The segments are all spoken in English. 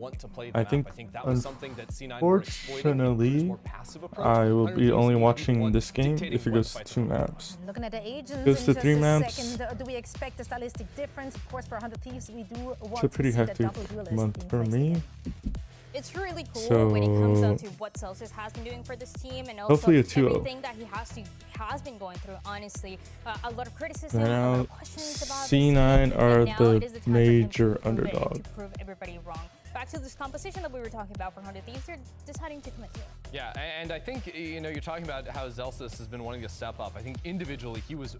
want to play the I map. think, I think that was something that C9 unfortunately, I will be only watching this game if it goes to 2 maps. Looking at the agents, Goes to 3 maps. second, do we expect a stylistic difference? Of course, for 100 Thieves, we do want It's a pretty to see hectic that double duelist month for being me. placed again. It's really cool So, when it comes down to what Celsius has been doing for this team, and also hopefully a 2-0. everything that he has been going through. Honestly, a lot of criticism, a lot Now, of questions about C9 this team, are and now it is the time for him to major prove it, underdog. to prove everybody wrong. Back to this composition that we were talking about for 100 Thieves, they're deciding to commit to it. Yeah, and I think, you know, you're talking about how Celsius has been wanting to step up. I think individually he was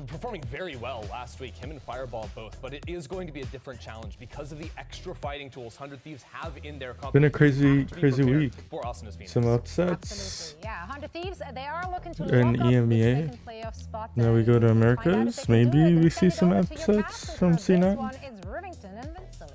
performing very well last week, him and Fireball both, but it is going to be a different challenge because of the extra fighting tools 100 Thieves have in their company. Been a crazy week. For us and Some upsets. Absolutely, yeah. 100 Thieves, they are looking to And lock up EMEA. the second playoff spot. Now we go to Find out if Americas. they can do Maybe it, we and see send some it over to your upsets passes from for this C9. one. It's Rivington and Vinceley.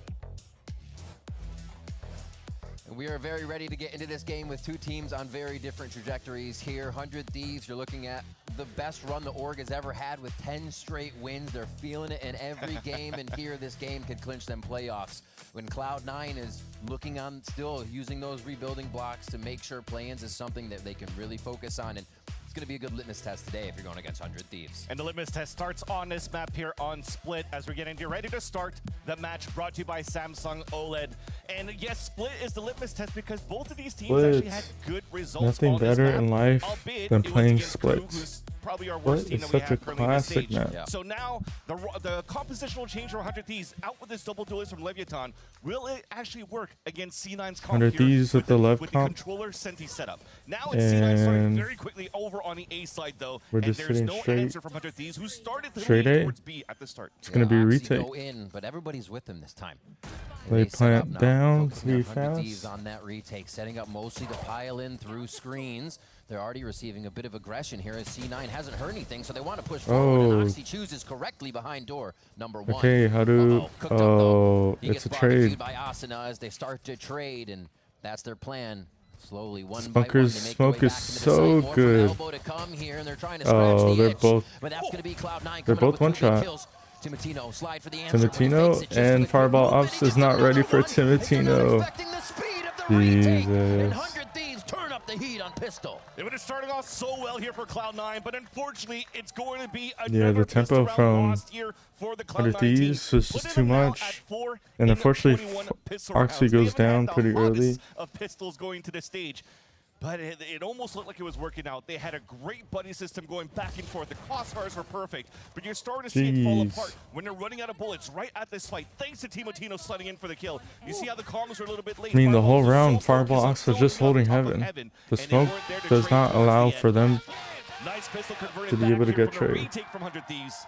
We are very ready to get into this game with 2 teams on very different trajectories here. 100 Thieves, you're looking at the best run the org has ever had with 10 straight wins. They're feeling it in every game, and here this game could clinch them playoffs. When Cloud9 is looking on, still using those rebuilding blocks to make sure play-ins is something that they can really focus on. And it's going to be a good litmus test today if you're going against 100 Thieves. And the litmus test starts on this map here on Split as we're getting ready to start the match brought to you by Samsung OLED. And yes, Split is the litmus test because both of these teams actually had good results. Nothing on this better map, in life albeit than it was playing against Crew, Splits. who's probably our Split worst team is that we such a have currently in this classic stage. map. Yeah. So now the compositional change for 100 Thieves out with this double duelist from Leviathan. Will it actually work against C9's comp 100 here Thieves with the left with comp. the controller Senti setup? Now it's C9 starting And very quickly over on the A side though, we're and just there's sitting no straight. answer from 100 Thieves, who started to Straight lean A. towards B at the start. It's going to be a Oxy retake. go in, but everybody's with them this time. They set plant up now, down, focusing on 3 100 Thieves fast. on that retake, setting up mostly to pile in through screens. They're already receiving a bit of aggression here as C9 hasn't heard anything, so they want to push forward, and Oxy chooses correctly behind door number 1. Okay, how do... Cooked up, though. He it's gets a barbecued trade. by Asuna as they start to trade, and that's their plan. Slowly, one Smokers' by one, they make smoke their way is back into the so site. More from good. elbow to come here, and they're trying to scratch the They're itch. both... But that's going to be Cloud9 They're coming both up with 2 big one-shot. kills. Timatino slide for the answer. When he fakes Timatino it just and with a Fireball quick Ops movement, is he not gets ready another for one. They're not Timatino. expecting the speed of the retake, and Jesus. 100 Thieves turn up the heat on pistol. They would have started off so well here for Cloud9, but unfortunately, it's going to be Yeah, another the tempo pistol round from lost here for the 100 Cloud9 team. Thieves was Putting just too them now much. at 4 And in unfortunately, 21 pistol Oxy rounds. They goes haven't had down the pretty hottest early. of pistols going to the stage. But it almost looked like it was working out. They had a great buddy system going back and forth. The crossfires were perfect, but you're starting to see it fall apart when they're running out of bullets right at this fight. Thanks to Timotino sliding in for the kill. You see how the comms are a little bit late. I mean, the whole Fireballs are round, so Fireball focused Ox on was just throwing holding on top of heaven. The and they smoke weren't there to does trade not towards allow the for end. them Nice pistol converted to be back able to here get from a trade. retake from 100 Thieves.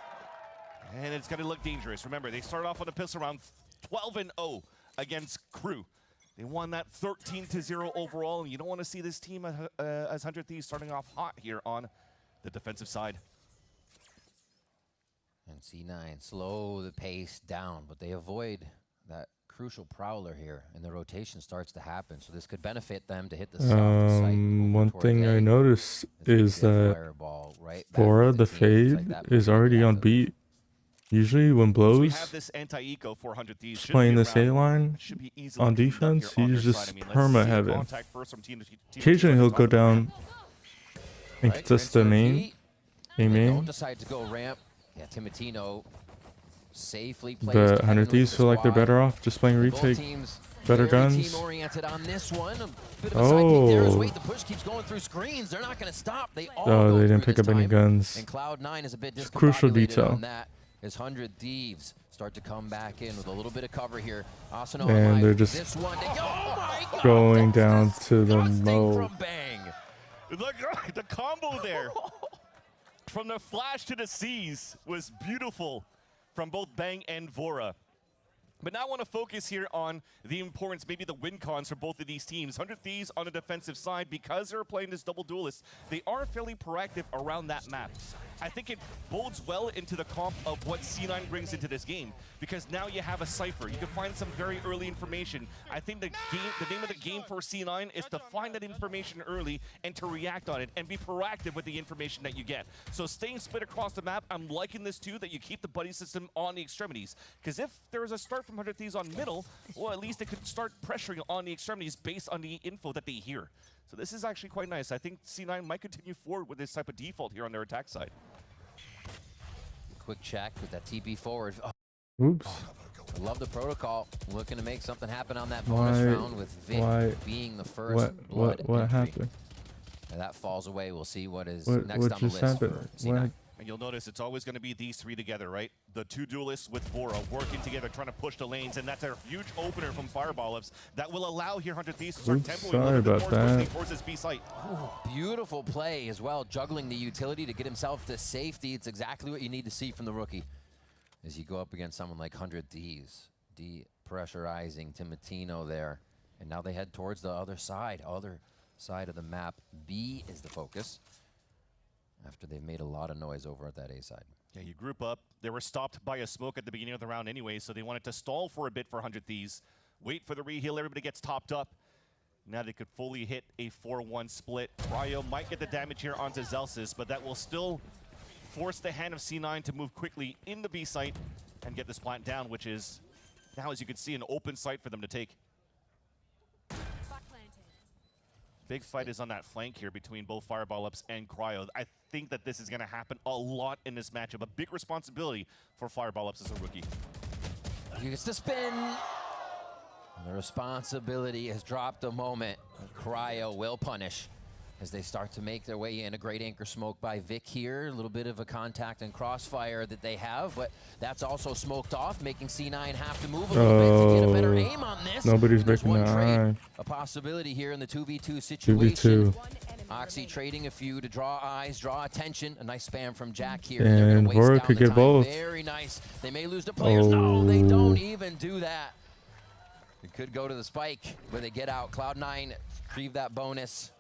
And it's going to look dangerous. Remember, they started off on a pistol round 12-0 against Crew. They won that 13-0 overall, and you don't want to see this team as 100 Thieves starting off hot here on the defensive side. And C9 slow the pace down, but they avoid that crucial prowler here, and the rotation starts to happen. So this could benefit them to hit the south site. One thing I noticed is that Bora, the fade, is already on beat. Usually when blows, just playing this A line on defense, he's just perma heaven. Occasionally he'll go down and contest the main. Don't decide to go ramp. Yeah, Timatino safely plays. But 100 Thieves feel like they're better off just playing retake. Better guns. Oh. Oh, they didn't pick up any guns. And Cloud9 is a bit Crucial discombobulated detail. on that as 100 Thieves start to come back in with a little bit of cover here. And they're just going down to the mo. Look, the combo there from the flash to the C's was beautiful from both Bang and Vora. But now I want to focus here on the importance, maybe the win cons for both of these teams. 100 Thieves on the defensive side, because they're playing this double duelist, they are fairly proactive around that map. I think it bodes well into the comp of what C9 brings into this game, because now you have a cipher. You can find some very early information. I think the name of the game for C9 is to find that information early and to react on it and be proactive with the information that you get. So staying split across the map, I'm liking this too, that you keep the buddy system on the extremities. Because if there was a start from 100 Thieves on middle, well, at least it could start pressuring on the extremities based on the info that they hear. So this is actually quite nice. I think C9 might continue forward with this type of default here on their attack side. Quick check with that TP forward. Oh. Oops. I love the protocol. Looking to make something happen on that bonus round with Vic being the first blood what entry. happened? And that falls away. We'll see what is next on the list happened? for C9. And you'll notice it's always going to be these three together, right? The two duelists with Vora working together, trying to push the lanes, and that's a huge opener from Fireball Ups that will allow here 100 Thieves to start tempoing a little bit more quickly towards this B site. Beautiful play as well, juggling the utility to get himself to safety. It's exactly what you need to see from the rookie. As you go up against someone like 100 Thieves, depressurizing Timatino there. And now they head towards the other side of the map. B is the focus, after they've made a lot of noise over at that A side. Yeah, you group up. They were stopped by a smoke at the beginning of the round anyway, so they wanted to stall for a bit for 100 Thieves. Wait for the reheal, everybody gets topped up. Now they could fully hit a 4-1 split. Cryo might get the damage here onto Zelsis, but that will still force the hand of C9 to move quickly in the B site and get this plant down, which is now, as you can see, an open site for them to take. Big fight is on that flank here between both Fireball Ups and Cryo. I think that this is going to happen a lot in this matchup. A big responsibility for Fireball Ups as a rookie. He gets the spin. And the responsibility has dropped a moment. Cryo will punish as they start to make their way in. A great anchor smoke by Vic here. A little bit of a contact and crossfire that they have, but that's also smoked off, making C9 have to move a little bit to get a better aim on this. Nobody's There's making one the trade. eye. A possibility here in the 2v2 situation. 2v2. Oxy trading a few to draw eyes, draw attention. A nice spam from Jack here. And Vora could get both. Very nice. They may lose the players. No, they don't even do that. It could go to the spike, but they get out. Cloud9 retrieve that bonus.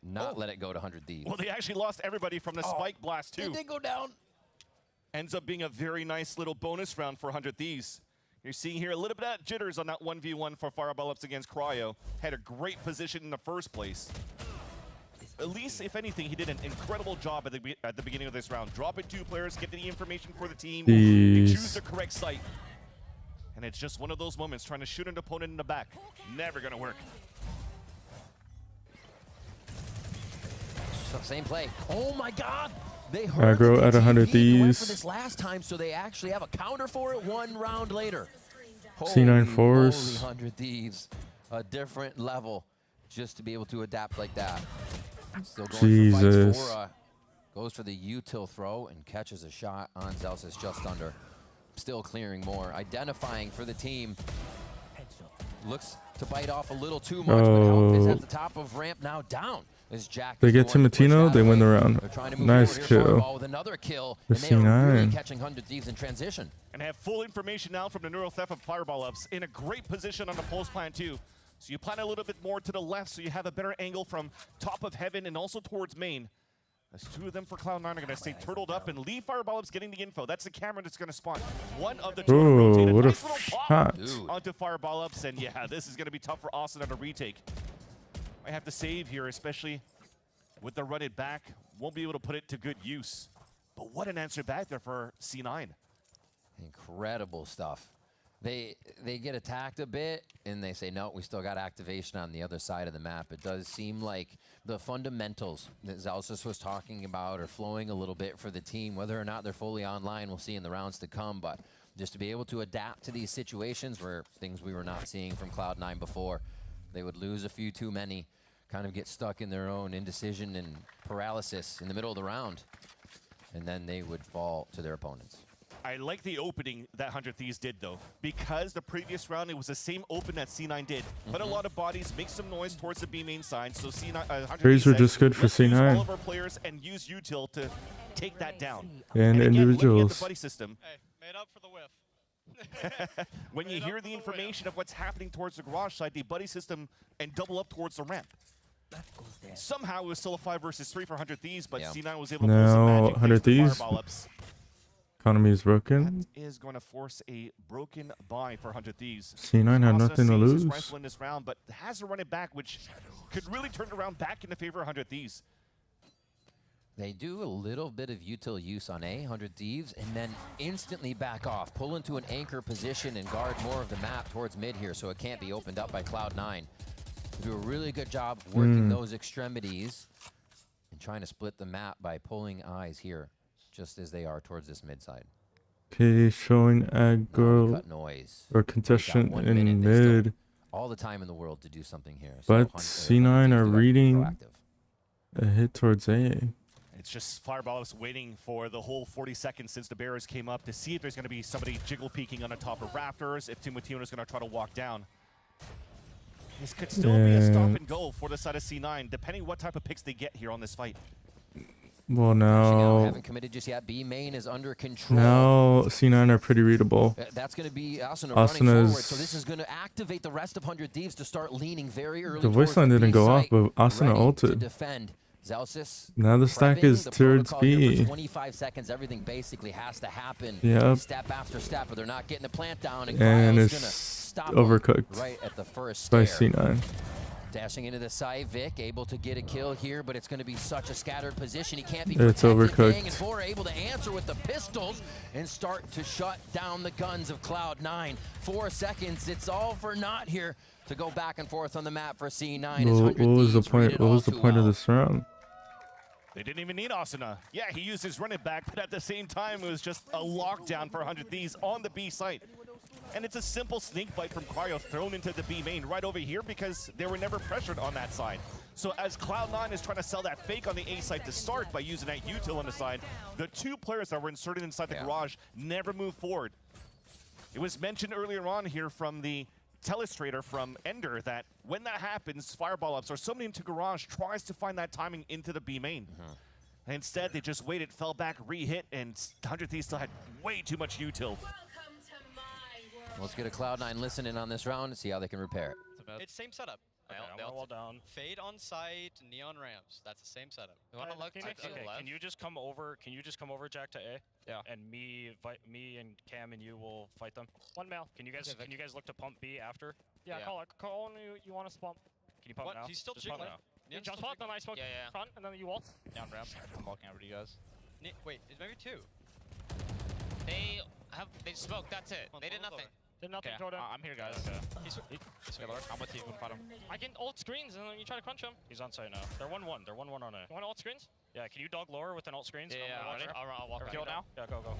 Not let it go to 100 Thieves. Well, they actually lost everybody from the spike blast too. They did go down. Ends up being a very nice little bonus round for 100 Thieves. You're seeing here a little bit of jitters on that 1v1 for Fireball Ups against Cryo. Had a great position in the first place. At least, if anything, he did an incredible job at the beginning of this round. Dropping two players, get the information for the team, and choose the correct site. And it's just one of those moments, trying to shoot an opponent in the back. Never gonna work. Same play. Oh my God! They heard aggro at 100 Thieves. Went for Thieves. this last time, so they actually have a counter for it 1 round later. C9 force. 100 Thieves, a different level, just to be able to adapt like that. Still going Jesus. for fights. Goes for the util throw and catches a shot on Zelsis just under. Still clearing more, identifying for the team. Looks to bite off a little too much, but help is at the top of ramp, now down. As Jack They get Timatino, they win the round. Nice kill. With another kill, The and they are really C9. catching 100 Thieves in transition. And have full information now from the neural theft of Fireball Ups. In a great position on the pulse plant too. So you plan a little bit more to the left so you have a better angle from top of heaven and also towards main. As two of them for Cloud9 are going to stay turtled up and leave Fireball Ups getting the info. That's the camera that's going to spawn. One of the two rotated. What a Nice little pop shot. onto Fireball Ups. And yeah, this is going to be tough for Austin on a retake. I have to save here, especially with the run it back. Won't be able to put it to good use. But what an answer back there for C9. Incredible stuff. They get attacked a bit, and they say, no, we still got activation on the other side of the map. It does seem like the fundamentals that Zelsis was talking about are flowing a little bit for the team. Whether or not they're fully online, we'll see in the rounds to come. But just to be able to adapt to these situations where things we were not seeing from Cloud9 before, they would lose a few too many, kind of get stuck in their own indecision and paralysis in the middle of the round, and then they would fall to their opponents. I like the opening that 100 Thieves did, though, because the previous round, it was the same open that C9 did. Put a lot of bodies, make some noise towards the B main side, so C9, 100 Trades Thieves are just good for let's use C9. all of our players and use util to take that down. And again, individuals. looking at the buddy system, Hey, made up for the whiff. when you hear the information of what's happening towards the garage side, the buddy system and double up towards the ramp. Somehow it was still a 5 versus 3 for 100 Thieves, but C9 was able to now, pull some magic 100 Thieves. fireball ups. Economy is broken. That is going to force a broken buy for 100 Thieves. C9 had nothing to lose. His rifle in this round, but has to run it back, which could really turn it around back into favor of 100 Thieves. They do a little bit of util use on A, 100 Thieves, and then instantly back off, pull into an anchor position and guard more of the map towards mid here so it can't be opened up by Cloud9. They do a really good job working those extremities and trying to split the map by pulling eyes here, just as they are towards this mid side. Okay, showing aggro Cut noise. or contestant in mid. All the time in the world to do something here. But C9 are reading a hit towards A. It's just fireball ups waiting for the whole 40 seconds since the Bears came up to see if there's going to be somebody jiggle peeking on the top of rafters, if Timotino is going to try to walk down. This could still be a stop and go for the side of C9, depending what type of picks they get here on this fight. Well, now haven't committed just yet. B main is under control. Now C9 are pretty readable. That's going to be Asuna running forward. So this is going to activate the rest of 100 Thieves to start leaning very early. The voice line didn't go off, but Asuna ulted. Defend. Zelsis now the stack is towards B. For 25 seconds, everything basically has to happen. Yep. Step after step, but they're not getting the plant down. And it's gonna stop overcooked right at the first by stare. C9. Dashing into the side, Vic able to get a kill here, but it's going to be such a scattered position. He can't be It's protected. overcooked. Bang and Four able to answer with the pistols and start to shut down the guns of Cloud9. 4 seconds. It's all for naught here to go back and forth on the map for C9. Well, what was the point? What was the point of this round? They didn't even need Asuna. Yeah, he used his running back, but at the same time, it was just a lockdown for 100 Thieves on the B site. And it's a simple sneak bite from Cryo thrown into the B main right over here because they were never pressured on that side. So as Cloud9 is trying to sell that fake on the A side to start by using that util on the side, the 2 players that were inserted inside the garage never moved forward. It was mentioned earlier on here from the telestrator from Ender that when that happens, fireball ups or somebody into garage tries to find that timing into the B main. And instead, they just waited, fell back, re-hit, and 100 Thieves still had way too much util. Let's get a Cloud9 listening on this round and see how they can repair it. It's same setup. Okay, I'm well down. Fade on site, neon ramps. That's the same setup. You want to look to the left? Can you just come over? Can you just come over, Jack, to A? Yeah. And me and Cam and you will fight them. One male. Can you guys look to pump B after? Yeah. Call on you want us to pump. Can you pump now? He's still just jiggling. You just pump, then I smoke front, and then you waltz. Down ramp. I'm walking over to you guys. Wait, it's maybe 2. They smoked. That's it. They did nothing. Did nothing, Okay, Jordan. I'm here, guys. Okay. I'm with you. Fight him. I can ult screens, and then you try to crunch him. He's on site now. They're 1-1. They're 1-1 on A. You want ult screens? Yeah. Can you dog lower with an ult screens? Yeah, I'll walk Kill now. Yeah, go.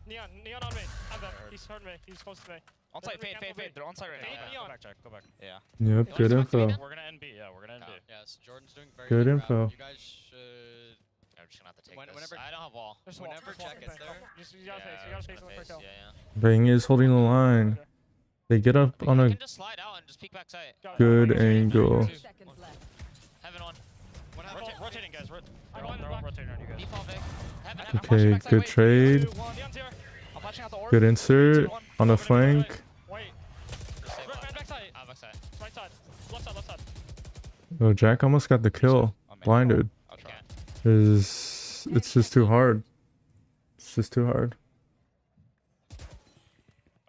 Neon on me. I'm dead. He's heard me. He's close to me. On site, fade. They're on site right now. Go back, Jack. Go back. Yeah. Yep, good info. We're gonna end B. Yeah, we're gonna end B. Yes, Jordan's doing very Good good. info. You guys should. I'm just gonna have to take Whenever- this. I don't have wall. Whenever Jack gets there. You gotta face. You gotta face. Bang is holding the line. They get up on You a can just slide out and just peek back site. good angle. Heaven on. Rotating, guys. They're all rotating on you guys. Default Vic. Heaven. Okay, good trade. Neon's here. I'm flashing out the orb. Good insert on the flank. Wait. Back side. Back side. Right side. Left side. Oh, Jack almost got the kill. Blinded. I'll try. It's just too hard. It's just too hard.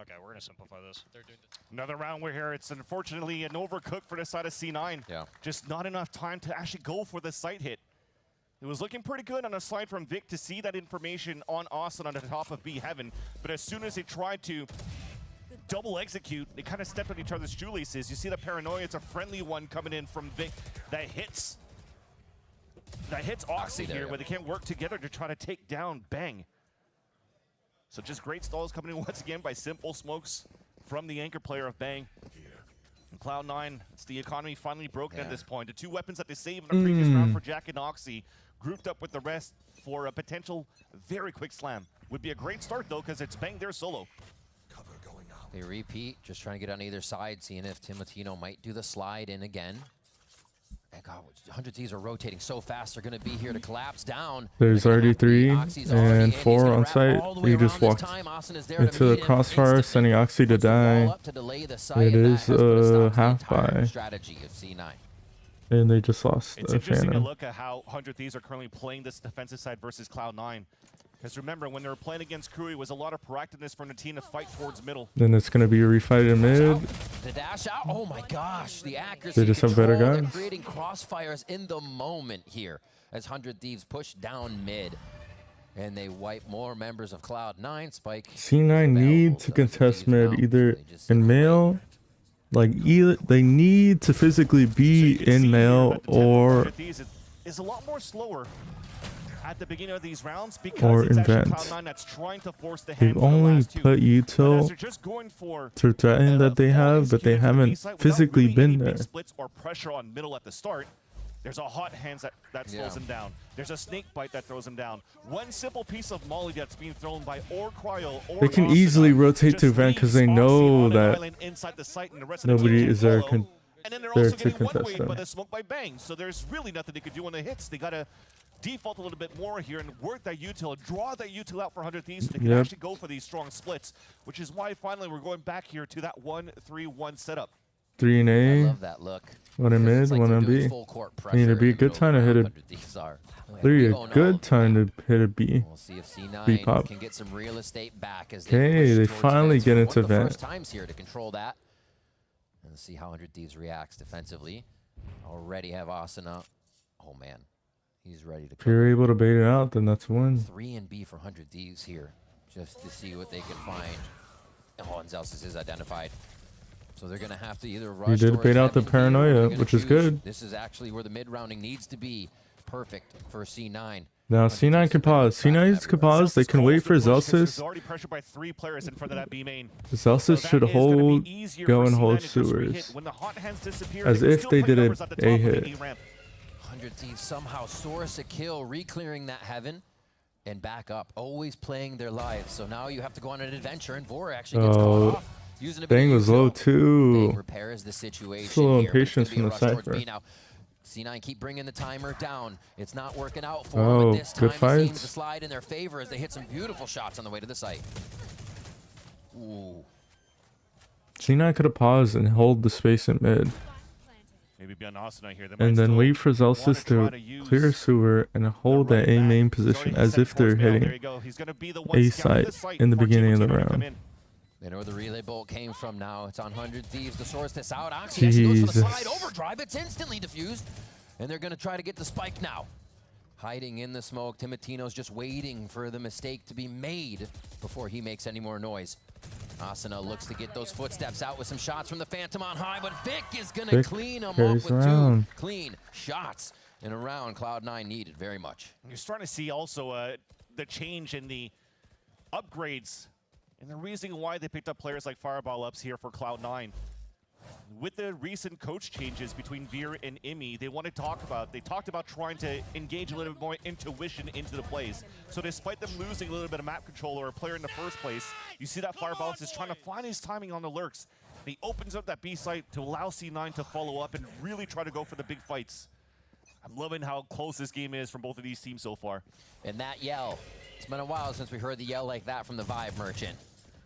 Okay, we're gonna simplify this. They're doing this. Another round we're here. It's unfortunately an overcook for the side of C9. Yeah. Just not enough time to actually go for the site hit. It was looking pretty good on a slide from Vic to see that information on Austin on the top of B Heaven. But as soon as they tried to double execute, they kind of stepped on each other's shoelaces. You see the paranoia. It's a friendly one coming in from Vic that hits Oxy here, where they can't work together to try to take down Bang. So just great stalls coming in once again by simple smokes from the anchor player of Bang. And Cloud9, it's the economy finally broken at this point. The 2 weapons that they saved in the previous round for Jack and Oxy, grouped up with the rest for a potential very quick slam. Would be a great start though, because it's Bang there solo. They repeat, just trying to get on either side, seeing if Timotino might do the slide in again. And God, 100 Thieves are rotating so fast. They're going to be here to collapse down. There's already 3 and 4 on site. He just walked into the crossfire, sending Oxy to die. It is a half buy. And they just lost It's a interesting to Phantom. look at how 100 Thieves are currently playing this defensive side versus Cloud9. Because remember, when they were playing against Crew, it was a lot of proactiveness from the team to fight towards middle. Then it's going to be a refight in mid. The dash out. Oh my gosh, the accuracy. They just have better control, they're guns. creating crossfires in the moment here as 100 Thieves push down mid. And they wipe more members of Cloud9. Spike. C9 need to contest mid either in male. Like, either they need to physically be in male or is a lot more slower at the beginning of these rounds because or it's actually invent. Cloud9 that's trying to force the hand They've for the only last 2. put But as util they're just going for to threaten that they have, but they haven't physically been there. Splits or pressure on middle at the start. There's a hot hands that slows him down. There's a snake bite that throws him down. One simple piece of molly that's being thrown by or Cryo or They can easily rotate to event because they know that nobody is there and then they're also to getting one contest way them. by the smoke by bang. So there's really nothing they could do on the hits. They gotta default a little bit more here and work that util, draw that util out for 100 Thieves so they can actually go for these strong splits, which is why finally we're going back here to that 1-3-1 setup. 3 in A, I love that look. 1 in mid, 1 in B. Need to be a good time to hit a 3, a good time to hit a B. We'll see if C9 B pop. can get some real estate back as Okay, they push towards finally vents get for into one of the vent. first times here to control that. And see how 100 Thieves reacts defensively. Already have Asuna. Oh man, he's ready to If you're able to bait it out, then that's a win. 3 and B for 100 Thieves here, just to see what they can find. Oh, and Zelsis is identified. So they're going to have to either rush. He did towards bait out the heaven here, or they're paranoia, gonna which is choose. good. This is actually where the mid rounding needs to be. Perfect for C9. Now C9 can pause. C9 can pause. They can wait for Zelsis. Already pressured by 3 players in front of that B main. Zelsis should hold, go and hold sewers. As if they did a hit. 100 Thieves somehow source a kill, re-clearing that heaven, and back up. Always playing their lives. So now you have to go on an adventure, and Vora actually gets caught off. Using a bit Bang of was low util. too. Bang repairs the situation Just a little here, but it's impatience gonna be from the a rush towards Cypher. B now. C9 keep bringing the timer down. It's not working out for Oh, them, but this time good it seems fights. to slide in their favor as they hit some beautiful shots on the way to the site. Ooh. C9 could have paused and hold the space in mid. Maybe beyond Asuna here. And then wait for Zelsis to clear sewer and hold that A main position as if they're hitting A site in the beginning of the round. They know where the relay bolt came from now. It's on 100 Thieves to source this out. Oxy actually goes for the slide overdrive. It's instantly diffused. And they're going to try to get the spike now. Hiding in the smoke. Timotino's just waiting for the mistake to be made before he makes any more noise. Asuna looks to get those footsteps out with some shots from the Phantom on high, but Vic is going to clean him up with 2 clean shots in a round Cloud9 needed very much. You're starting to see also the change in the upgrades and the reason why they picked up players like Fireball Ups here for Cloud9. With the recent coach changes between Veer and Imi, they talked about trying to engage a little bit more intuition into the plays. So despite them losing a little bit of map control or a player in the first place, you see that Fireball Ups is trying to find his timing on the lurks. And he opens up that B site to allow C9 to follow up and really try to go for the big fights. I'm loving how close this game is from both of these teams so far. And that yell, it's been a while since we heard the yell like that from the Vive Merchant.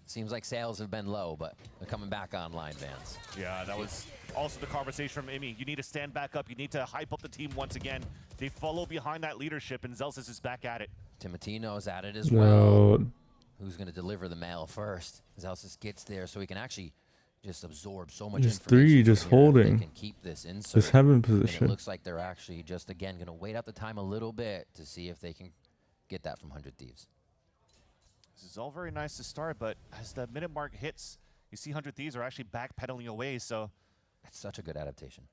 Seems like sales have been low, but they're coming back online, Vance. Yeah, that was also the conversation from Imi. You need to stand back up. You need to hype up the team once again. They follow behind that leadership, and Zelsis is back at it. Timotino's at it as well. Who's going to deliver the mail first? Zelsis gets there so he can actually just absorb so much Just information. 3 just holding. They can keep this insert. This heaven And position. it looks like they're actually just, again, going to wait out the time a little bit to see if they can get that from 100 Thieves. This is all very nice to start, but as the minute mark hits, you see 100 Thieves are actually backpedaling away, so... That's such a good adaptation.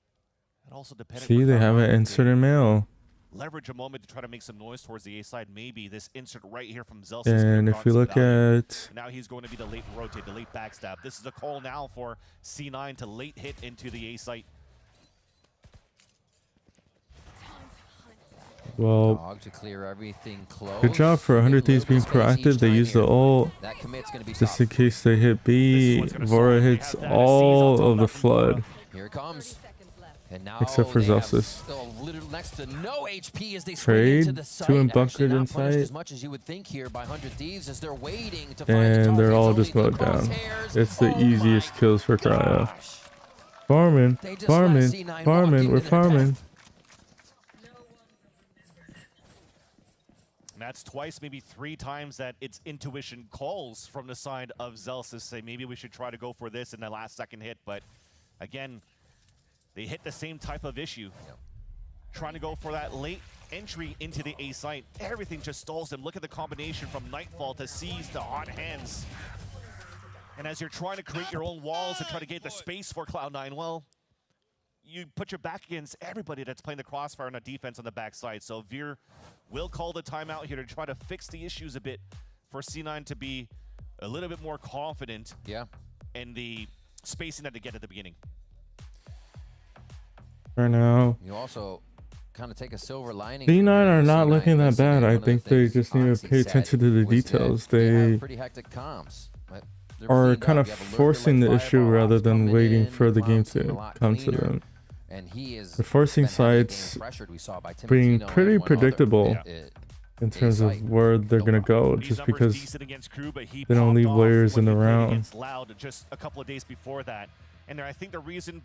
It also depends. See, they have an insert in mail. Leverage a moment to try to make some noise towards the A side. Maybe this insert right here from Zelsis. And if we look at... Now he's going to be the late rotate, the late backstab. This is a call now for C9 to late hit into the A site. Well, Dog to clear everything close. good job for 100 Thieves being proactive. They use the ult just in case they hit B. Vora hits all of the flood. Here it comes. And now except for they have Zelsis. still little next to no HP as they Trade into the site. to him Actually bunkered not in punished sight. as much as you would think here by 100 Thieves as they're waiting to find the And they're targets. all Only just the mowed down. crosshairs. It's the Oh easiest my kills for Cryo. gosh. Farming, They just let farming, C9 walk farming, into we're their farming. death. And that's twice, maybe 3 times that its intuition calls from the side of Zelsis, say maybe we should try to go for this in the last second hit. But again, they hit the same type of issue. Trying to go for that late entry into the A site. Everything just stalls them. Look at the combination from Nightfall to Seize to Hot Hands. And as you're trying to create your own walls and try to get the space for Cloud9, well, you put your back against everybody that's playing the Crossfire on a defense on the backside. So Veer will call the timeout here to try to fix the issues a bit for C9 to be a little bit more confident in the spacing that they get at the beginning. For now. You also kind of take a silver lining. C9 are not C9 looking that bad. I one of the think they things just need Oxy to pay said attention to the was that details. they They have pretty hectic comms, but they're are cleaned kind up. of You have alerted forcing the like issue Fireball rather Ops than coming waiting in, for the game Cloud seem a to lot come to cleaner, them. and he is They're forcing been heavily game sites pressured, we saw by being Timotino pretty and one other. predictable in terms of where they're going to go, These just numbers because decent against Crew, but he they don't popped leave off layers when in the he played round. against Loud just a couple of days before that. And I think the reason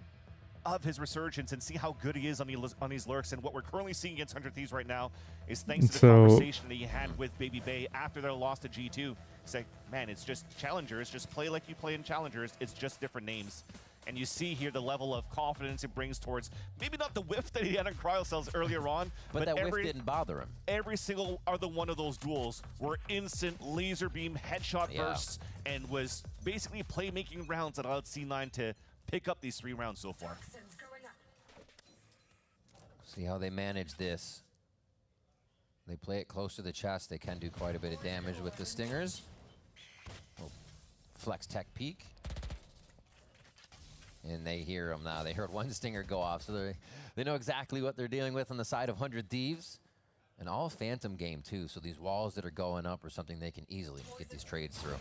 of his resurgence and see how good he is on these lurks and what we're currently seeing against 100 Thieves right now is thanks to the conversation that he had with Baby Bay after their loss to G2. He's like, man, it's just Challengers, just play like you play in Challengers, it's just different names. And you see here the level of confidence it brings towards maybe not the whiff that he had on Cryo Cells earlier on, but that whiff didn't bother him. Every single other one of those duels were instant laser beam headshot bursts and was basically playmaking rounds that allowed C9 to pick up these 3 rounds so far. See how they manage this. They play it close to the chest. They can do quite a bit of damage with the stingers. Oh, flex tech peek. And they hear him now. They heard one stinger go off, so they know exactly what they're dealing with on the side of 100 Thieves. And all Phantom game, too, so these walls that are going up are something they can easily get these trades through.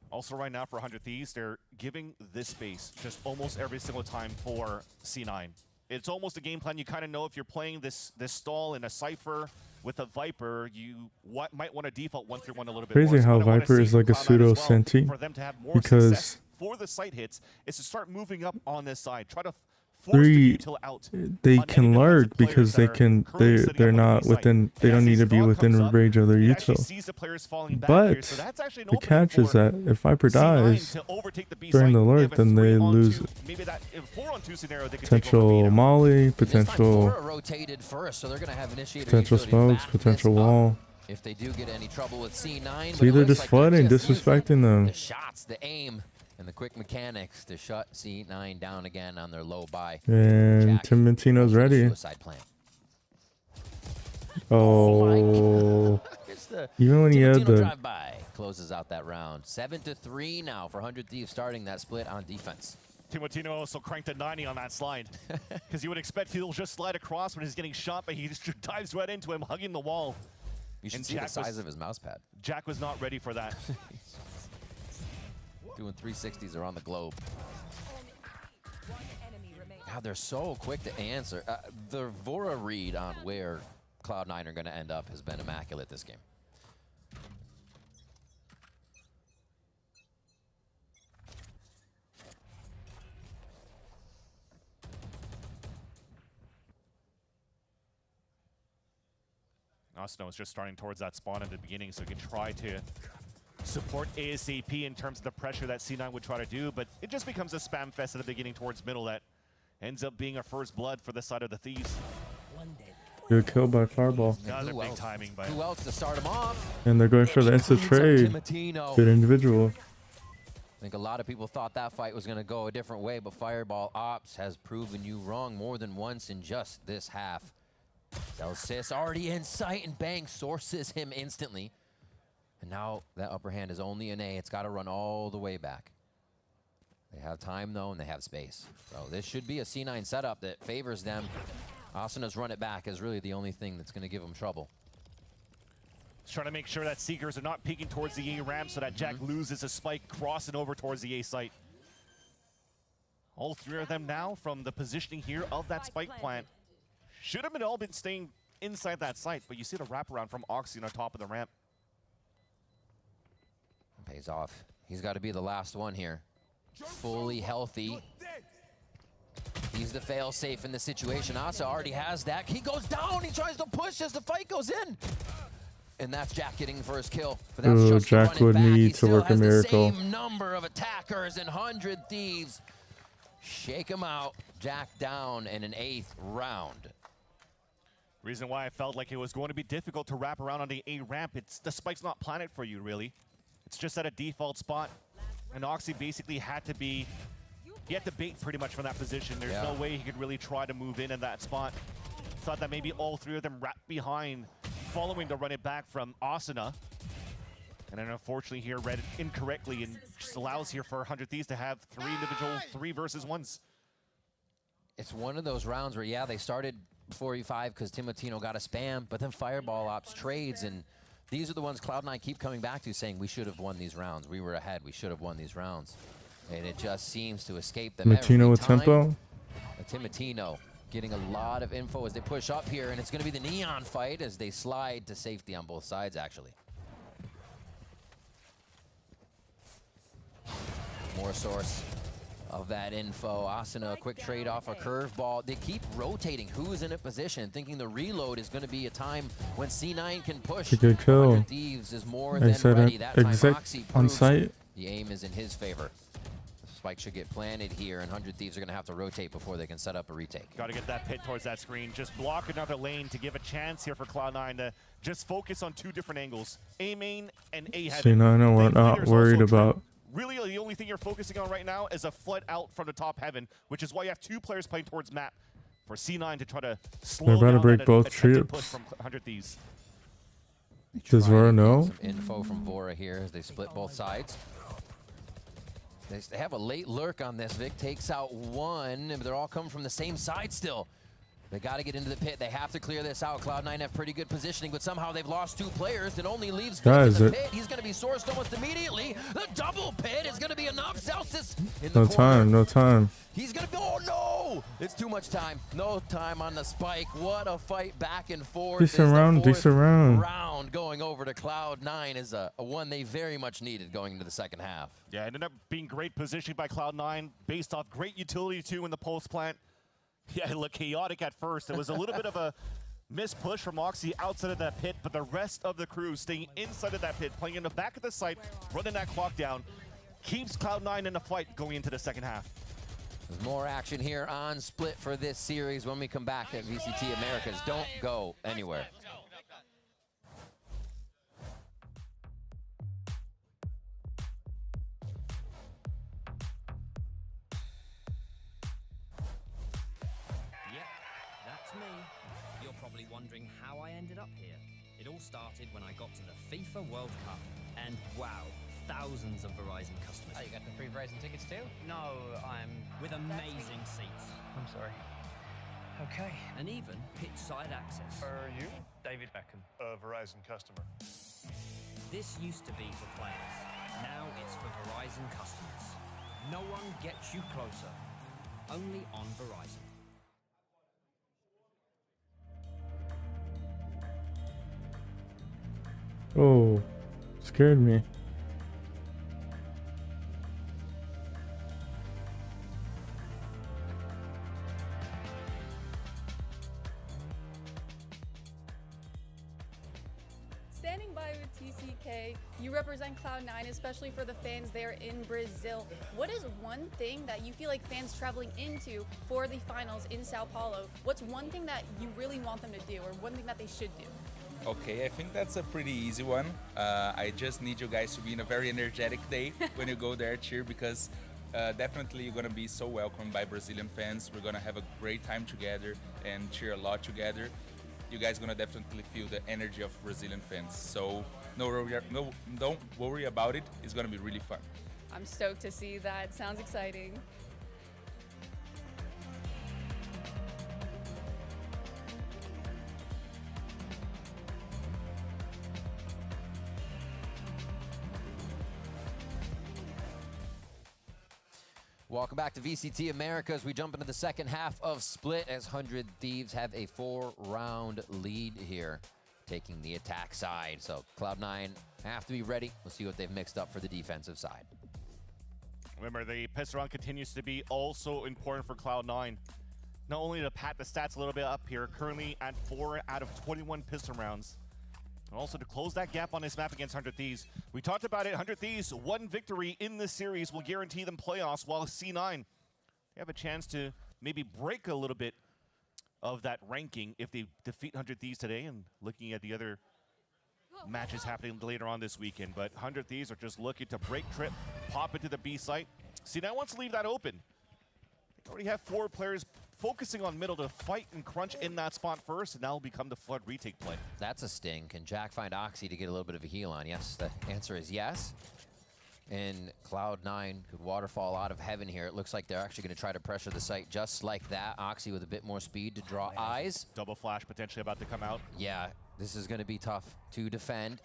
Also right now for 100 Thieves, they're giving this space just almost every single time for C9. It's almost a game plan. You kind of know if you're playing this stall in a Cypher with a Viper, you might want to default 1-3-1 a little bit crazy more. So how what I wanna Viper see is like a Cloud9 pseudo as well, senti, for them to have more because success for the site hits is to start moving up on this side. Try to force the util out. They on can any lurk defensive because they players that are can currently setting they're up on the not B side. within they And don't as need these to be dog within comes up, range of their he actually util. sees the players falling back here, so But that's actually an the opening catch is for that if Viper C9 dies to overtake the B during site. the They lurk, have a then they 3-on-2. lose Maybe that in 4-on-2 scenario they could take over potential B. molly, This time potential Fora rotated first, so they're going to have initiator potential utility smokes, back potential this up wall. if they do get any trouble with C9. but See, it they're looks just like flooding, just using disrespecting them. The shots, the aim, and the quick mechanics to shut C9 down again on their low buy. And Timotino's ready. Suicide plan. Oh, even when he had the drive-by closes out that round. 7-3 now for 100 Thieves starting that split on defense. Timotino also cranked a 90 on that slide. Because you would expect he'll just slide across when he's getting shot, but he just dives right into him, hugging the wall. You should And see Jack the size was- of his mouse pad. Jack was not ready for that. Doing 360s around the globe. God, they're so quick to answer. The Vora read on where Cloud9 are going to end up has been immaculate this game. Asno is just starting towards that spawn at the beginning, so he can try to support ASAP in terms of the pressure that C9 would try to do, but it just becomes a spam fest at the beginning towards middle that ends up being a first blood for the side of the Thieves. good kill by Fireball. Another big timing, but who else to start him off? And they're going for the instant trade. Timotino. Good individual. I think a lot of people thought that fight was going to go a different way, but Fireball Ops has proven you wrong more than once in just this half. Zelsis already in sight, and bang, sources him instantly. And now that upper hand is only an A. It's got to run all the way back. They have time, though, and they have space. So this should be a C9 setup that favors them. Asana's run it back is really the only thing that's going to give them trouble. he's trying to make sure that Seekers are not peeking towards the A ramp so that Jack loses a spike crossing over towards the A site. All three of them now from the positioning here of that spike plant. Should have all been staying inside that site, but you see the wraparound from Oxy on top of the ramp. Pays off. He's got to be the last one here. Fully healthy. He's the fail-safe in the situation. Asa already has that. He goes down. He tries to push as the fight goes in. And that's Jack getting first kill. But that's Ooh, just Jack would need to work a miracle. Same number of attackers and 100 Thieves. Shake him out. Jack down in an 8th round. Reason why I felt like it was going to be difficult to wrap around on the A ramp. It's the spike's not planted for you, really. It's just at a default spot. And Oxy basically had to be, he had to bait pretty much from that position. There's no way he could really try to move in that spot. Thought that maybe all three of them wrapped behind, following to run it back from Asuna. And then unfortunately here read it incorrectly and just allows here for 100 Thieves to have 3 individual 3 versus 1s. It's one of those rounds where, yeah, they started 4v5 because Timotino got a spam, but then Fireball Ops trades, and these are the ones Cloud9 keep coming back to, saying we should have won these rounds. We were ahead. We should have won these rounds. And it just seems to escape them Timotino with tempo. Timotino getting a lot of info as they push up here, and it's going to be the Neon fight as they slide to safety on both sides, actually. More source of that info. Asuna, a quick trade off a curveball. They keep rotating who's in a position, thinking the reload is going to be a time when C9 can push. It's a good kill. 100 Thieves is more than ready. That time Oxy on site. The aim is in his favor. Spike should get planted here, and 100 Thieves are going to have to rotate before they can set up a retake. Got to get that pit towards that screen. Just block another lane to give a chance here for Cloud9 to just focus on 2 different angles. A main and A heaven. C9 we're not worried about. Really, the only thing you're focusing on right now is a flood out from the top heaven, which is why you have 2 players playing towards map for C9 to try to slow They're about to break both push trips. from 100 Thieves. Does Vora know? Some info from Vora here as they split both sides. They have a late lurk on this. Vic takes out 1, but they're all coming from the same side still. They got to get into the pit. They have to clear this out. Cloud9 have pretty good positioning, but somehow they've lost 2 players. It only leaves Vic in the pit. He's going to be sourced almost immediately. The double pit is going to be enough. Celsius in the corner. No time. He's going to go. Oh, no! It's too much time. No time on the spike. What a fight back and forth. Decent round. Round going over to Cloud9 is a one they very much needed going into the second half. Yeah, it ended up being great positioning by Cloud9 based off great utility too in the pulse plant. Yeah, it looked chaotic at first. It was a little bit of a missed push from Oxy outside of that pit, but the rest of the crew staying inside of that pit, playing in the back of the site, running that clock down, keeps Cloud9 in the fight going into the second half. There's more action here on Split for this series when we come back at VCT Americas. Don't go anywhere. Wondering how I ended up here. It all started when I got to the FIFA World Cup, and wow, thousands of Verizon customers. Oh, you got the free Verizon tickets too? No, I'm with amazing seats. I'm sorry. Okay. And even pitch side access. Are you? David Beckham, a Verizon customer. This used to be for players. Now it's for Verizon customers. No one gets you closer. Only on Verizon. Oh, scared me. Standing by with TCK, you represent Cloud9, especially for the fans there in Brazil. What is one thing that you feel like fans traveling into for the finals in Sao Paulo, what's one thing that you really want them to do, or one thing that they should do? Okay, I think that's a pretty easy one. I just need you guys to be in a very energetic day when you go there, cheer, because definitely you're gonna be so welcomed by Brazilian fans. We're gonna have a great time together and cheer a lot together. You guys gonna definitely feel the energy of Brazilian fans. So don't worry about it. It's gonna be really fun. I'm stoked to see that. Sounds exciting. Welcome back to VCT Americas. We jump into the second half of Split as 100 Thieves have a 4-round lead here, taking the attack side. So Cloud9 have to be ready. We'll see what they've mixed up for the defensive side. Remember, the pistol round continues to be also important for Cloud9. Not only to pat the stats a little bit up here, currently at 4 out of 21 pistol rounds. And also to close that gap on this map against 100 Thieves. We talked about it, 100 Thieves, one victory in this series will guarantee them playoffs, while C9, they have a chance to maybe break a little bit of that ranking if they defeat 100 Thieves today, and looking at the other matches happening later on this weekend. But 100 Thieves are just looking to break trip, pop into the B site. C9 wants to leave that open. They already have 4 players focusing on middle to fight and crunch in that spot first, and that will become the Flood retake play. That's a sting. Can Jack find Oxy to get a little bit of a heal on? Yes, the answer is yes. And Cloud9 could waterfall out of heaven here. It looks like they're actually going to try to pressure the site just like that. Oxy with a bit more speed to draw eyes. Double flash potentially about to come out. Yeah, this is going to be tough to defend.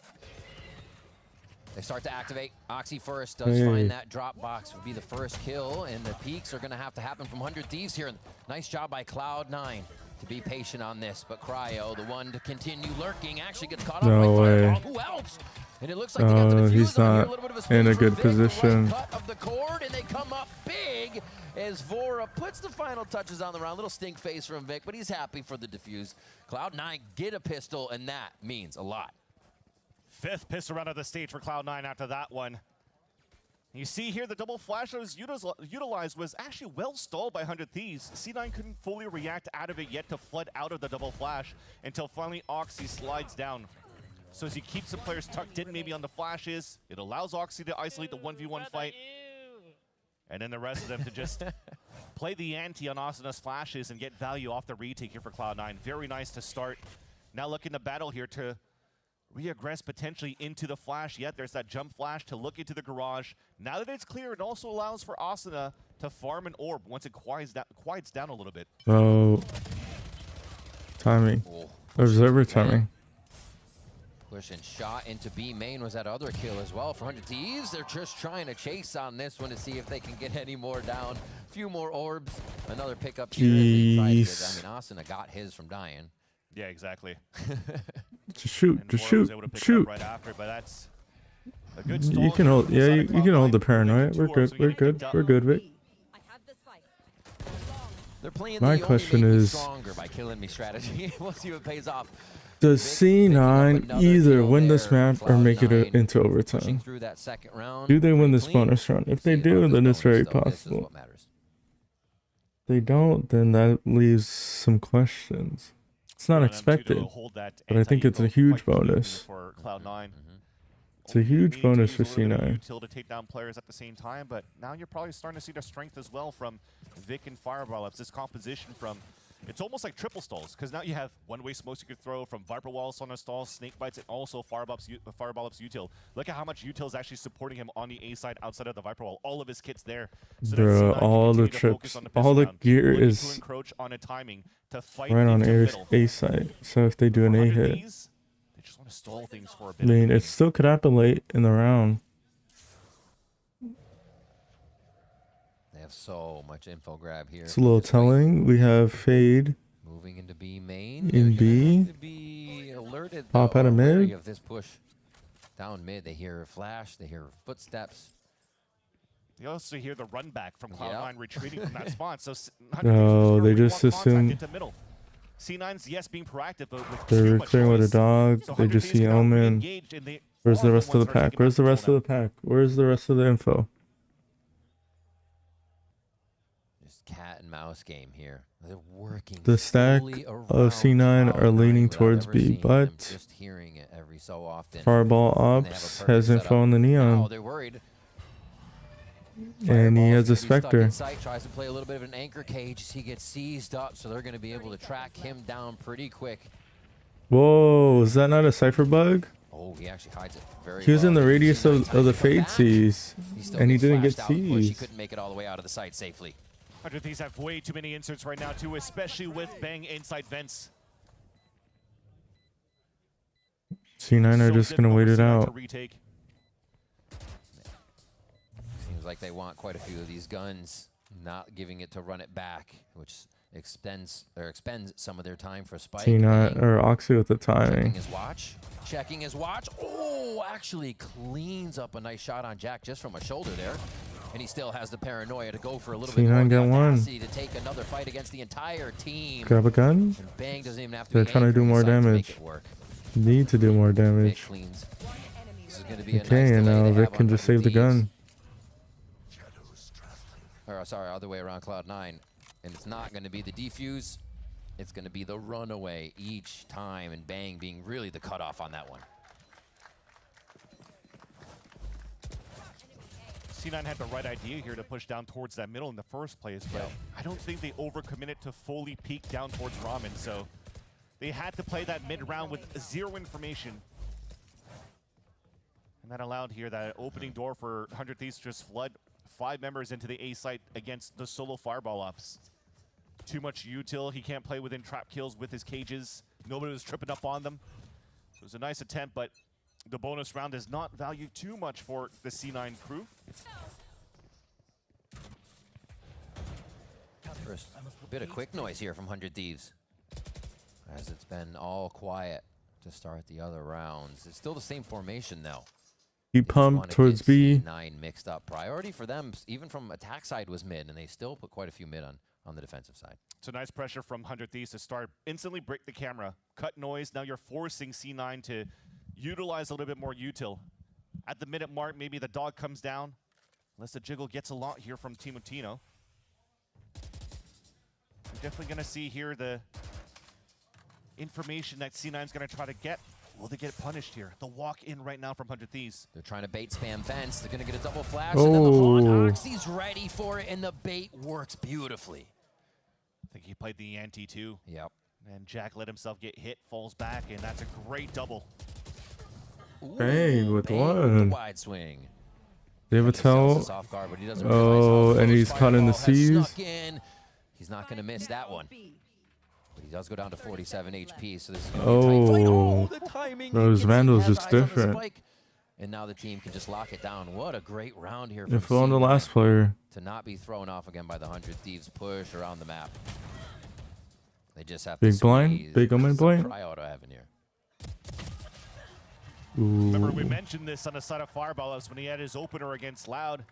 They start to activate. Oxy first does find that drop box. Would be the first kill, and the peaks are going to have to happen from 100 Thieves here. Nice job by Cloud9 to be patient on this, but Cryo, the one to continue lurking, actually gets caught up by Fireball. Who else? And it looks like they got the defuse he's on here. not A little bit of a in a spin good for Vic. position. Right cut of the cord, and they come up big as Vora puts the final touches on the round. Little stink face from Vic, but he's happy for the defuse. Cloud9 get a pistol, and that means a lot. 5th pistol round of the stage for Cloud9 after that one. You see here the double flash that was utilized was actually well stalled by 100 Thieves. C9 couldn't fully react out of it yet to flood out of the double flash until finally Oxy slides down. So as he keeps some players tucked in maybe on the flashes, it allows Oxy to isolate the 1v1 fight. And then the rest of them to just play the ante on Asana's flashes and get value off the retake here for Cloud9. Very nice to start. Now looking to battle here to reaggress potentially into the flash. Yet there's that jump flash to look into the garage. Now that it's clear, it also allows for Asana to farm an orb once it quiets down a little bit. Oh, timing. Observer timing. Push and shot into B main was that other kill as well for 100 Thieves. They're just trying to chase on this one to see if they can get any more down. A few more orbs. Another pickup here. I mean, Asana got his from dying. Yeah, exactly. Just shoot, shoot. Right after, but that's a good you can hold, yeah, you can hold the paranoia. We're good, we're good, Vic. They're playing My question is, stronger by killing me strategy. We'll see what pays off. does C9 either win this map or make it into overtime? Do they win this bonus round? If they do, then it's very possible. If they don't, then that leaves some questions. It's not expected, but I think it's a huge bonus. For Cloud9. It's a huge bonus for C9. Util to take down players at the same time, but now you're probably starting to see the strength as well from Vic and Fireball. It's this composition from, it's almost like triple stalls, because now you have one-way smokes you could throw from Viper Walls on a stall, Snake Bites, and also Fireball Up's Util. Look at how much Util is actually supporting him on the A side outside of the Viper Wall. All of his kits there. So bro, all the trips, all the gear is on a timing to fight right on A side. So if they do an A hit, they just want to stall things for a bit. I mean, it still could happen late in the round. They have so much info grab here. It's a little telling. We have Fade moving into B main. In B. To be alerted, Pop out of mid. Of this push down mid. They hear a flash. They hear footsteps. You also hear the run back from Cloud9 retreating from that spot. So no, they just assume. C9's yes being proactive, but with they're clearing with a dog. They just see Omen. Where's the rest of the pack? Where's the rest of the pack? Where's the rest of the info? Just cat and mouse game here. They're working. The stack of C9 are leaning towards B, but just hearing it every so often. Fireball Ops has info on the Neon. Oh, they're worried. And he has a Spectre. Tries to play a little bit of an anchor cage as he gets seized up, so they're going to be able to track him down pretty quick. Whoa, is that not a Cypher bug? Oh, he actually hides it very well. He was in the radius of the Fade Seize, and he didn't get seized. He couldn't make it all the way out of the site safely. 100 Thieves have way too many inserts right now, too, especially with Bang inside vents. C9 are just going to wait it out. Seems like they want quite a few of these guns. Not giving it to run it back, which expends some of their time for Spike. T9 or Oxy with the timing. Checking his watch. Checking his watch. Oh, actually cleans up a nice shot on Jack just from a shoulder there. And he still has the paranoia to go for a little bit more audacity to take another fight against the entire team. Grab a gun. And Bang doesn't even have to They're trying to do more damage. Need to do more damage. This is gonna be Okay, and now Vic can just save the gun. Or sorry, other way around, Cloud9. And it's not going to be the defuse. It's going to be the runaway each time, and Bang being really the cutoff on that one. C9 had the right idea here to push down towards that middle in the first place, but I don't think they overcommitted to fully peek down towards Ramen, so they had to play that mid-round with zero information. And that allowed here that opening door for 100 Thieves to just flood 5 members into the A site against the solo fireball ops. Too much util. He can't play within trap kills with his cages. Nobody was tripping up on them. So it was a nice attempt, but the bonus round is not valued too much for the C9 crew. First, a bit of quick noise here from 100 Thieves, as it's been all quiet to start the other rounds. It's still the same formation though. He pumped towards B. C9 mixed up. Priority for them, even from attack side, was mid, and they still put quite a few mid on the defensive side. So nice pressure from 100 Thieves to start. Instantly break the camera. Cut noise. Now you're forcing C9 to utilize a little bit more util. At the minute mark, maybe the dog comes down. Unless the jiggle gets a lot here from Timotino. We're definitely going to see here the information that C9 is going to try to get. Will they get punished here? The walk in right now from 100 Thieves. They're trying to bait spam fence. They're going to get a double flash. And then the Haunt Oxy's ready for it, and the bait works beautifully. I think he played the ante too. Yep. And Jack let himself get hit, falls back, and that's a great double. Bang with one. Wide swing. They have a tell. Oh, and he's caught in the seas. He's not going to miss that one. But he does go down to 47 HP, so this is the timing. Those Vandals is different. And now the team can just lock it down. What a great round here. If on the last player. To not be thrown off again by the 100 Thieves push around the map. They just have big to blind, big omen blind. Try auto heaven here. Remember, we mentioned this on the side of Fireball when he had his opener against Loud,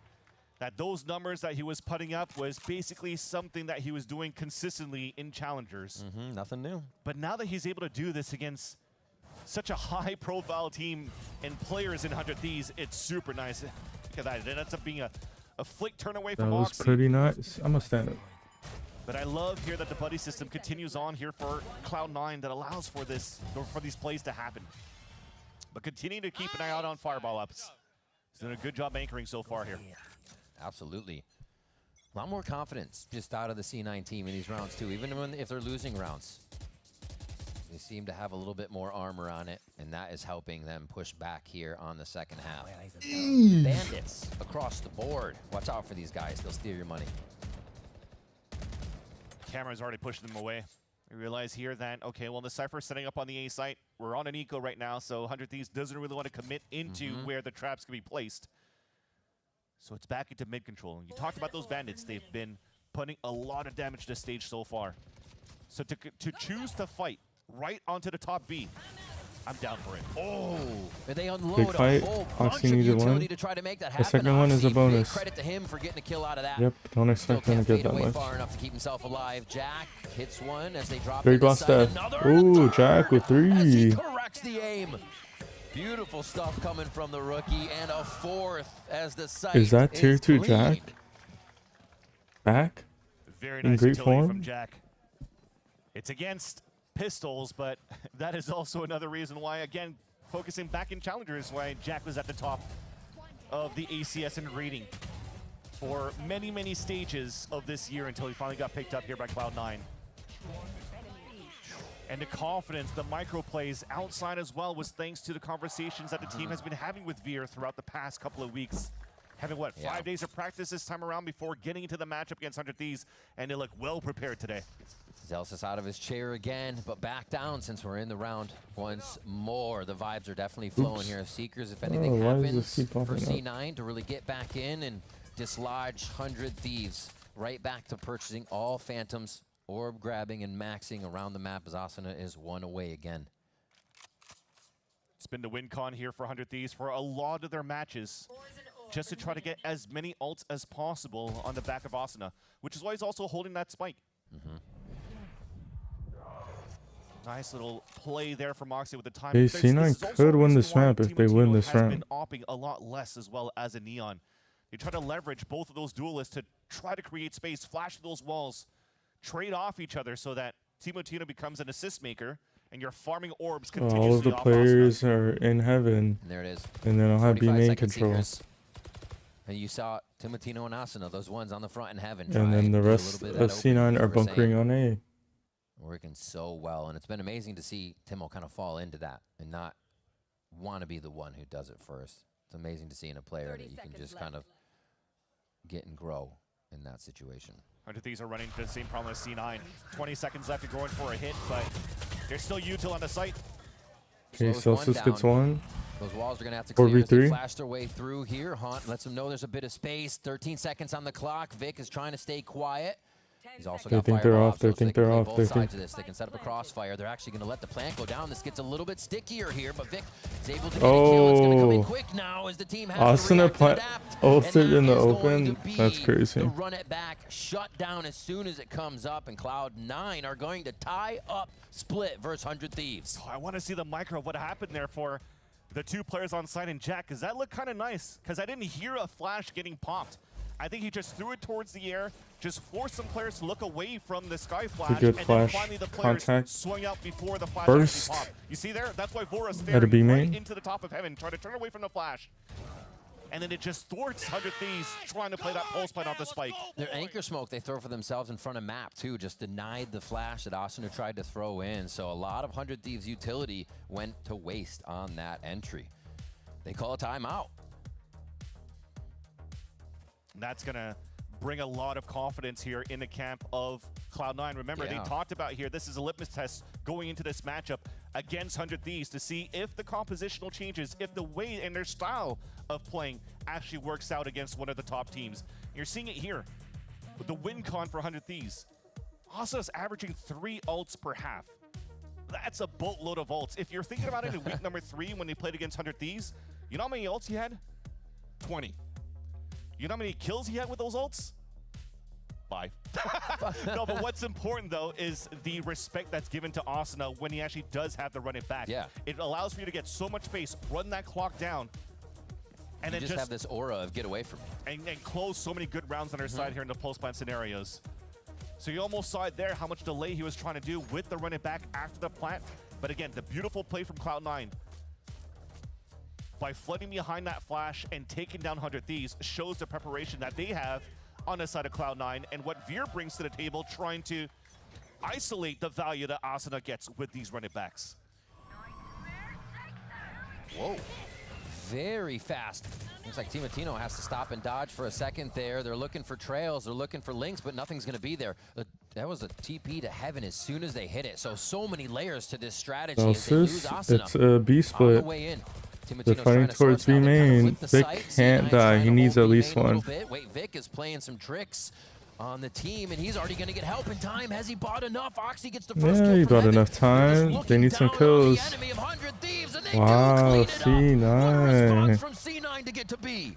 that those numbers that he was putting up was basically something that he was doing consistently in challengers. Nothing new. But now that he's able to do this against such a high-profile team and players in 100 Thieves, it's super nice. Look at that. It ends up being a flick turn away from That was Oxy. pretty nice. I'm gonna stand up. But I love here that the buddy system continues on here for Cloud9 that allows for this, for these plays to happen. But continue to keep an eye out on Fireball ups. He's done a good job anchoring so far here. Absolutely. A lot more confidence just out of the C9 team in these rounds too, even if they're losing rounds. They seem to have a little bit more armor on it, and that is helping them push back here on the second half. Bandits across the board. Watch out for these guys. They'll steal your money. Camera's already pushing them away. We realize here that, okay, well, the Cypher's setting up on the A site. We're on an eco right now, so 100 Thieves doesn't really want to commit into where the traps can be placed. So it's back into mid control. You talked about those bandits. They've been putting a lot of damage to the stage so far. So to choose to fight right onto the top B, I'm down for it. Oh, and they unload big fight. a whole Oxy bunch of needed utility one. to try to make that The happen. second one is a Oxy, bonus. big credit to him for getting a kill out of that. Yep, don't expect him to get that away much. far enough to keep himself alive. Jack hits one as they drop. Big lost death. Ooh, Jack with 3. As he corrects the aim. Beautiful stuff coming from the rookie, and a 4th as the site Is that tier 2 clean. Jack? Back? Very in nice great utility form? from Jack. It's against pistols, but that is also another reason why, again, focusing back in challengers, why Jack was at the top of the ACS in rating for many, many stages of this year until he finally got picked up here by Cloud9. And the confidence, the micro plays outside as well was thanks to the conversations that the team has been having with Veer throughout the past couple of weeks. Having, what, 5 days of practice this time around before getting into the matchup against 100 Thieves, and they look well prepared today. Zelsis out of his chair again, but back down since we're in the round once more. The vibes are definitely flowing here. Seekers, if anything happens for C9 to really get back in and dislodge 100 Thieves. right back to purchasing all Phantoms, orb grabbing and maxing around the map as Asuna is one away again. It's been the win con here for 100 Thieves for a lot of their matches, just to try to get as many ults as possible on the back of Asuna, which is why he's also holding that spike. Nice little play there from Moxie with the time. Hey, C9 could win this map if they win this round. Been opping a lot less as well as a Neon. They try to leverage both of those duelists to try to create space, flash those walls, trade off each other so that Timotino becomes an assist maker and you're farming orbs continuously. All of the players are in heaven. And there it is. And then I'll have B main control. Seekers. And you saw Timotino and Asuna, those ones on the front in heaven. And then the rest of C9 are bunkering on A. Working so well, and it's been amazing to see Timo kind of fall into that and not want to be the one who does it first. It's amazing to see in a player that you can just kind of get and grow in that situation. 100 Thieves are running the same problem as C9. 20 seconds left to going for a hit, but there's still util on the site. Okay, Celsius gets one. Those walls are going to have to clear as they 4v3. flash their way through here. Haunt lets them know there's a bit of space. 13 seconds on the clock. Vic is trying to stay quiet. He's also got They think they're off. They think they're off. both They sides think. of this. They can set up a crossfire. They're actually going to let the plant go down. This gets a little bit stickier here, but Vic is able to get a kill. It's going to come in quick now as the team has to react and adapt. Ulted in the And that is going open. to be That's crazy. the run it back, shut down as soon as it comes up, and Cloud9 are going to tie up Split versus 100 Thieves. I want to see the micro of what happened there for the two players on site and Jack, because that looked kind of nice, because I didn't hear a flash getting popped. I think he just threw it towards the air, just forced some players to look away from the sky flash, good and flash then finally the players contact. swung out before the flash Burst. actually popped. You see there? That's why Vora At a staring B right main. into the top of heaven, trying to turn away from the flash. And then it just thwarts 100 Thieves trying to play that pulse plant off the spike. Their anchor smoke they throw for themselves in front of map too just denied the flash that Asuna tried to throw in. So a lot of 100 Thieves utility went to waste on that entry. They call a timeout. And that's going to bring a lot of confidence here in the camp of Cloud9. Remember, they talked about here, this is a litmus test going into this matchup against 100 Thieves to see if the compositional changes, if the way and their style of playing actually works out against one of the top teams. You're seeing it here with the win con for 100 Thieves. Asuna's averaging 3 ults per half. That's a boatload of ults. If you're thinking about it in week number 3 when they played against 100 Thieves, you know how many ults he had? 20. You know how many kills he had with those ults? 5. No, but what's important, though, is the respect that's given to Asuna when he actually does have to run it back. Yeah. It allows for you to get so much space, run that clock down, and You then just have this aura of get away from me. and close so many good rounds on our side here in the post plant scenarios. So you almost saw it there, how much delay he was trying to do with the run it back after the plant. But again, the beautiful play from Cloud9 by flooding behind that flash and taking down 100 Thieves shows the preparation that they have on the side of Cloud9 and what Veer brings to the table, trying to isolate the value that Asuna gets with these run it backs. Whoa. Very fast. Looks like Timotino has to stop and dodge for a second there. They're looking for trails, they're looking for links, but nothing's going to be there. That was a TP to heaven as soon as they hit it. So many layers to this strategy as they lose Asuna. It's a B split. On the way in. They're fighting towards B main. Vic can't die. He needs at least one. Wait, Vic is playing some tricks on the team, and he's already going to get help in time. Has he bought enough? Oxy gets the first Yeah, he kill bought from enough Heaven. time. They need some kills. Wow, C9. From C9 to get to B.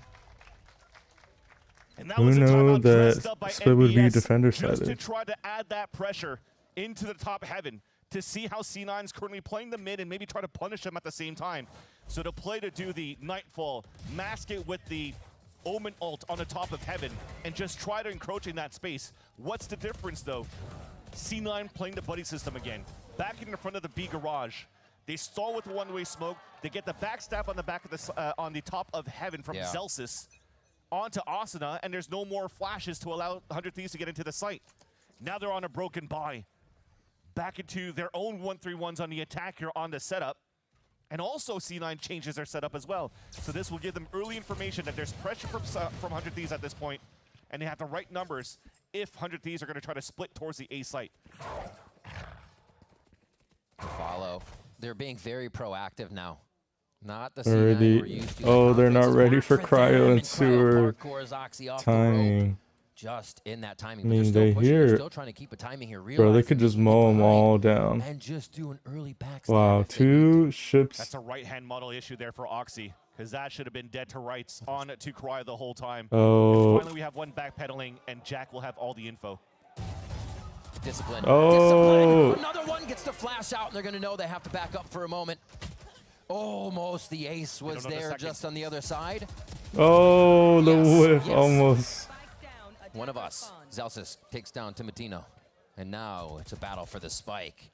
And that Who was a knew timeout dressed that up by Split would be NBS defender just to sided? try to add that pressure into the top heaven to see how C9 is currently playing the mid and maybe try to punish them at the same time. So to play to do the Nightfall, mask it with the Omen ult on the top of heaven, and just try to encroach in that space. What's the difference, though? C9 playing the buddy system again. Back in the front of the B garage. They stall with the one-way smoke. They get the backstab on the back of the on the top of heaven from Celsius onto Asuna, and there's no more flashes to allow 100 Thieves to get into the site. Now they're on a broken buy. Back into their own 1-3-1s on the attack here on the setup. And also C9 changes their setup as well. So this will give them early information that there's pressure from 100 Thieves at this point, and they have the right numbers if 100 Thieves are going to try to split towards the A site. Follow. They're being very proactive now. Not the C9 we're used to. Oh, they're not ready for Confidence cryo them, and sewer parkours Oxy off the rope. timing. just in that timing. I mean, they're they pushing, hear they're it. still trying to keep a timing here. Bro, they could just mow them all down. And just do an early backstab. Wow, two ships. That's a right-hand model issue there for Oxy, because that should have been dead to rights on to Cryo the whole time. Oh. And finally, we have one backpedaling, and Jack will have all the info. Discipline. Oh. Discipline. Another one gets the flash out, and they're going to know they have to back up for a moment. Almost the ace was there just on the other side. Oh, the whiff yes. almost. One of us. Zelsis takes down Timotino. And now it's a battle for the spike.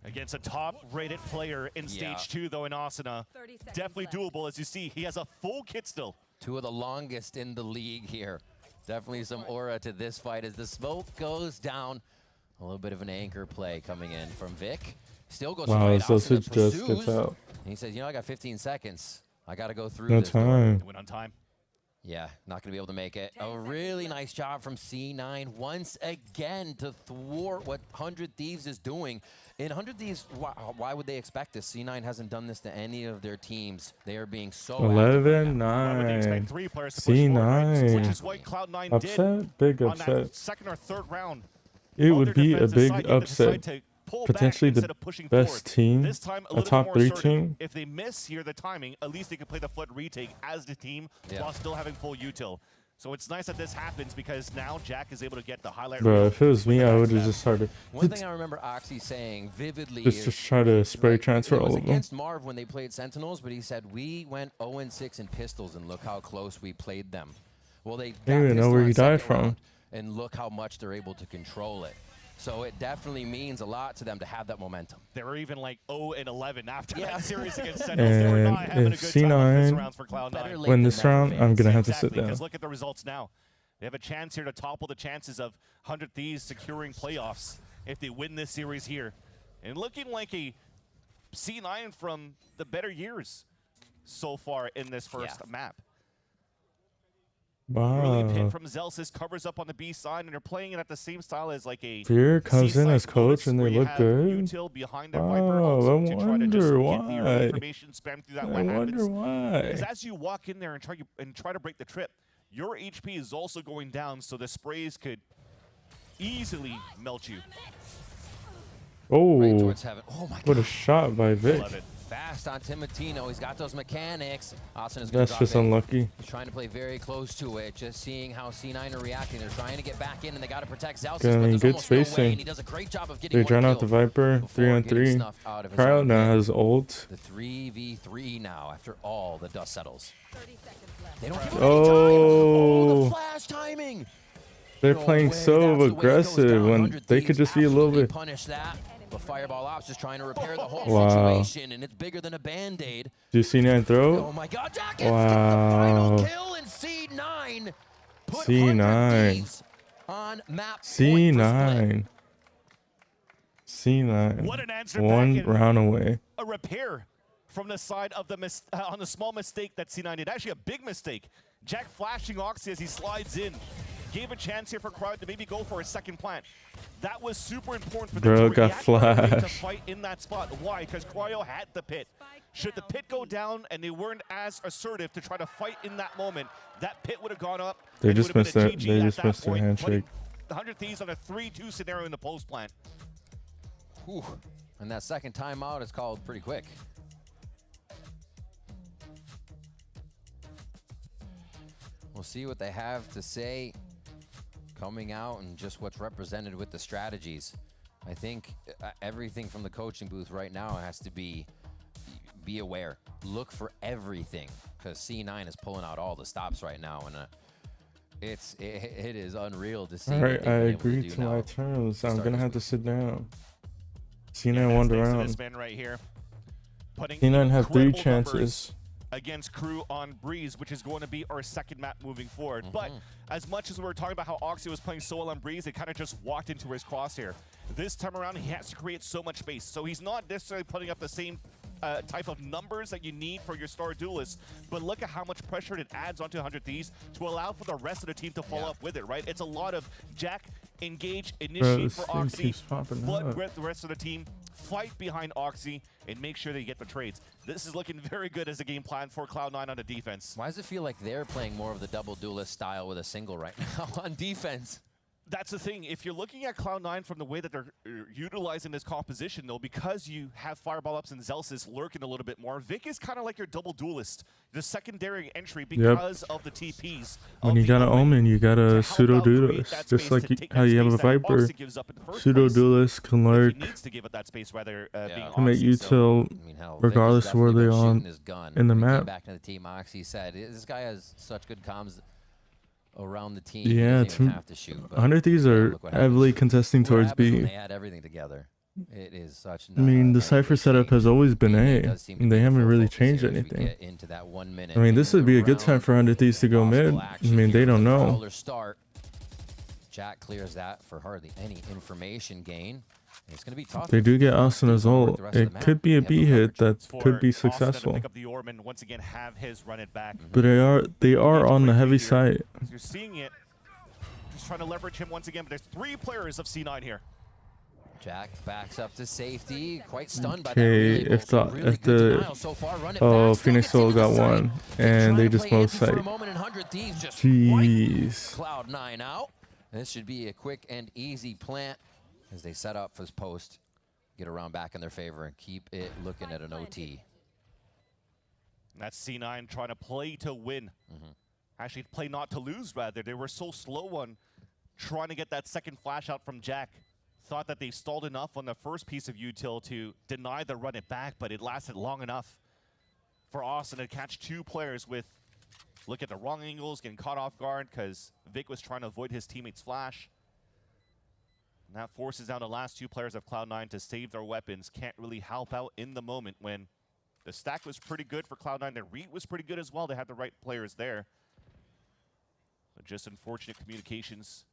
Against a top-rated player in Stage 2, though, in Asuna. Definitely doable, as you see. He has a full kit still. Two of the longest in the league here. Definitely some aura to this fight as the smoke goes down. A little bit of an anchor play coming in from Vic. Still goes wow, straight out. Zelsis just gets out. And he says, you know, I got 15 seconds. I got to go through No this. time. Went on time. Yeah, not going to be able to make it. A really nice job from C9 once again to thwart what 100 Thieves is doing. In 100 Thieves, why would they expect this? C9 hasn't done this to any of their teams. They are being so 11-9. C9. Which is what Cloud9 upset? Big on upset. that second or third round. It would be a big upset. Potentially the best team, a top 3 team. If they miss here the timing, at least they can play the flood retake as the team while still having full util. So it's nice that this happens because now Jack is able to get the highlight. Bro, if it was me, I would have just started. One thing I remember Oxy saying vividly just try to spray transfer all of them. Against Marv when they played Sentinels, but he said we went 0-6 in pistols and look how close we played them. Well, they didn't even know where he died from. And look how much they're able to control it. So it definitely means a lot to them to have that momentum. They were even like 0-11 after that series against Sentinels. They were not having a good time on this round for Cloud9. Win this round, I'm going to have to sit down. Because look at the results now. They have a chance here to topple the chances of 100 Thieves securing playoffs if they win this series here. And looking like a C9 from the better years so far in this first map. Wow. Early pit from Zelsis covers up on the B side, and they're playing it at the same style as like a Fear comes in as coach, and they look good. Wow, I wonder why. I wonder why. Because as you walk in there and try to break the trip, your HP is also going down, so the sprays could easily melt you. Oh, oh my what a shot by Vic. Fast on Timotino. He's got those mechanics. Austin is That's just unlucky. He's trying to play very close to it, just seeing how C9 are reacting. They're trying to get back in, and they got to protect Zelsis. Getting good spacing. And he does a great job of getting they drown out the Viper 3-on-3. Cryo now has ult. The 3v3 now after all the dust settles. They don't give oh, the flash timing. They're playing so aggressive when they could just be a little bit. Punish that. But Fireball Ops is trying to repair the whole situation, and it's bigger than a Band-Aid. Do you see C9 throw? Oh my God, Jack wow. the final kill, and C9 put C9 on map C9. C9. What an answer one back round away. A repair from the side of the on the small mistake that C9 did. Actually, a big mistake. Jack flashing Oxy as he slides in. Gave a chance here for Cryo to maybe go for a second plant. That was super important for them to react to fight in that spot. Why? Because Cryo had the pit. Should the pit go down and they weren't as assertive to try to fight in that moment, that pit would have gone up. They just missed that. They just missed their handshake. The 100 Thieves on a 3-2 scenario in the post plant. Whew. And that second timeout is called pretty quick. We'll see what they have to say coming out and just what's represented with the strategies. I think everything from the coaching booth right now has to be aware. Look for everything, because C9 is pulling out all the stops right now, and it is unreal to see. All right, I agree to my terms. I'm gonna have to sit down. C9 won the round. C9 had 3 chances against Crew on Breeze, which is going to be our second map moving forward. But as much as we were talking about how Oxy was playing so well on Breeze, they kind of just walked into his crosshair. This time around, he has to create so much space. So he's not necessarily putting up the same type of numbers that you need for your star duelists, but look at how much pressure it adds onto 100 Thieves to allow for the rest of the team to follow up with it, right? It's a lot of Jack, engage, initiate for Oxy, flood with the rest of the team, fight behind Oxy, and make sure they get the trades. This is looking very good as a game plan for Cloud9 on the defense. Why does it feel like they're playing more of the double duelist style with a single right now on defense? That's the thing. If you're looking at Cloud9 from the way that they're utilizing this composition, though, because you have Fireball Ups and Zelsis lurking a little bit more, Vic is kind of like your double duelist, the secondary entry because of the TPs. When you got an Omen, you got a pseudo duelist, just like how you have a Viper. Pseudo duelist can lurk, can make util regardless of where they're on in the map. Back to the team, Oxy said this guy has such good comms around the team. Yeah, have to shoot. 100 Thieves are heavily contesting towards B. They add everything together. It is such. I mean, the Cypher setup has always been A, and they haven't really changed anything. I mean, this would be a good time for 100 Thieves to go mid. I mean, they don't know. Jack clears that for hardly any information gain. It's going to be tough. They do get Asana's ult. It could be a B hit that could be successful. But they are on the heavy side. You're seeing it. Just trying to leverage him once again, but there's 3 players of C9 here. Jack backs up to safety, quite stunned by Okay, if the Phoenix Soul got one and they just mowed sight. Jeez. Cloud9 out. This should be a quick and easy plant as they set up for this post, get around back in their favor, and keep it looking at an OT. That's C9 trying to play to win. Actually, play not to lose, rather. They were so slow on trying to get that second flash out from Jack. Thought that they stalled enough on the first piece of util to deny the run it back, but it lasted long enough for Austin to catch 2 players with, look at the wrong angles, getting caught off guard because Vic was trying to avoid his teammate's flash. And that forces down the last 2 players of Cloud9 to save their weapons. Can't really help out in the moment when the stack was pretty good for Cloud9. Their read was pretty good as well. They had the right players there. But just unfortunate communications.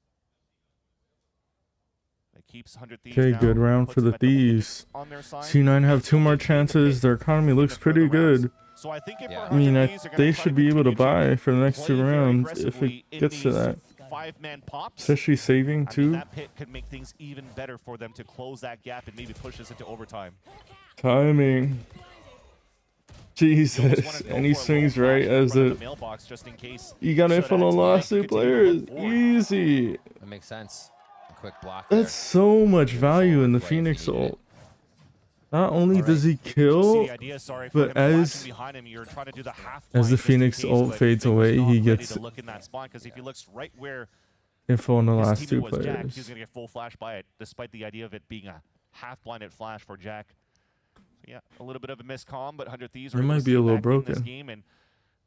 That keeps 100 Thieves Okay, down, good round for the Thieves. C9 have 2 more chances. Their economy looks pretty good. So I think I mean, they should be able to buy for the next 2 rounds if it gets to that. 5-man pops. Especially saving too. That pit could make things even better for them to close that gap and maybe push us into overtime. Timing. Jesus. And he swings right as the you got info on the last 2 players. Easy. That makes sense. A quick block. That's so much value in the Phoenix ult. Not only does he kill, but as the Phoenix ult fades away, he gets info on the last 2 players. He's going to get full flash by it, despite the idea of it being a half-blinded flash for Jack. So yeah, a little bit of a miscomm, but 100 Thieves It might be a little broken. This game and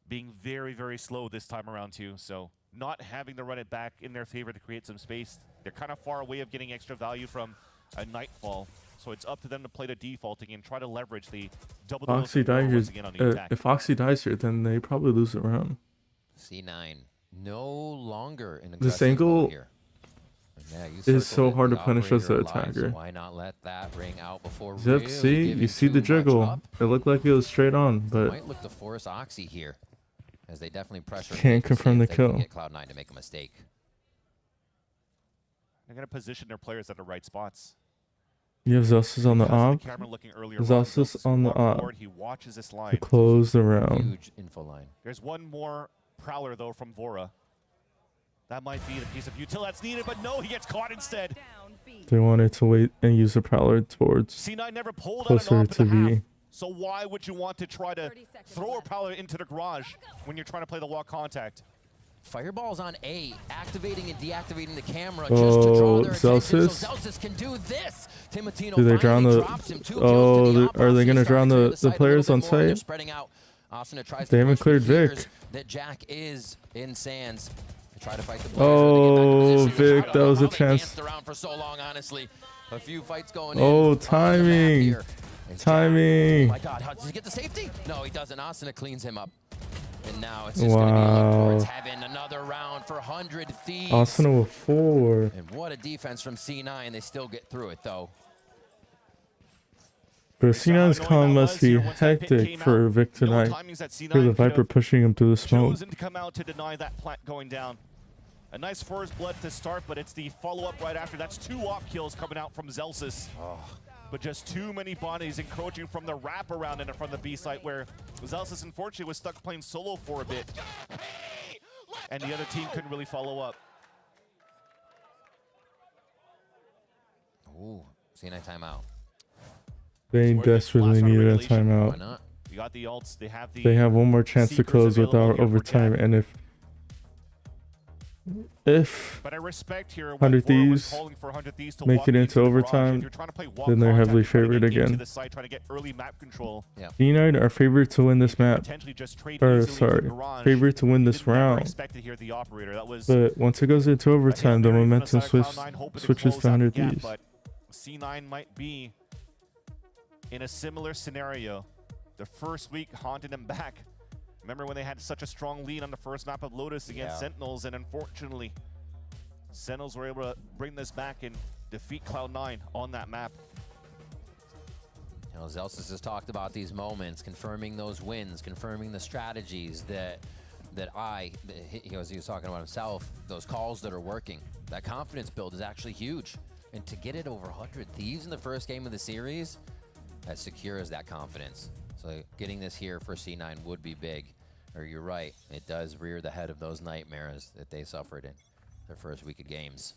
being very, very slow this time around too. So not having to run it back in their favor to create some space. They're kind of far away of getting extra value from a Nightfall. So it's up to them to play the defaulting and try to leverage the double Oxy dies here. If Oxy dies here, then they probably lose the round. C9 no longer in this angle is so hard to punish as an attacker. Why not let that ring out before Zip, see, you see the jiggle. It looked like it was straight on, but might look to force Oxy here, as they definitely pressure. Can't confirm the kill. Get Cloud9 to make a mistake. They're going to position their players at the right spots. You have Zelsis on the op. Zelsis on the op to close the round. Huge info line. There's one more Prowler, though, from Vora. That might be the piece of util that's needed, but no, he gets caught instead. They wanted to wait and use the Prowler towards C9 never pulled closer out to B. So why would you want to try to throw a Prowler into the garage when you're trying to play the walk contact? Fireball's on A, activating and deactivating the camera just to draw their attention. So Zelsis can do this. Timotino do they drown the? Are they gonna drown the players on site? They haven't cleared Vic. That Jack is in Sands. Try to fight the oh, Vic, that was a chance. Around for so long, honestly. A few fights going in. Timing. Timing. Oh my God, does he get the safety? No, he doesn't. Asuna cleans him up. And now it's just going to be look towards heaven. Another round for 100 Thieves. Asuna with 4. And what a defense from C9. They still get through it, though. But C9's con must be hectic for Vic tonight. For the Viper pushing him through the smoke. Chosen to come out to deny that plant going down. A nice first blood to start, but it's the follow-up right after. That's 2 op kills coming out from Zelsis. Oh. but just too many bodies encroaching from the wraparound and from the B site, where Zelsis unfortunately was stuck playing solo for a bit, and the other team couldn't really follow up. Ooh, C9 timeout. They desperately needed a timeout. Why not? You got the ults. They have one more chance to close without overtime, and if but I respect here 100 Thieves make it into overtime, then they're heavily favored again. C9 are favored to win this map, or sorry, favored to win this round. But once it goes into overtime, the momentum switches to 100 Thieves. But C9 might be in a similar scenario. The first week haunted them back. Remember when they had such a strong lead on the first map of Lotus against Sentinels, and unfortunately, Sentinels were able to bring this back and defeat Cloud9 on that map. You know, Zelsis has talked about these moments, confirming those wins, confirming the strategies that he was talking about himself, those calls that are working. That confidence build is actually huge. And to get it over 100 Thieves in the first game of the series, that secures that confidence. So getting this here for C9 would be big. Or you're right, it does rear the head of those nightmares that they suffered in their first week of games.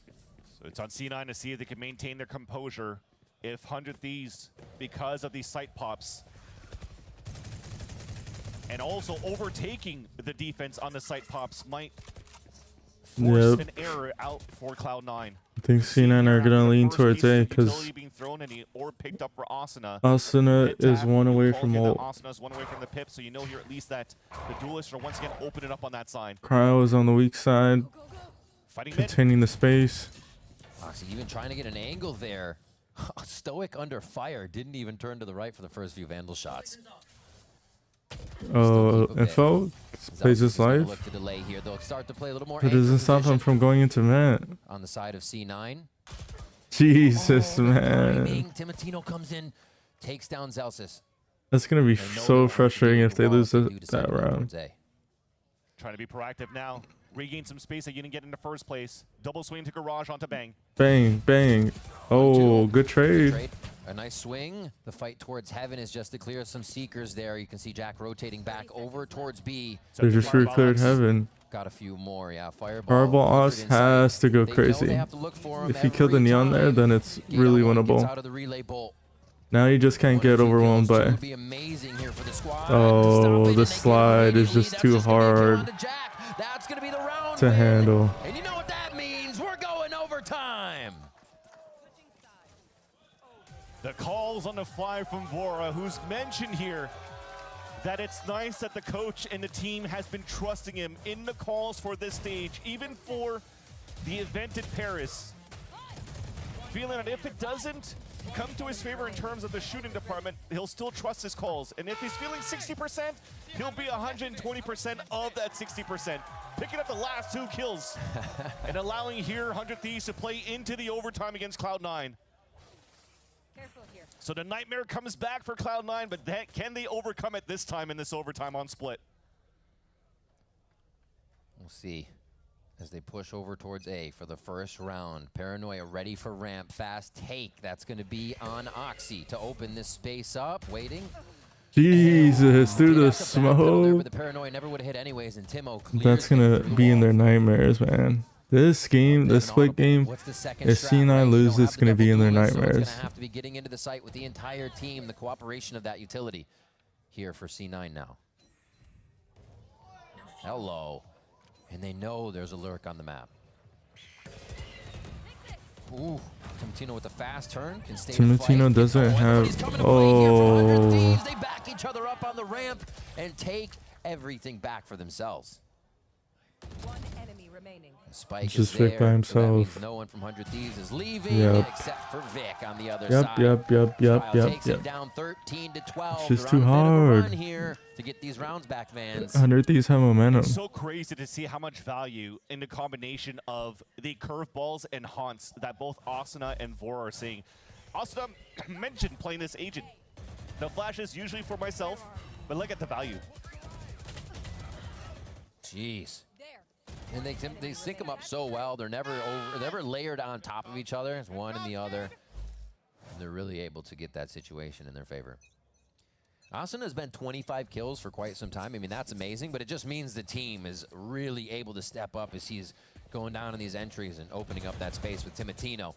So it's on C9 to see if they can maintain their composure. If 100 Thieves, because of these site pops, and also overtaking the defense on the site pops, might force an error out for Cloud9. I think C9 are gonna lean towards A because Asuna is one away from ult. Asuna's one away from the pip, so you know here at least that the duelists are once again opening up on that side. Cryo is on the weak side, containing the space. Oxy even trying to get an angle there. Stoic under fire, didn't even turn to the right for the first few Vandal shots. Info plays his life. It doesn't stop him from going into vent. On the side of C9. Jesus, man. Timotino comes in, takes down Zelsis. That's gonna be so frustrating if they lose that round. Trying to be proactive now. Regain some space that you didn't get in the first place. Double swing to Garage onto Bang. Bang, bang. Oh, good trade. A nice swing. The fight towards heaven is just to clear some seekers there. You can see Jack rotating back over towards B. They just cleared heaven. Got a few more, yeah. Fireball Oz has to go crazy. If he killed the Neon there, then it's really winnable. Now you just can't get overwhelmed by. Oh, the slide is just too hard to handle. And you know what that means? We're going overtime. The calls on the fly from Vora, who's mentioned here that it's nice that the coach and the team has been trusting him in the calls for this stage, even for the event in Paris. Feeling that if it doesn't come to his favor in terms of the shooting department, he'll still trust his calls. And if he's feeling 60%, he'll be 120% of that 60%. Picking up the last 2 kills and allowing here 100 Thieves to play into the overtime against Cloud9. So the nightmare comes back for Cloud9, but can they overcome it this time in this overtime on split? We'll see as they push over towards A for the first round. Paranoia ready for ramp. Fast take. That's going to be on Oxy to open this space up. Waiting. Jesus, through the smoke. The Paranoia never would have hit anyways, and Timo that's going to be in their nightmares, man. This game, this split game, if C9 loses, it's going to be in their nightmares. Going to have to be getting into the site with the entire team, the cooperation of that utility here for C9 now. Hello. And they know there's a lurk on the map. Ooh, Timotino with the fast turn. Timotino doesn't have... Oh. They back each other up on the ramp and take everything back for themselves. One enemy remaining. Spike just is Vic there, by so himself. No one from 100 Thieves is leaving, except for Vic on the other side. Yep. Takes him down 13 to 12. It's just too hard. Run here to get these rounds back, Vans. 100 Thieves have momentum. It's so crazy to see how much value in the combination of the curveballs and haunts that both Asuna and Vora are seeing. Asuna mentioned playing this agent. The flash is usually for myself, but look at the value. Jeez. And they sync them up so well. They're never layered on top of each other. It's one and the other. they're really able to get that situation in their favor. Asuna has been 25 kills for quite some time. I mean, that's amazing, but it just means the team is really able to step up as he's going down in these entries and opening up that space with Timotino.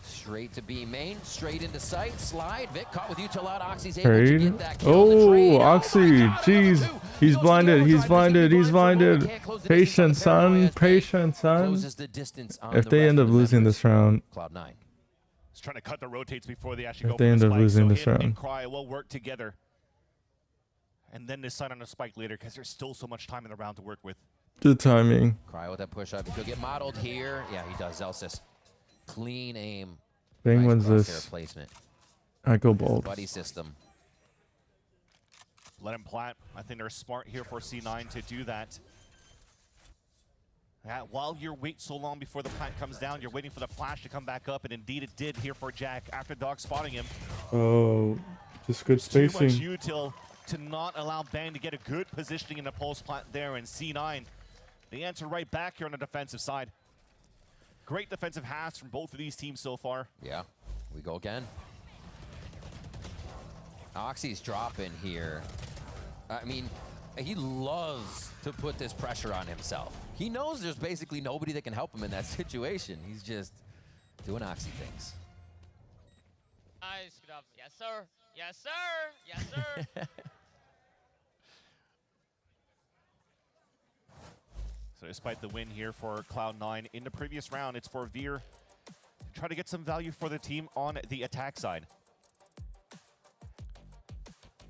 Straight to B main, straight into sight, slide. Vic caught with util out. Oxy's able to get that kill. Oh, Oxy, jeez. He's blinded, he's blinded, he's blinded. Patience, son, patience, son. If they end up losing this round, Cloud9. He's trying to cut the rotates before they actually go if they end up losing this round, and Cry will work together. And then decide on a spike later because there's still so much time in the round to work with. good timing. Cry with that push up. He'll get modeled here. Yeah, he does. Zelsis. Clean aim. Bang Nice wins crosshair this. placement. I go bold. Buddy system. Let him plant. I think they're smart here for C9 to do that. While you wait so long before the plant comes down, you're waiting for the flash to come back up, and indeed it did here for Jack after Dog spotting him. Oh, just good spacing. Too much util to not allow Bang to get a good positioning in the pulse plant there, and C9, they answer right back here on the defensive side. Great defensive halves from both of these teams so far. Yeah, we go again. Oxy's dropping here. I mean, he loves to put this pressure on himself. He knows there's basically nobody that can help him in that situation. He's just doing Oxy things. Nice, good up. Yes, sir. Yes, sir. Yes, sir. So despite the win here for Cloud9 in the previous round, it's for Veer to try to get some value for the team on the attack side.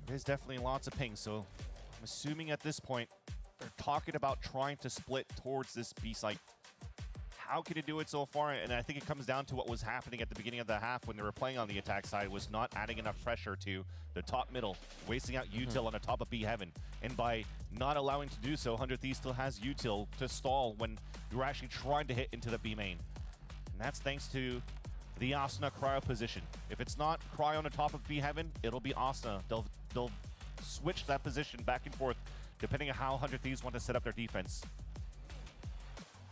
There's definitely lots of pings, so I'm assuming at this point they're talking about trying to split towards this B site. How can you do it so far? And I think it comes down to what was happening at the beginning of the half when they were playing on the attack side, was not adding enough pressure to the top middle, wasting out util on the top of B heaven. And by not allowing to do so, 100 Thieves still has util to stall when you're actually trying to hit into the B main. And that's thanks to the Asuna cryo position. If it's not cryo on the top of B heaven, it'll be Asuna. They'll switch that position back and forth depending on how 100 Thieves want to set up their defense.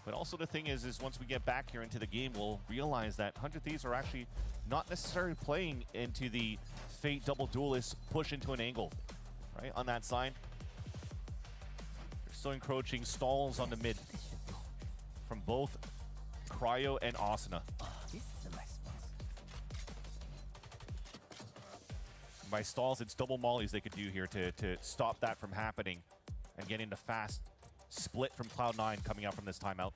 But also the thing is once we get back here into the game, we'll realize that 100 Thieves are actually not necessarily playing into the Fate double duelist push into an angle, right, on that side. They're still encroaching stalls on the mid from both Cryo and Asuna. By stalls, it's double mollies they could do here to stop that from happening and get into fast split from Cloud9 coming out from this timeout.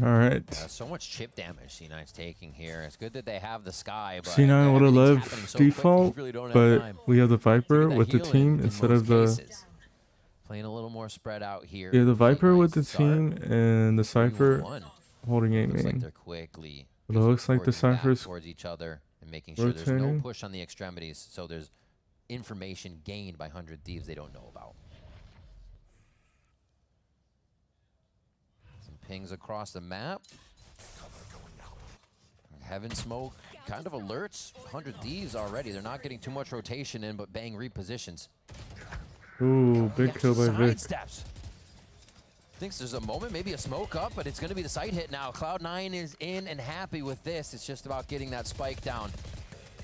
All right. So much chip damage C9's taking here. It's good that they have the Sky, but C9 would have loved so default, really but we have the Viper with the team instead of the... cases. Playing a little more spread out here. Yeah, the Viper with the team and the Cypher holding A Looks like main. they're quickly But it looks like the working back Cypher's towards each other and making sure there's no rotating. push on the extremities, so there's information gained by 100 Thieves they don't know about. Some pings across the map. Heaven smoke kind of alerts 100 Thieves already. They're not getting too much rotation in, but Bang repositions. Ooh, big kill by Vic. Steps. Thinks there's a moment, maybe a smoke up, but it's going to be the side hit now. Cloud9 is in and happy with this. It's just about getting that spike down.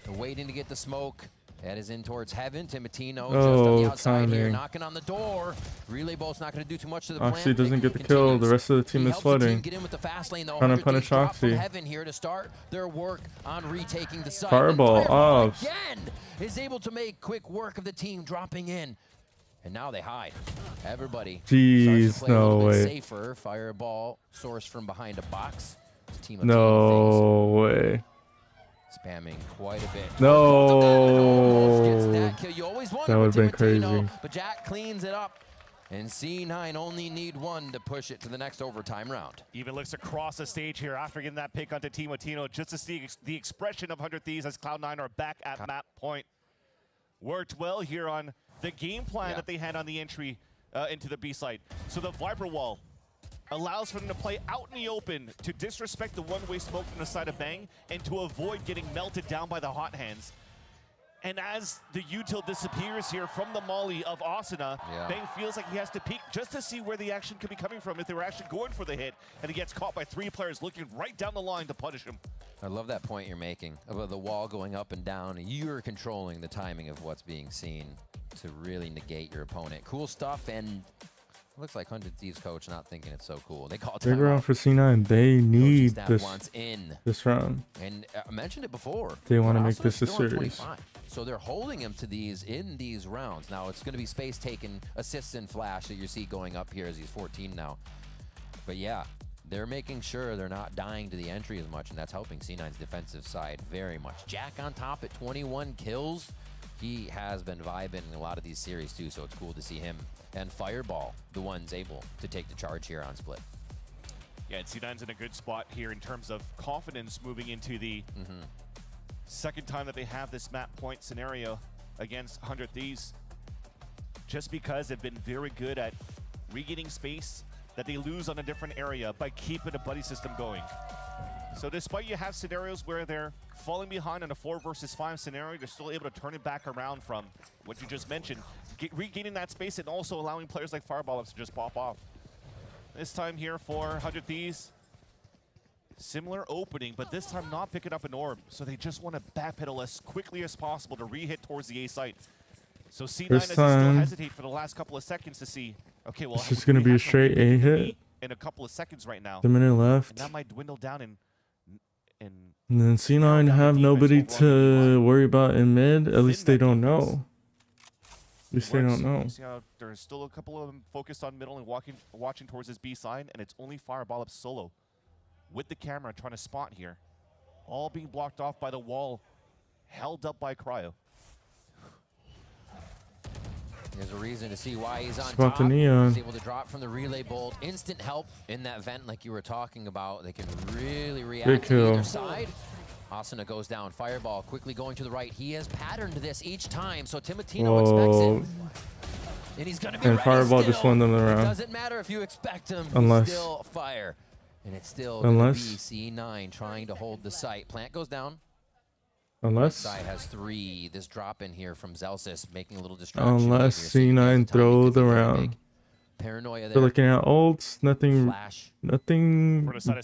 They're waiting to get the smoke. That is in towards Heaven. Timotino just on the outside here, knocking on the door. Relay Bolt's not going to do too much to the plant. Oxy doesn't get the kill. The rest of the team is flooding. Get in with the fast lane, though. Trying to punish Oxy. Heaven here to start their work on retaking the site. Fireball off. Again is able to make quick work of the team dropping in. And now they hide. Everybody Jeez, starts to play a no little bit way. safer. Fireball sourced from behind a box. Team of No way. spamming quite a bit. No. That kill. You always That would have been crazy. But Jack cleans it up. And C9 only need one to push it to the next overtime round. Even looks across the stage here after getting that pick onto Timotino, just to see the expression of 100 Thieves as Cloud9 are back at map point. Worked well here on the game plan that they had on the entry into the B site. So the Viper wall allows for them to play out in the open to disrespect the one-way smoke from the side of Bang and to avoid getting melted down by the hot hands. And as the util disappears here from the molly of Asuna, Bang feels like he has to peek just to see where the action could be coming from if they were actually going for the hit, and he gets caught by 3 players looking right down the line to punish him. I love that point you're making about the wall going up and down, and you're controlling the timing of what's being seen to really negate your opponent. Cool stuff, and looks like 100 Thieves coach not thinking it's so cool. They call it big round for C9. They need this round. And I mentioned it before. They want to make this a series. So they're holding him to these in these rounds. Now it's going to be space taken, assists and flash that you see going up here as he's 14 now. But yeah, they're making sure they're not dying to the entry as much, and that's helping C9's defensive side very much. Jack on top at 21 kills. He has been vibing in a lot of these series too, so it's cool to see him. And Fireball, the one's able to take the charge here on Split. Yeah, and C9's in a good spot here in terms of confidence moving into the second time that they have this map point scenario against 100 Thieves. Just because they've been very good at regaining space that they lose on a different area by keeping a buddy system going. So despite you have scenarios where they're falling behind in a 4 versus 5 scenario, they're still able to turn it back around from what you just mentioned, regaining that space and also allowing players like Fireball to just pop off. This time here for 100 Thieves, similar opening, but this time not picking up an orb. So they just want to backpedal as quickly as possible to re-hit towards the A site. So C9 has to still hesitate for the last couple of seconds to see, okay, well, this is going to be a straight A hit in a couple of seconds right now. The minute left. And that might dwindle down and then C9 have nobody to worry about in mid. At least they don't know. At least they don't know. See how there's still a couple of them focused on middle and watching towards his B side, and it's only Fireball up solo with the camera trying to spot here. All being blocked off by the wall, held up by Cryo. There's a reason to see why he's on Spot top. the neon. He's able to drop from the relay bolt. Instant help in that vent like you were talking about. They can really react to either side. Asuna goes down. Fireball quickly going to the right. He has patterned this each time, so Timotino expects it. And he's going to be ready Fireball still. just won them around. It doesn't matter if you expect him. Unless. Still fire. And it's still going to be C9 trying to hold the site. Plant goes down. Unless Side has 3. This drop in here from Zelsis making a little distraction. Unless C9 throw the round. Paranoia there. They're looking at ults. Nothing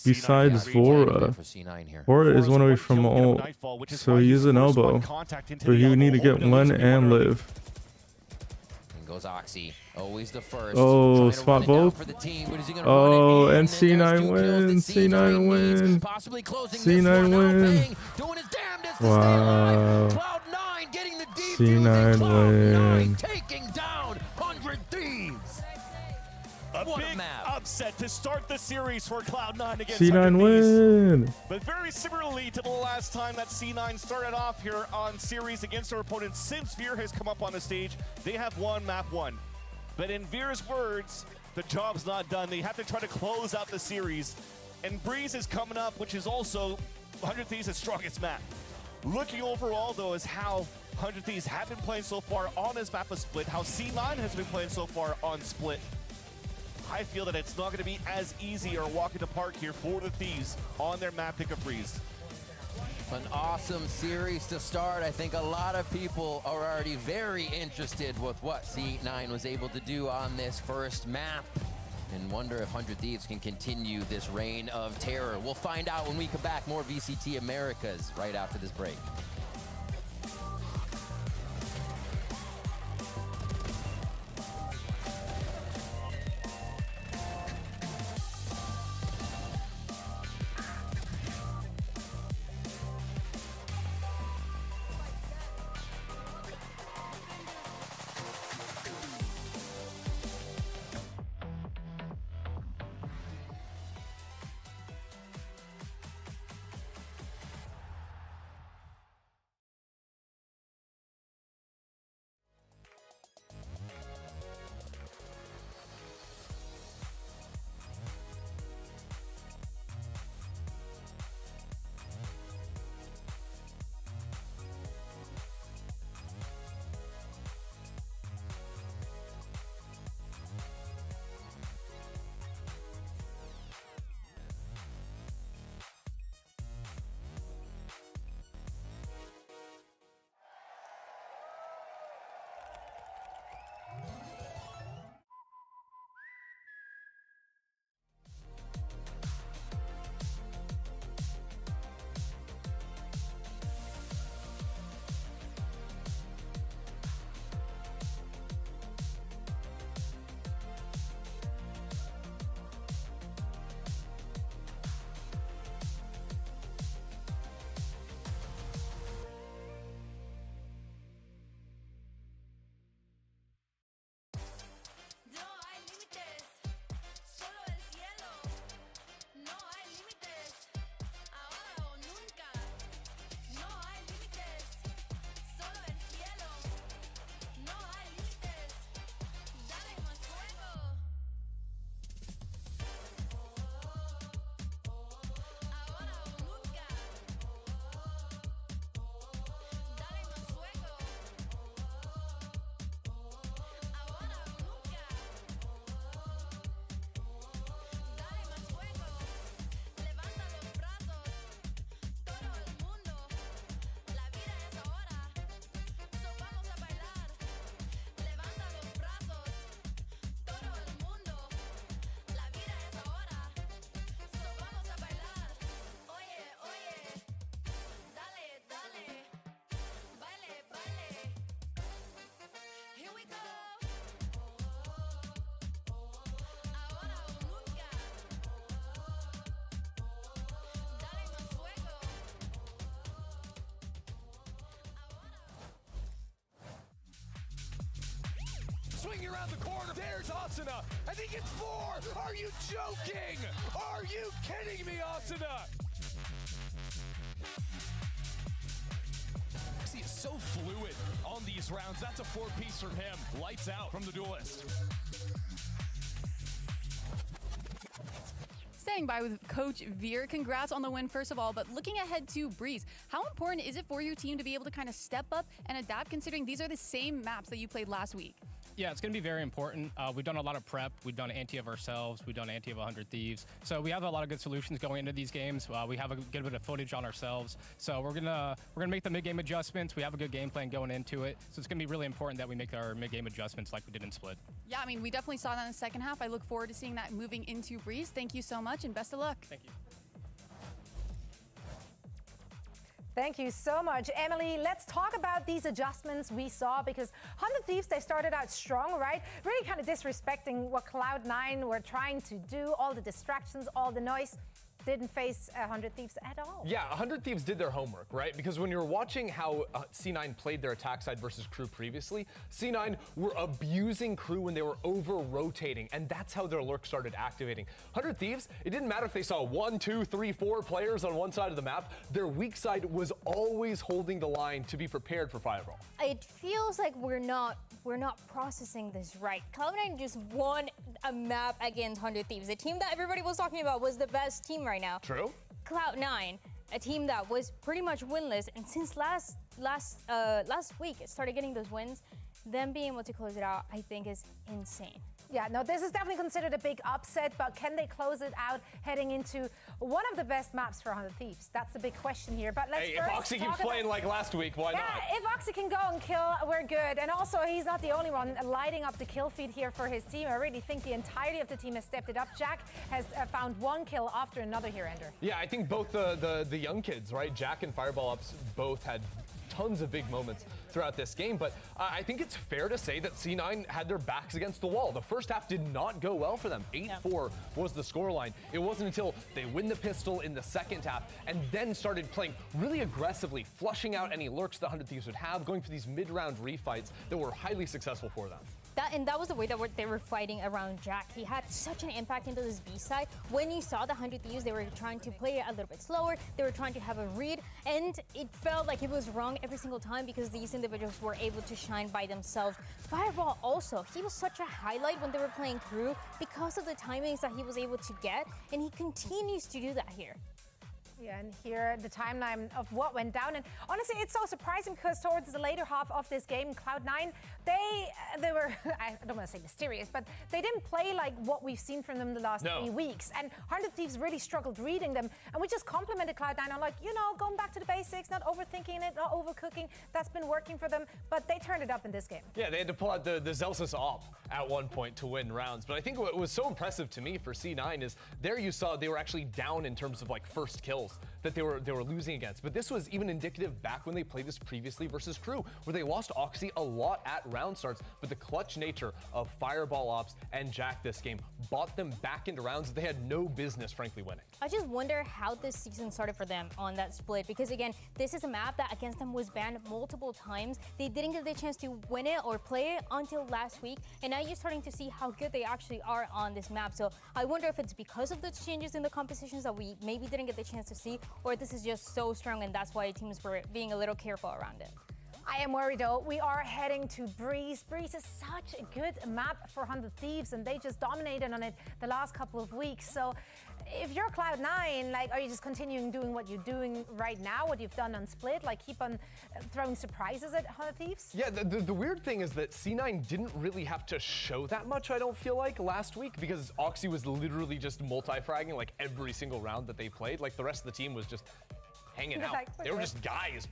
besides Vora. Vora is one away from ult, so he is an elbow. But you need to get one and live. And goes Oxy. Always the first. Oh, spot both. Oh, and C9 wins. C9 wins. C9 wins. Wow. C9 wins. Taking down 100 Thieves. A big upset to start the series for Cloud9 against C9 win. But very similarly to the last time that C9 started off here on series against their opponents, since Veer has come up on the stage, they have won map 1. But in Veer's words, the job's not done. They have to try to close out the series. And Breeze is coming up, which is also 100 Thieves' strongest map. Looking overall, though, is how 100 Thieves have been playing so far on this map of Split, how C9 has been playing so far on Split. I feel that it's not going to be as easy or walk in the park here for the Thieves on their map pick of Breeze. An awesome series to start. I think a lot of people are already very interested with what C9 was able to do on this first map and wonder if 100 Thieves can continue this reign of terror. We'll find out when we come back. More VCT Americas right after this break. around the corner. There's Asuna. I think it's 4. Are you joking? Are you kidding me, Asuna? He is so fluid on these rounds. That's a 4-piece from him. Lights out from the duelist. Staying by with Coach Veer, congrats on the win first of all, but looking ahead to Breeze, how important is it for your team to be able to kind of step up and adapt considering these are the same maps that you played last week? Yeah, it's going to be very important. We've done a lot of prep. We've done anti of ourselves. We've done anti of 100 Thieves. So we have a lot of good solutions going into these games. We have a good bit of footage on ourselves. So we're gonna make the mid-game adjustments. We have a good game plan going into it. So it's going to be really important that we make our mid-game adjustments like we did in Split. Yeah, I mean, we definitely saw that in the second half. I look forward to seeing that moving into Breeze. Thank you so much and best of luck. Thank you. Thank you so much, Emily. Let's talk about these adjustments we saw because 100 Thieves, they started out strong, right? Really kind of disrespecting what Cloud9 were trying to do, all the distractions, all the noise. Didn't face 100 Thieves at all. Yeah, 100 Thieves did their homework, right? Because when you're watching how C9 played their attack side versus Crew previously, C9 were abusing Crew when they were over-rotating, and that's how their lurk started activating. 100 Thieves, it didn't matter if they saw 1, 2, 3, 4 players on one side of the map, their weak side was always holding the line to be prepared for Fireball. It feels like we're not processing this right. Cloud9 just won a map against 100 Thieves. The team that everybody was talking about was the best team right now. True. Cloud9, a team that was pretty much winless, and since last week it started getting those wins, them being able to close it out, I think is insane. Yeah, no, this is definitely considered a big upset, but can they close it out heading into one of the best maps for 100 Thieves? That's the big question here. But let's hey, first if Oxy keeps playing like last week, why not? Yeah, if Oxy can go and kill, we're good. And also, he's not the only one lighting up the kill feed here for his team. I really think the entirety of the team has stepped it up. Jack has found one kill after another here, Ender. Yeah, I think both the young kids, right? Jack and Fireball Ups both had tons of big moments throughout this game, but I think it's fair to say that C9 had their backs against the wall. The first half did not go well for them. 8-4 was the scoreline. It wasn't until they win the pistol in the second half and then started playing really aggressively, flushing out any lurks that 100 Thieves would have, going for these mid-round refights that were highly successful for them. That was the way that they were fighting around Jack. He had such an impact into this B side. When you saw the 100 Thieves, they were trying to play it a little bit slower. They were trying to have a read, and it felt like it was wrong every single time because these individuals were able to shine by themselves. Fireball also, he was such a highlight when they were playing Crew because of the timings that he was able to get, and he continues to do that here. Yeah, and here the timeline of what went down. And honestly, it's so surprising because towards the later half of this game, Cloud9, they were, I don't want to say mysterious, but they didn't play like what we've seen from them the last 3 weeks. And 100 Thieves really struggled reading them. And we just complimented Cloud9 on like, you know, going back to the basics, not overthinking it, not overcooking. That's been working for them, but they turned it up in this game. Yeah, they had to pull out the Zelsis op at one point to win rounds. But I think what was so impressive to me for C9 is there you saw they were actually down in terms of like first kills that they were losing against. But this was even indicative back when they played this previously versus Crew, where they lost Oxy a lot at round starts, but the clutch nature of Fireball Ops and Jack this game brought them back into rounds that they had no business, frankly, winning. I just wonder how this season started for them on that split, because again, this is a map that against them was banned multiple times. They didn't get the chance to win it or play it until last week, and now you're starting to see how good they actually are on this map. So I wonder if it's because of the changes in the compositions that we maybe didn't get the chance to see, or this is just so strong and that's why teams were being a little careful around it. I am worried though. We are heading to Breeze. Breeze is such a good map for 100 Thieves and they just dominated on it the last couple of weeks. So if you're Cloud9, like, are you just continuing doing what you're doing right now, what you've done on Split, like keep on throwing surprises at 100 Thieves? Yeah, the weird thing is that C9 didn't really have to show that much, I don't feel like, last week, because Oxy was literally just multi-fragging like every single round that they played. Like the rest of the team was just hanging out. They were just guys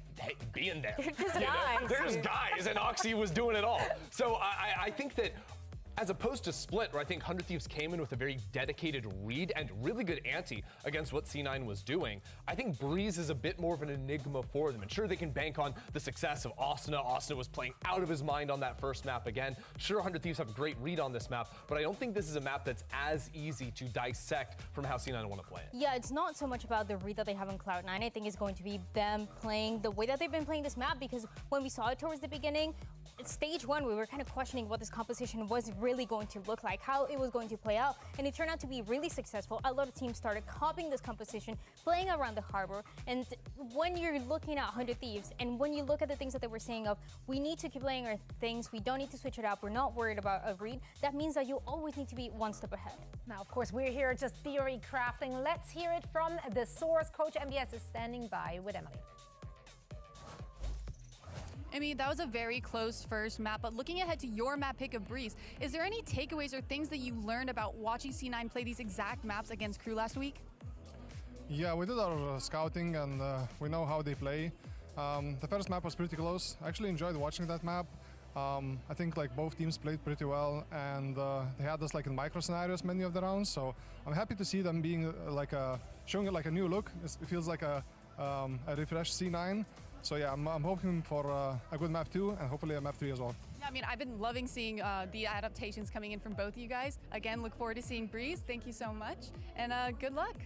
being there. They're just guys. They're just guys, and Oxy was doing it all. So I think that as opposed to Split, where I think 100 Thieves came in with a very dedicated read and really good ante against what C9 was doing. I think Breeze is a bit more of an enigma for them. And sure, they can bank on the success of Asuna. Asuna was playing out of his mind on that first map again. Sure, 100 Thieves have a great read on this map, but I don't think this is a map that's as easy to dissect from how C9 want to play it. Yeah, it's not so much about the read that they have on Cloud9. I think it's going to be them playing the way that they've been playing this map, because when we saw it towards the beginning, stage 1, we were kind of questioning what this composition was really going to look like, how it was going to play out, and it turned out to be really successful. A lot of teams started copying this composition, playing around the harbor, and when you're looking at 100 Thieves, and when you look at the things that they were saying of, we need to keep playing our things, we don't need to switch it up, we're not worried about a read, that means that you always need to be one step ahead. Now, of course, we're here just theory crafting. Let's hear it from the source. Coach MBS is standing by with Emily. I mean, that was a very close first map, but looking ahead to your map pick of Breeze, is there any takeaways or things that you learned about watching C9 play these exact maps against Crew last week? Yeah, we did our scouting and we know how they play. The first map was pretty close. I actually enjoyed watching that map. I think like both teams played pretty well, and they had us like in micro scenarios many of the rounds. So I'm happy to see them being showing it like a new look. It feels like a refreshed C9. So yeah, I'm hoping for a good map 2 and hopefully a map 3 as well. Yeah, I mean, I've been loving seeing the adaptations coming in from both of you guys. Again, look forward to seeing Breeze. Thank you so much, and good luck.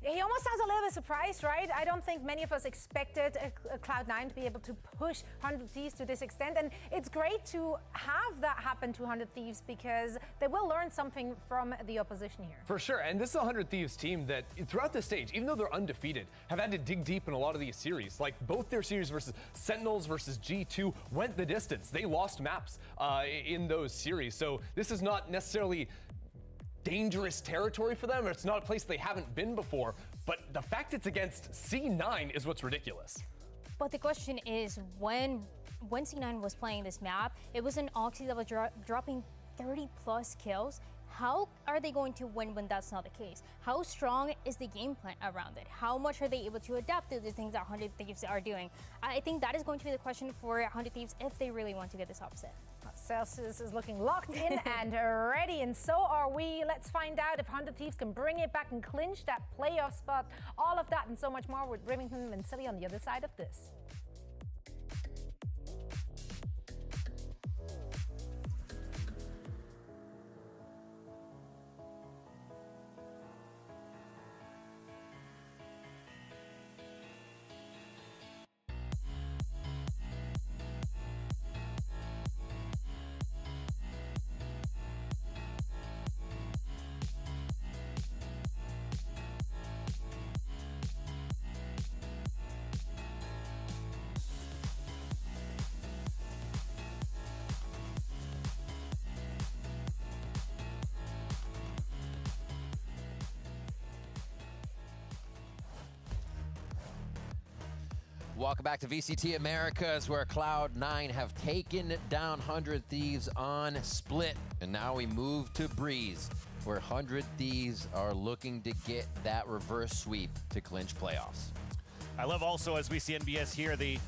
He almost sounds a little bit surprised, right? I don't think many of us expected a Cloud9 to be able to push 100 Thieves to this extent. And it's great to have that happen to 100 Thieves because they will learn something from the opposition here. For sure. And this is a 100 Thieves team that throughout the stage, even though they're undefeated, have had to dig deep in a lot of these series. Like both their series versus Sentinels versus G2 went the distance. They lost maps in those series. So this is not necessarily dangerous territory for them, or it's not a place they haven't been before, but the fact it's against C9 is what's ridiculous. But the question is, when C9 was playing this map, it was an Oxy that was dropping 30 plus kills. How are they going to win when that's not the case? How strong is the game plan around it? How much are they able to adapt to the things that 100 Thieves are doing? I think that is going to be the question for 100 Thieves if they really want to get this upset. Celsius is looking locked in and ready, and so are we. Let's find out if 100 Thieves can bring it back and clinch that playoff spot. All of that and so much more with Remington and Silly on the other side of this. Welcome back to VCT Americas, where Cloud9 have taken down 100 Thieves on Split. And now we move to Breeze, where 100 Thieves are looking to get that reverse sweep to clinch playoffs. I love also, as we see NBS here, the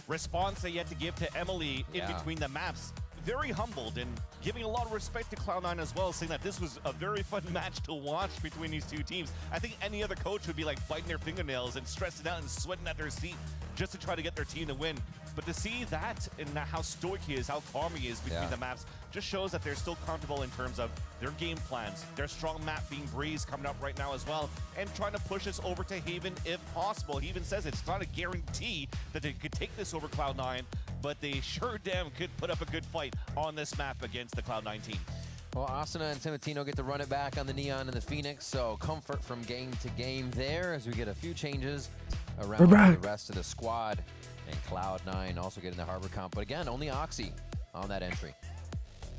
response they had to give to Emily in between the maps. Very humbled and giving a lot of respect to Cloud9 as well, saying that this was a very fun match to watch between these two teams. I think any other coach would be like biting their fingernails and stressing out and sweating at their seat just to try to get their team to win. But to see that and how stoic he is, how calm he is between the maps, just shows that they're still comfortable in terms of their game plans, their strong map being Breeze coming up right now as well, and trying to push us over to Haven if possible. He even says it's not a guarantee that they could take this over Cloud9, but they sure damn could put up a good fight on this map against the Cloud9 team. Well, Asuna and Timotino get to run it back on the Neon and the Phoenix, so comfort from game to game there as we get a few changes around the rest of the squad. And Cloud9 also getting the Harbor comp, but again, only Oxy on that entry.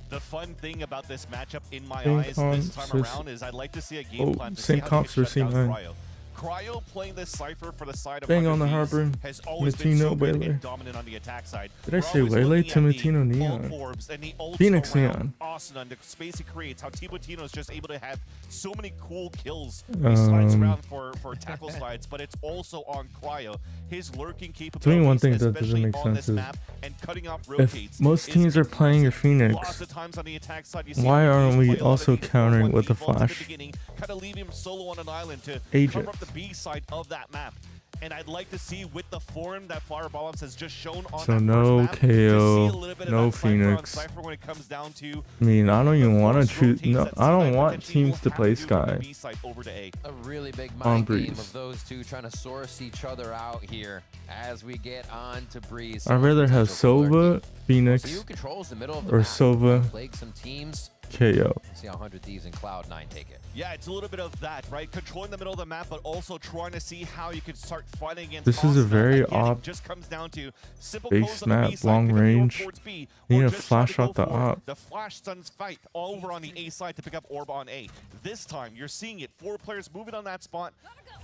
The fun thing about this matchup in my eyes this time around is I'd like to see a game plan to see how they can shut down Cryo. Cryo playing this Cypher for the side of Bang on the 100 harbor. has always been so Timatino good Whaler. and dominant on the attack side. Did I We're say always Wele? looking at the Timatino Neon. ult orbs and the ults Phoenix around Neon. Asuna and the space he creates, how Timatino is just able to have so many cool kills. He slides around for tackle slides, but it's also on Cryo. His lurking To me, one capabilities, thing that doesn't especially make on sense this is map, and cutting off if rotates. most teams are playing a Phoenix, Lots of times on the attack side, you see why aren't Phoenix we play a lot of also these countering 4-1 with the defaults at flash? beginning, kind of leave him solo on an island to Ajax. cover up the B side of that map. And I'd like to see with the form that Fireball has just shown on So that no first map, to see a KO, little bit no of that Cypher on Phoenix. Cypher when it comes down to I mean, I don't even want to choose. rotates No, that I don't C9 want potentially teams will to have play to do from the Sky. B side over to A. A really big On mind game Breeze. of those two trying to source each other out here as we get on to Breeze. I'd rather have Sova, Phoenix, So who controls the middle of the or map? Sova, Plague some teams. KO. See how 100 Thieves and Cloud9 take it. Yeah, it's a little bit of that, right? Controlling the middle of the map, but also trying to see how you could start fighting against This is a Asuna. very Again, it op just comes down to simple base codes on the map, B side, long pick up the orb range. towards B, You or need to just try flash go out the for op. the flash stuns fight all over on the A side to pick up orb on A. This time, you're seeing it. 4 players moving on that spot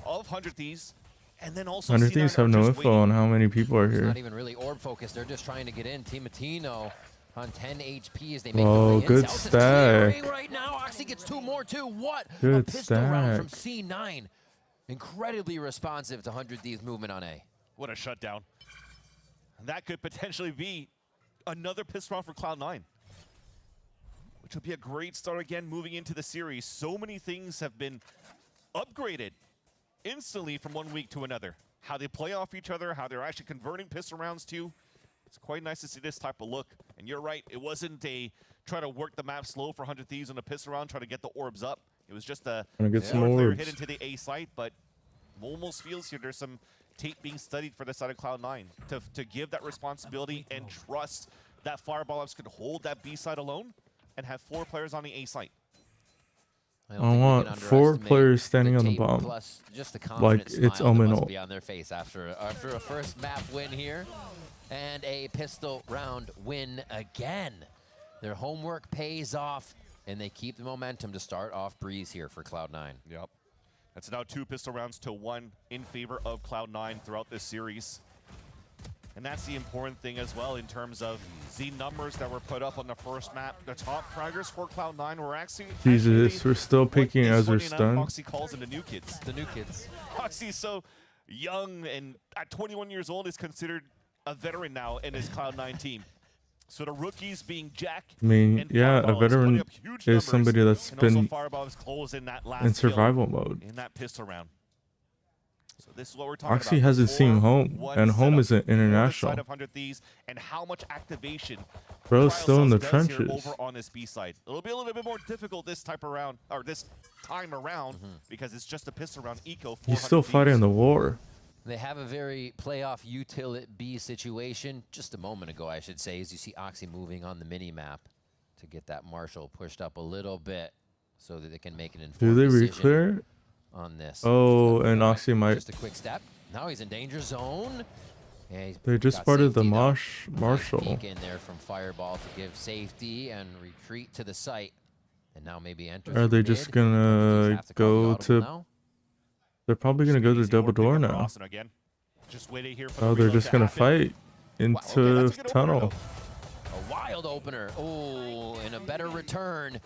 of 100 Thieves. And then also 100 Thieves have no info on how many people are It's here. not even really orb focused. They're just trying to get in. Timatino on 10 HP as they make Whoa, their way in. good Zelsa's stack. clearing right now. Oxy gets 2 more too. What Good a pistol round from stack. C9. Incredibly responsive to 100 Thieves movement on A. What a shutdown. That could potentially be another pistol round for Cloud9, which would be a great start again moving into the series. So many things have been upgraded instantly from one week to another. How they play off each other, how they're actually converting pistol rounds too. It's quite nice to see this type of look. And you're right, it wasn't a try to work the map slow for 100 Thieves on a pistol round, try to get the orbs up. It was just a Gonna get some player orbs. hit into the A site, but almost feels here there's some tape being studied for the side of Cloud9 to give that responsibility and trust that Fireball Ops could hold that B side alone and have 4 players on the A site. I want 4 players standing on the bomb. Plus just the Like confident it's smile that must Ominol. be on their face after a first map win here. And a pistol round win again. Their homework pays off, and they keep the momentum to start off Breeze here for Cloud9. Yep. That's now 2 pistol rounds to 1 in favor of Cloud9 throughout this series. And that's the important thing as well in terms of the numbers that were put up on the first map. The top fraggers for Cloud9 were actually Jesus, we're still picking as we're funny enough, stunned. Foxy calls them the new kids. The new kids. Foxy's so young, and at 21 years old is considered a veteran now in his Cloud9 team. So the rookies being Jack. I mean, and yeah, a Fireball is putting veteran up huge is numbers, somebody that's and also been Fireball is closing that last in kill survival mode. in that pistol round. So this is what we're talking Oxy about. hasn't seen home, 4-1 and home setup isn't for the international. side of 100 Thieves, and how much activation Bro's Cryo still in the Cells does here trenches. over on this B side. It'll be a little bit more difficult this type around, or this time around, because it's just a pistol round eco. He's still fighting the war. They have a very playoff utility B situation just a moment ago, I should say, as you see Oxy moving on the mini-map to get that Marshall pushed up a little bit so that they can make an Do informed they decision re-clear? on this. Oh, and Oxy might. Just a quick step. Now he's in danger zone. Yeah, he's They just got spotted the safety, though. Marshall. Peek in there from Fireball to give safety and retreat to the site. And now maybe enter Are through they mid. just These gonna have to call the go audible to? now. They're probably gonna go to double door now. Austin again. Just waiting here for Oh, the they're reload just to gonna happen. fight into that's a good opener, tunnel. A wild opener. Oh, and a better return.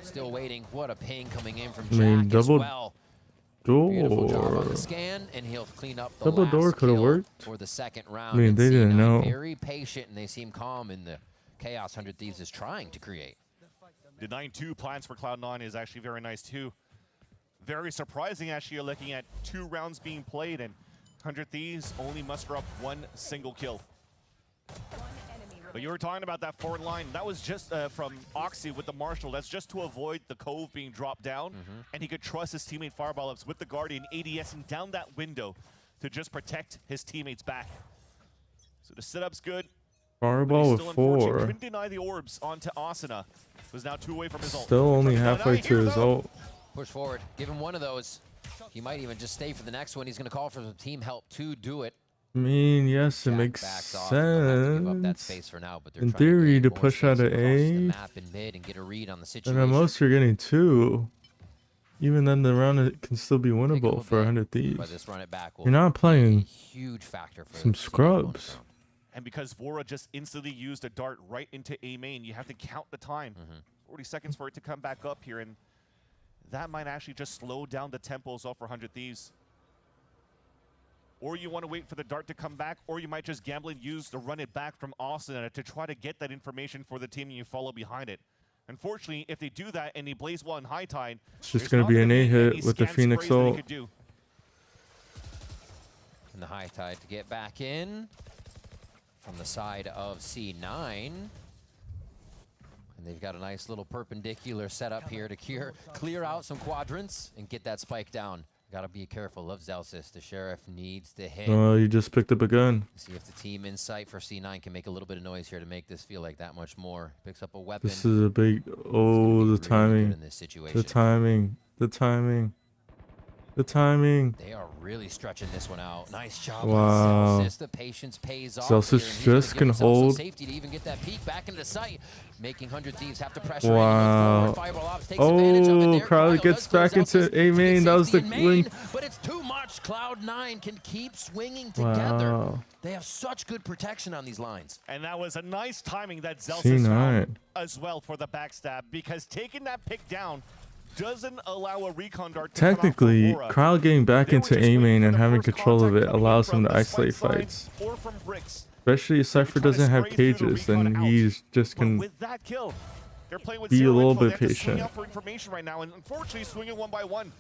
Still waiting. What a ping coming in from I mean, Jack as double well. Beautiful job on door. the scan, and he'll clean up the Double last door coulda kill worked. for the second round. I mean, And they didn't C9 know. Very patient, and they seem calm in the chaos 100 Thieves is trying to create. The 9-2 plans for Cloud9 is actually very nice too. Very surprising actually, you're looking at 2 rounds being played and 100 Thieves only muster up 1 single kill. But you were talking about that forward line. That was just from Oxy with the Marshall. That's just to avoid the Cove being dropped down. And he could trust his teammate Fireball Ups with the Guardian ADSing down that window to just protect his teammates back. So the setup's good. Fireball Still with unfortunate. 4. Couldn't deny the orbs onto Asuna, who's now 2 away from his ult. Still only Now halfway here, to his though. ult. Push forward. Give him one of those. He might even just stay for the next one. He's going to call for some team help to do it. I mean, yes, it makes Backs off. They'll have to give up that sense. space for now, but they're In trying to theory, gain to more push space out of across the A, map in mid and get a read on the situation. and at most you're getting 2. even then the round can still be winnable for 100 Thieves. But this run it back will You're not playing huge factor for some scrubs. And because Vora just instantly used a dart right into A main, you have to count the time. 40 seconds for it to come back up here, and that might actually just slow down the tempo as well for 100 Thieves. Or you want to wait for the dart to come back, or you might just gamble and use the run it back from Austin to try to get that information for the team and you follow behind it. Unfortunately, if they do that and they blaze one high tide, It's just going to be an A hit with the Phoenix ult. And the high tide to get back in from the side of C9. And they've got a nice little perpendicular setup here to clear out some quadrants and get that spike down. Got to be careful of Zelsis. The Sheriff needs to hit. Oh, you just picked up a gun. See if the team in sight for C9 can make a little bit of noise here to make this feel like that much more. Picks up a weapon. This is a big... Oh, the timing. The timing. The timing. The timing. They are really stretching this one out. Nice job. Wow. Zelsis. The patience pays off. Zelsis just can hold. Safety to even get that peek back into sight, making 100 Thieves have to pressure. Wow. Oh, Crowd gets back into A main. That was the link. But it's too much. Cloud9 can keep swinging together. Wow. They have such good protection on these lines. And that was a nice timing that Zelsis found as well for the backstab, because taking that pick down doesn't allow a recon dart to Technically, come out from Vora. Crowd getting back into A main and having control of it allows him to isolate fights. Or from bricks. Especially if Cypher doesn't have cages, then he's just can With that kill, they're playing with be a zero little info. bit They have to swing patient. out for information right now, and unfortunately swinging one by one.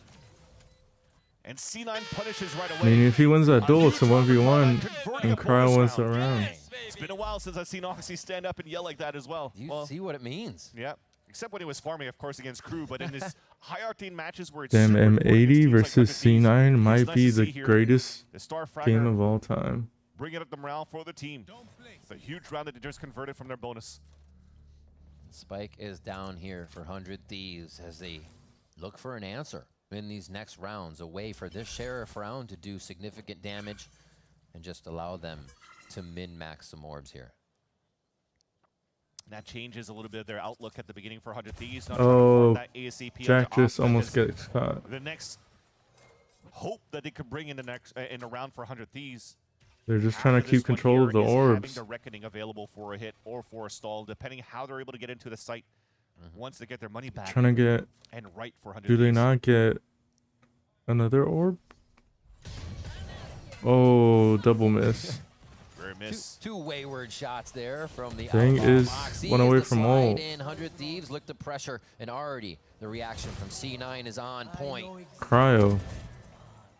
And C9 punishes right away. I mean, if he wins that duel, it's a 1v1, and Crowd wins the round. It's been a while since I've seen Oxy stand up and yell like that as well. You see what it means. Yeah. Except when he was farming, of course, against Crew, but in his high-octane matches where it's Damn, super important against M80 teams like versus 100 Thieves, C9 it's might nice be to the see here greatest the Star game Fragger of all time. bringing up the morale for the team. It's a huge round that they just converted from their bonus. Spike is down here for 100 Thieves as they look for an answer in these next rounds, a way for this Sheriff round to do significant damage and just allow them to min-max some orbs here. That changes a little bit of their outlook at the beginning for 100 Thieves. Oh, that ASAP Jack onto just Optic almost is gets caught. The next hope that they could bring in the next in a round for 100 Thieves. They're just trying to keep control of the Having orbs. the Reckoning available for a hit or for a stall, depending how they're able to get into the site once they get their money back. Trying to get... And right for 100 Do they Thieves. not get another orb? Oh, double miss. Two wayward shots there from the Thing outlaw is Moxie. one away The from slide ult. in, 100 Thieves look to pressure, and already the reaction from C9 is on point. Cryo.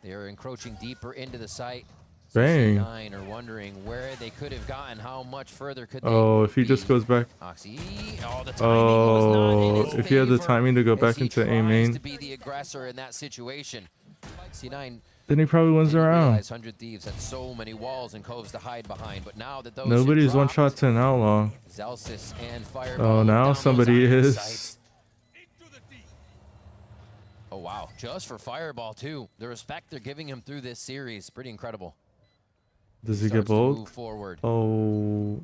They're encroaching deeper into the site. Bang. C9 are wondering where they could have gotten, how much further could they Oh, if he just goes back. Oxy. Oh, the timing was not in his If he had the timing to go as back he into A tries main, to be the aggressor in that situation. C9 then he probably wins the didn't round. realize 100 Thieves had so many walls and coves to hide behind, but now that those Nobody's have one dropped, shot to an outlaw. Zelsis and Fireball Oh, now down somebody those iron is. sights. Oh wow, just for Fireball too. The respect they're giving him through this series, pretty incredible. Does he Starts get to both? move forward. Oh,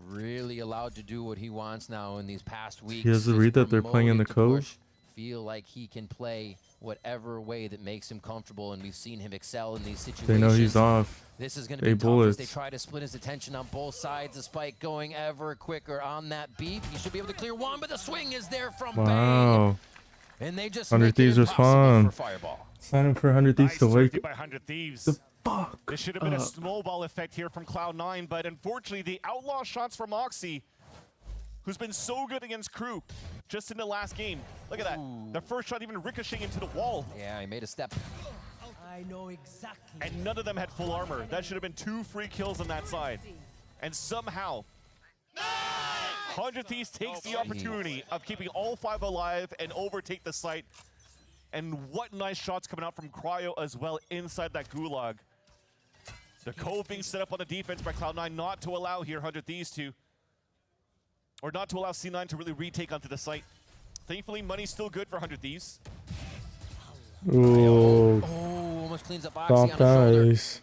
Really allowed to do what he wants now in these past weeks. he has to Is read that they're playing in the promoted to cove. push, feel like he can play whatever way that makes him comfortable, and we've seen him excel in these situations. They know he's off. This is going to Eight be tough bullets. as they try to split his attention on both sides. The spike going ever quicker on that beat. He should be able to clear one, but the swing is there from Bang. Wow. And they just 100 make it Thieves impossible respond. for Fireball. Sign him for 100 Thieves to wake By 100 Thieves. the fuck This should have been a up. snowball effect here from Cloud9, but unfortunately the outlaw shots from Oxy, who's been so good against Crew just in the last game. Look at that. The first shot even ricocheting into the wall. Yeah, he made a step. I know exactly. And none of them had full armor. That should have been 2 free kills on that side. And somehow, 100 Thieves takes the opportunity of keeping all 5 alive and overtake the site. And what nice shots coming out from Cryo as well inside that gulag. The cove being set up on the defense by Cloud9 not to allow here 100 Thieves to, or not to allow C9 to really retake onto the site. Thankfully, money's still good for 100 Thieves. Ooh. Oh, almost cleans up Oxy Top on the shoulder. dice.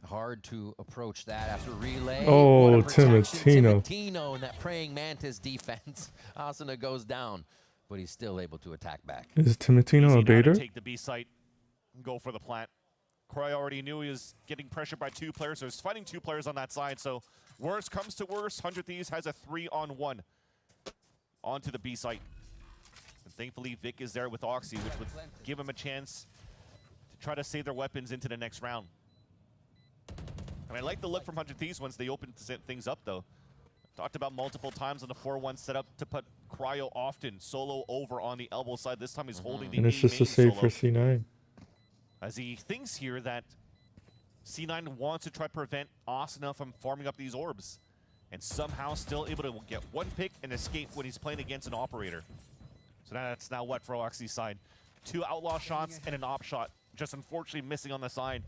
Hard to approach that after relay. Oh, What a protection. Timatino. Timatino in that praying mantis defense. Asuna goes down. but he's still able to attack back. Is Timotino a baiter? Take the B site and go for the plant. Cryo already knew he was getting pressured by 2 players, so he's fighting 2 players on that side. So worst comes to worst, 100 Thieves has a 3-on-1 onto the B site. And thankfully, Vic is there with Oxy, which would give him a chance to try to save their weapons into the next round. And I like the look from 100 Thieves once they open things up, though. Talked about multiple times on the 4-1 setup to put Cryo often solo over on the elbow side. This time he's holding the And it's just a save for C9. As he thinks here that C9 wants to try to prevent Asuna from farming up these orbs. And somehow still able to get 1 pick and escape when he's playing against an operator. So that's now what for Oxy's side. 2 outlaw shots and an op shot. Just unfortunately missing on the side.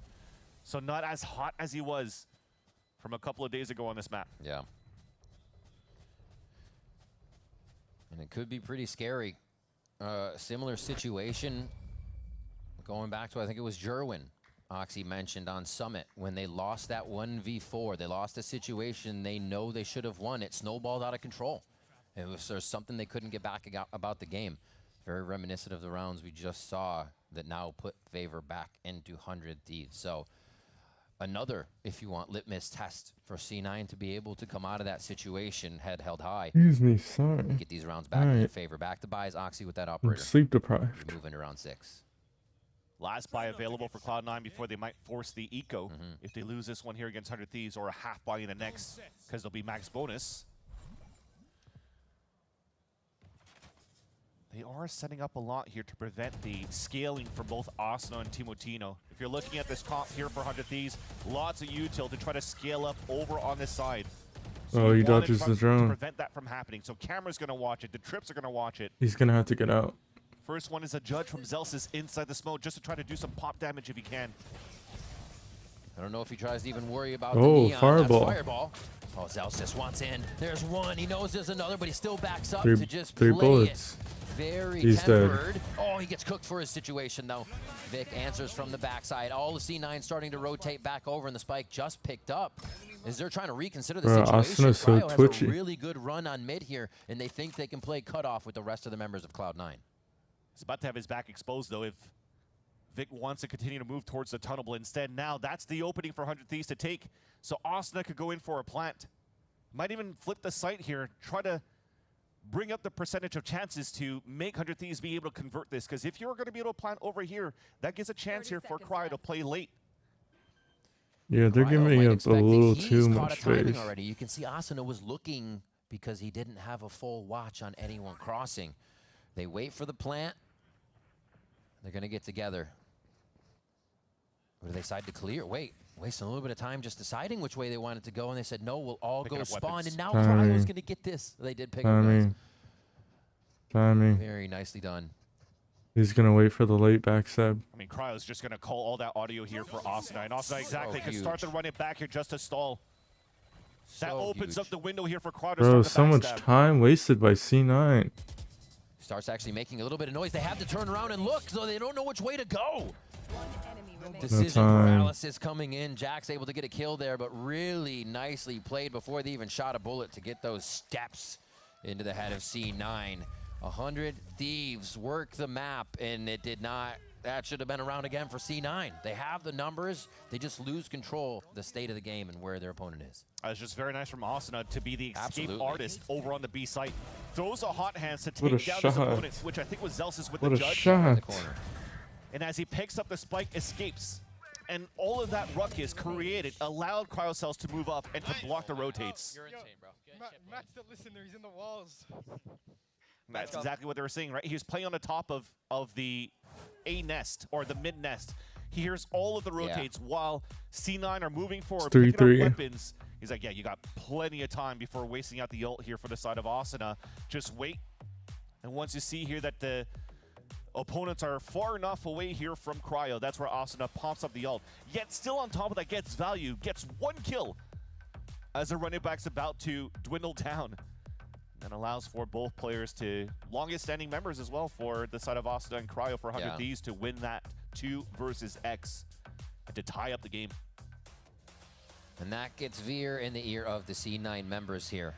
So not as hot as he was from a couple of days ago on this map. Yeah. And it could be pretty scary. Similar situation going back to, I think it was Jerwin, Oxy mentioned on Summit, when they lost that 1v4. They lost a situation they know they should have won. It snowballed out of control. There's something they couldn't get back about the game. Very reminiscent of the rounds we just saw that now put favor back into 100 Thieves. So another, if you want, litmus test for C9 to be able to come out of that situation head held high. Excuse me, sorry. Get these rounds back in their favor. Back to buys Oxy with that operator. I'm sleep deprived. We move into round 6. Last buy available for Cloud9 before they might force the eco if they lose this one here against 100 Thieves, or a half buy in the next, because they'll be max bonus. They are setting up a lot here to prevent the scaling for both Asuna and Timotino. If you're looking at this comp here for 100 Thieves, lots of util to try to scale up over on this side. So he dodges the drone. To prevent that from happening. So camera's going to watch it. The trips are going to watch it. He's going to have to get out. First one is a judge from Zelsis inside the smoke just to try to do some pop damage if he can. I don't know if he tries to even worry about the neon. Fireball. That's fireball. Oh, Zelsis wants in. There's one. He knows there's another, but he still backs up Three to just play it. bullets. Very He's tempered. dead. Oh, he gets cooked for his situation, though. Vic answers from the backside. All of C9 starting to rotate back over, and the spike just picked up. As they're trying to reconsider the situation, Asuna's so Cryo twitchy. has a really good run on mid here, and they think they can play cutoff with the rest of the members of Cloud9. He's about to have his back exposed, though, if Vic wants to continue to move towards the tunnel. But instead, now that's the opening for 100 Thieves to take. So Asuna could go in for a plant. Might even flip the site here, try to bring up the percentage of chances to make 100 Thieves be able to convert this. Because if you're going to be able to plant over here, that gives a chance here for Cryo to play late. Yeah, they're giving up a little too much space. Already. You can see Asuna was looking because he didn't have a full watch on anyone crossing. They wait for the plant. They're going to get together. Or do they decide to clear? Wait, wasting a little bit of time just deciding which way they wanted to go, and they said, no, we'll all go spawn, and now Cryo's going to get this. They did pick up guns. Timing. Very nicely done. He's going to wait for the late backstab. I mean, Cryo's just going to call all that audio here for Asuna. And Asuna exactly can start to run it back here just to stall. That opens up the window here for Cryo to Bro, start the so much backstab. time wasted by C9. Starts actually making a little bit of noise. They have to turn around and look, so they don't know which way to go. Decision paralysis coming in. Jack's able to get a kill there, but really nicely played before they even shot a bullet to get those steps into the head of C9. 100 Thieves work the map, and it did not. That should have been around again for C9. They have the numbers. They just lose control of the state of the game and where their opponent is. It's just very nice from Asuna to be the escape artist over on the B site. Throws a hot hands to take down his opponent, which I think was Zelsis with the judge in the corner. And as he picks up the spike, escapes. And all of that ruckus created allowed Cryocells to move up and to block the rotates. You're insane, bro. Matt's the listener. He's in the walls. That's exactly what they were saying, right? He was playing on the top of the A nest, or the mid nest. He hears all of the rotates while C9 are moving forward, picking up weapons. He's like, yeah, you got plenty of time before wasting out the ult here for the side of Asuna. Just wait. And once you see here that the opponents are far enough away here from Cryo, that's where Asuna pops up the ult. Yet still on top of that, gets value, gets 1 kill as the running back's about to dwindle down. And allows for both players to, longest standing members as well, for the side of Asuna and Cryo for 100 Thieves to win that 2 versus X and to tie up the game. And that gets Veer in the ear of the C9 members here.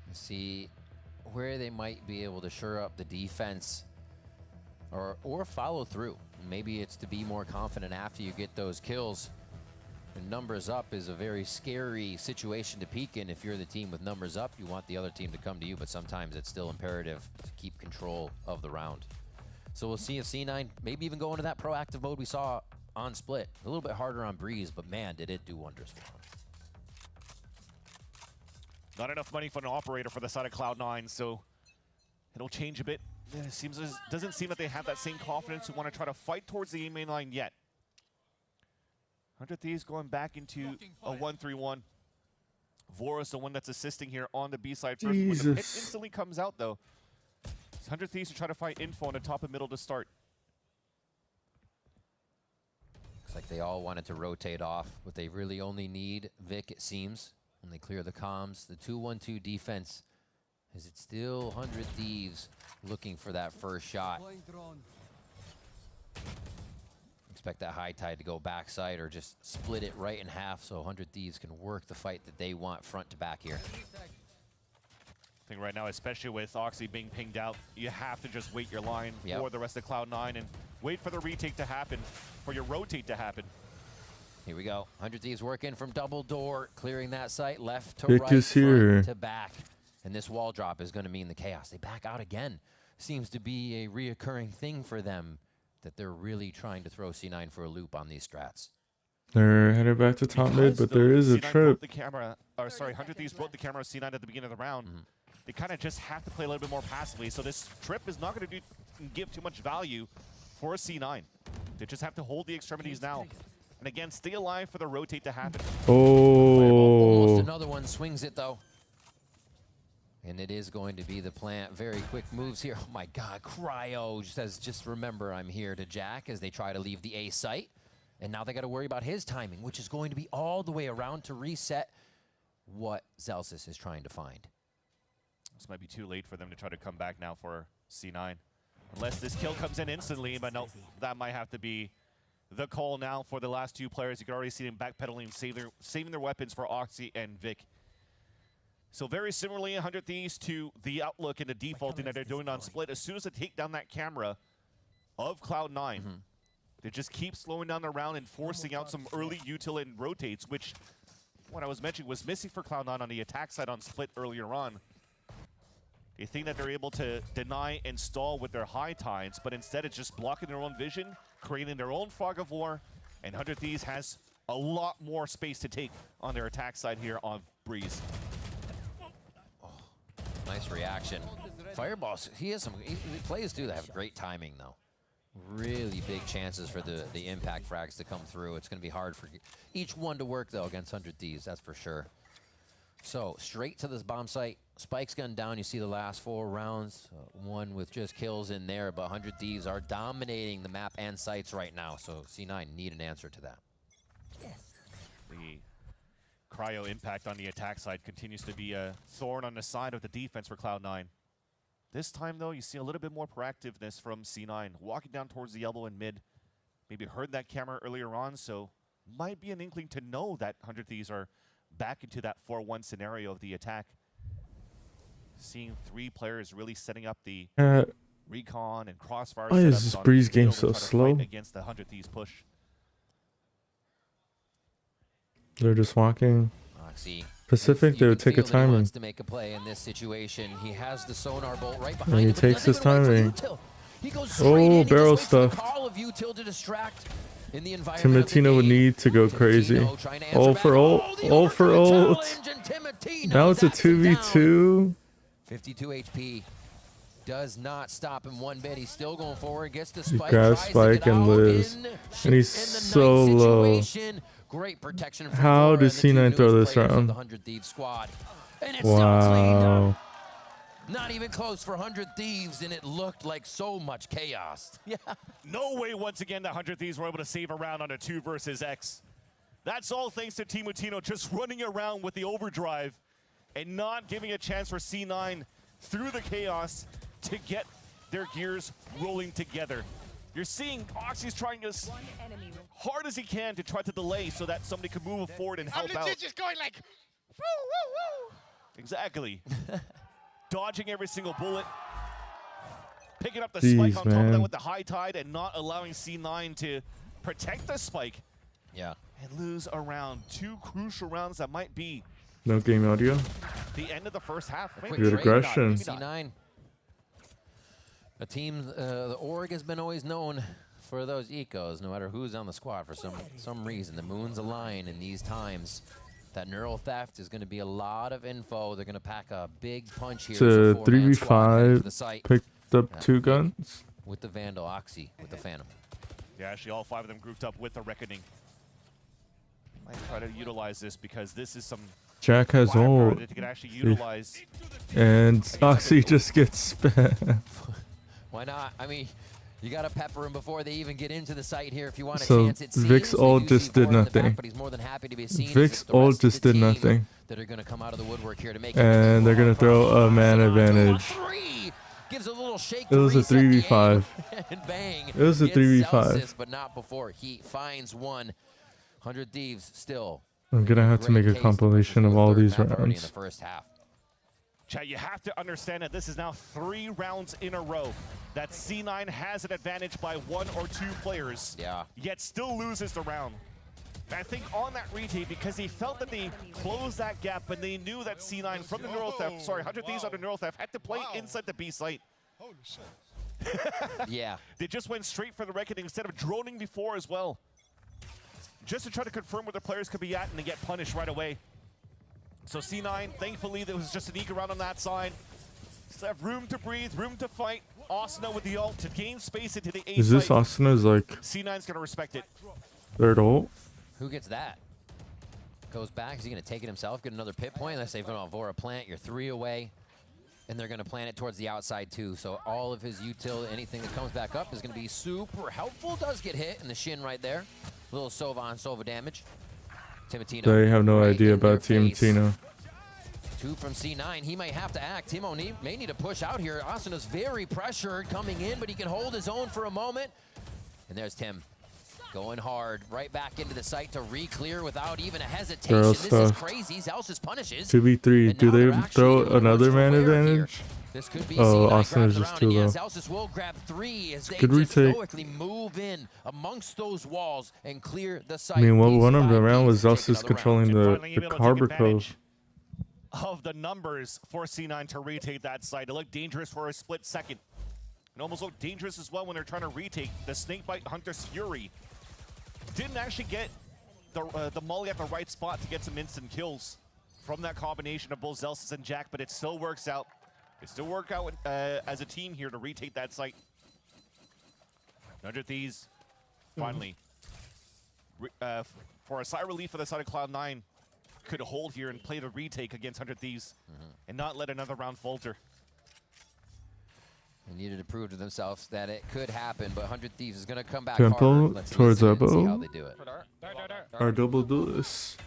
You see where they might be able to shore up the defense or follow through. Maybe it's to be more confident after you get those kills. And numbers up is a very scary situation to peak in. If you're the team with numbers up, you want the other team to come to you, but sometimes it's still imperative to keep control of the round. So we'll see if C9 maybe even go into that proactive mode we saw on Split. A little bit harder on Breeze, but man, did it do wonders for him. Not enough money for an operator for the side of Cloud9, so it'll change a bit. It doesn't seem that they have that same confidence to want to try to fight towards the A main line yet. 100 Thieves going back into a 1-3-1. Vora's the one that's assisting here on the B side first. When the pick instantly comes out, though, 100 Thieves will try to find info on the top and middle to start. Looks like they all wanted to rotate off, but they really only need Vic, it seems, when they clear the comms. The 2-1-2 defense, is it still 100 Thieves looking for that first shot? Expect that high tide to go backside or just split it right in half so 100 Thieves can work the fight that they want front to back here. I think right now, especially with Oxy being pinged out, you have to just wait your line for the rest of Cloud9 and wait for the retake to happen, for your rotate to happen. Here we go. 100 Thieves working from double door, clearing that site left to Vic right, is here. front to back. And this wall drop is going to mean the chaos. They back out again. Seems to be a reoccurring thing for them, that they're really trying to throw C9 for a loop on these strats. They're headed back to top mid, but there is a trip. The camera, or sorry, 100 Thieves broke the camera of C9 at the beginning of the round. They kind of just have to play a little bit more passively. So this trip is not going to give too much value for a C9. They just have to hold the extremities now. And again, stay alive for the rotate to happen. Almost another one swings it, though. And it is going to be the plant. Very quick moves here. Oh my God, Cryo says, just remember I'm here to Jack as they try to leave the A site. And now they got to worry about his timing, which is going to be all the way around to reset what Zelsis is trying to find. This might be too late for them to try to come back now for C9. Unless this kill comes in instantly, but no, that might have to be the call now for the last two players. You can already see them backpedaling, saving their weapons for Oxy and Vic. So very similarly, 100 Thieves to the outlook and the defaulting that they're doing on Split. As soon as they take down that camera of Cloud9, they just keep slowing down the round and forcing out some early util and rotates, which, what I was mentioning, was missing for Cloud9 on the attack side on Split earlier on. They think that they're able to deny and stall with their high tides, but instead it's just blocking their own vision, creating their own fog of war, and 100 Thieves has a lot more space to take on their attack side here on Breeze. Nice reaction. Fireball, players do have great timing, though. Really big chances for the impact frags to come through. It's going to be hard for each one to work, though, against 100 Thieves, that's for sure. So, straight to this bomb site. Spike's gun down. You see the last 4 rounds. One with just kills in there, but 100 Thieves are dominating the map and sites right now. So, C9 need an answer to that. The Cryo impact on the attack side continues to be a thorn on the side of the defense for Cloud9. This time, though, you see a little bit more proactiveness from C9. Walking down towards the elbow and mid. Maybe heard that camera earlier on, so might be an inkling to know that 100 Thieves are back into that 4-1 scenario of the attack. Seeing 3 players really setting up the recon and crossfire. Why is this Breeze game so slow? Against the 100 Thieves push. They're just walking. Pacific, they would take a timing. Wants to make a play in this situation. He has the sonar bolt right behind And he him, takes his timing. He goes Oh, barrel stuff. call of util to distract in the environment. Timotino would need to go crazy. All for ult. All for ult. Now it's a 2v2. 52 HP. Does not stop him one bit. He's still going forward. Gets the He spike. grabs Spike and lives. And he's so low. Great protection. How does C9 throw this round? Wow. Not even close for 100 Thieves, and it looked like so much chaos. Yeah. No way once again that 100 Thieves were able to save a round on a 2 versus X. That's all thanks to Timotino just running around with the overdrive and not giving a chance for C9 through the chaos to get their gears rolling together. You're seeing Oxy's trying as hard as he can to try to delay so that somebody can move forward and help out. I'm legit just going like, woo, woo, woo. Exactly. dodging every single bullet. Picking up the spike on top of that with the high tide and not allowing C9 to protect the spike. Yeah. And lose around 2 crucial rounds that might be No game audio. the end of the first half. Good aggression. C9. A team, the org has been always known for those ecos, no matter who's on the squad for some reason. The moons align in these times. That neural theft is going to be a lot of info. They're going to pack a big punch here. It's a 3v5. Picked up 2 guns. With the Vandal, Oxy, with the Phantom. Yeah, actually all 5 of them grouped up with the Reckoning. Might try to utilize this because this is some Jack has ult. that they can actually utilize. And Oxy just gets spammed. Why not? I mean, you got to pepper him before they even get into the site here if you want a So chance. It seems Vic's ult just did nothing. but he's more than happy to be seen. Vic's ult just did nothing. That are going to come out of the woodwork here to make And they're going to throw a man advantage. Gives a little shake It was a 3v5. and bang. It was a Gets 3v5. Celsius, but not before he finds one. 100 Thieves still. I'm going to have to make a compilation of all these In the rounds. first half. Chat, you have to understand that this is now 3 rounds in a row that C9 has an advantage by 1 or 2 players. Yeah. Yet still loses the round. I think on that retake, because he felt that they closed that gap and they knew that C9 from the neural theft, sorry, 100 Thieves under neural theft, had to play inside the B site. Holy shit. Yeah. They just went straight for the Reckoning instead of droning before as well. Just to try to confirm where the players could be at and they get punished right away. So C9, thankfully, there was just an eke around on that side. Still have room to breathe, room to fight. Asuna with the ult to gain space into the A Is this site. Asuna's like C9's going to respect it. 3rd ult? Who gets that? Goes back. Is he going to take it himself? Get another pit point? Let's say from Vora plant. You're 3 away. And they're going to plant it towards the outside too. So all of his util, anything that comes back up is going to be super helpful. Does get hit in the shin right there. Little Sova on Sova damage. Timotino. They have no idea about Timotino. 2 from C9. He may have to act. Timo may need to push out here. Asuna's very pressured coming in, but he can hold his own for a moment. And there's Tim. Going hard, right back into the site to re-clear without even a hesitation. Girl This stuff. is crazy. Zelsis punishes. 2v3. Do they throw another man advantage? This could be Oh, C9 Austin is grabs just around, too and yeah, low. Zelsis will grab 3 as they Good just retake. stoically move in amongst those walls and clear the site. I mean, what These one of 5 the round was teams take Zelsis another controlling round. the Harbor Cove. Of the numbers for C9 to retake that site. It looked dangerous for a split second. It almost looked dangerous as well when they're trying to retake the Snakebite Hunter's Fury. Didn't actually get the molly at the right spot to get some instant kills from that combination of both Zelsis and Jack, but it still works out. It still works out as a team here to retake that site. 100 Thieves, finally, for a sigh of relief for the side of Cloud9, could hold here and play the retake against 100 Thieves and not let another round falter. They needed to prove to themselves that it could happen, but 100 Thieves is going to come back Temple hard. Let's towards listen and see elbow. how they do it. Our double duelist.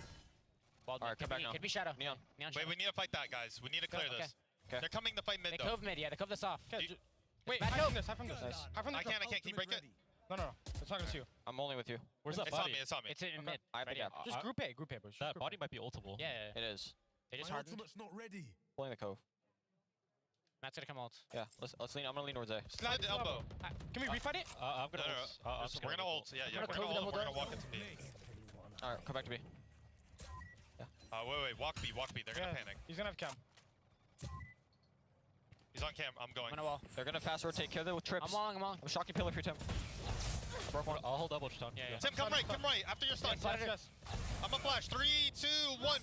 Alright, come back now. Could be Shadow. Neon. Wait, we need to fight that, guys. We need to clear this. Okay. They're coming to fight mid, They though. cove mid, yeah. They cove this off. Wait, hide from this, hide from this. Hide from I this. can't. Can you break it? No. It's not gonna see you. I'm only with you. Where's that It's body? It's on me. It's in mid. I have the gap. Just group A, boys. Just That group body A. might be ultable. Yeah. It is. They just hardened. not ready. Pulling the cove. Matt's gonna come ult. Yeah, let's lean. I'm gonna lean towards A. Slide the elbow. Can we refight it? I'm gonna. We're gonna ult. Yeah, I'm we're gonna gonna ult. cove We're double gonna walk into B. Alright, come back to B. Wait. Walk B. They're gonna panic. He's gonna have cam. He's on cam. I'm going. I'm gonna wall. They're gonna fast rotate. Kill them with trips. I'm walling. I'm shocking pillar for Tim. Broke one. I'll hold double stun. Yeah. Tim, come right. After your stun. Yes. I'm a flash. 3, 2, 1.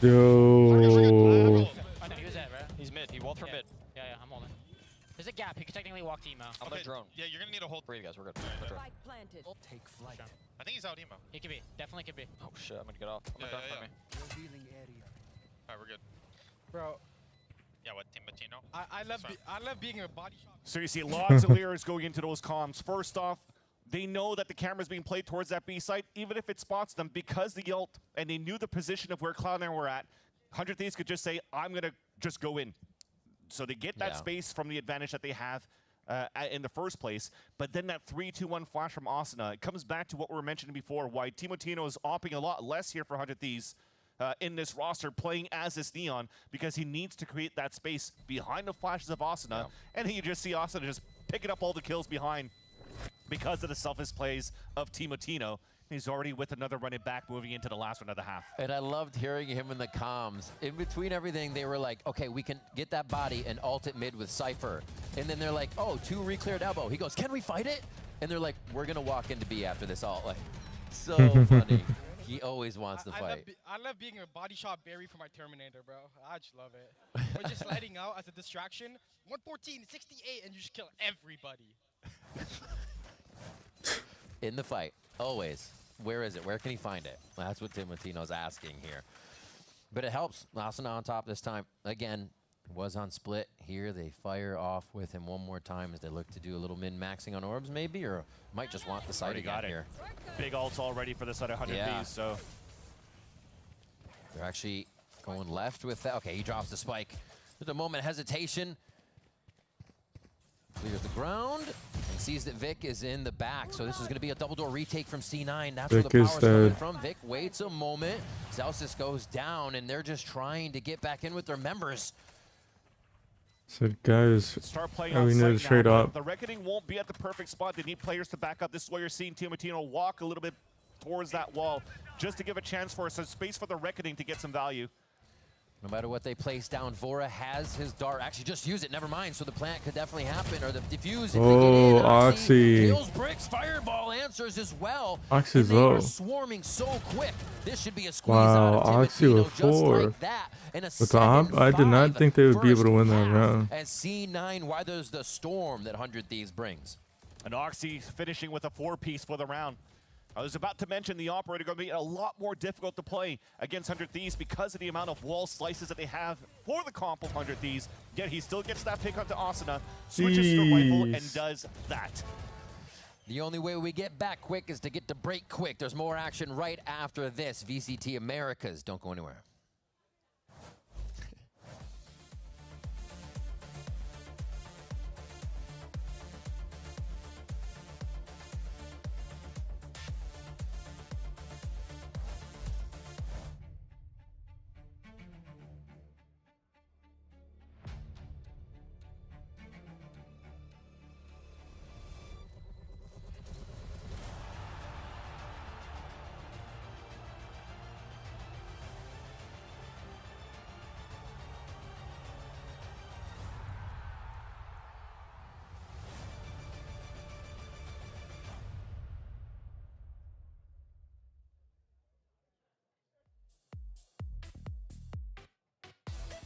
Yo. I know he was at, bro. He's mid. He walled from mid. Yeah, I'm holding. There's a gap. He could technically walk to emo. I'm gonna drone. Yeah, you're gonna need a hold. Breathe, guys. We're good. Spike planted. Take flight. I think he's out emo. He could be. Definitely could be. Oh shit, I'm gonna get off. I'm gonna drone for me. Revealing area. Alright, we're good. Bro, Yeah, what, Timotino? I love being a body shot. So you see lots of layers going into those comms. First off, they know that the camera's being played towards that B site, even if it spots them, because the ult, and they knew the position of where Cloud9 were at. 100 Thieves could just say, I'm going to just go in. So they get that space from the advantage that they have in the first place. But then that 3-2-1 flash from Asuna, it comes back to what we were mentioning before, why Timotino is opping a lot less here for 100 Thieves. in this roster playing as this Neon because he needs to create that space behind the flashes of Asuna. And you just see Asuna just picking up all the kills behind because of the selfish plays of Timotino. He's already with another running back moving into the last one of the half. And I loved hearing him in the comms. In between everything, they were like, okay, we can get that body and ult it mid with Cypher. And then they're like, oh, 2 re-cleared elbow. He goes, can we fight it? And they're like, we're going to walk into B after this ult. Like, so funny. He always wants to fight. I love being a body shot berry for my Terminator, bro. I just love it. We're just letting out as a distraction. 114, 68, and you just kill everybody. In the fight, always. Where is it? Where can he find it? Well, that's what Timotino's asking here. But it helps. Asuna on top this time. Again, was on split. Here they fire off with him one more time as they look to do a little min-maxing on orbs maybe, or might just want the site again here. Big ults already for the side of 100 Bs, so. They're actually going left with that. Okay, he drops the spike. There's a moment of hesitation. Clears the ground and sees that Vic is in the back. So this is going to be a double door retake from C9. That's where the power's coming from. Vic waits a moment. Celsius goes down, and they're just trying to get back in with their members. Said, guys, start playing we need to trade up. The Reckoning won't be at the perfect spot. They need players to back up. This is why you're seeing Timotino walk a little bit towards that wall just to give a chance for some space for the Reckoning to get some value. No matter what they place down, Vora has his dart. Actually, just use it. Never mind. So the plant could definitely happen, or the diffuse. If oh, Oxy. Kills bricks. Fireball answers as well. Oxy's they low. are swarming so quick. This should be a squeeze wow, out of Oxy with 4. like that. With the op, I did not think they would be able to win that round. As C9 weathers the storm that 100 Thieves brings. And Oxy finishing with a 4-piece for the round. I was about to mention the Operator going to be a lot more difficult to play against 100 Thieves because of the amount of wall slices that they have for the comp of 100 Thieves. Yet he still gets that pick onto Asuna, switches to the rifle, and does that. The only way we get back quick is to get to break quick. There's more action right after this. VCT Americas. Don't go anywhere.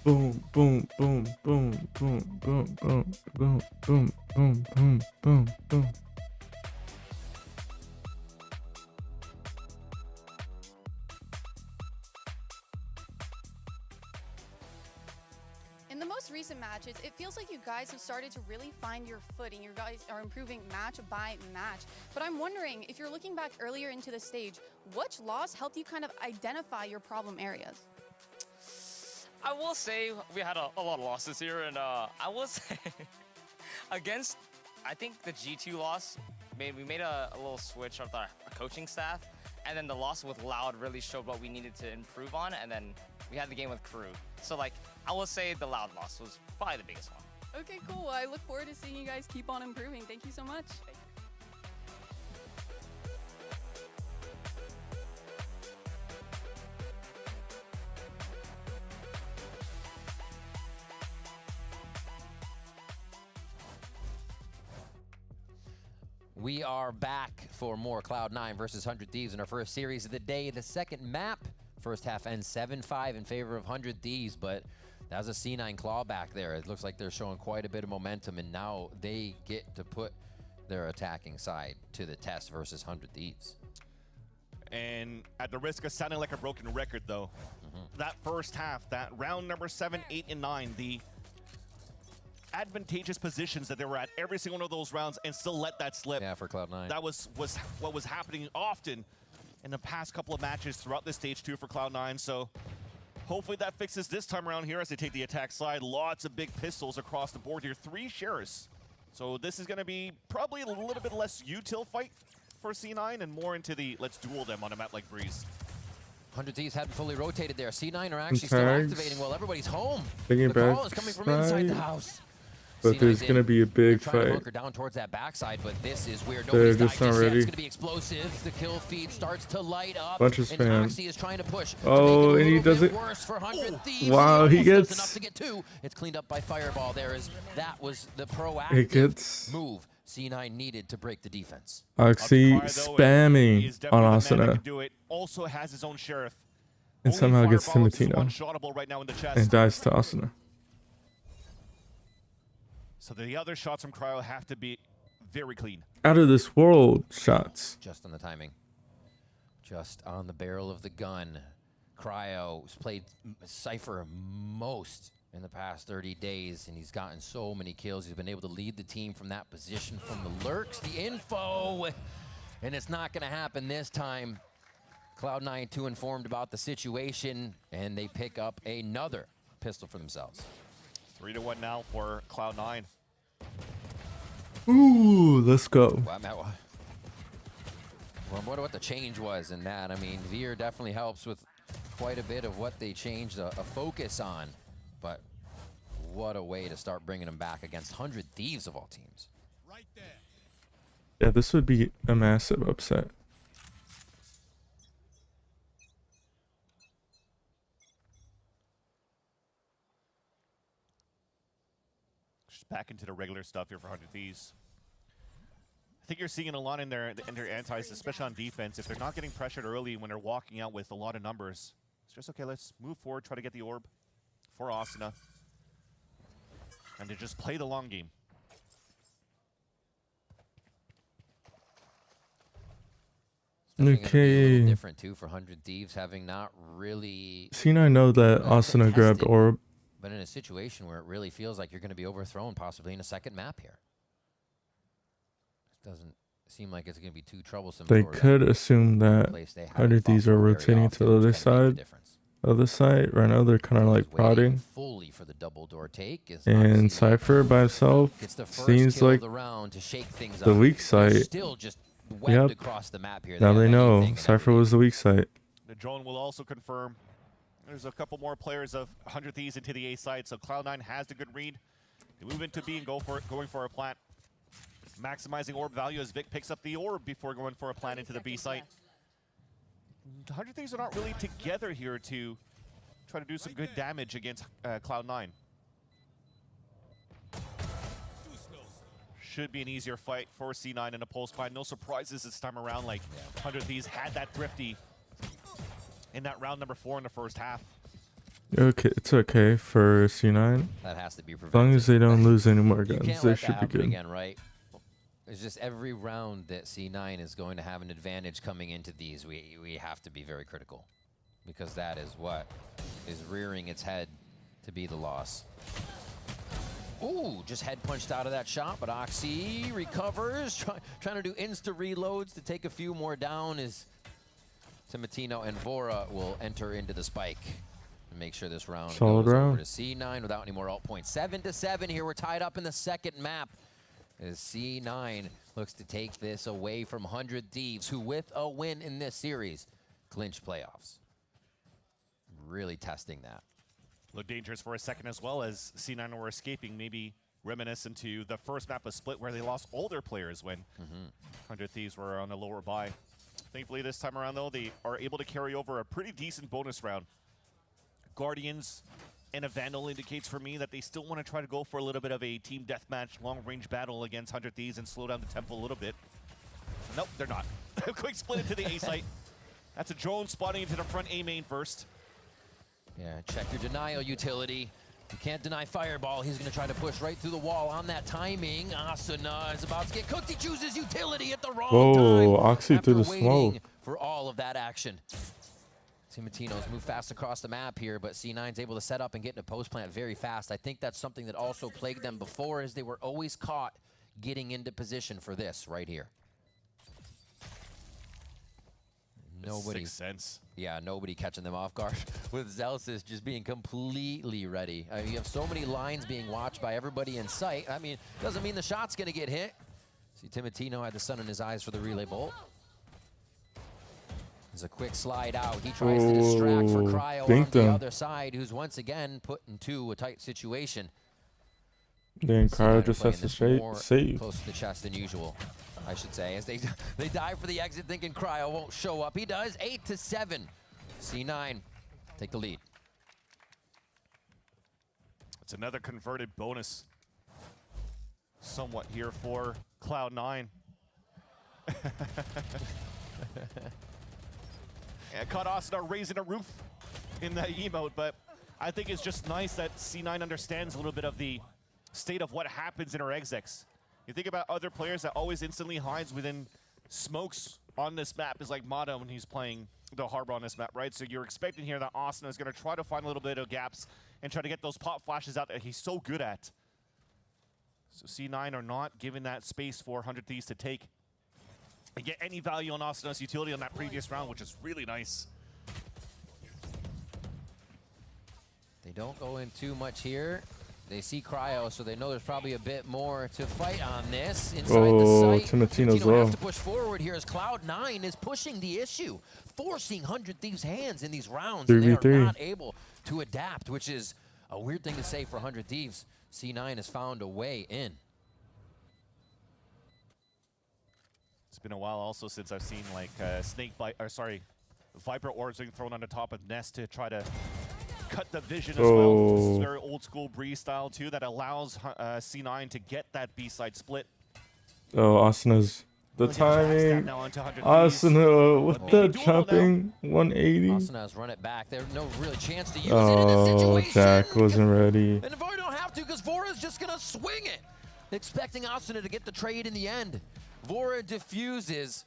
Boom, boom, boom, boom, boom, boom, boom, boom, boom, boom, boom, boom, boom. In the most recent matches, it feels like you guys have started to really find your footing. You guys are improving match by match. But I'm wondering, if you're looking back earlier into the stage, which loss helped you kind of identify your problem areas? I will say we had a lot of losses here, and I will say against, I think the G2 loss, we made a little switch of our coaching staff, and then the loss with Loud really showed what we needed to improve on, and then we had the game with Crew. So like, I will say the Loud loss was probably the biggest one. Okay, cool. I look forward to seeing you guys keep on improving. Thank you so much. We are back for more Cloud9 versus 100 Thieves in our first series of the day. The second map, first half ends 7-5 in favor of 100 Thieves, but that was a C9 clawback there. It looks like they're showing quite a bit of momentum, and now they get to put their attacking side to the test versus 100 Thieves. And at the risk of sounding like a broken record, though, that first half, that round number 7, 8, and 9, the advantageous positions that they were at every single one of those rounds and still let that slip. Yeah, for Cloud9. That was what was happening often in the past couple of matches throughout this stage 2 for Cloud9. So hopefully that fixes this time around here as they take the attack side. Lots of big pistols across the board here. 3 shares. So this is going to be probably a little bit less util fight for C9 and more into the let's duel them on a map like Breeze. 100 Thieves hadn't fully rotated there. C9 are actually still Tags. activating while everybody's home. Thinking The call back is coming from inside the side. house. But C9's there's in. gonna be a They're big trying to fight. hunker down towards that backside, but this is where They're nobody's died just not just yet. ready. It's going to be explosive. The kill feed starts to light up. Bunch of and spam. Oxy is trying to push. Oh, to make and it a he little does bit it. worse for 100 Thieves. Wow, he almost does gets. enough to get 2. It's cleaned up by Fireball. That was the He proactive gets. move C9 needed to break the defense. Oxy spamming He's on definitely the man that Asuna. can do it. Also has his own sheriff. And Only somehow gets Fireball is Timatino. one-shottable right now in the chest. And dies to Asuna. So the other shots from Cryo have to be very clean. Out of this world shots. Just on the timing. Just on the barrel of the gun. Cryo's played Cypher most in the past 30 days, and he's gotten so many kills. He's been able to lead the team from that position, from the lurks, the info, and it's not going to happen this time. Cloud9 too informed about the situation, and they pick up another pistol for themselves. 3-1 now for Cloud9. Ooh, let's go. Well, I wonder what the change was in that. I mean, Veer definitely helps with quite a bit of what they changed a focus on, but what a way to start bringing them back against 100 Thieves of all teams. Right there. Yeah, this would be a massive upset. Just back into the regular stuff here for 100 Thieves. I think you're seeing a lot in their antis, especially on defense. If they're not getting pressured early when they're walking out with a lot of numbers, it's just, okay, let's move forward, try to get the orb for Asuna. And to just play the long game. Okay. Different too for 100 Thieves, having not really. C9 know that Asuna grabbed orb. But in a situation where it really feels like you're going to be overthrown possibly in a second map here. It doesn't seem like it's going to be too troublesome. They for could assume that place they haven't 100 Thieves are rotating to the other side. Other side, right now they're kind of like prodding. fully for the double door take. And Cypher by himself seems like the weak site. Still just Yep. across the map here. Now they know Cypher was the weak site. The drone will also confirm there's a couple more players of 100 Thieves into the A side, so Cloud9 has the good read. They move into B and going for a plant. Maximizing orb value as Vic picks up the orb before going for a plant into the B site. 100 Thieves are not really together here to try to do some good damage against Cloud9. Should be an easier fight for C9 in a pulse fight. No surprises this time around, like 100 Thieves had that thrifty in that round number 4 in the first half. Okay, it's okay for C9. That has to be as long as they don't lose any more You guns, can't they let should that be happen good. again, right? It's just every round that C9 is going to have an advantage coming into these. We have to be very critical, because that is what is rearing its head to be the loss. Ooh, just head punched out of that shot, but Oxy recovers, trying to do insta reloads to take a few more down as Timatino and Vora will enter into the spike and make sure this round Solid goes round. over to C9 without any more alt points. 7-7 here. We're tied up in the second map as C9 looks to take this away from 100 Thieves, who with a win in this series clinch playoffs. Really testing that. Looked dangerous for a second as well as C9 were escaping, maybe reminiscent to the first map of Split where they lost all their players when 100 Thieves were on a lower buy. Thankfully this time around though, they are able to carry over a pretty decent bonus round. Guardians and a Vandal indicates for me that they still want to try to go for a little bit of a team deathmatch, long-range battle against 100 Thieves and slow down the tempo a little bit. Nope, they're not. Quick split into the A site. That's a drone spotting into the front A main first. Yeah, check your denial utility. You can't deny Fireball. He's going to try to push right through the wall on that timing. Asuna is about to get cooked. He chooses utility at the wrong Whoa, time. Oxy through the after waiting smoke. for all of that action. Timatino's moved fast across the map here, but C9's able to set up and get into post plant very fast. I think that's something that also plagued them before, as they were always caught getting into position for this right here. Nobody. Makes sense. Yeah, nobody catching them off guard with Zelsis just being completely ready. I mean, you have so many lines being watched by everybody in sight. I mean, doesn't mean the shot's going to get hit. See, Timatino had the sun in his eyes for the relay bolt. There's a quick slide out. He tries to distract for Cryo on the other side, who's once again put into a tight situation. Then Cryo just has to save. Close to the chest than usual, I should say, as they dive for the exit, thinking Cryo won't show up. He does. 8-7. C9 take the lead. It's another converted bonus. Somewhat here for Cloud9. Yeah, caught Asuna raising a roof in that emote, but I think it's just nice that C9 understands a little bit of the state of what happens in our execs. You think about other players that always instantly hides within smokes on this map is like Mata when he's playing the Harbor on this map, right? So you're expecting here that Asuna is going to try to find a little bit of gaps and try to get those pop flashes out that he's so good at. So C9 are not given that space for 100 Thieves to take and get any value on Asuna's utility on that previous round, which is really nice. They don't go in too much here. They see Cryo, so they know there's probably a bit more to fight on this. Inside the site, Timatino's Timatino low. has to push forward here as Cloud9 is pushing the issue, forcing 100 Thieves' hands in these rounds, and they are not able to adapt, which is a weird thing to say for 100 Thieves. C9 has found a way in. It's been a while also since I've seen like Viper orbs being thrown on the top of Nest to try to cut the vision as well. This is very old school Breeze style too that allows C9 to get that B-side split. Oh, Asuna's the timing. Asuna with the jumping 180. Asuna's run it back. There's no really chance to use it in this situation. Jack wasn't ready. And Vora don't have to because Vora's just going to swing it, expecting Asuna to get the trade in the end. Vora diffuses,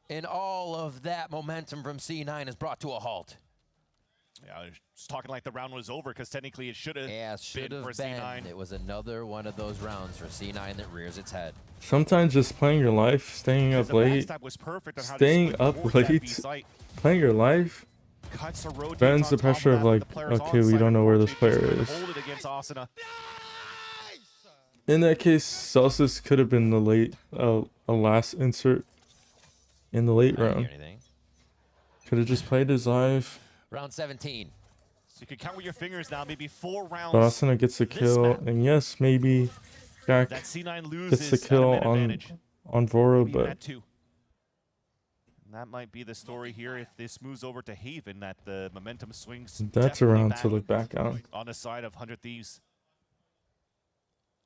and all of that momentum from C9 is brought to a halt. Yeah, I was talking like the round was over because technically it should have been for C9. It was another one of those rounds for C9 that rears its head. Sometimes just playing your life, staying up late, playing your life, bends the pressure of like, okay, we don't know where this player is. In that case, Celsius could have been the late, a last insert in the late round. Could have just played his life. Round 17. So you can count with your fingers now, maybe 4 rounds. But Asuna gets a kill, and yes, maybe Jack gets the kill on Voro, but that might be the story here if this moves over to Haven, that the momentum swings. That's a round to look back on. On the side of 100 Thieves.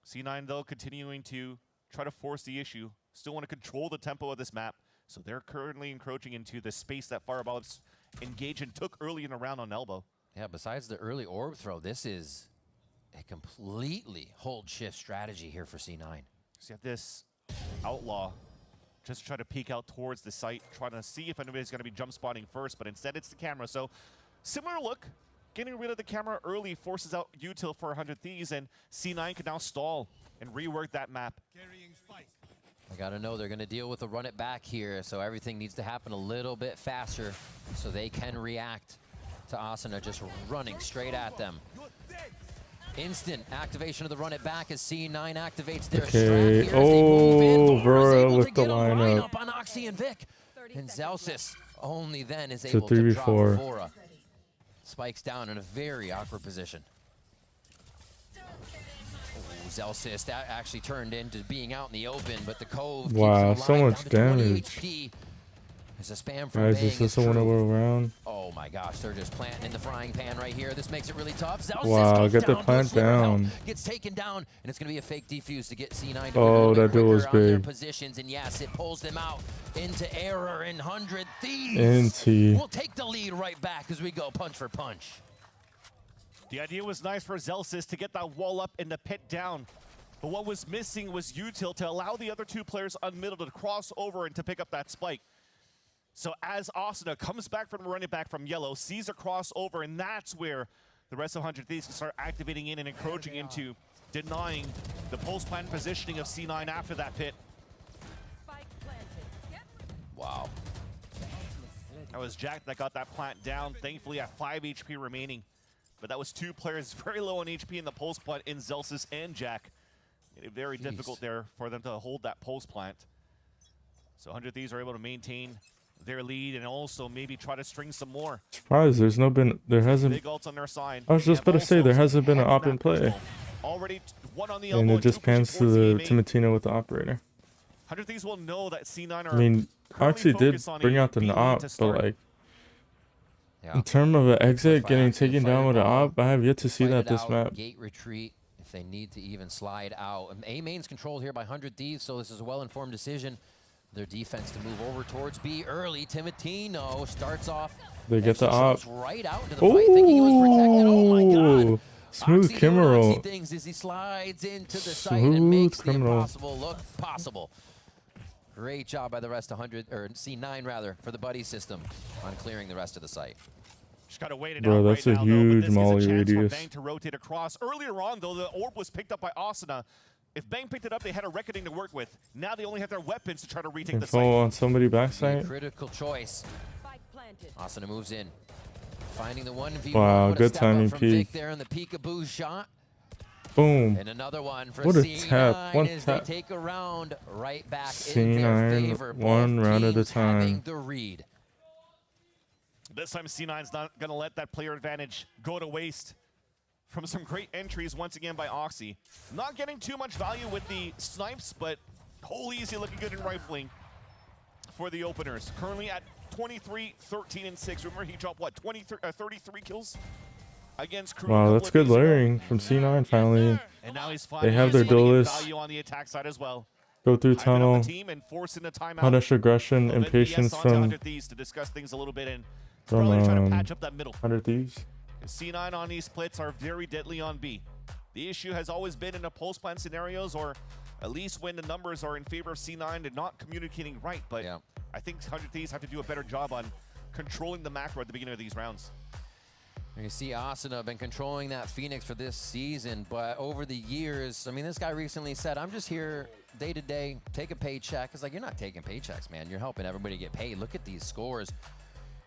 C9 though continuing to try to force the issue, still want to control the tempo of this map, so they're currently encroaching into the space that Fireball is engaged and took early in the round on Elbow. Yeah, besides the early orb throw, this is a completely hold shift strategy here for C9. So you have this Outlaw just try to peek out towards the site, trying to see if anybody's going to be jump spotting first, but instead it's the camera. So similar look. Getting rid of the camera early forces out util for 100 Thieves, and C9 can now stall and rework that map. I gotta know they're gonna deal with a run it back here, so everything needs to happen a little bit faster so they can react to Asuna just running straight at them. Instant activation of the run it back as C9 activates their strat here. Oh, Vora with the lineup. On Oxy and Vic. And Zelsis only then is It's a able to drop 3v4. Vora. Spikes down in a very awkward position. Zelsis, that actually turned into being out in the open, but the Cove keeps Wow, him so alive, much down to 20 damage. HP. There's a spam from Guys, Bang, is this it's a true. winnable round? Oh my gosh, they're just planting in the frying pan right here. This makes it really tough. Zelsis Wow, goes get the down to a plant sliver of health, down. gets taken down, and it's going to be a fake defuse to get C9 to Oh, be a that little duel bit was quicker on their big. positions, and yes, it pulls them out into error in 100 Thieves. NT. We'll take the lead right back as we go punch for punch. The idea was nice for Zelsis to get that wall up and the pit down. But what was missing was util to allow the other two players on middle to cross over and to pick up that spike. So as Asuna comes back from running back from yellow, sees a crossover, and that's where the rest of 100 Thieves can start activating in and encroaching into denying the post-plant positioning of C9 after that pit. Wow. That was Jack that got that plant down, thankfully at 5 HP remaining. But that was 2 players very low on HP in the post plant in Zelsis and Jack. Made it very difficult there for them to hold that post plant. So 100 Thieves are able to maintain their lead and also maybe try to string some more. Surprised there hasn't. Big ults on their side. I was just about to say there hasn't been an op in play. Already one on the And elbow it just pans to the Timatino with the operator. 100 Thieves will know that C9 are I mean, Oxy did bring out the op, but like, in terms of an exit getting taken down with an op, I have yet to see that this map. Gate retreat if they need to even slide out. And A main's controlled here by 100 Thieves, so this is a well-informed decision. Their defense to move over towards B early. Timatino starts off. They get the op. Right out into the fight, thinking he was protected. Oh my God! Smooth criminal. Things as he slides into the site and makes the impossible look possible. Great job by the rest of 100 or C9 rather for the buddy system on clearing the rest of the site. Just gotta wait it Bro, out that's right a now, huge though, but molly this gives a chance for radius. Bang to rotate across. Earlier on, though, the orb was picked up by Asuna. If Bang picked it up, they had a reckoning to work with. Now they only have their weapons to try to retake the Info site. on somebody backside. Critical choice. Asuna moves in, finding the 1v1. Wow, What a good step up timing from peek. Vic there in the peekaboo shot. Boom. And another one for What a C9 tap. One as tap. they take a round right back in their C9, favor. one Both round at a teams having time. the read. This time C9's not going to let that player advantage go to waste from some great entries once again by Oxy. Not getting too much value with the snipes, but holy is he looking good in rifling for the openers. Currently at 23, 13, and 6. Remember he dropped what, 33 kills against Crew. Wow, that's good layering from C9 finally. And now he's They have their duelists. value on the attack side as well. Go through Hyping up tunnel. the team and forcing a timeout. Punish aggression Well, and then patience BS onto from 100 Thieves to discuss things a little bit and probably try to patch up that middle. 100 Thieves. C9 on these splits are very deadly on B. The issue has always been in the post plan scenarios, or at least when the numbers are in favor of C9, they're not communicating right. But I think 100 Thieves have to do a better job on controlling the macro at the beginning of these rounds. You see Asuna been controlling that Phoenix for this season, but over the years, I mean, this guy recently said, I'm just here day to day, take a paycheck. It's like, you're not taking paychecks, man. You're helping everybody get paid. Look at these scores.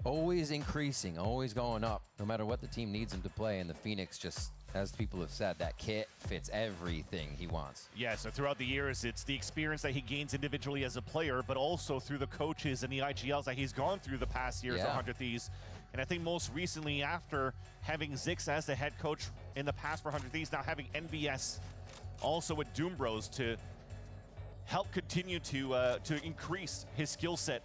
Always increasing, always going up, no matter what the team needs him to play. And the Phoenix just, as people have said, that kit fits everything he wants. Yeah, so throughout the years, it's the experience that he gains individually as a player, but also through the coaches and the IGLs that he's gone through the past years at 100 Thieves. And I think most recently, after having Zix as the head coach in the past for 100 Thieves, now having NBS also with Doom Bros to help continue to increase his skill set.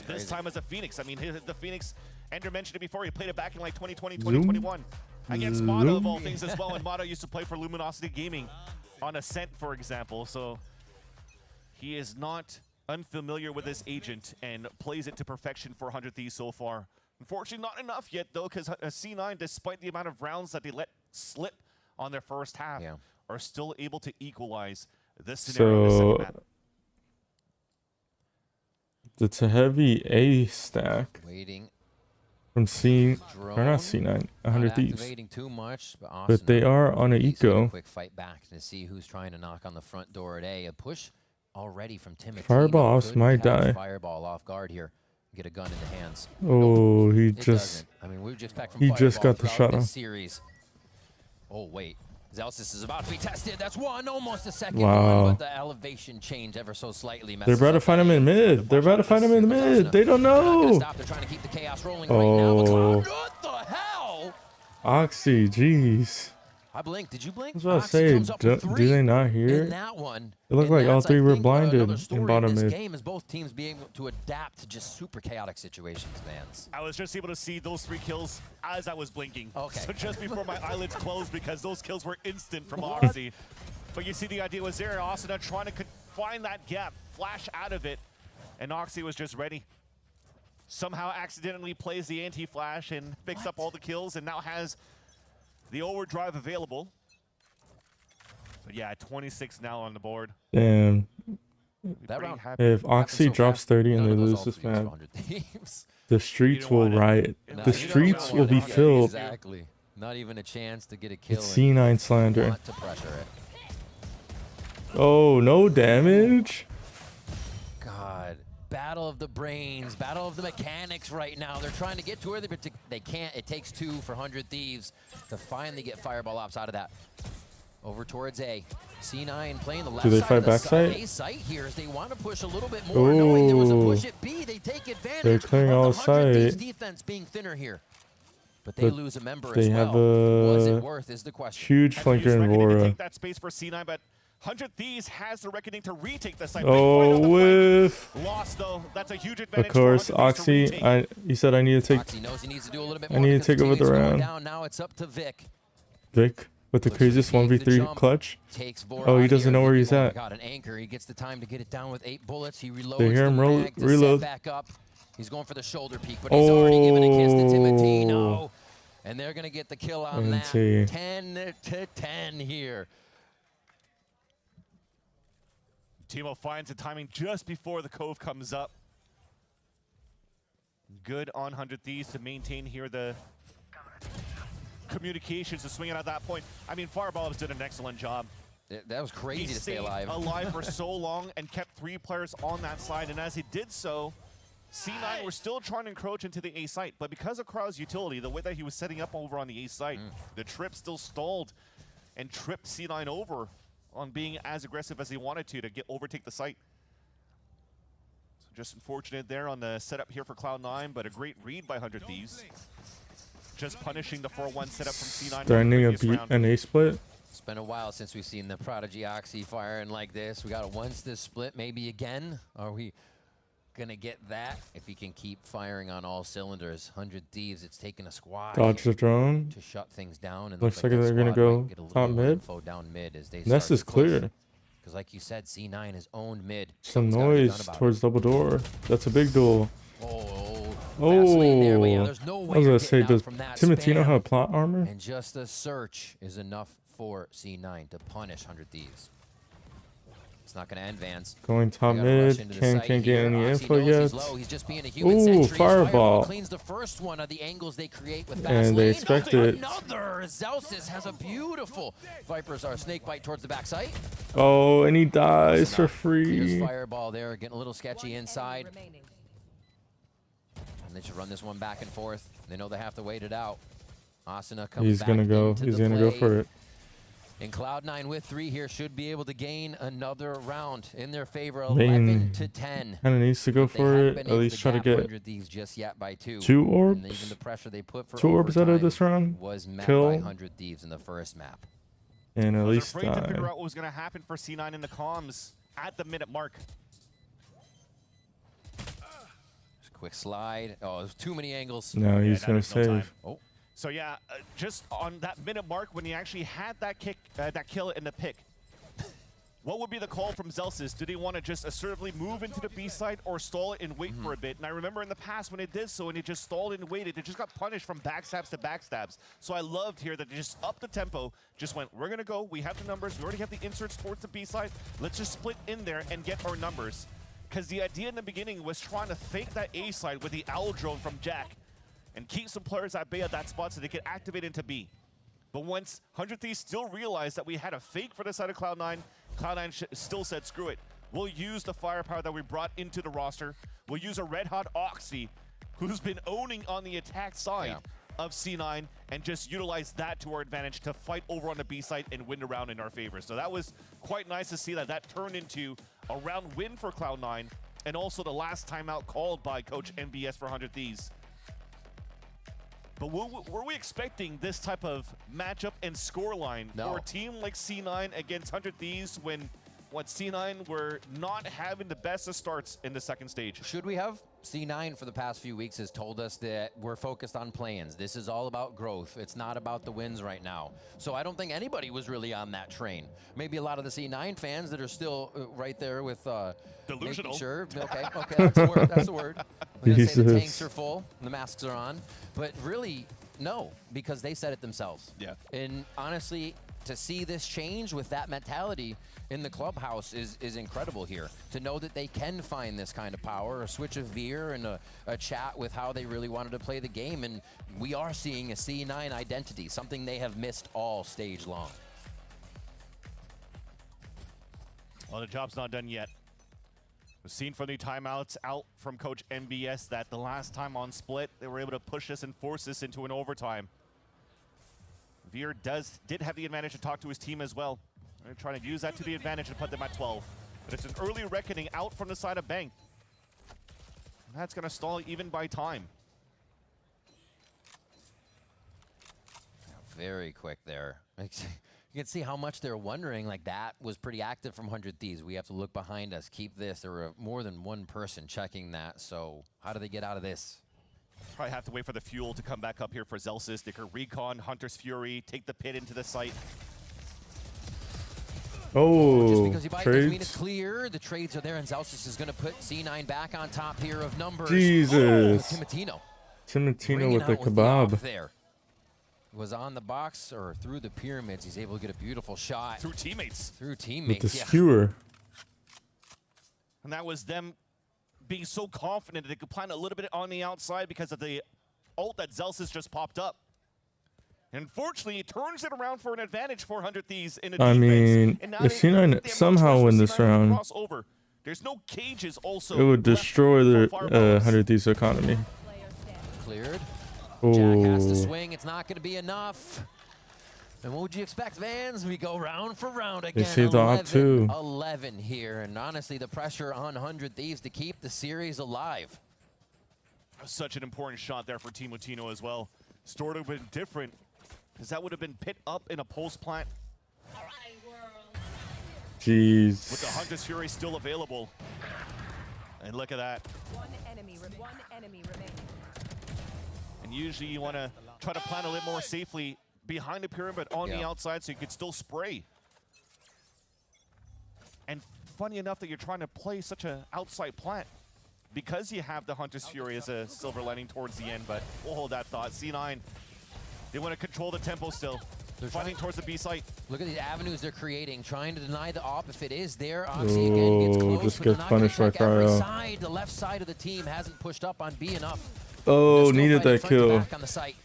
This time as a Phoenix. I mean, the Phoenix, Ender mentioned it before, he played it back in like 2020, 2021 against Mata of all things as well. And Mata used to play for Luminosity Gaming on Ascent, for example. So he is not unfamiliar with this agent and plays it to perfection for 100 Thieves so far. Unfortunately, not enough yet, though, because C9, despite the amount of rounds that they let slip on their first half, are still able to equalize this scenario in the second half. It's a heavy A stack. Waiting. From C, or not C9, 100 Thieves. Too much, But they are on an eco. Quick fight back to see who's trying to knock on the front door at A. A push already from Timothy. Fireball offs might die. Fireball off guard here. Get a gun in the hands. Oh, he It just. doesn't. I mean, we would expect from He just Fireball got the throughout shot this off. series. Oh wait, Zelsis is about to be tested. That's one, almost a second Wow. one, but the elevation changed ever so slightly. They're about to find him in mid. They're about to find him in mid. They don't know. Stop. They're trying to keep the chaos rolling right now. Oh, What the hell? Oxy, jeez. I blinked. Did you blink? I was about to Oxy say, comes up with do three they not hear? in that one. It looked And like all that's, three I were think, another blinded story in bottom this mid. game is both teams being able to adapt to just super chaotic situations, Vance. I was just able to see those 3 kills as I was blinking. Okay. So just before my eyelids closed, because those kills were instant from Oxy. But you see the idea was there. Asuna trying to find that gap, flash out of it, and Oxy was just ready. Somehow accidentally plays the anti-flash and picks up all the kills and now has the overdrive available. But yeah, 26 now on the board. Damn. That round If Oxy drops 30 and they lose this map, the streets will riot. The streets will be filled. Exactly. Not even a chance to get a kill. It's C9 slander. Want to pressure it. Oh, no damage? God. Battle of the brains, battle of the mechanics right now. They're trying to get to where they can't. It takes 2 for 100 Thieves to finally get Fireball Ops out of that. Over towards A. C9 playing the left Do they side fight of the backside? A site here as they want to push a little bit more. Knowing there was a push at B, they take advantage They're clearing of all the 100 Thieves side. defense being thinner here. But they lose a member They as have well. Was it a worth is the question. huge flanker in Vora. Take that space for C9, but 100 Thieves has the reckoning to retake the site. Oh, whiff. Lost though. That's a huge advantage. Of course, Oxy. You said I need to take. Oxy knows he needs to do a little bit I more. need to take over the round. Down. Now it's up to Vic. Vic with the craziest 1v3 clutch. Oh, he doesn't know where he's at. Got an anchor. He gets the time to get it down with 8 bullets. He reloads. They hear him reload. Back up. He's going for the shoulder peek, but he's already given a kiss to Timotino. And they're going to get the kill on that. 10 to 10 here. Timo finds the timing just before the Cove comes up. Good on 100 Thieves to maintain here the communications to swing it at that point. I mean, Fireball has done an excellent job. That was crazy to stay alive. Alive for so long and kept 3 players on that side. And as he did so, C9 were still trying to encroach into the A site. But because of Krau's utility, the way that he was setting up over on the A site, the trip still stalled and tripped C9 over on being as aggressive as he wanted to overtake the site. So just unfortunate there on the setup here for Cloud9, but a great read by 100 Thieves. Just punishing the 4-1 setup from C9. Starting an A split. It's been a while since we've seen the Prodigy Oxy firing like this. We got a once this split, maybe again. Are we gonna get that if he can keep firing on all cylinders? 100 Thieves, it's taken a squad Dodge the drone. to shut things down. And Looks like they're gonna go top mid. Down mid as they Nest is clear. Because like you said, C9 is owned mid. Some noise towards double door. That's a big duel. Oh, yeah, there's no I way was you're gonna say, getting out does from that Timotino spam. have plot armor? And just a search is enough for C9 to punish 100 Thieves. It's not going to end, Vance. Going top mid. Can't get any info yet. He's just being a human Ooh, sentry. fireball. Cleans the first one of the angles they create with And they expect it. Another. Zelsis has a beautiful Vipers are snake bite towards the backside. Oh, and he dies for free. Here's Fireball there, getting a little sketchy inside. And they should run this one back and forth. They know they have to wait it out. Asuna comes He's back gonna go. into He's the gonna go play. for it. And Cloud9 with 3 here should be able to gain another round in their favor, Main 11 to 10. kind of needs to go for it. At least try to get these just yet by 2. 2 orbs. And even the pressure they put for 2 orbs out of overtime this round. was met Kill. by 100 Thieves in the first map. And at I was least afraid to figure die. out what was going to happen for C9 in the comms at the minute mark. Just a quick slide. Oh, there's too many angles. No, he's now gonna there's no time. save. Oh. So yeah, just on that minute mark when he actually had that that kill in the pick, what would be the call from Zelsis? Did he want to just assertively move into the B side or stall it and wait for a bit? And I remember in the past when it did so and it just stalled and waited, it just got punished from backstabs to backstabs. So I loved here that they just upped the tempo, just went, we're going to go, we have the numbers, we already have the inserts towards the B side, let's just split in there and get our numbers. Because the idea in the beginning was trying to fake that A side with the owl drone from Jack and keep some players at bay at that spot so they could activate into B. But once 100 Thieves still realized that we had a fake for the side of Cloud9, Cloud9 still said, screw it. We'll use the firepower that we brought into the roster. We'll use a red-hot Oxy, who's been owning on the attack side of C9, and just utilize that to our advantage to fight over on the B side and win the round in our favor. So that was quite nice to see that turned into a round win for Cloud9, and also the last timeout called by Coach MBS for 100 Thieves. But were we expecting this type of matchup and scoreline for a team like C9 against 100 Thieves when C9 were not having the best of starts in the second stage? Should we have? C9 for the past few weeks has told us that we're focused on play-ins. This is all about growth. It's not about the wins right now. So I don't think anybody was really on that train. Maybe a lot of the C9 fans that are still right there with delusional. Sure. Okay, that's the word. That's the word. We're gonna say the tanks are full, the masks are on, but really, no, because they said it themselves. Yeah. And honestly, to see this change with that mentality in the clubhouse is incredible here. To know that they can find this kind of power, a switch of veer and a chat with how they really wanted to play the game. And we are seeing a C9 identity, something they have missed all stage long. Well, the job's not done yet. We've seen from the timeouts out from Coach MBS that the last time on Split, they were able to push us and force us into an overtime. Veer did have the advantage to talk to his team as well. They're trying to use that to the advantage and put them at 12. But it's an early reckoning out from the side of Bang. And that's going to stall even by time. Very quick there. You can see how much they're wondering. Like, that was pretty active from 100 Thieves. We have to look behind us, keep this. There were more than one person checking that. So how do they get out of this? Probably have to wait for the fuel to come back up here for Zelsis. They could recon Hunter's Fury, take the pit into the site. Oh, just because you buy it doesn't mean it's trades. clear. The trades are there, and Zelsis is going to put C9 back on top here of numbers. Jesus. Timatino. Timatino with the kebab. There. Was on the box or through the pyramids. He's able to get a beautiful shot. Through teammates. Through With teammates, the yeah. skewer. And that was them being so confident that they could plan a little bit on the outside because of the ult that Zelsis just popped up. And unfortunately, it turns it around for an advantage for 100 Thieves in a I defense. mean, And now if they C9 somehow win this round, cross over. There's no cages also. it would left destroy the for Fireballs. 100 Thieves economy. Cleared. Jack has to Oh, swing. It's not going to be enough. And what would you expect, Vans? We go round for round again. saved the op too. 11 here. And honestly, the pressure on 100 Thieves to keep the series alive. Such an important shot there for Team Latino as well. Story would have been different because that would have been pit up in a pulse plant. jeez. With the Hunter's Fury still available. And look at that. One enemy remaining. And usually you want to try to plan a little more safely behind the pyramid on the outside so you could still spray. And funny enough that you're trying to play such an outside plant because you have the Hunter's Fury as a silver lining towards the end, but we'll hold that thought. C9, they want to control the tempo still. They're fighting towards the B site. Look at the avenues they're creating, trying to deny the op. If it is there, Oxy again gets close, just but they're gets not gonna punished by check every cryo. side. The left side of the team hasn't pushed up on B enough. Oh, They're still needed fighting that front to kill. back on the site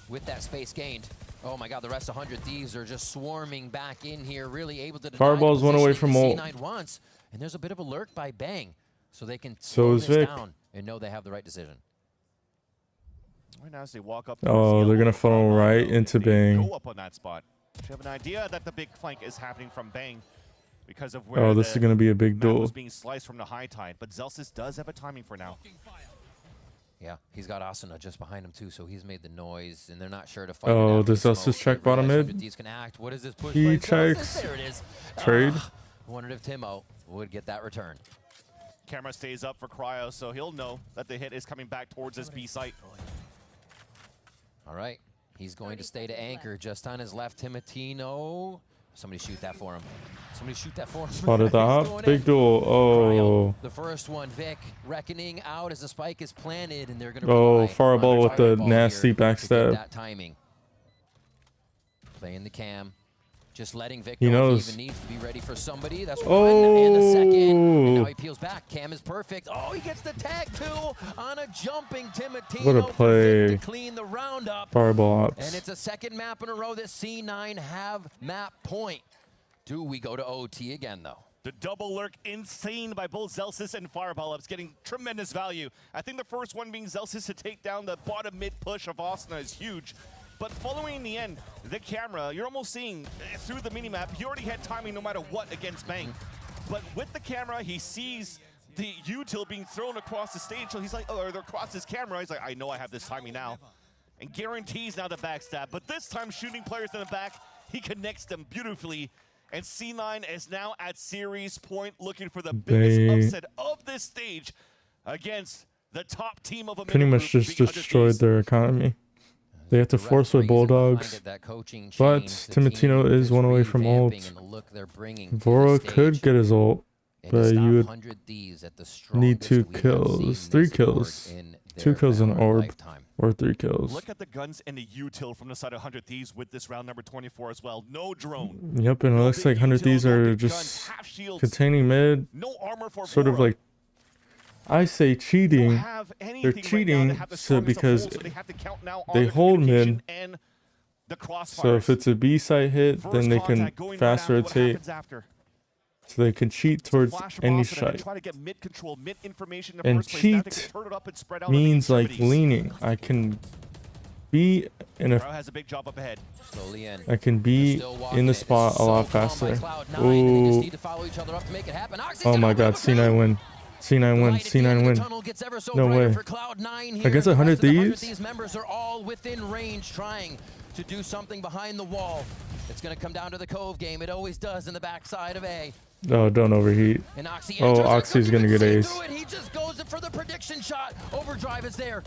with that space gained. Oh my God, the rest of 100 Thieves are just swarming back in here, really able to deny Fireballs the went away positioning from that ult. C9 wants. And there's a bit of a lurk by Bang, so they can So slow is this Vic. down and know they have the right decision. Right now as they walk up. Oh, they're gonna funnel right into Bang. Go up on that spot. You have an idea that the big flank is happening from Bang because of where Oh, this is gonna be a big map duel. was being sliced from the high tide. But Zelsis does have a timing for now. Yeah, he's got Asuna just behind him too, so he's made the noise, and they're not sure to fight. Oh, it does after Zelsis smoke. check They bottom realize mid? 100 Thieves can act. What is this push He by Zelsis? checks. There it is. Trade. Wondered if Timo would get that return. Camera stays up for Cryo, so he'll know that the hit is coming back towards his B site. All right, he's going to stay to anchor just on his left. Timatino. Somebody shoot that for him. Somebody shoot that for him. Spotted the He's hop. going Big in. duel. Oh. The first one, Vic, reckoning out as the spike is planted, and they're going to Oh, Fireball with the nasty backstab. that timing. Playing the cam. Just letting Vic He know if knows. he even needs to be ready for somebody. That's one and the second. And now Oh. he peels back. Cam is perfect. Oh, he gets the tag too on a jumping Timatino. What a play. To clean the round up. Fireball ops. And it's a second map in a row that C9 have map point. Do we go to OT again, though? The double lurk insane by both Zelsis and Fireball Ups, getting tremendous value. I think the first one being Zelsis to take down the bottom mid push of Asuna is huge. But following in the end, the camera, you're almost seeing through the minimap, he already had timing no matter what against Bang. But with the camera, he sees the util being thrown across the stage, so he's like, or across his camera, he's like, I know I have this timing now. And guarantees now the backstab. But this time, shooting players in the back, he connects them beautifully. And C9 is now at series point, looking for the biggest upset of this stage against the top team of a Pretty much just destroyed their economy. They have to force with Bulldogs. But Timatino is one away from ult. Voro could get his ult, but you would need 2 kills. 3 kills. 2 kills in orb. Or 3 kills. Look at the guns and the util from the side of 100 Thieves with this round number 24 as well. No drone. Yep, and it looks like 100 Thieves are just containing mid. No armor for sort of like, I say cheating. They're cheating because they hold mid. So if it's a B site hit, then they can fast rotate. So they can cheat towards any site. And cheat means like leaning. I can be in Pro has a big job up ahead. Slowly in. I can be in the spot a lot faster. Ooh. Oh my God, C9 win. C9 win. C9 win. No way. Against 100 Thieves? These members are all within range trying to do something behind the wall. It's going to come down to the Cove game. It always does in the backside of A. No, don't overheat. Oh, Oxy's gonna get ace. He just goes for the prediction shot. Overdrive is there.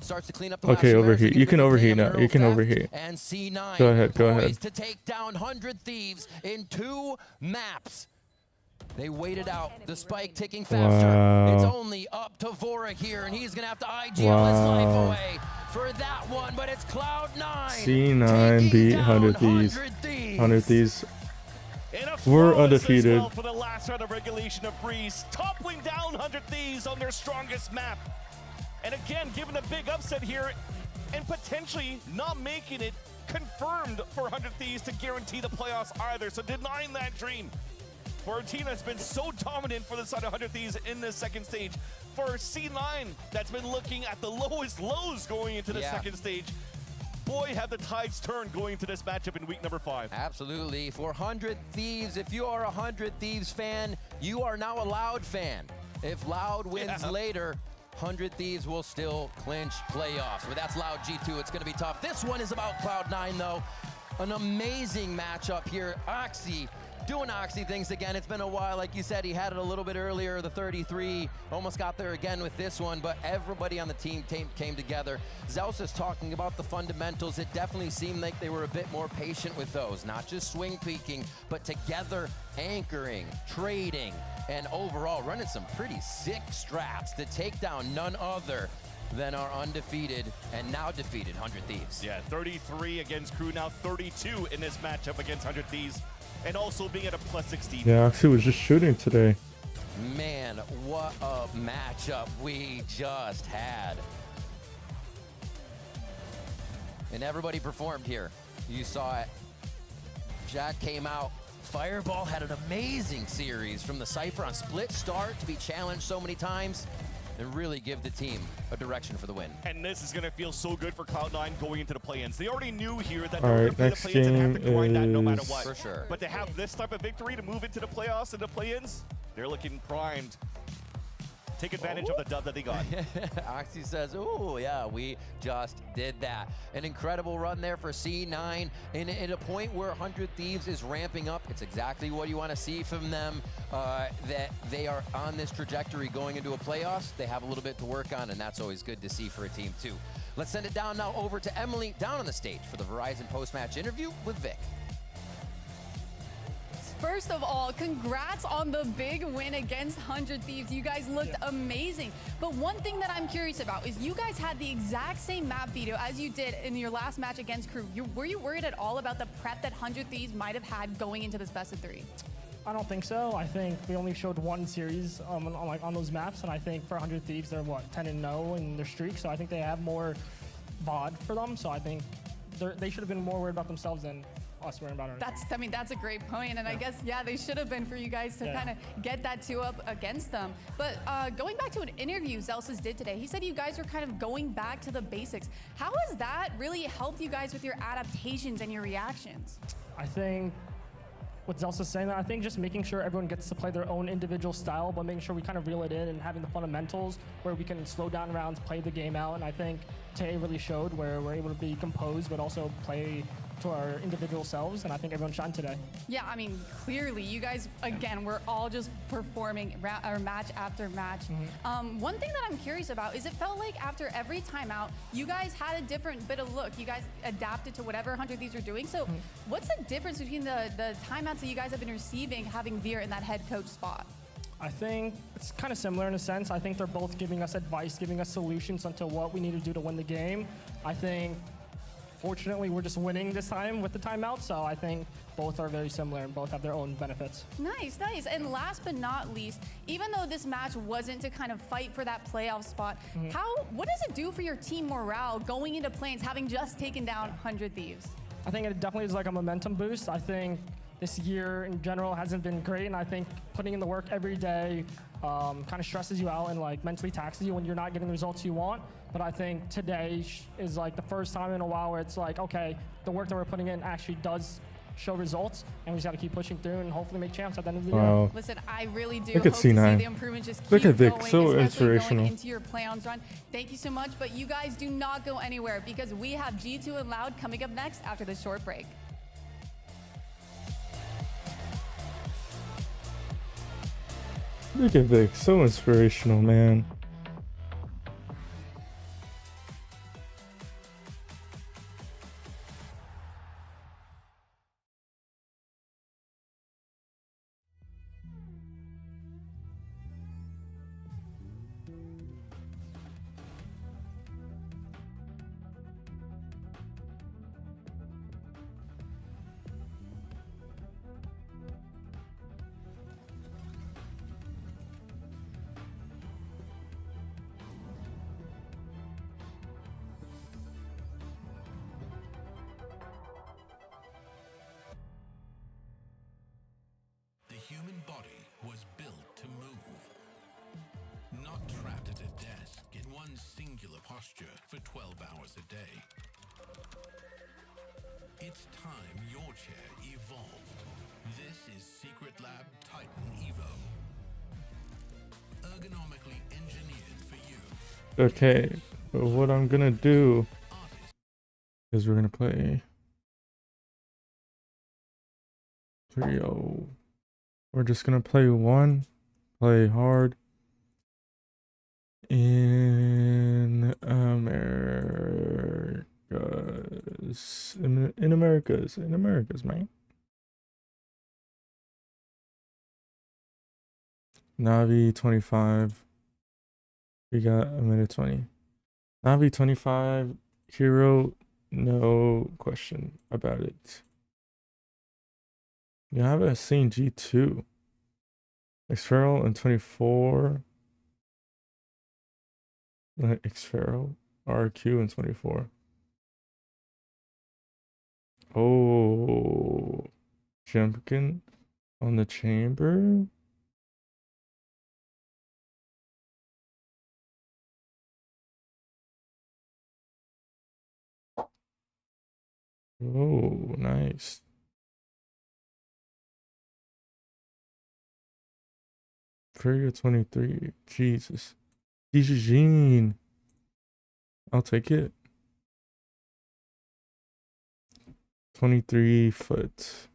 Starts to clean up the Okay, overheat. You can overheat now. You can overheat. And C9 Go ahead. Go ahead. to take down 100 Thieves in 2 maps. They waited out the spike ticking faster. Wow. It's only up to Vora here, and he's gonna have to IGL his life away for that one. But it's Cloud9. C9 beat 100 Thieves. 100 Thieves. We're undefeated. Well for the last round of regulation of Breeze, toppling down 100 Thieves on their strongest map. And again, given a big upset here, and potentially not making it confirmed for 100 Thieves to guarantee the playoffs either, so denying that dream. Fortina has been so dominant for the side of 100 Thieves in this second stage. For C9, that's been looking at the lowest lows going into the second stage. Boy, have the tides turned going into this matchup in week number 5. Absolutely. For 100 Thieves, if you are a 100 Thieves fan, you are now a LOUD fan. If LOUD wins later, 100 Thieves will still clinch playoffs. But that's LOUD G2. It's going to be tough. This one is about Cloud9, though. An amazing matchup here. Oxy doing Oxy things again. It's been a while. Like you said, he had it a little bit earlier, the 33. Almost got there again with this one, but everybody on the team came together. Zeus is talking about the fundamentals. It definitely seemed like they were a bit more patient with those. Not just swing peeking, but together anchoring, trading, and overall running some pretty sick strats to take down none other than our undefeated and now defeated 100 Thieves. Yeah, 33 against Crew, now 32 in this matchup against 100 Thieves. And also being at a plus 16. Yeah, Oxy was just shooting today. Man, what a matchup we just had. And everybody performed here. You saw it. Jack came out. Fireball had an amazing series from the Cypher on split start to be challenged so many times and really give the team a direction for the win. And this is going to feel so good for Cloud9 going into the play-ins. They already knew here that All they were right, going to play the next play-ins and have to game grind that no matter is- what. For sure. But to have this type of victory to move into the playoffs and the play-ins, they're looking primed. Take advantage of the dub that they got. Oxy says, ooh, yeah, we just did that. An incredible run there for C9. And at a point where 100 Thieves is ramping up, it's exactly what you want to see from them, that they are on this trajectory going into a playoffs. They have a little bit to work on, and that's always good to see for a team, too. Let's send it down now over to Emily down on the stage for the Verizon post-match interview with Vic. First of all, congrats on the big win against 100 Thieves. You guys looked amazing. But one thing that I'm curious about is you guys had the exact same map video as you did in your last match against Crew. Were you worried at all about the prep that 100 Thieves might have had going into this best of 3? I don't think so. I think we only showed one series on those maps, and I think for 100 Thieves, they're what, 10-0 in their streak. So I think they have more VOD for them. So I think they should have been more worried about themselves than us worrying about ourselves. That's a great point, and I guess they should have been for you guys to kind of get that 2-up against them. But going back to an interview Zelsis did today, he said you guys are kind of going back to the basics. How has that really helped you guys with your adaptations and your reactions? I think what Zelsis is saying, I think just making sure everyone gets to play their own individual style, but making sure we kind of reel it in and having the fundamentals where we can slow down rounds, play the game out, and I think today really showed where we're able to be composed, but also play to our individual selves, and I think everyone shined today. Yeah, I mean, clearly, you guys, again, we're all just performing match after match. One thing that I'm curious about is it felt like after every timeout, you guys had a different bit of look. You guys adapted to whatever 100 Thieves are doing. So what's the difference between the timeouts that you guys have been receiving having Veer in that head coach spot? I think it's kind of similar in a sense. I think they're both giving us advice, giving us solutions onto what we need to do to win the game. I think fortunately, we're just winning this time with the timeout, so I think both are very similar and both have their own benefits. Nice, nice. And last but not least, even though this match wasn't to kind of fight for that playoff spot, what does it do for your team morale going into play-ins, having just taken down 100 Thieves? I think it definitely is like a momentum boost. I think this year in general hasn't been great, and I think putting in the work every day kind of stresses you out and like mentally taxes you when you're not getting the results you want. But I think today is like the first time in a while where it's like, okay, the work that we're putting in actually does show results, and we just got to keep pushing through and hopefully make champs at the end of the year. Listen, I really do Look hope at to see C9. the improvement just keep Look at Vic, going, so especially inspirational. going into your play-ons run. Thank you so much, but you guys do not go anywhere because we have G2 and Loud coming up next after this short break. Look at Vic, so inspirational, man. The human body was built to move, not trapped at a desk in one singular posture for 12 hours a day. It's time your chair evolved. This is Secret Lab Titan Evo. Ergonomically engineered for you. Okay, but what I'm gonna do is we're gonna play 3-0. We're just gonna play one, play hard in Americas, in Americas, man. Navi 25. We got a minute 20. Navi 25, hero, no question about it. You haven't seen G2. Xferal in 24. Xferal. RQ in 24. Oh. Jumpkin on the chamber. Oh, nice. Figure 23. Jesus. Jean. I'll take it. 23 foot.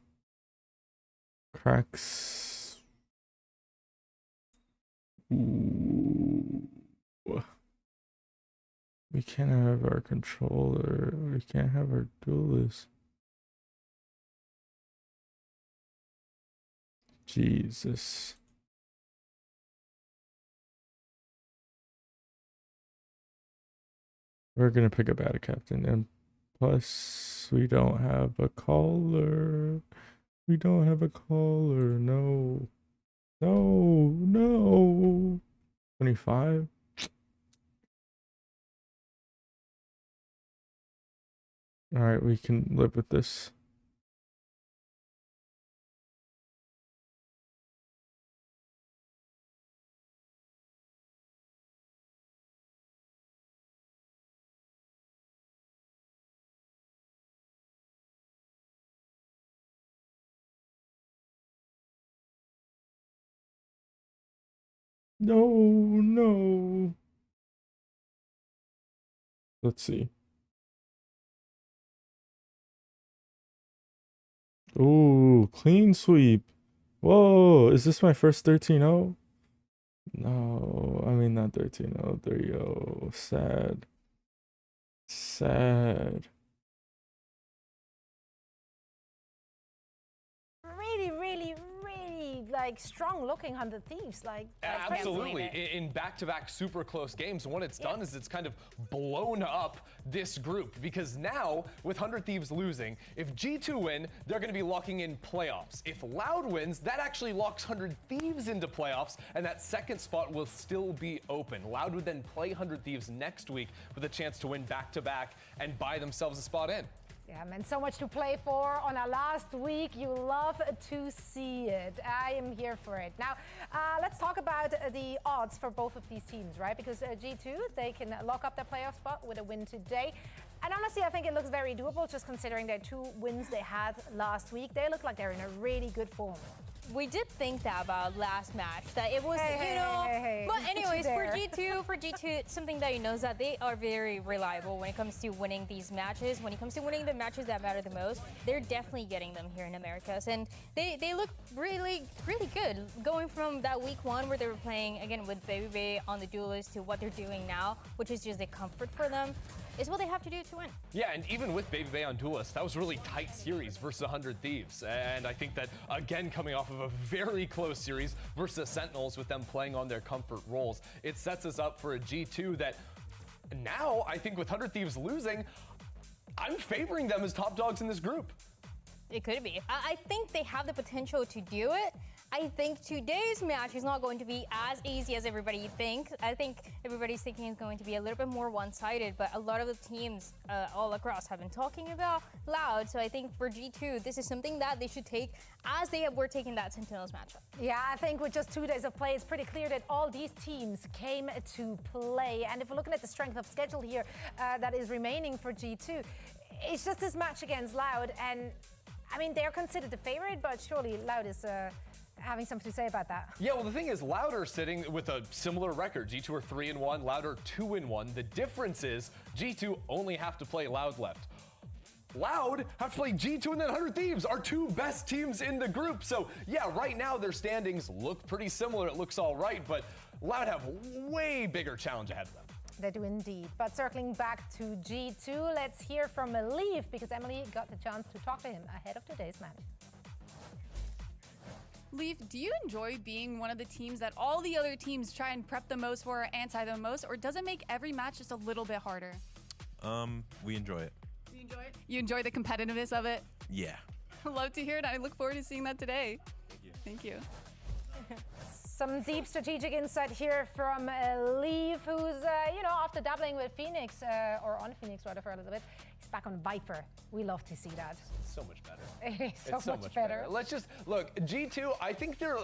Cracks. Ooh. We can't have our controller. We can't have our duelist. Jesus. We're gonna pick a bad captain, and plus we don't have a caller. We don't have a caller. No. No. 25. All right, we can live with this. No. Let's see. Ooh, clean sweep. Whoa, is this my first 13-0? No, I mean not 13-0, 3-0. Sad. Really, like strong looking 100 Thieves. Like absolutely. In back-to-back super close games, what it's done is it's kind of blown up this group, because now with 100 Thieves losing, if G2 win, they're going to be locking in playoffs. If Loud wins, that actually locks 100 Thieves into playoffs, and that second spot will still be open. Loud would then play 100 Thieves next week with a chance to win back-to-back and buy themselves a spot in. Yeah, man, so much to play for on our last week. You love to see it. I am here for it. Now, let's talk about the odds for both of these teams, right? Because G2, they can lock up their playoff spot with a win today. And honestly, I think it looks very doable, just considering their 2 wins they had last week. They look like they're in a really good form. We did think that about last match, that it was, But anyways, for G2, it's something that you know is that they are very reliable when it comes to winning these matches. When it comes to winning the matches that matter the most, they're definitely getting them here in Americas. And they look really, really good. Going from that week 1 where they were playing, again, with Baby on the Duelist to what they're doing now, which is just a comfort for them, is what they have to do to win. Yeah, and even with Baby on Duelist, that was a really tight series versus 100 Thieves. And I think that, again, coming off of a very close series versus Sentinels with them playing on their comfort roles, it sets us up for a G2 that now, I think with 100 Thieves losing, I'm favoring them as top dogs in this group. It could be. I think they have the potential to do it. I think today's match is not going to be as easy as everybody thinks. I think everybody's thinking it's going to be a little bit more one-sided, but a lot of the teams all across have been talking about Loud, so I think for G2, this is something that they should take as they were taking that Sentinels matchup. Yeah, I think with just 2 days of play, it's pretty clear that all these teams came to play. And if we're looking at the strength of schedule here that is remaining for G2, it's just this match against Loud, and I mean, they're considered the favorite, but surely Loud is having something to say about that. Yeah, well, the thing is, Loud are sitting with a similar record. G2 are 3-1, Loud are 2-1. The difference is G2 only have to play Loud left. Loud have to play G2 and then 100 Thieves, our 2 best teams in the group. So, yeah, right now their standings look pretty similar. It looks all right, but Loud have a way bigger challenge ahead of them. They do indeed. But circling back to G2, let's hear from Leaf, because Emily got the chance to talk to him ahead of today's match. Leaf, do you enjoy being one of the teams that all the other teams try and prep the most for or anti the most, or does it make every match just a little bit harder? We enjoy it. You enjoy it? You enjoy the competitiveness of it? Yeah. Love to hear it. I look forward to seeing that today. Thank you. Some deep strategic insight here from Leaf, who's, after dabbling with Phoenix, or on Phoenix rather for a little bit, he's back on Viper. We love to see that. So much better. It's so much better. Let's just look, G2, I think they're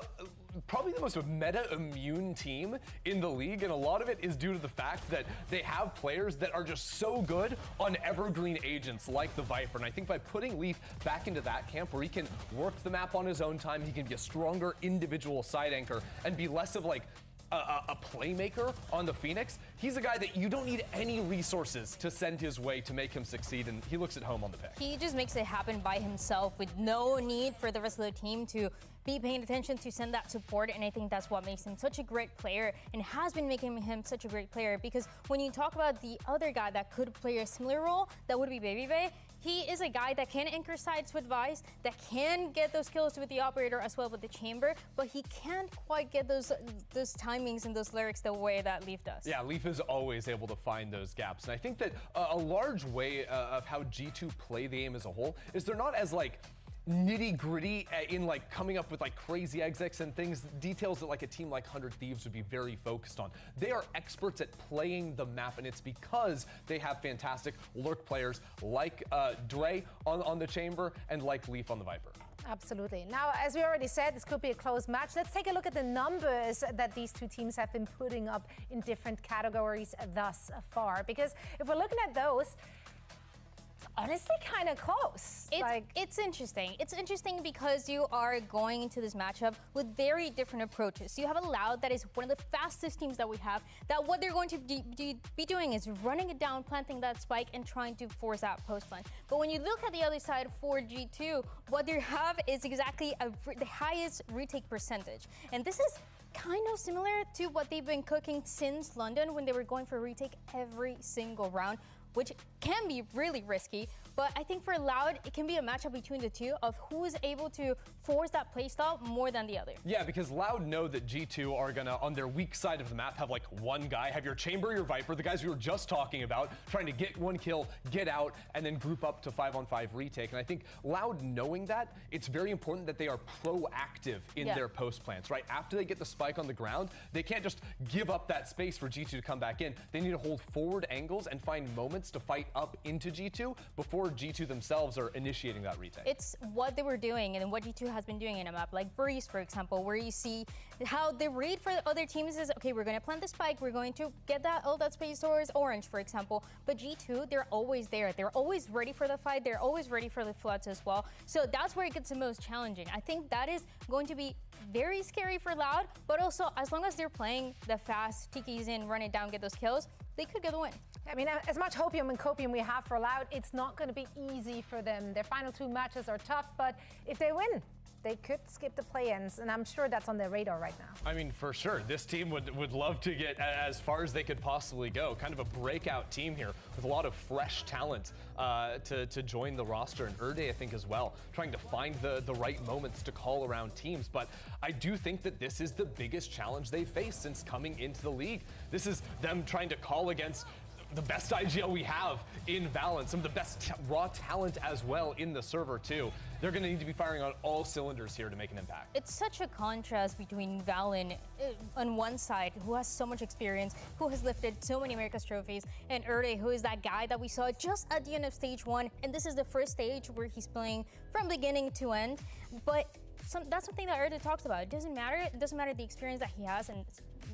probably the most meta-immune team in the league, and a lot of it is due to the fact that they have players that are just so good on evergreen agents like the Viper. And I think by putting Leaf back into that camp where he can work the map on his own time, he can be a stronger individual side anchor and be less of like a playmaker on the Phoenix. He's a guy that you don't need any resources to send his way to make him succeed, and he looks at home on the pick. He just makes it happen by himself with no need for the rest of the team to be paying attention to send that support, and I think that's what makes him such a great player and has been making him such a great player, because when you talk about the other guy that could play a similar role, that would be Baby Bay. He is a guy that can anchor sides with Vice, that can get those kills with the operator as well with the chamber, but he can't quite get those timings and those lyrics the way that Leaf does. Yeah, Leaf is always able to find those gaps, and I think that a large way of how G2 play the game as a whole is they're not as like nitty-gritty in like coming up with like crazy exits and things, details that like a team like 100 Thieves would be very focused on. They are experts at playing the map, and it's because they have fantastic lurk players like Dre on the chamber and like Leaf on the Viper. Absolutely. Now, as we already said, this could be a close match. Let's take a look at the numbers that these 2 teams have been putting up in different categories thus far, because if we're looking at those, honestly kind of close. It's interesting. It's interesting because you are going into this matchup with very different approaches. You have a Loud that is one of the fastest teams that we have, that what they're going to be doing is running it down, planting that spike, and trying to force that post plant. But when you look at the other side for G2, what they have is exactly the highest retake percentage. And this is kind of similar to what they've been cooking since London, when they were going for retake every single round, which can be really risky. But I think for Loud, it can be a matchup between the two of who is able to force that playstyle more than the other. Yeah, because Loud know that G2 are gonna, on their weak side of the map, have like one guy, have your Chamber, your Viper, the guys we were just talking about, trying to get one kill, get out, and then group up to 5-on-5 retake. And I think Loud knowing that, it's very important that they are proactive in their post plants, right? After they get the spike on the ground, they can't just give up that space for G2 to come back in. They need to hold forward angles and find moments moments to fight up into G2 before G2 themselves are initiating that retake. It's what they were doing and what G2 has been doing in a map like Breeze, for example, where you see how the read for the other teams is, okay, we're going to plant the spike, we're going to get all that space towards Orange, for example. But G2, they're always there. They're always ready for the fight. They're always ready for the floods as well. So that's where it gets the most challenging. I think that is going to be very scary for Loud, but also as long as they're playing the fast, TKs in, run it down, get those kills, they could get the win. I mean, as much hopium and copium we have for Loud, it's not going to be easy for them. Their final 2 matches are tough, but if they win, they could skip the play-ins, and I'm sure that's on their radar right now. I mean, for sure, this team would love to get as far as they could possibly go. Kind of a breakout team here with a lot of fresh talent to join the roster, and Erde, I think, as well, trying to find the right moments to call around teams. But I do think that this is the biggest challenge they've faced since coming into the league. This is them trying to call against the best IGL we have in Valen, some of the best raw talent as well in the server too. They're going to need to be firing on all cylinders here to make an impact. It's such a contrast between Valen on one side, who has so much experience, who has lifted so many America's trophies, and Erde, who is that guy that we saw just at the end of stage 1, and this is the first stage where he's playing from beginning to end. But that's something that Erde talks about. It doesn't matter the experience that he has, and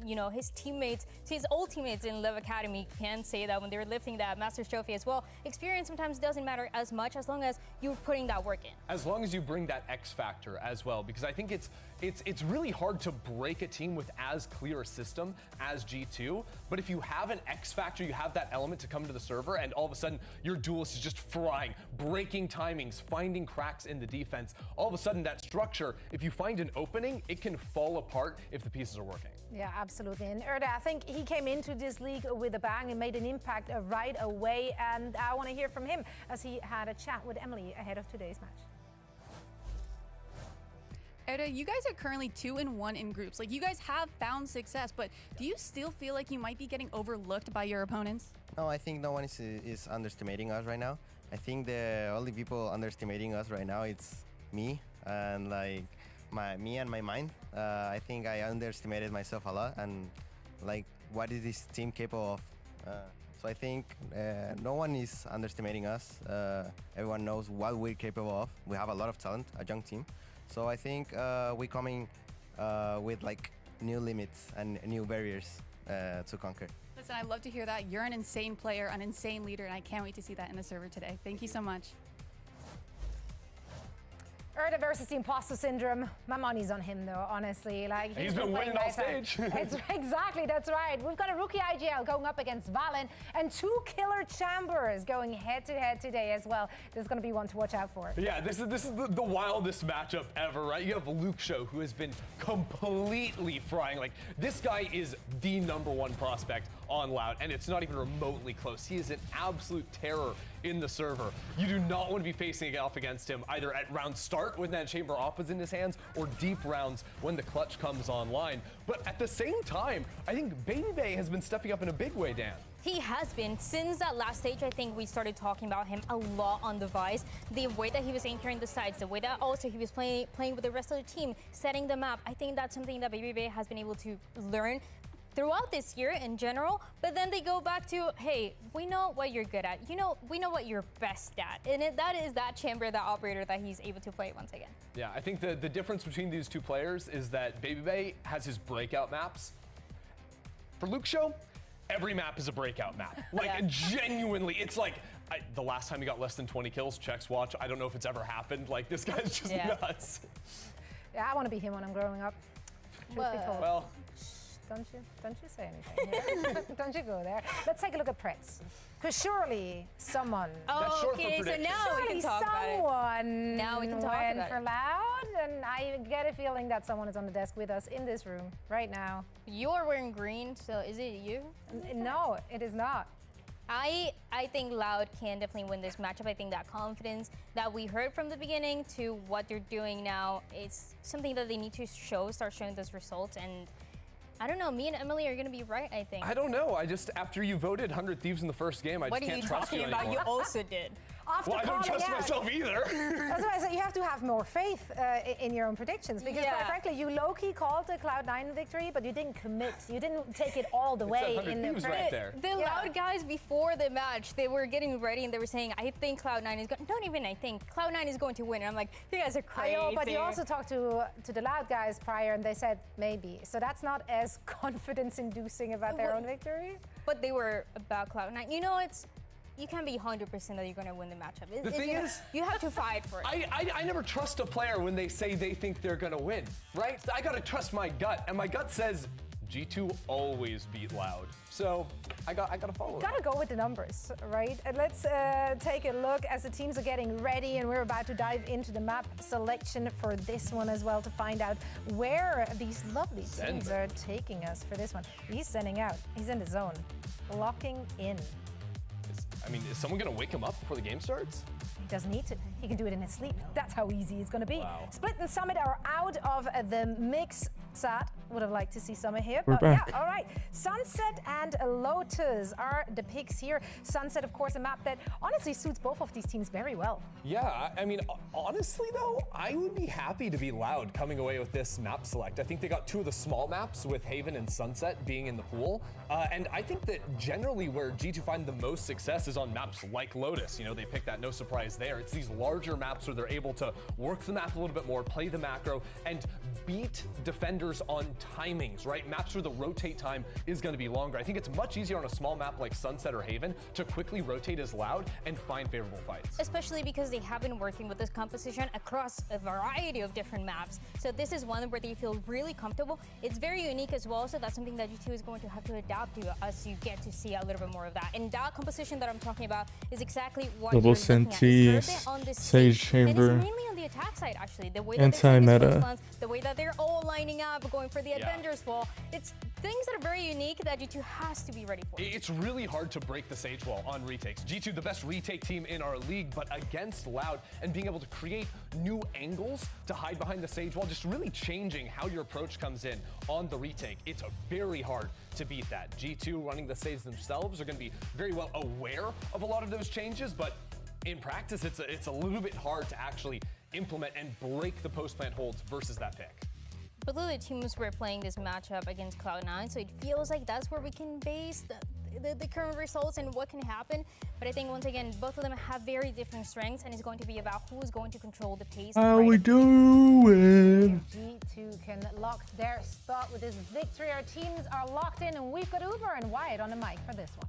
you know, his teammates, his old teammates in Live Academy can say that when they were lifting that Masters trophy as well. Experience sometimes doesn't matter as much as long as you're putting that work in. As long as you bring that X factor as well, because I think it's really hard to break a team with as clear a system as G2. But if you have an X factor, you have that element to come to the server, and all of a sudden your duelist is just frying, breaking timings, finding cracks in the defense. All of a sudden that structure, if you find an opening, it can fall apart if the pieces are working. Yeah, absolutely. And Erde, I think he came into this league with a bang and made an impact right away. And I want to hear from him as he had a chat with Emily ahead of today's match. Erde, you guys are currently 2-1 in groups. Like, you guys have found success, but do you still feel like you might be getting overlooked by your opponents? No, I think no one is underestimating us right now. I think the only people underestimating us right now, it's me and like me and my mind. I think I underestimated myself a lot, and like, what is this team capable of? So I think no one is underestimating us. Everyone knows what we're capable of. We have a lot of talent, a young team. So I think we're coming with like new limits and new barriers to conquer. Listen, I love to hear that. You're an insane player, an insane leader, and I can't wait to see that in the server today. Thank you so much. Erde versus the imposter syndrome. My money's on him, though, honestly. Like, he's been winning all stage. Exactly, that's right. We've got a rookie IGL going up against Valen and 2 killer chambers going head-to-head today as well. There's going to be one to watch out for. Yeah, this is the wildest matchup ever, right? You have Luke Show, who has been completely frying. Like, this guy is the #1 prospect on Loud, and it's not even remotely close. He is an absolute terror in the server. You do not want to be facing off against him either at round start when that chamber op is in his hands, or deep rounds when the clutch comes online. But at the same time, I think Baby Bay has been stepping up in a big way, Dan. He has been. Since that last stage, I think we started talking about him a lot on the Vice. The way that he was anchoring the sides, the way that also he was playing with the rest of the team, setting them up. I think that's something that Baby Bay has been able to learn throughout this year in general, but then they go back to, hey, we know what you're good at. We know what you're best at. And that is that chamber, that operator that he's able to play once again. Yeah, I think the difference between these two players is that Baby Bay has his breakout maps. For Luke Show, every map is a breakout map. Like, yeah. Genuinely, it's like, the last time he got less than 20 kills, checks watch, I don't know if it's ever happened. Like, this guy's just nuts. Yeah, I want to be him when I'm growing up. Truth be told. Well, don't you say anything. Don't you go there. Let's take a look at Pretz. Because surely someone. Oh, okay, so now we can talk about it. Now we can talk about it. For Loud, and I get a feeling that someone is on the desk with us in this room right now. You're wearing green, so is it you? No, it is not. I think Loud can definitely win this matchup. I think that confidence that we heard from the beginning to what they're doing now, it's something that they need to start showing those results. And I don't know, me and Emily are going to be right, I think. I don't know. After you voted 100 Thieves in the first game, I just can't trust you anymore. What are you talking about? You also did. after Well, I don't trust calling out- myself either. That's why I said you have to have more faith in your own predictions, because quite frankly, you low-key called the Cloud9 victory, but you didn't commit. You didn't take it all the way in the right there. The Loud guys before the match, they were getting ready and they were saying, I think Cloud9 is going, not even I think, Cloud9 is going to win. And I'm like, you guys are crazy. I know, but you also talked to the Loud guys prior and they said maybe. So that's not as confidence-inducing about their own victory. But they were about Cloud9. You know, you can't be 100% that you're going to win the matchup. The thing is, you have to fight for it. I never trust a player when they say they think they're going to win, right? I got to trust my gut, and my gut says G2 always beat Loud. So I got to follow it. Gotta go with the numbers, right? And let's take a look as the teams are getting ready, and we're about to dive into the map selection for this one as well to find out where these lovely teams are taking us for this one. He's sending out. He's in the zone, locking in. I mean, is someone going to wake him up before the game starts? He doesn't need to. He can do it in his sleep. That's how easy it's going to be. Wow. Split and Summit are out of the mix. Sad. Would have liked to see Summit here. We're but back. Yeah, all right. Sunset and Lotus are the picks here. Sunset, of course, a map that honestly suits both of these teams very well. Yeah, I mean, honestly though, I would be happy to be Loud coming away with this map select. I think they got two of the small maps with Haven and Sunset being in the pool. And I think that generally where G2 find the most success is on maps like Lotus. You know, they pick that, no surprise there. It's these larger maps where they're able to work the map a little bit more, play the macro, and beat defenders on timings, right? Maps where the rotate time is going to be longer. I think it's much easier on a small map like Sunset or Haven to quickly rotate as Loud and find favorable fights. Especially because they have been working with this composition across a variety of different maps. So this is one where they feel really comfortable. It's very unique as well, so that's something that G2 is going to have to adapt to as you get to see a little bit more of that. And that composition that I'm talking about is exactly what Double you're looking at. It's Senti, on this Sage stage, Chamber. and it's mainly on the attack side, actually. The way that Anti-meta. the way that they're all lining up, going for the Avengers wall. It's things that are very unique that G2 has to be ready for. It's really hard to break the Sage wall on retakes. G2, the best retake team in our league, but against Loud and being able to create new angles to hide behind the Sage wall, just really changing how your approach comes in on the retake. It's very hard to beat that. G2 running the Sage themselves are going to be very well aware of a lot of those changes, but in practice, it's a little bit hard to actually implement and break the post-plant holds versus that pick. Both of the teams were playing this matchup against Cloud9, so it feels like that's where we can base the current results and what can happen. But I think, once again, both of them have very different strengths, and it's going to be about who's going to control the pace. How we doing? G2 can lock their spot with this victory. Our teams are locked in, and we've got Uber and Wyatt on the mic for this one.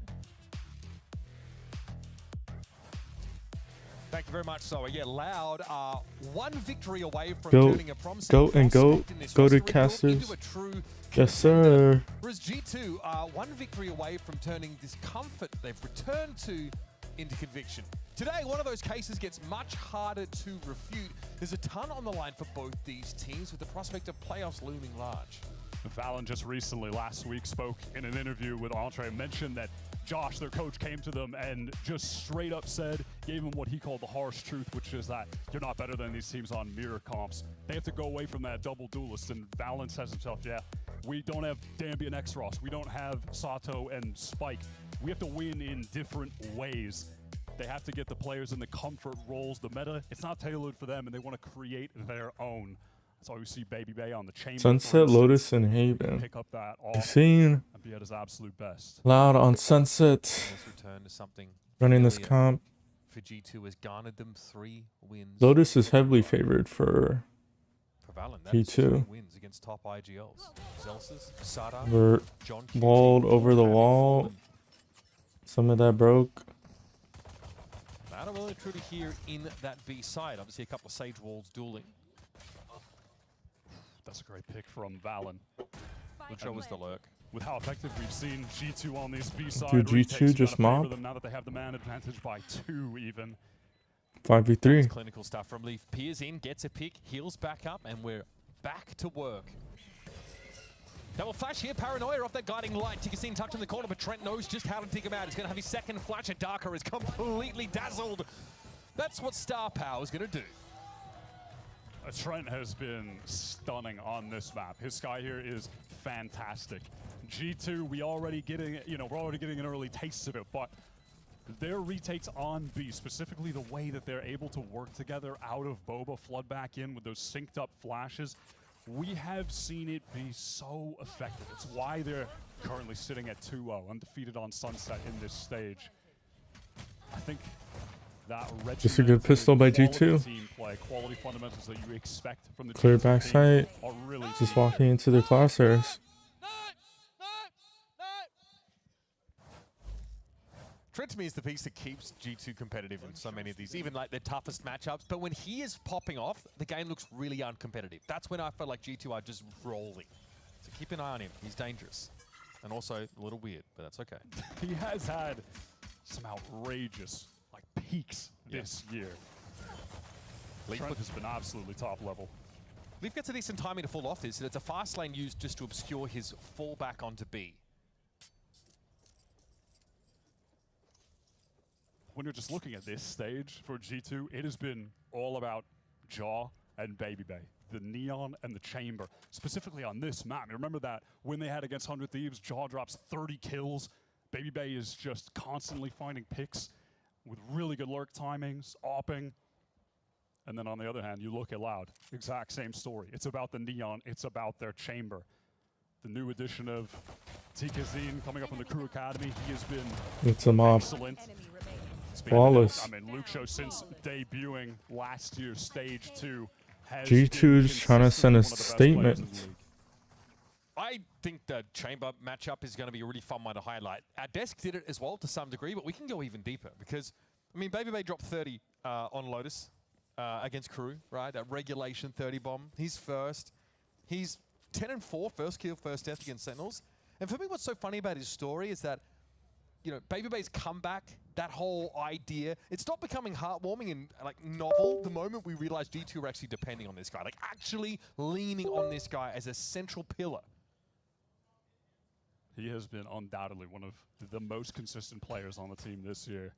Thank you very much, Zoe. Yeah, Loud are one victory away from Go turning a promising go to casters. Yes, sir. Whereas G2 are one victory away from turning this comfort they've returned to into conviction. Today, one of those cases gets much harder to refute. There's a ton on the line for both these teams, with the prospect of playoffs looming large. Valen just recently, last week, spoke in an interview with Entre, mentioned that Josh, their coach, came to them and just straight up said, gave them what he called the harsh truth, which is that you're not better than these teams on mirror comps. They have to go away from that double duelist, and Valen says himself, yeah, we don't have Dambi and X-Ross, we don't have Sato and Spike. We have to win in different ways. They have to get the players in the comfort roles. The meta, it's not tailored for them, and they want to create their own. That's why we see Baby Bay on the chamber. Sunset, Lotus, and Haven. Pick up that I've seen and be at his absolute best. Loud on Sunset. Return to something Running this comp. For G2 has garnered them 3 wins. Lotus is heavily favored for Valen, that is G2. wins against top IGLs. Zelsis, Sada, We're John walled over the wall. Some of that broke. Not a really true to here in that B side. Obviously, a couple of Sage walls dueling. That's a great pick from Valen. Which was the lurk. With how effective we've seen G2 on these B-side Dude, retakes, G2 you just gotta favor mob? them now that they have the man advantage by 2 even. 5v3. Clinical stuff from Leaf. Peers in, gets a pick, heals back up, and we're back to work. Double flash here, Paranoia off that guiding light. Tickerstein tucked in the corner, but Trent knows just how to dig him out. He's going to have his second flash, and Darker is completely dazzled. That's what Star Power is going to do. Trent has been stunning on this map. His sky here is fantastic. G2, we're already getting an early taste of it, but their retakes on B, specifically the way that they're able to work together out of Boba, flood back in with those synced up flashes, we have seen it be so effective. It's why they're currently sitting at 2-0, undefeated on Sunset in this stage. I think that just a good pistol by G2. Team play, quality fundamentals that you expect from the Clear G2 backside. are really Just walking into the crosshairs. Trent to me is the piece that keeps G2 competitive in so many of these, even like their toughest matchups. But when he is popping off, the game looks really uncompetitive. That's when I feel like G2 are just rolling. So keep an eye on him. He's dangerous. And also a little weird, but that's okay. He has had some outrageous peaks this year. Trent has been absolutely top level. Leaf gets a decent timing to fall off this, and it's a fast lane used just to obscure his fall back onto B. When you're just looking at this stage for G2, it has been all about Jaw and Baby Bay. The Neon and the Chamber, specifically on this map. I remember that when they had against 100 Thieves, Jaw drops 30 kills. Baby Bay is just constantly finding picks with really good lurk timings, opping. And then on the other hand, you look at Loud, exact same story. It's about the Neon, it's about their Chamber. The new addition of TKZine coming up in the Crew Academy, he has been It's a mob. excellent. Flawless. I mean, Luxo, since debuting last year's Stage 2, has G2 is trying to send a statement. I think the Chamber matchup is going to be a really fun one to highlight. Our desk did it as well to some degree, but we can go even deeper because, I mean, Baby Bay dropped 30 on Lotus against Crew, right? That regulation 30 bomb. He's first. He's 10-4, first kill, first death against Sentinels. And for me, what's so funny about his story is that, you know, Baby Bay's comeback, that whole idea, it's not becoming heartwarming and like novel the moment we realize G2 are actually depending on this guy, like actually leaning on this guy as a central pillar. He has been undoubtedly one of the most consistent players on the team this year.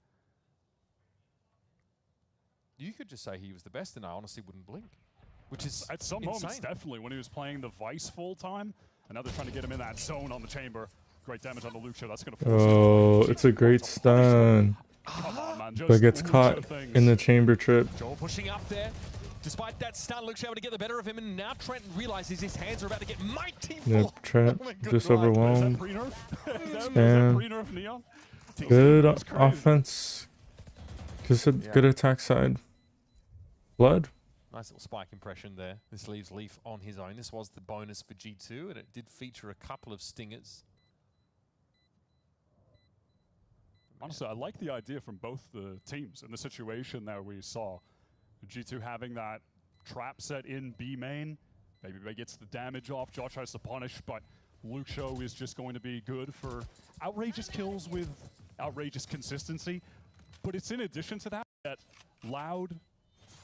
You could just say he was the best, and I honestly wouldn't blink, which is at some insane. moments, definitely, when he was playing the Vice full time, and now they're trying to get him in that zone on the Chamber. Great damage on the Luxo. That's going to force Oh, it's a great stun. Come on, man. But gets caught in the chamber trip. Joel pushing up there. Despite that stun, Luke's able to get the better of him, and now Trent realizes his hands are about to get mighty full. Yep, Trent just overwhelmed. Spam. Good offense. Just a good attack side. Blood. Nice little spike impression there. This leaves Leaf on his own. This was the bonus for G2, and it did feature a couple of stingers. Honestly, I like the idea from both the teams in the situation that we saw. G2 having that trap set in B main. Baby Bay gets the damage off. Jaw tries to punish, but Luxo is just going to be good for outrageous kills with outrageous consistency. But it's in addition to that, Loud,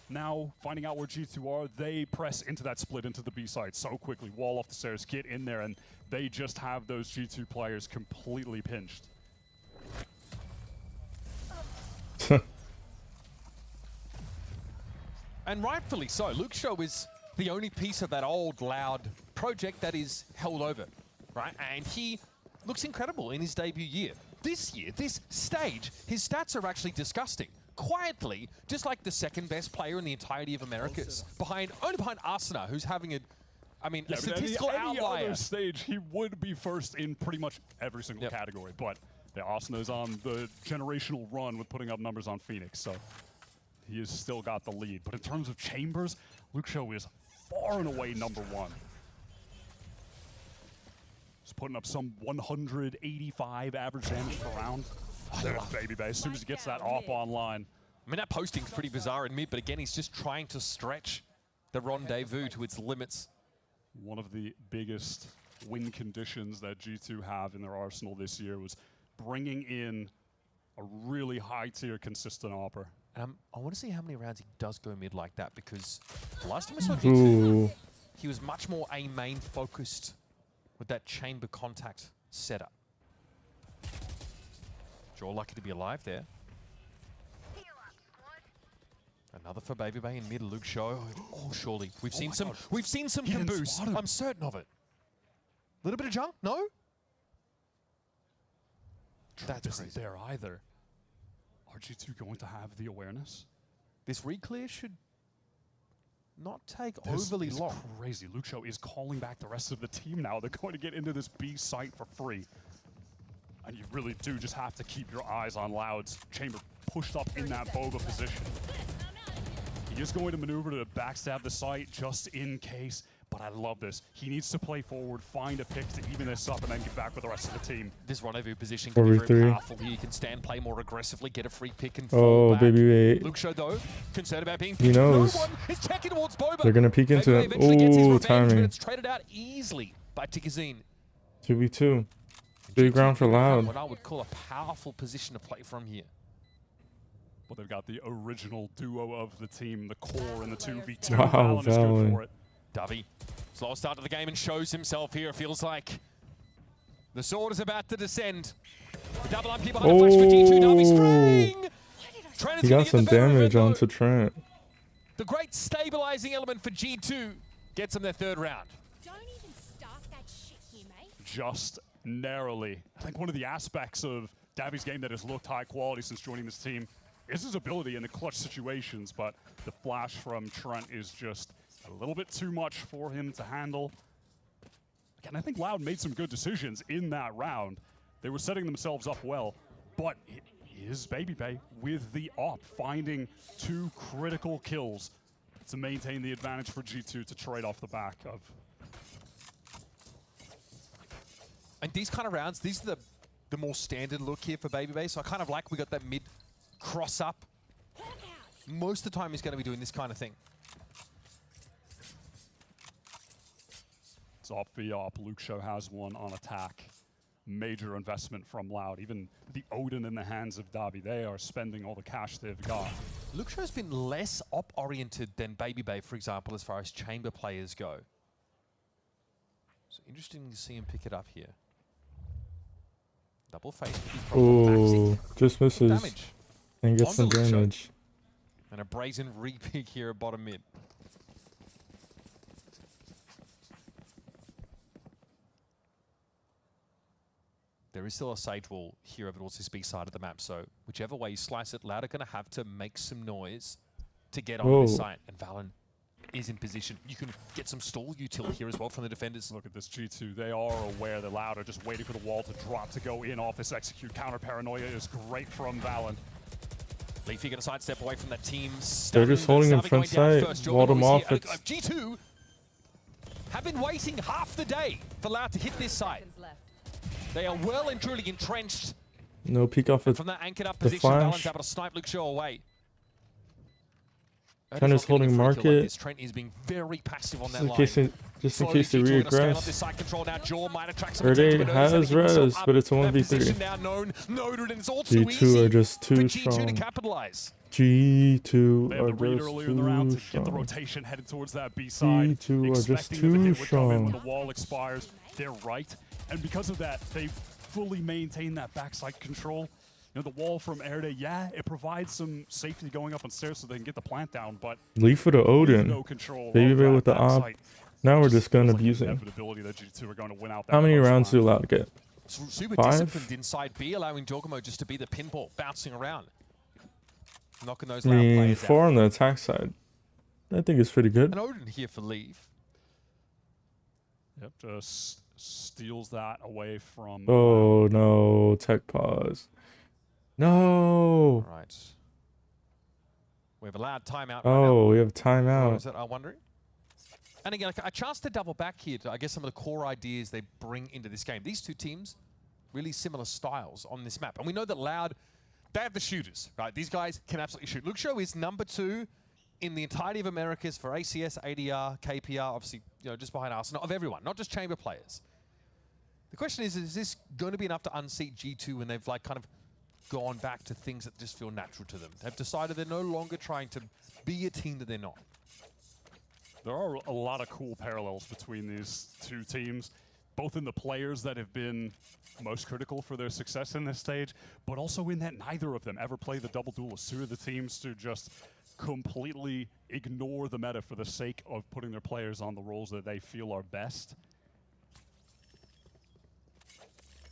now finding out where G2 are, they press into that split into the B side so quickly. Wall off the stairs, get in there, and they just have those G2 players completely pinched. And rightfully so. Luxo is the only piece of that old Loud project that is held over, right? And he looks incredible in his debut year. This year, this stage, his stats are actually disgusting. Quietly, just like the second best player in the entirety of Americas, only behind Arsena, who's having a statistical any outlier. other stage, he would be first in pretty much every single category. But yeah, Arsena on the generational run with putting up numbers on Phoenix, so he has still got the lead. But in terms of chambers, Luxo is far and away #1. He's putting up some 185 average damage per round. There's Baby Bay. As soon as he gets that op online. I mean, that posting's pretty bizarre in mid, but again, he's just trying to stretch the rendezvous to its limits. One of the biggest win conditions that G2 have in their arsenal this year was bringing in a really high-tier consistent opper. And I want to see how many rounds he does go mid like that, because last time we saw G2, he was much more A-main focused with that chamber contact setup. Jaw lucky to be alive there. Another for Baby Bay in mid. Luxo. Oh, surely we've seen some caboose. I'm certain of it. Little bit of junk? No. That's isn't there either. Are G2 going to have the awareness? This re-clear should not take This overly is long. crazy. Luxo is calling back the rest of the team now. They're going to get into this B site for free. And you really do just have to keep your eyes on Loud's chamber pushed up in that boba position. He is going to maneuver to backstab the site just in case, but I love this. He needs to play forward, find a pick to even this up, and then get back with the rest of the team. This rendezvous position can be very 4v3. powerful here. You can stand, play more aggressively, get a free pick and fall back. Baby wait. Luxo, though, concerned about being He picked. knows. No one is checking towards Boba. They're gonna peek into Baby it. eventually gets his Ooh, revenge, but timing. it's traded out easily by Tikazine. 2v2. Big round for Loud. What I would call a powerful position to play from here. Well, they've got the original duo of the team, the core and the 2v2. Wow, Valen is good Valen. for it. Davi, slow start to the game and shows himself here. It feels like the sword is about to descend. The double up here behind the flash for G2. Davi spraying. Trent is He gonna got get some the better of it, damage though. onto Trent. The great stabilizing element for G2 gets them their third round. Don't even start that shit here, mate. Just narrowly. I think one of the aspects of Davi's game that has looked high quality since joining this team is his ability in the clutch situations, but the flash from Trent is just a little bit too much for him to handle. Again, I think Loud made some good decisions in that round. They were setting themselves up well, but it is Baby Bay with the op, finding 2 critical kills to maintain the advantage for G2 to trade off the back of. And these kind of rounds, these are the more standard look here for Baby Bay. So I kind of like we got that mid cross up. Most of the time he's going to be doing this kind of thing. It's off the op. Luxo has one on attack. Major investment from Loud. Even the Odin in the hands of Davi. They are spending all the cash they've got. Luxo's been less op-oriented than Baby Bay, for example, as far as chamber players go. So interesting to see him pick it up here. Double face. Oh, just misses. Damage. And gets some Onto Luxo. damage. And a brazen re-pick here at bottom mid. There is still a Sage wall here over towards this B side of the map, so whichever way you slice it, Loud are going to have to make some noise to get on this site. And Valen is in position. You can get some stall util here as well from the defenders. Look at this G2. They are aware that Loud are just waiting for the wall to drop to go in off this execute. Counter paranoia is great from Valen. Leafy going to sidestep away from that team. They're just holding him front side, walled him off. G2 have been waiting half the day for Loud to hit this site. They are well and truly entrenched. No peek off From that anchored up the position, flash. Valen's able to snipe Luxo away. Trent is holding market. Like Trent is being very passive on that Just in case they re-aggress. Erde has res, but it's a 1v3. G2 are just too strong. G2 They have are the read just earlier in the round too to get the strong. rotation headed towards that B side. G2 are just expecting that the too pit would come in when strong. the wall expires. They're right. And because of that, they've fully maintained that backside control. You know, the wall from Erde, yeah, it provides some safety going up on stairs so they can get the plant down, but Leaf with the Odin. no control Baby of Bay that with the op. backside. Now we're just gun Feels like abusing. inevitability that G2 are going to win out that How many first rounds round. do Loud get? Super 5? disciplined inside B, allowing Dorgamo just to be the pinball, bouncing around. Knocking those I Loud mean, players 4 out. on the attack side. I think it's pretty good. And Odin here for Leaf. Yep, just steals that away from... Oh no, tech pause. No. Right. We have a Loud timeout right Oh, now. we have What timeout. is it? I'm wondering. And again, a chance to double back here to, I guess, some of the core ideas they bring into this game. These two teams, really similar styles on this map. And we know that Loud, they have the shooters, right? These guys can absolutely shoot. Luxo is number 2 in the entirety of Americas for ACS, ADR, KPR, obviously, you know, just behind Arsenal, of everyone, not just chamber players. The question is this going to be enough to unseat G2 when they've like kind of gone back to things that just feel natural to them? They've decided they're no longer trying to be a team that they're not. There are a lot of cool parallels between these two teams, both in the players that have been most critical for their success in this stage, but also in that neither of them ever play the double duelist. Two of the teams to just completely ignore the meta for the sake of putting their players on the roles that they feel are best.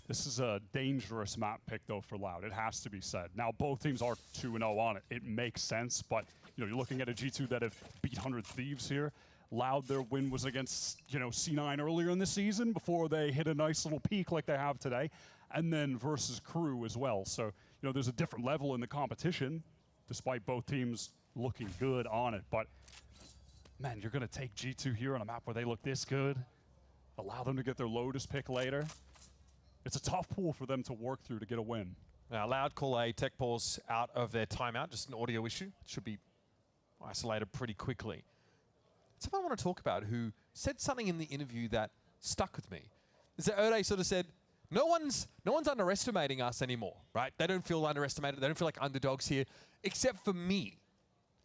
This is a dangerous map pick, though, for Loud. It has to be said. Now, both teams are 2-0 on it. It makes sense, but you're looking at a G2 that have beat 100 Thieves here. Loud, their win was against C9 earlier in the season before they hit a nice little peak like they have today, and then versus Crew as well. So there's a different level in the competition, despite both teams looking good on it. But man, you're going to take G2 here on a map where they look this good, allow them to get their Lotus pick later. It's a tough pool for them to work through to get a win. Now, Loud call a tech pause out of their timeout, just an audio issue. Should be isolated pretty quickly. Someone I want to talk about who said something in the interview that stuck with me is that Ode sort of said, no one's underestimating us anymore, right? They don't feel underestimated. They don't feel like underdogs here, except for me.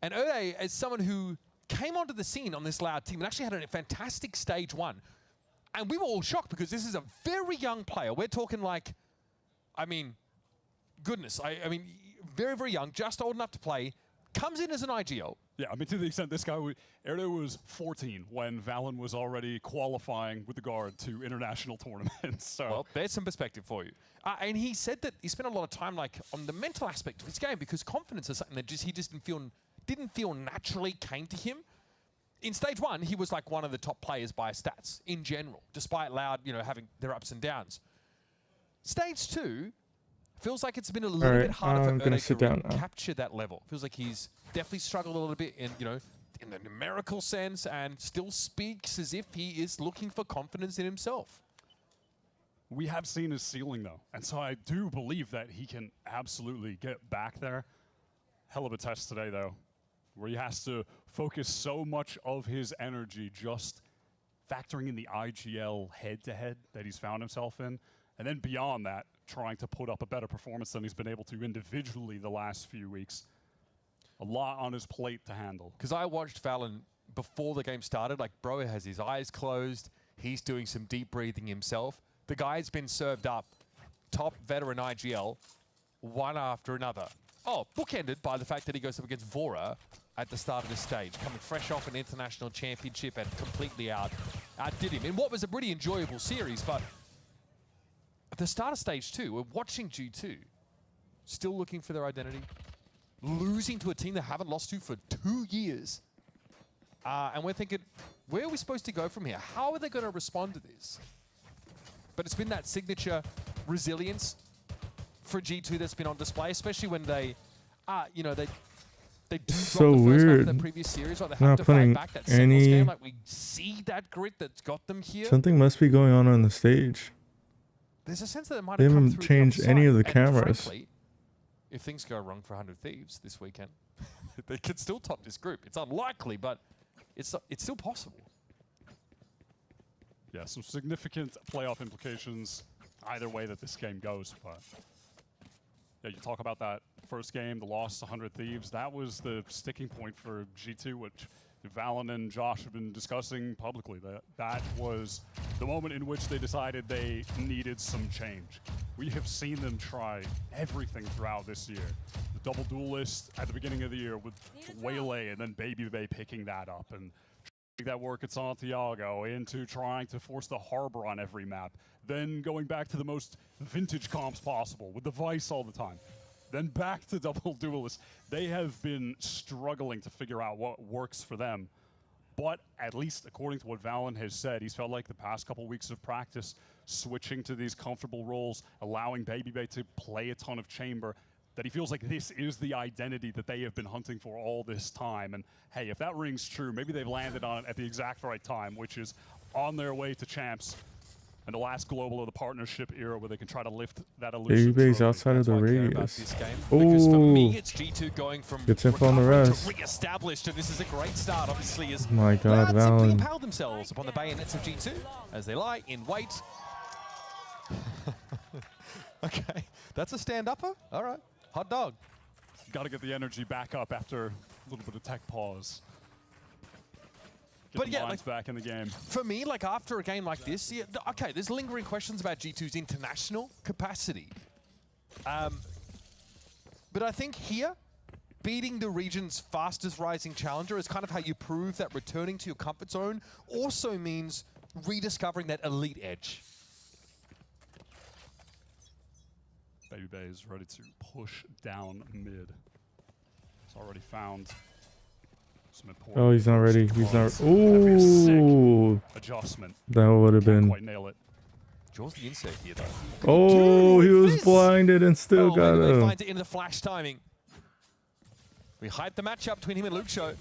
And Ode, as someone who came onto the scene on this Loud team and actually had a fantastic stage 1, and we were all shocked because this is a very young player. We're talking like, I mean, goodness, I mean, very, very young, just old enough to play, comes in as an IGL. Yeah, I mean, to the extent this guy, Erdo was 14 when Valen was already qualifying with the Guard to international tournaments. So. Well, there's some perspective for you. And he said that he spent a lot of time on the mental aspect of his game because confidence is something that he just didn't feel naturally came to him. In stage 1, he was like one of the top players by stats in general, despite Loud, having their ups and downs. Stage 2 feels like it's been a little bit harder for Ode to capture that level. Feels like he's definitely struggled a little bit in the numerical sense, and still speaks as if he is looking for confidence in himself. We have seen his ceiling, though, and so I do believe that he can absolutely get back there. Hell of a test today, though, where he has to focus so much of his energy just factoring in the IGL head-to-head that he's found himself in, and then beyond that, trying to put up a better performance than he's been able to individually the last few weeks. A lot on his plate to handle. Because I watched Valen before the game started, like bro has his eyes closed, he's doing some deep breathing himself. The guy's been served up top veteran IGL, one after another. Oh, bookended by the fact that he goes up against Vora at the start of the stage, coming fresh off an international championship and completely outdid him in what was a pretty enjoyable series. But at the start of stage 2, we're watching G2 still looking for their identity, losing to a team they haven't lost to for 2 years. And we're thinking, where are we supposed to go from here? How are they going to respond to this? But it's been that signature resilience for G2 that's been on display, especially when they do so drop the first weird. half of the previous series, like they have to fight back that singles game. Like we see that grit that's got them here. Something must be going on the stage. There's a sense that it might They have come haven't through changed any of the cameras. Frankly, if things go wrong for 100 Thieves this weekend, they could still top this group. It's unlikely, but it's still possible. Yeah, some significant playoff implications either way that this game goes. But yeah, you talk about that first game, the loss to 100 Thieves. That was the sticking point for G2, which Valen and Josh have been discussing publicly. That was the moment in which they decided they needed some change. We have seen them try everything throughout this year. The double duelist at the beginning of the year with Waylay and then Baby Bay picking that up and that work at Santiago into trying to force the Harbor on every map. Then going back to the most vintage comps possible with the Vice all the time. Then back to double duelist. They have been struggling to figure out what works for them. But at least according to what Valen has said, he's felt like the past couple weeks of practice, switching to these comfortable roles, allowing Baby Bay to play a ton of chamber, that he feels like this is the identity that they have been hunting for all this time. And hey, if that rings true, maybe they've landed on it at the exact right time, which is on their way to champs and the last global of the partnership era where they can try to lift that illusion. Baby Bay's outside of the radius. Because for Oh, me, it's G2 going from gets info on the recovery rest. to re-established, and this is a great start, obviously, as My God, Loud simply Valen. impale themselves upon the bayonets of G2 as they lie in wait. Okay, that's a stand-upper? All right, hot dog. Got to get the energy back up after a little bit of tech pause. Get But the yeah, minds back in the game. For me, like after a game like this, yeah, okay, there's lingering questions about G2's international capacity. But I think here, beating the region's fastest rising challenger is kind of how you prove that returning to your comfort zone also means rediscovering that elite edge. Baby Bay is ready to push down mid. It's already found some important. Oh, he's not ready. He's not. That'd be a Ooh. sick adjustment. That would have Can't been. quite nail it. Jaws the insert here, though. Oh, he was blinded and still got Maybe they him. finds it into the flash timing. We hyped the matchup between him and Luke Show.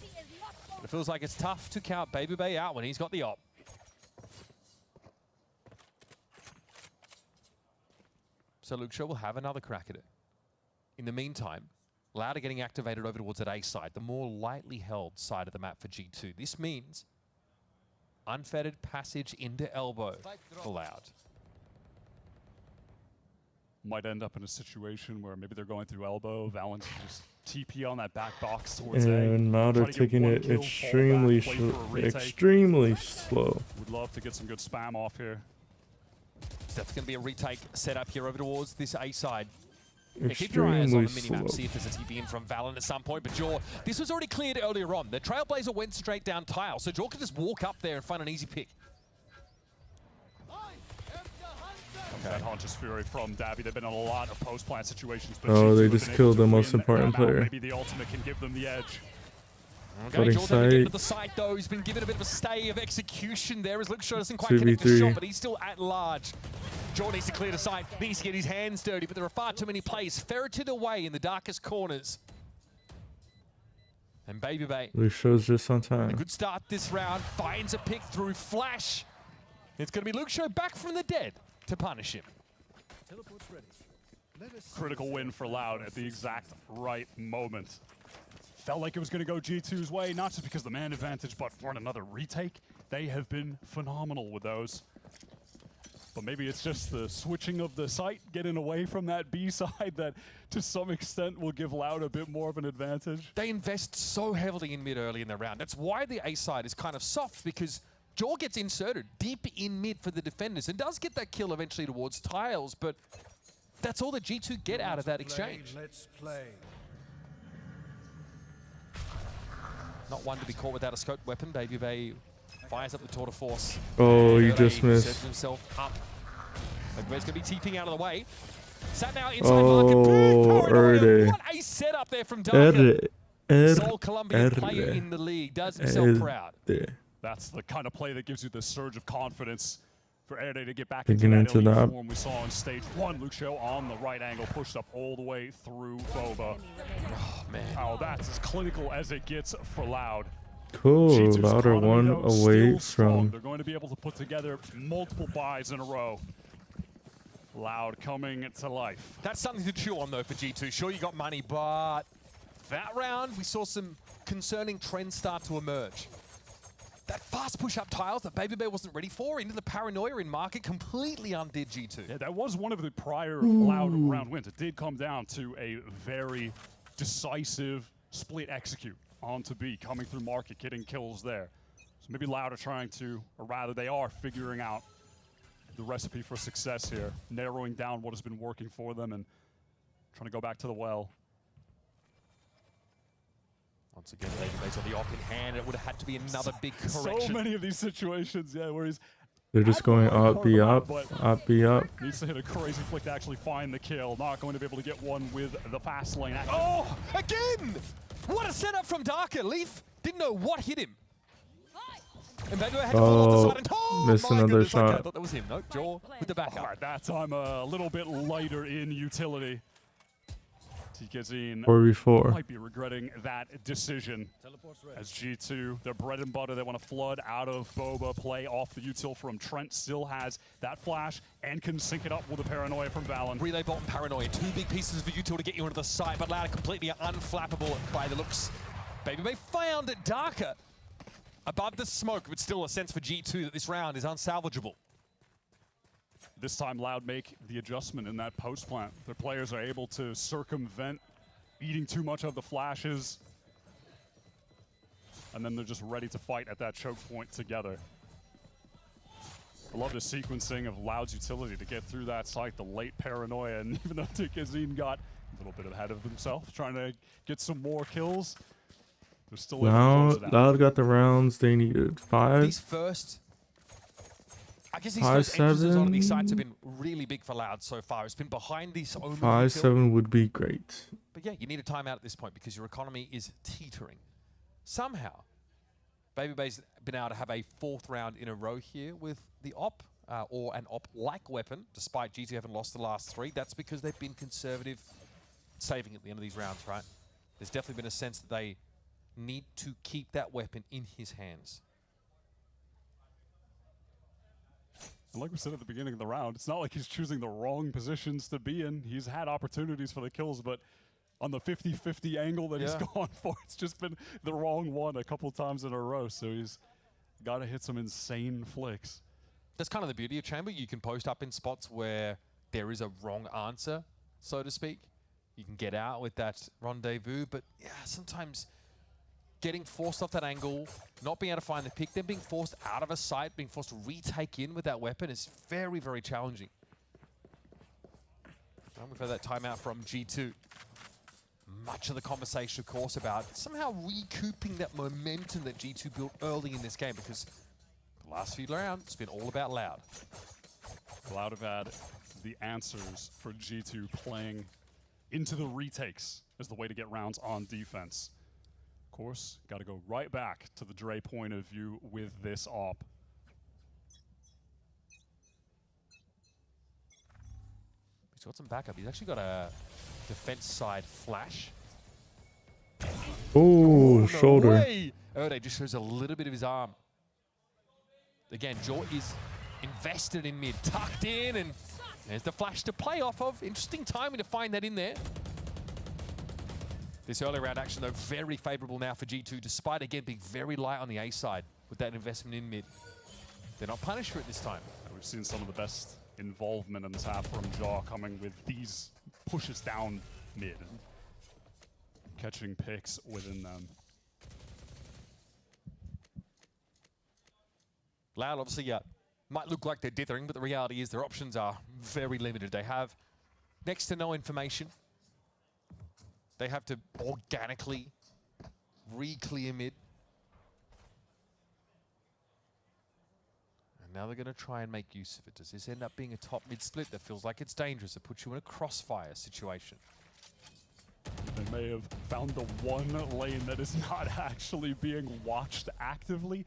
But it feels like it's tough to count Baby Bay out when he's got the op. So Luke Show will have another crack at it. In the meantime, Loud are getting activated over towards that A side, the more lightly held side of the map for G2. This means unfettered passage into elbow for Loud. Might end up in a situation where maybe they're going through elbow. Valen can just TP on that back box towards A. And Loud are taking it extremely slow. Would love to get some good spam off here. So that's going to be a retake set up here over towards this A side. Yeah, keep your eyes on the mini-map, see if there's a TP in from Valen at some point. But Jaw, this was already cleared earlier on. The Trailblazer went straight down tile, so Jaw could just walk up there and find an easy pick. That Haunter's Fury from Dabby. They've been in a lot of post-plant situations. But Oh, G2 they have just been killed able the to most win important them out. player. Maybe the ultimate can give them the edge. Okay, Flooding Jordan into sight. the site though. He's been given a bit of a stay of execution there as Luke Shaw doesn't quite connect the 2v3. shot, but he's still at large. Jordan needs to clear the site, needs to get his hands dirty, but there are far too many plays ferreted away in the darkest corners. And Baby Bay, Luke Show's just on a time. good start this round, finds a pick through Flash. It's going to be Luke Shaw back from the dead to punish him. Critical win for Loud at the exact right moment. Felt like it was going to go G2's way, not just because of the man advantage, but for another retake. They have been phenomenal with those. But maybe it's just the switching of the site, getting away from that B side that to some extent will give Loud a bit more of an advantage. They invest so heavily in mid early in the round. That's why the A side is kind of soft, because Jaw gets inserted deep in mid for the defenders and does get that kill eventually towards tiles, but that's all that G2 get out of that exchange. Let's play. Not one to be caught without a scoped weapon. Baby Bay fires up the tour de force. Oh, And he just sets missed. himself up. Baby Bay's going to be TPing out of the way. Sat now inside Oh, market. Erde. What a setup there from Darker. Sole Colombian Erde. player in the league. Does himself proud. That's the kind of play that gives you the surge of confidence for Erde to get back Digging into into that elite that. form we saw on stage one. Luke Show on the right angle, pushed up all the way through Boba. Oh, man. Oh, that's as clinical as it gets for Loud. Cool. G2's Loud are economy, one though, away still strong. from. They're going to be able to put together multiple buys in a row. Loud coming to life. That's something to chew on, though, for G2. Sure, you got money, but that round, we saw some concerning trends start to emerge. That fast push-up tiles that Baby Bay wasn't ready for into the paranoia in market completely undid G2. Yeah, that was one of the prior Loud round wins. It did come down to a very decisive split execute onto B, coming through market, getting kills there. So maybe Loud are trying to, or rather they are figuring out the recipe for success here, narrowing down what has been working for them and trying to go back to the well. Once again, Baby Bay's on the op in hand. It would have had to be another big correction. So many of these situations, yeah, where he's They're just going up, B up, up, B up. needs to hit a crazy flick to actually find the kill. Not going to be able to get one with the fast lane. Oh, again! What a setup from Darker. Leaf didn't know what hit him. And Baby Bay had to fall off the side and missed my another goodness, okay, I shot. thought that was him. No, Jaw with the backup. All right, that time a little bit lighter in utility. TKZ 4v4. might be regretting that decision. As G2, their bread and butter, they want to flood out of Boba, play off the util from Trent, still has that flash and can sync it up with a paranoia from Valen. Relay bot and paranoia, two big pieces of util to get you into the site, but Loud completely unflappable by the looks. Baby Bay found it Darker above the smoke, but still a sense for G2 that this round is unsalvageable. This time Loud make the adjustment in that post plant. Their players are able to circumvent eating too much of the flashes. And then they're just ready to fight at that choke point together. I love the sequencing of Loud's utility to get through that site, the late paranoia, and even though TKZ got a little bit ahead of himself, trying to get some more kills, they're still able to close it out. Loud got the rounds they needed. 5. These first I guess these first entrances on these sites have been really big for Loud so far. It's been behind these own 5-7 would be great. But yeah, you need a timeout at this point because your economy is teetering. Somehow, Baby Bay's been able to have a 4th round in a row here with the op, or an op-like weapon, despite G2 having lost the last 3. That's because they've been conservative, saving at the end of these rounds, right? There's definitely been a sense that they need to keep that weapon in his hands. And like we said at the beginning of the round, it's not like he's choosing the wrong positions to be in. He's had opportunities for the kills, but on the 50-50 angle that he's gone for, it's just been the wrong one a couple times in a row. So he's got to hit some insane flicks. That's kind of the beauty of Chamber. You can post up in spots where there is a wrong answer, so to speak. You can get out with that rendezvous, but yeah, sometimes getting forced off that angle, not being able to find the pick, then being forced out of a site, being forced to retake in with that weapon is very, very challenging. And we've had that timeout from G2. Much of the conversation, of course, about somehow recouping that momentum that G2 built early in this game, because the last few rounds, it's been all about Loud. Loud have had the answers for G2 playing into the retakes as the way to get rounds on defense. Of course, got to go right back to the Dre point of view with this op. He's got some backup. He's actually got a defense side flash. Oh, shoulder. Erde just shows a little bit of his arm. Again, Jaw is invested in mid, tucked in, and there's the flash to play off of. Interesting timing to find that in there. This early round action, though, very favorable now for G2, despite, again, being very light on the A side with that investment in mid. They're not punished for it this time. We've seen some of the best involvement in this half from Jaw coming with these pushes down mid. Catching picks within them. Loud, obviously, might look like they're dithering, but the reality is their options are very limited. They have next to no information. They have to organically re-clear mid. And now they're going to try and make use of it. Does this end up being a top mid split that feels like it's dangerous? It puts you in a crossfire situation. They may have found the one lane that is not actually being watched actively,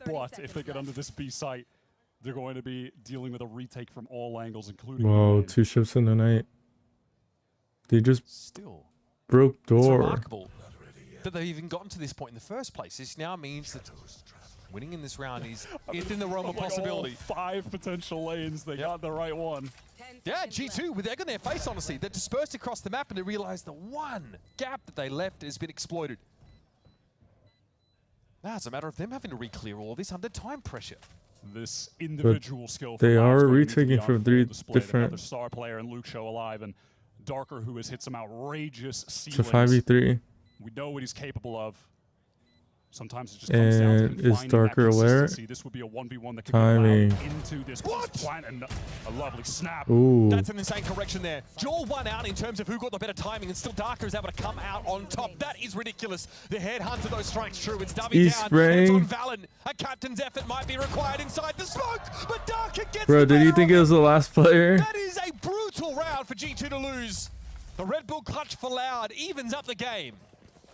but if they get under this B site, they're going to be dealing with a retake from all angles, including... Whoa, 2 ships in the night. They just broke door. It's remarkable that they've even gotten to this point in the first place. This now means that winning in this round is within the realm of possibility. 5 potential lanes, they got the right one. Yeah, G2 with egg on their face, honestly. They're dispersed across the map and they realize the one gap that they left has been exploited. Now it's a matter of them having to re-clear all this under time pressure. This individual skill. They are retaking from 3 different. Another star player and Luke Show alive, and Darker, who has hit some outrageous ceilings. It's a 5v3. We know what he's capable of. Sometimes it just comes down to him is finding Darker that aware? consistency. This would be a 1v1 that could Timing. go into this plant, and a lovely snap. Ooh. That's an insane correction there. Jaw won out in terms of who got the better timing, and still Darker is able to come out on top. That is ridiculous. The headhunter, those strikes true. It's Dubby down, and it's on Valen. A captain's effort might be required inside the smoke, but Darker gets Bro, did you think it was the last player? That is a brutal round for G2 to lose. The Red Bull clutch for Loud evens up the game.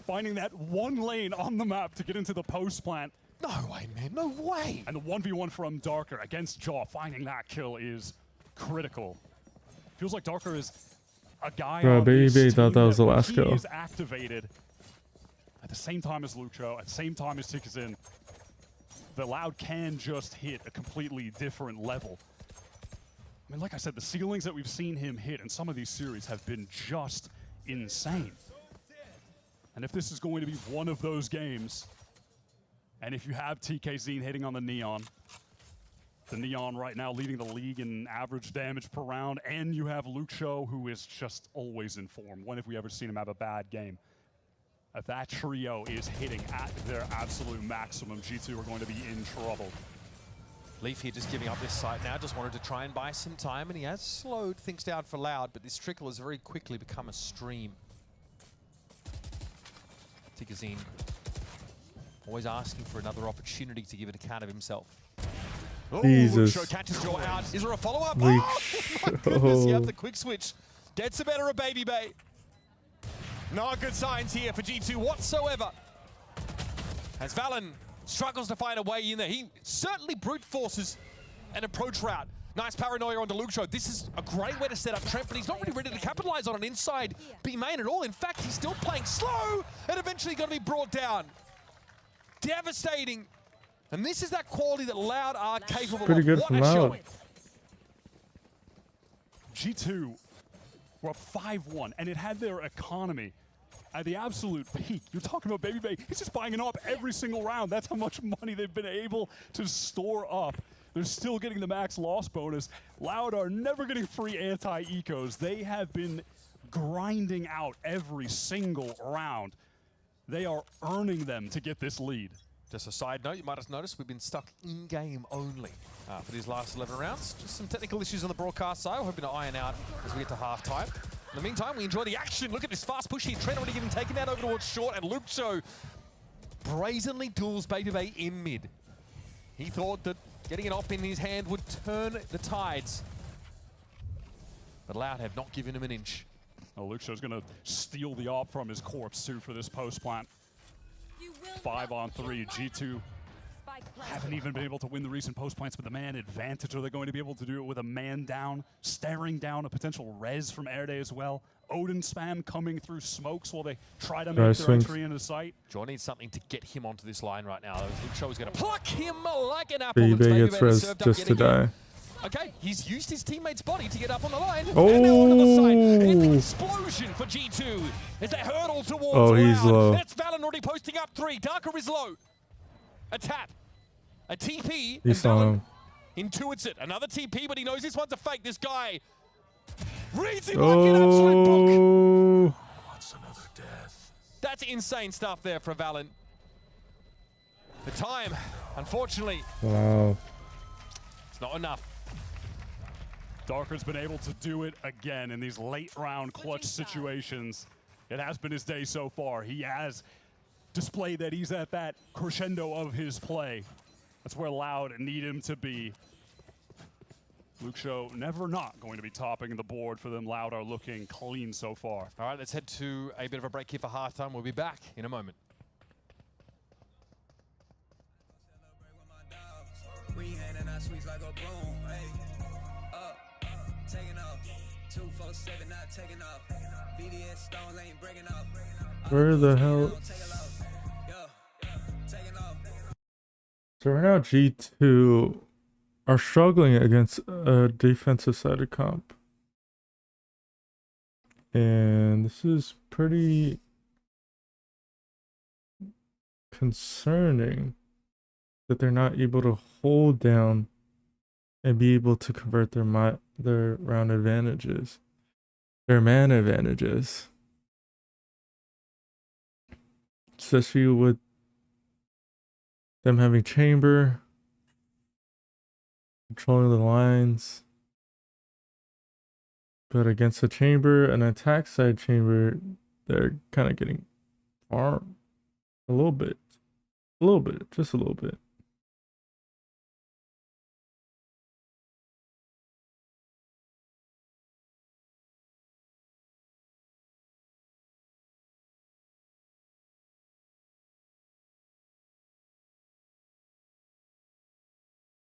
Finding that one lane on the map to get into the post plant. No way, man, no way. And the 1v1 from Darker against Jaw, finding that kill is critical. Feels like Darker is a guy on Baby this Bay team thought that was the last he kill. is activated at the same time as Lucho, at the same time as Tikazin. The Loud can just hit a completely different level. I mean, like I said, the ceilings that we've seen him hit in some of these series have been just insane. And if this is going to be one of those games, and if you have TKZ hitting on the Neon right now leading the league in average damage per round, and you have Luke Show, who is just always in form. When have we ever seen him have a bad game? If that trio is hitting at their absolute maximum, G2 are going to be in trouble. Leaf here just giving up this site now, just wanted to try and buy some time, and he has slowed things down for Loud, but this trickle has very quickly become a stream. Tikazin always asking for another opportunity to give an account of himself. Jesus. Luke Show catches Joe out. Is there a follow-up? Luke Oh, my goodness. Yep, Show. the quick switch gets a better of Baby Bay. Not good signs here for G2 whatsoever. As Valen struggles to find a way in there. He certainly brute forces an approach route. Nice paranoia onto Luke Show. This is a great way to set up Trent, but he's not really ready to capitalize on an inside B main at all. In fact, he's still playing slow and eventually going to be brought down. Devastating. And this is that quality that Loud are capable Pretty of. good What from a Loud. showing. G2 were up 5-1, and it had their economy at the absolute peak. You're talking about Baby Bay. He's just buying it up every single round. That's how much money they've been able to store up. They're still getting the max loss bonus. Loud are never getting free anti-ecos. They have been grinding out every single round. They are earning them to get this lead. Just a side note, you might have noticed we've been stuck in-game only for these last 11 rounds. Just some technical issues on the broadcast side. We're hoping to iron out as we get to halftime. In the meantime, we enjoy the action. Look at this fast push here. Trent already getting taken down over towards short, and Luke Show brazenly duels Baby Bay in mid. He thought that getting an op in his hand would turn the tides. But Loud have not given him an inch. Oh, Luke Show's gonna steal the op from his corpse too for this post plant. 5-on-3, G2 haven't even been able to win the recent post plants with the man advantage. Are they going to be able to do it with a man down, staring down a potential res from Airday as well? Odin spam coming through smokes while they try to make their entry into sight. John needs something to get him onto this line right now. Luke Show is going to pluck him like an apple. Baby Baby gets res just to die. Okay, he's used his teammate's body to get up on the line. Oh. And now on the other side, an explosion for G2 as they hurdle towards Oh, he's Loud. low. That's Valen already posting up 3. Darker is low. A tap. A TP. He and saw Valen him. intuits it. Another TP, but he knows this one's a fake. This guy reads him like an absolute book. What's another death? That's insane stuff there for Valen. The time, unfortunately, Wow. it's not enough. Darker's been able to do it again in these late round clutch situations. It has been his day so far. He has displayed that he's at that crescendo of his play. That's where Loud need him to be. Luke Show never not going to be topping the board for them. Loud are looking clean so far. All right, let's head to a bit of a break here for halftime. We'll be back in a moment. We handing out sweets like a broom, hey. Up, taking off. 247 not taking off. VDS stones ain't breaking off. Where the hell? So right now G2 are struggling against a defensive sided comp. And this is pretty concerning that they're not able to hold down and be able to convert their round advantages, their man advantages. Especially with them having chamber, controlling the lines. But against a chamber, an attack side chamber, they're kind of getting farmed a little bit. A little bit, just a little bit.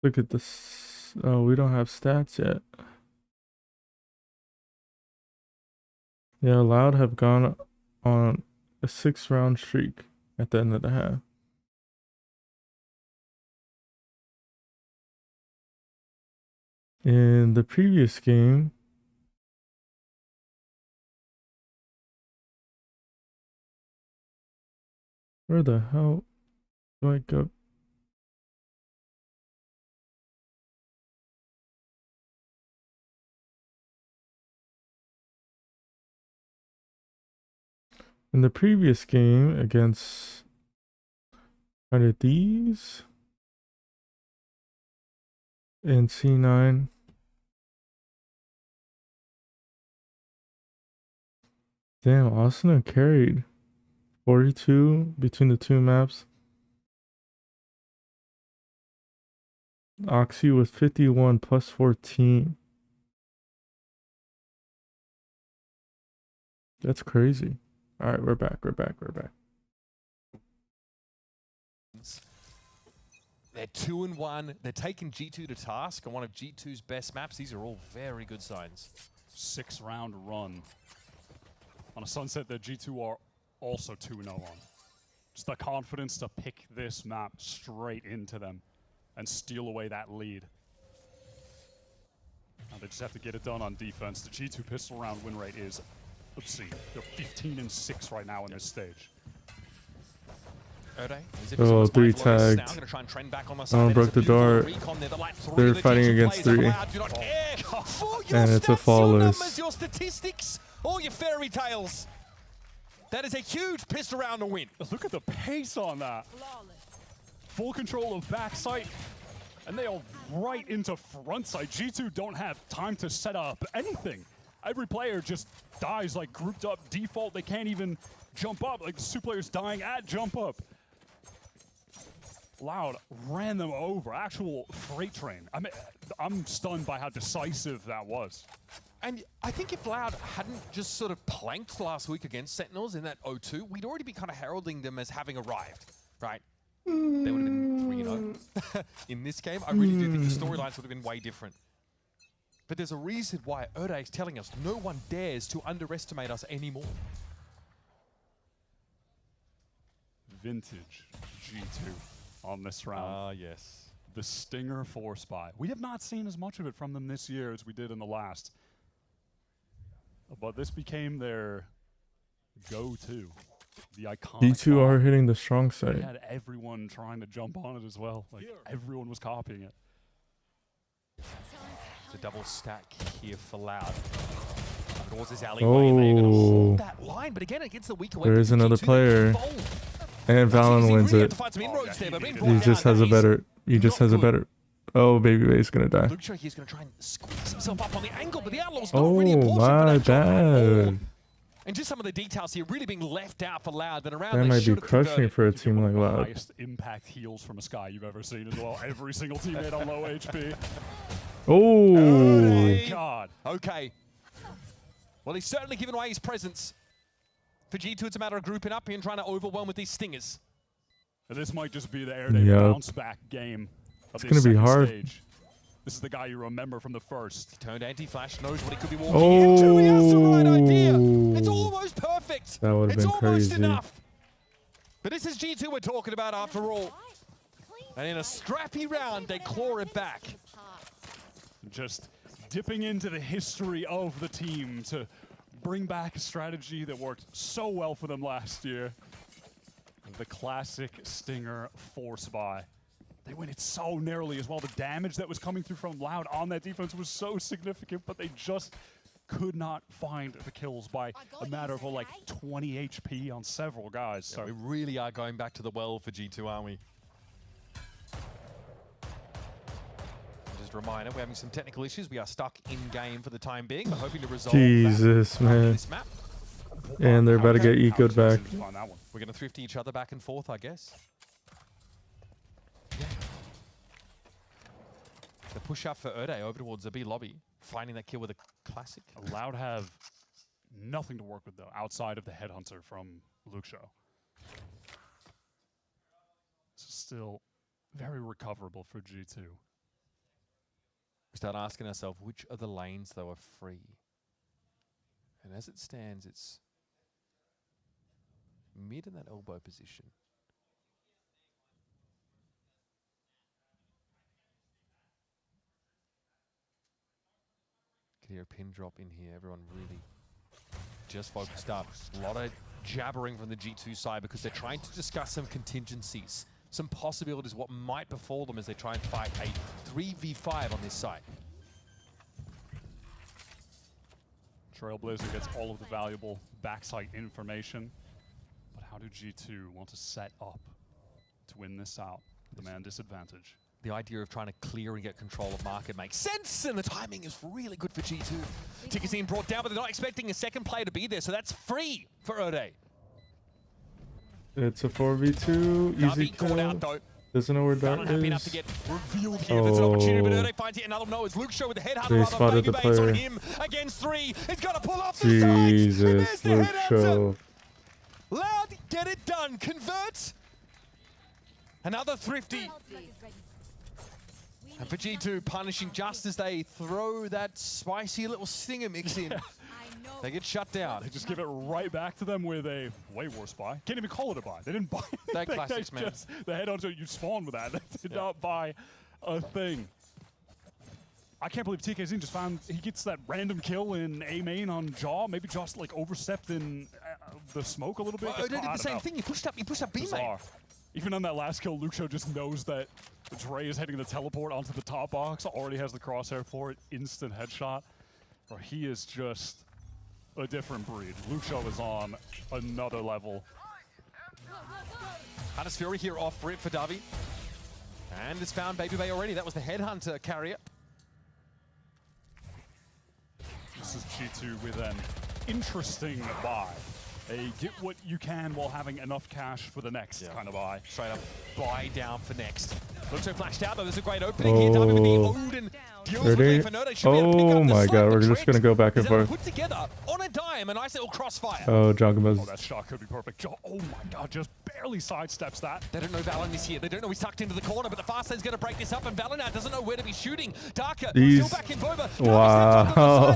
Look at this. Oh, we don't have stats yet. Yeah, Loud have gone on a 6-round streak at the end of the half. In the previous game, where the hell do I go? In the previous game against either these and C9, damn, Austin carried 42 between the two maps. Oxy with 51 plus 14. That's crazy. All right, we're back. We're back. We're back. They're 2-1. They're taking G2 to task on one of G2's best maps. These are all very good signs. 6-round run on a Sunset that G2 are also 2-0 on. Just the confidence to pick this map straight into them and steal away that lead. Now they just have to get it done on defense. The G2 pistol round win rate is obscene. They're 15-6 right now in this stage. Oh, 3 tagged. Oh, broke the dart. They're fighting against 3. And it's a flawless. Your statistics, all your fairy tales. That is a huge pistol round to win. Look at the pace on that. Full control of backside. And they are right into front side. G2 don't have time to set up anything. Every player just dies like grouped up default. They can't even jump up. Like 2 players dying at jump up. Loud ran them over. Actual freight train. I mean, I'm stunned by how decisive that was. And I think if Loud hadn't just sort of planked last week against Sentinels in that 0-2, we'd already be kind of heralding them as having arrived, right? They would have been 3-0 in this game. I really do think the storylines would have been way different. But there's a reason why Erde is telling us no one dares to underestimate us anymore. Vintage G2 on this round. Ah, yes. The Stinger Force Buy. We have not seen as much of it from them this year as we did in the last. But this became their go-to. The iconic. G2 are hitting the strong They side. had everyone trying to jump on it as well. Like everyone was copying it. It's a double stack here for Loud. Towards this alleyway, and they're going to hold that line. But again, against the weaker There is another player. And Valen wins it. He just has a better. He just has a better. Oh, Baby Bay's gonna die. Luke he's going to try and squeeze himself up on the angle, but the Outlaw's not really a portion my for that bad. And just some of the details here really being left out for Loud. That around That they might be should have crushing converted. for a team like Loud. Highest impact heals from a Sky you've ever seen as well. Every single teammate on low HP. Oh my God. Okay. Well, he's certainly given away his presence. For G2, it's a matter of grouping up here and trying to overwhelm with these stingers. And this might just be the Air Day bounce back game of It's this gonna be second hard. stage. This is the guy you remember from the first. He turned anti-flash, knows what he could be walking into. He has the right idea. It's almost perfect. That would have been almost crazy. enough. But this is G2 we're talking about after all. And in a scrappy round, they claw it back. Just dipping into the history of the team to bring back a strategy that worked so well for them last year. The classic Stinger Force Buy. They win it so narrowly as well. The damage that was coming through from Loud on that defense was so significant, but they just could not find the kills by a matter of like 20 HP on several guys. So we really are going back to the well for G2, aren't we? Just a reminder, we're having some technical issues. We are stuck in game for the time being. We're hoping to resolve Jesus, that man. this map. And they're about to get ecoed back. We're going to thrifty each other back and forth, I guess. Yeah. The push up for Erde over towards the B lobby, finding that kill with a classic. Loud have nothing to work with though, outside of the headhunter from Luke Show. This is still very recoverable for G2. We start asking ourselves, which of the lanes though are free? And as it stands, it's mid in that elbow position. Could hear a pin drop in here. Everyone really just focused up. A lot of jabbering from the G2 side because they're trying to discuss some contingencies, some possibilities, what might befall them as they try and fight a 3v5 on this side. Trailblazer gets all of the valuable backside information. But how do G2 want to set up to win this out? The man disadvantage. The idea of trying to clear and get control of market makes sense, and the timing is really good for G2. Ticketing brought down, but they're not expecting a second player to be there, so that's free for Erde. It's a 4v2. Easy caught out kill. though. Doesn't know where Dart Happy enough to is. get revealed here. There's an opportunity, but Erde finds yet another no. It's Luke Show with the headhunter. They spotted the player. On him against 3. He's got to pull off the sides. Jesus, Luke Show. Loud, get it done. Convert. Another thrifty. And for G2, punishing just as they throw that spicy little stinger mix in. They get shut down. They just give it right back to them with a way worse buy. Can't even call it a buy. They didn't buy That anything. classics, man. The headhunter, you spawned with that. They did not buy a thing. I can't believe TKZ just found he gets that random kill in A main on Jaw. Maybe just like overstepped in the smoke a little bit. They did the same thing. He pushed up B main. Even on that last kill, Luke Show just knows that Dre is heading to teleport onto the top box. Already has the crosshair for it. Instant headshot. Bro, he is just a different breed. Luke Show is on another level. Hunter's Fury here off rip for Davi. And it's found Baby Bay already. That was the headhunter carrier. This is G2 with an interesting buy. A get what you can while having enough cash for the next kind of buy. Straight up buy down for next. Looks so flashed out though. There's a great opening here. Davi with the Odin deals with Leif. Oh my god, we're just gonna go back and forth. Put together on a dime, a nice little crossfire. Oh, Jungama's. Oh, that shot could be perfect. Oh my god, just barely sidesteps that. They don't know Valen is here. They don't know he's tucked into the corner, but the fast lane's going to break this up, and Valen now doesn't know where to be shooting. Darker still back in Boba. Wow.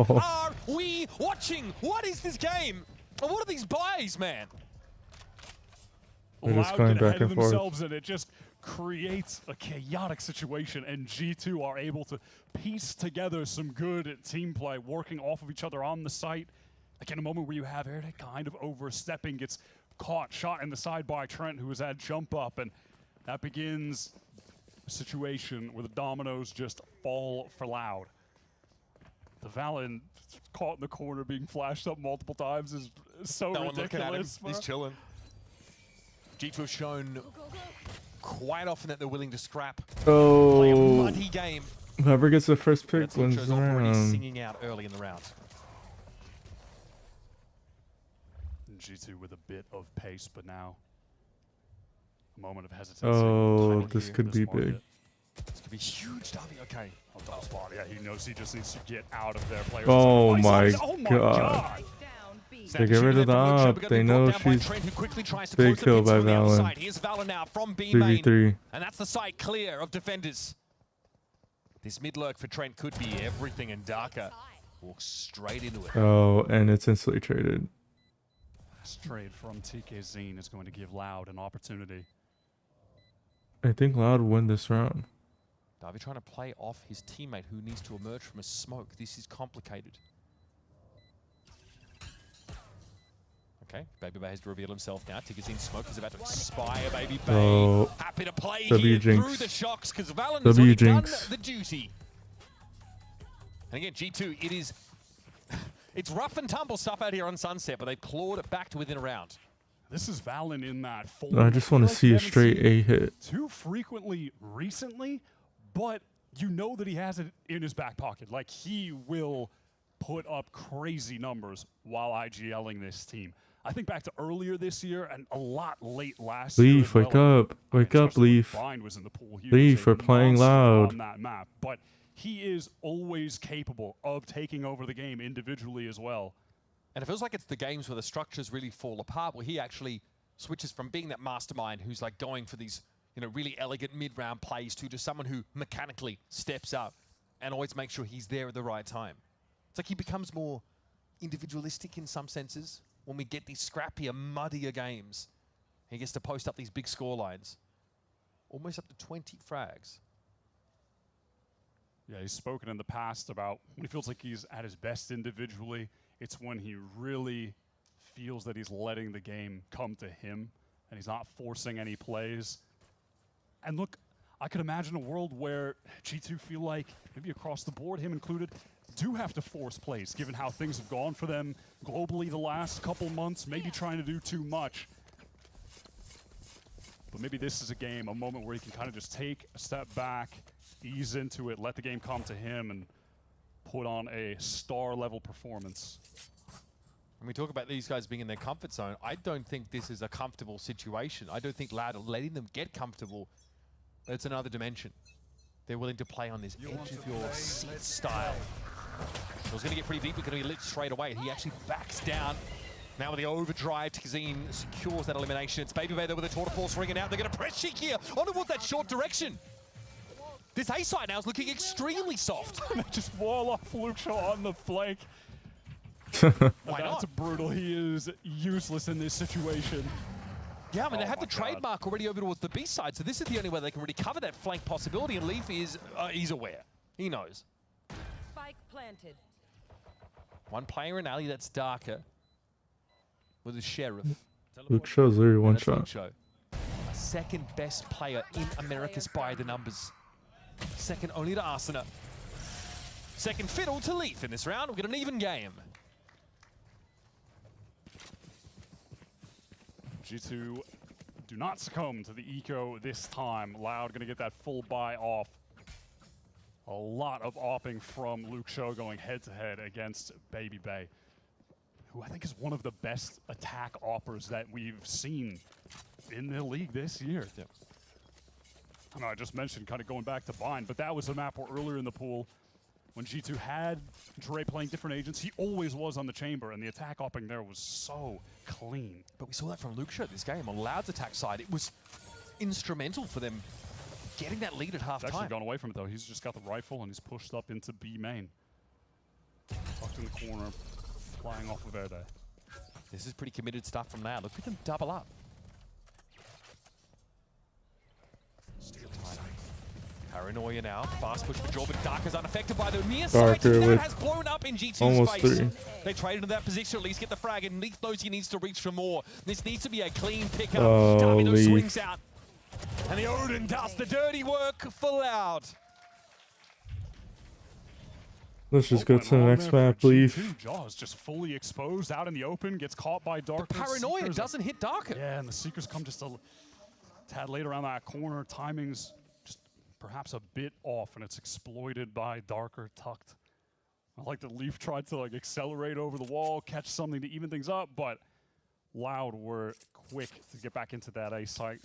What are we watching? What is this game? And what are these buys, man? They're just Loud going get back ahead of and forth. themselves, and it just creates a chaotic situation, and G2 are able to piece together some good team play, working off of each other on the site. Like in a moment where you have Erde kind of overstepping, gets caught, shot in the side by Trent, who was at jump up, and that begins a situation where the dominoes just fall for Loud. The Valen caught in the corner being flashed up multiple times is so No one looking at him. ridiculous. He's chilling. G2 have shown quite often that they're willing to scrap. Play a Oh. muddy game. Whoever gets the first pick That's wins Lucho's the already round. singing out early in the round. G2 with a bit of pace, but now a moment of hesitancy. Oh, Timing this here, could be market. big. This could be huge, Davi. Okay. Oh, double spot. Yeah, he knows he just needs to get out of there. Players Oh on the my right side. Oh my god. They get rid of the up. They know she's big kill by Valen. Here's Valen now from B main. 3v3. And that's the site clear of defenders. This mid lurk for Trent could be everything, and Darker walks straight into it. Oh, and it's instantly traded. This trade from TKZ is going to give Loud an opportunity. I think Loud will win this round. Davi trying to play off his teammate who needs to emerge from a smoke. This is complicated. Okay, Baby Bay has to reveal himself now. Tigazine Smoke is about to expire. Baby Bay Oh. happy to play W here Jinx. through the shocks because Valen has W already done Jinx. the duty. And again, G2, it is it's rough and tumble stuff out here on Sunset, but they clawed it back to within a round. This is Valen in that form. I just want to see a straight A hit. Too frequently recently, but you know that he has it in his back pocket. Like, he will put up crazy numbers while IGLing this team. I think back to earlier this year and a lot late last year. Leaf, wake up. Wake up, Leaf. Bind was in the pool. He Leaf, was a we're playing monster Loud. on that map, but he is always capable of taking over the game individually as well. And it feels like it's the games where the structures really fall apart, where he actually switches from being that mastermind who's like going for these, you know, really elegant mid-round plays to just someone who mechanically steps up and always makes sure he's there at the right time. It's like he becomes more individualistic in some senses when we get these scrappier, muddier games. He gets to post up these big score lines. Almost up to 20 frags. Yeah, he's spoken in the past about when he feels like he's at his best individually, it's when he really feels that he's letting the game come to him and he's not forcing any plays. And look, I could imagine a world where G2 feel like, maybe across the board, him included, do have to force plays, given how things have gone for them globally the last couple months, maybe trying to do too much. But maybe this is a game, a moment where he can kind of just take a step back, ease into it, let the game come to him, and put on a star-level performance. When we talk about these guys being in their comfort zone, I don't think this is a comfortable situation. I don't think LOUD are letting them get comfortable. It's another dimension. They're willing to play on this edge of your seat style. It was going to get pretty deep, but going to be lit straight away. He actually backs down. Now with the overdrive, Tkazine secures that elimination. It's Baby Bay there with a tour de force ringing out. They're going to press Sheik here on towards that short direction. This A side now is looking extremely soft. Just wall off Luke Shaw on the flank. Why That's not? brutal. He is useless in this situation. Yeah, I mean, they have the trademark already over towards the B side, so this is the only way they can really cover that flank possibility, and Leaf is, he's aware. He knows. Spike planted. One player in alley that's darker with the Sheriff. Luke Show's literally one And that's Luke shot. Show. Second best player in Americas by the numbers. Second only to Arsena. Second fiddle to Leaf in this round. We've got an even game. G2 do not succumb to the eco this time. LOUD going to get that full buy off. A lot of opping from Luke Show going head-to-head against Baby Bay, who I think is one of the best attack oppers that we've seen in the league this year. Yeah. I know I just mentioned kind of going back to Bind, but that was a map where earlier in the pool, when G2 had Dre playing different agents, he always was on the chamber, and the attack opping there was so clean. But we saw that from Luke Show this game. On Loud's attack side, it was instrumental for them getting that lead at half He's actually time. gone away from it, though. He's just got the rifle, and he's pushed up into B main. Tucked in the corner, flying off of air there. This is pretty committed stuff from Loud. Look at them double up. Paranoia now. Fast push for Jordan. Darker's unaffected by the near side. Darker That with has blown up in G2's almost face. 3. They traded into that position, at least get the frag, and Leaf knows he needs to reach for more. This needs to be a clean pickup. Oh, Darby Leaf. swings out. And the Odin does the dirty work for Loud. Let's just go to the next map, Leaf. Jaws just fully exposed out in the open, gets caught by Darker. The Paranoia Seekers doesn't hit Darker. Yeah, and the Seekers come just a tad late around that corner. Timing's just perhaps a bit off, and it's exploited by Darker tucked. I like that Leaf tried to like accelerate over the wall, catch something to even things up, but LOUD were quick to get back into that A site,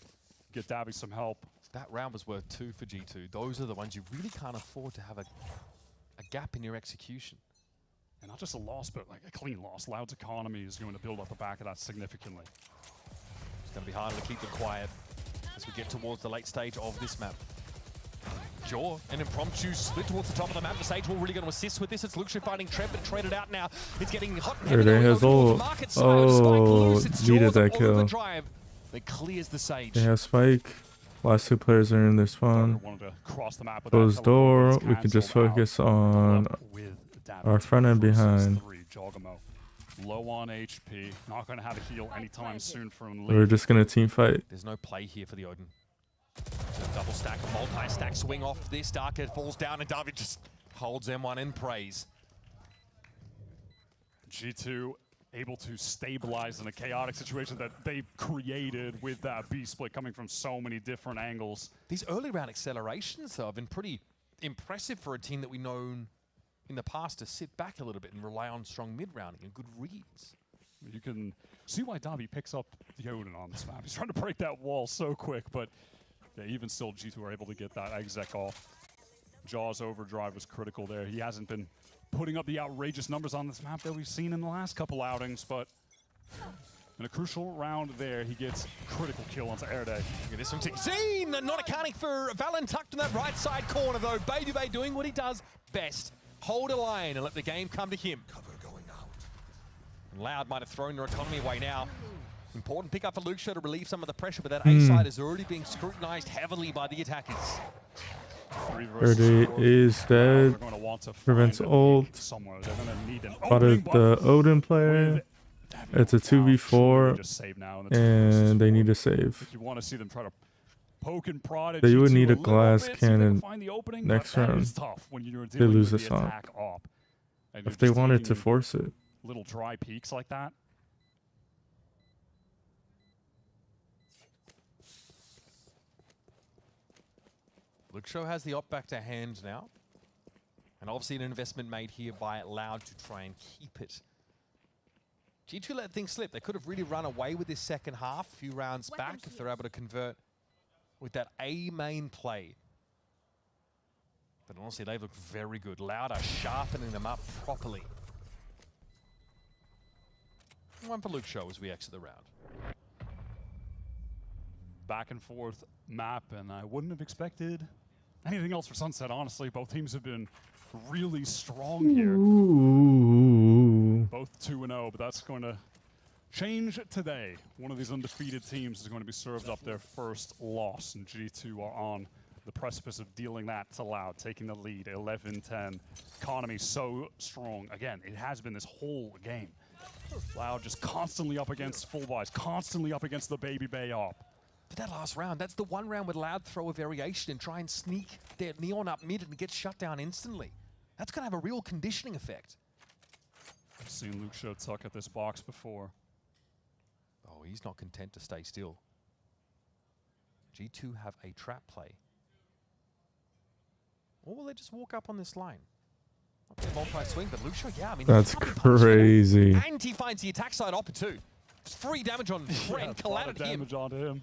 get Dabby some help. That round was worth 2 for G2. Those are the ones you really can't afford to have a gap in your execution. And not just a loss, but like a clean loss. Loud's economy is going to build up the back of that significantly. It's going to be harder to keep them quiet as we get towards the late stage of this map. Jaw, an impromptu split towards the top of the map. The Sage Wall really going to assist with this. It's Luxury fighting Trev, but traded out now. It's getting hot and heavy. There they has all. Oh, needed that kill. Overdrive that clears the Sage. They have Spike. Last 2 players are in their spawn. Closed door. We can just focus on our front and behind. Low on HP. Not going to have a heal anytime soon from Leaf. We're just going to team fight. There's no play here for the Odin. So double stack, multi-stack swing off this. Darker falls down and David just holds M1 in praise. G2 able to stabilize in a chaotic situation that they've created with that B split coming from so many different angles. These early round accelerations, though, have been pretty impressive for a team that we've known in the past to sit back a little bit and rely on strong mid-rounding and good reads. You can see why Davi picks up the Odin on this map. He's trying to break that wall so quick, but yeah, even still, G2 are able to get that exec off. Jaws overdrive was critical there. He hasn't been putting up the outrageous numbers on this map that we've seen in the last couple outings, but in a crucial round there, he gets critical kill onto Air Day. Look at this from Tkazine, not accounting for Valen tucked in that right side corner though. Baby Bay doing what he does best. Hold a line and let the game come to him. And LOUD might have thrown their economy away now. Important pickup for Luke Show to relieve some of the pressure, but that A side is already being scrutinized heavily by the attackers. 30 is dead. Prevents ult. Spotted the Odin player. It's a 2v4, and they need to save. You want to see them try to poke and prod at They would G2 need a little glass bit, cannon find the opening, next but that round. is tough when you're They dealing lose with this the op. attack op. And If you're they just wanted to taking force it. little dry peaks like that. Luke Show has the op back to hand now. And obviously an investment made here by LOUD to try and keep it. G2 let things slip. They could have really run away with this second half a few rounds back if they're able to convert with that A main play. But honestly, they look very good. Loud are sharpening them up properly. One for Luke Show as we exit the round. Back and forth map, and I wouldn't have expected anything else for Sunset, honestly. Both teams have been really strong here. Ooh. Both 2-0, but that's going to change today. One of these undefeated teams is going to be served up their first loss, and G2 are on the precipice of dealing that to Loud, taking the lead, 11-10. Economy so strong. Again, it has been this whole game. Loud just constantly up against full buys, constantly up against the Baby Bay op. But that last round, that's the one round where Loud throw a variation and try and sneak their Neon up mid and get shut down instantly. That's going to have a real conditioning effect. I've seen Luke Show tuck at this box before. Oh, he's not content to stay still. G2 have a trap play. Or will they just walk up on this line? Multi-swing, but Luke Show, yeah, I mean... That's crazy. And he finds the attack side op too. It's free damage on Trent. Collided damage onto him.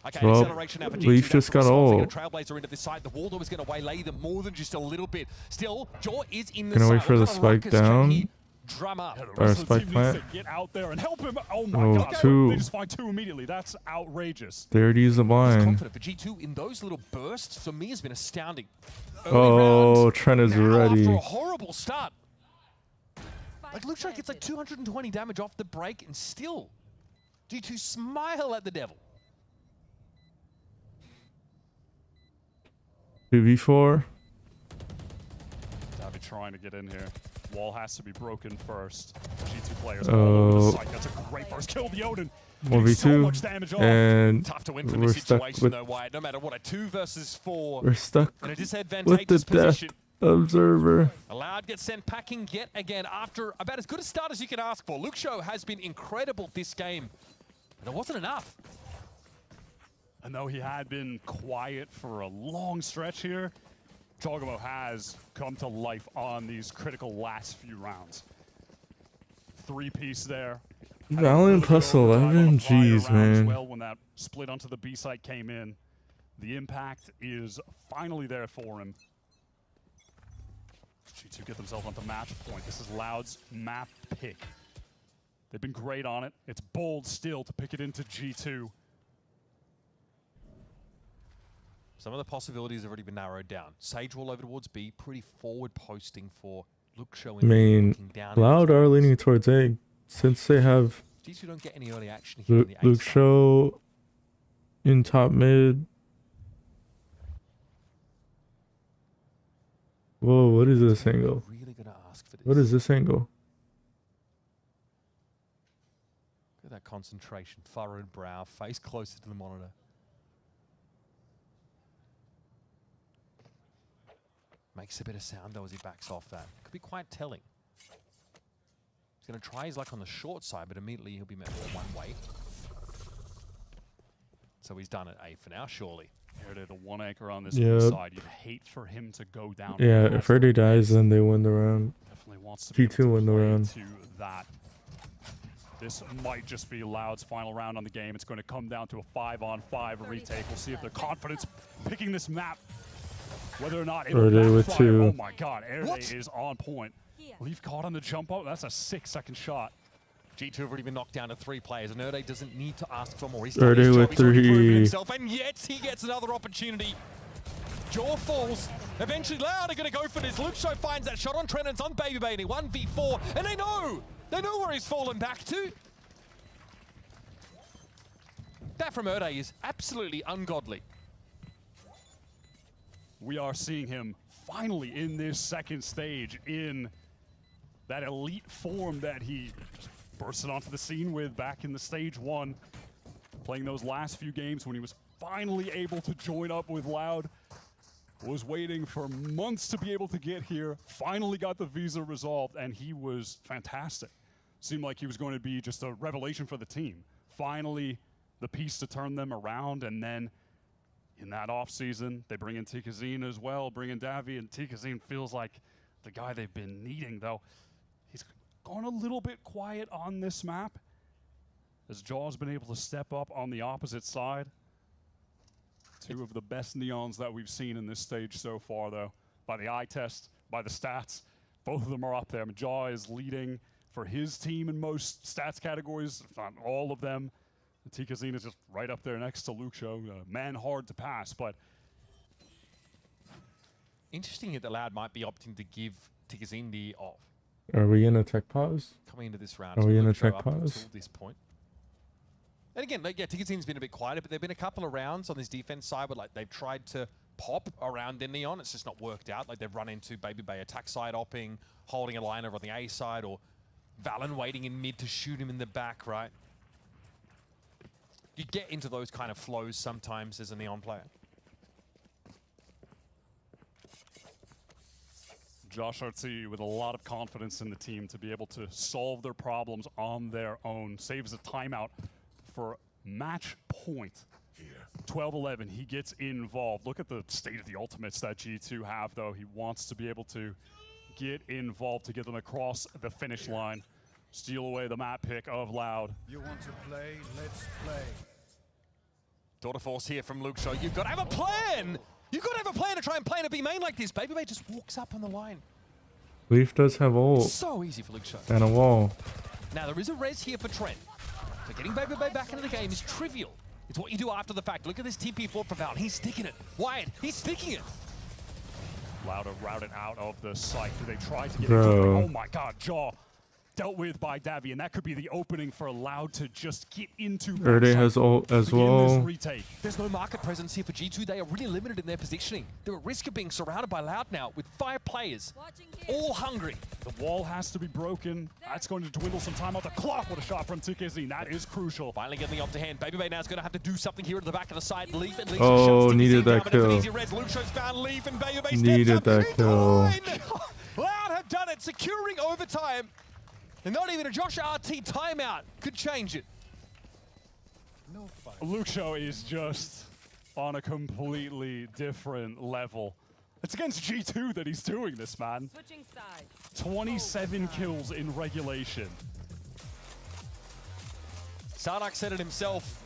Okay, well, acceleration now for G2. Leaf just got all. Trailblazer into this side. The Waldor is going to waylay them more than just a little bit. Still, Jaw is in the Gonna side. wait for the spike down. Drum up. Or spike plant. Get out there and help him. Oh my god. Two. They just find two immediately. That's outrageous. They already used the blind. Confident for G2 in those little bursts, for me, has been astounding. Oh, Trent is ready. After a horrible start. Like, Luke Show gets like 220 damage off the break, and still, G2 smile at the devil. 2v4. Davi trying to get in here. Wall has to be broken first. G2 players. Oh, that's a great first kill. The Odin. 1v2. So much damage off. And tough to win from we're this stuck situation, with. though, Wyatt. No matter what, a 2 versus 4. We're stuck in a with the disadvantageous death position. observer. Loud gets sent packing yet again after about as good a start as you can ask for. Luke Show has been incredible this game, but it wasn't enough. And though he had been quiet for a long stretch here, Chocobo has come to life on these critical last few rounds. 3-piece there. Valiant plus 11? Jeez, man. Well, when that split onto the B site came in, the impact is finally there for him. G2 get themselves onto match point. This is Loud's map pick. They've been great on it. It's bold still to pick it into G2. Some of the possibilities have already been narrowed down. Sage will over towards B, pretty forward posting for Luke Show. I mean, Loud are leaning towards A since they have G2 don't get any early action here in the Luke Show in top mid. Whoa, what is this angle? Really gonna ask for this. What is this angle? Look at that concentration, furrowed brow, face closer to the monitor. Makes a bit of sound though as he backs off that. Could be quite telling. He's going to try his luck on the short side, but immediately he'll be met with one way. So he's done at A for now, surely. Here, the 1 anchor on this side. You'd hate for him to go down. Yeah, if Freddy dies, then they win the round. Definitely wants to G2 win the round. To that. This might just be Loud's final round on the game. It's going to come down to a 5-on-5 retake. We'll see if their confidence picking this map. Whether or not it'll with backfire. 2. Oh my god, Erday is on point. Leaf caught on the jump up. That's a 6-second shot. G2 have already been knocked down to 3 players, and Erday doesn't need to ask for more. He's Erday with 3. Himself, and yet he gets another opportunity. Jaw falls. Eventually, Loud are going to go for this. Luke Show finds that shot on Trent, and it's on Baby Baby. 1v4, and they know where he's fallen back to. That from Erday is absolutely ungodly. We are seeing him finally in this second stage in that elite form that he bursted onto the scene with back in the stage 1. Playing those last few games when he was finally able to join up with Loud. Was waiting for months to be able to get here. Finally got the visa resolved, and he was fantastic. Seemed like he was going to be just a revelation for the team. Finally, the piece to turn them around, and then in that offseason, they bring in Tikazine as well, bring in Davi, and Tikazine feels like the guy they've been needing, though. He's gone a little bit quiet on this map, as Jaw's been able to step up on the opposite side. Two of the best Neons that we've seen in this stage so far, though. By the eye test, by the stats, both of them are up there. Jaw is leading for his team in most stats categories, if not all of them. Tikazine is just right up there next to Luxo. Man hard to pass, but... Interesting that the Loud might be opting to give Tikazine the off. Are we in a tech pause? Coming into this round. Are so we in a Luxo tech up pause? until this point. And again, like, yeah, Tikazine's been a bit quieter, but there have been a couple of rounds on this defense side where like they've tried to pop around in Neon. It's just not worked out. Like they've run into Baby Bay attack side opping, holding a line over on the A side, or Valen waiting in mid to shoot him in the back, right? You get into those kind of flows sometimes as a Neon player. Josh Artsy with a lot of confidence in the team to be able to solve their problems on their own. Saves a timeout for match point. 12-11, he gets involved. Look at the state of the ultimates that G2 have, though. He wants to be able to get involved to get them across the finish line. Steal away the map pick of Loud. You want to play? Let's play. Daughter Force here from Luxo. You've got to have a plan! You've got to have a plan to try and play in a B main like this. Baby Bay just walks up on the line. Leaf does have ult. So easy for Luxo. And a wall. Now there is a res here for Trent. So getting Baby Bay back into the game is trivial. It's what you do after the fact. Look at this TP for Valen. He's sticking it. Wyatt, he's sticking it. Loud routed out of the site. Do they try to get Bro. Oh my god, Jaw dealt with by Davy, and that could be the opening for Loud to just get into Erde has ult as well. There's no market presence here for G2. They are really limited in their positioning. They're at risk of being surrounded by Loud now with 5 players, all hungry. The wall has to be broken. That's going to dwindle some time off the clock. What a shot from TKZ. That is crucial. Finally getting the up to hand. Baby Bay now is going to have to do something here at the back of the side. Leaf and Leaf Oh, needed that down, kill. Easy res. Luxo's found Leaf and Baby Bay Needed that kill. Loud have done it, securing overtime. And not even a Josh RT timeout could change it. No fight. Luxo is just on a completely different level. It's against G2 that he's doing this, man. Switching sides. 27 kills in regulation. Sardak said it himself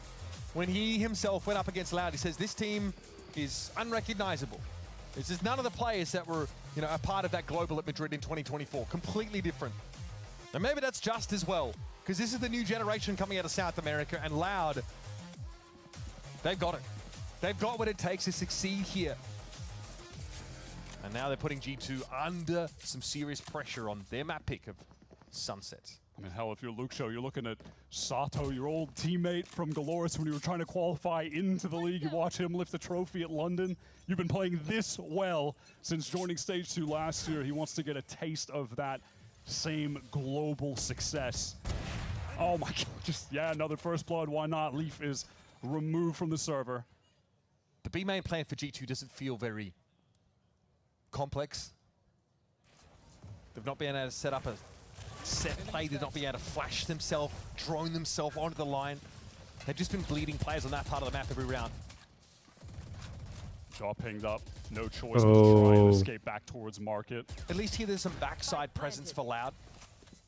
when he himself went up against Loud. He says this team is unrecognizable. This is none of the players that were, you know, a part of that global at Madrid in 2024. Completely different. And maybe that's just as well, because this is the new generation coming out of South America, and Loud, they've got it. They've got what it takes to succeed here. And now they're putting G2 under some serious pressure on their map pick of Sunset. I mean, hell, if you're Luxo, you're looking at Sato, your old teammate from Galoris when you were trying to qualify into the league. You watch him lift the trophy at London. You've been playing this well since joining Stage 2 last year. He wants to get a taste of that same global success. Oh my god, just, yeah, another first blood, why not? Leaf is removed from the server. The B main plan for G2 doesn't feel very complex. They've not been able to set up a set play, they've not been able to flash themselves, drone themselves onto the line. They've just been bleeding players on that part of the map every round. Jaw pinged up, no choice but to try and escape back towards market. At least here there's some backside presence for Loud.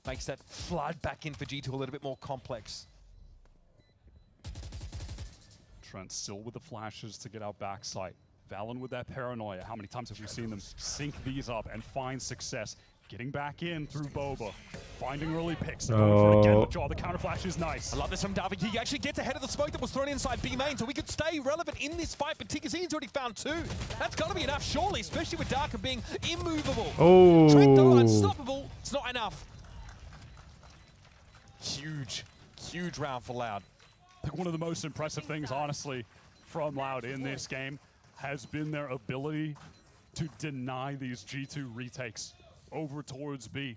Makes that flood back in for G2 a little bit more complex. Trent still with the flashes to get out backside. Valen with that paranoia. How many times have we seen them sync these up and find success? Getting back in through Boba. Finding early picks. Going for it again with Jaw. The counter flash is nice. I love this from Davi. He actually gets ahead of the smoke that was thrown inside B main, so we could stay relevant in this fight, but Tikazine's already found 2. That's got to be enough, surely, especially with Darker being immovable. Oh. Trent, though, unstoppable. It's not enough. Huge, huge round for Loud. I think one of the most impressive things, honestly, from Loud in this game has been their ability to deny these G2 retakes over towards B.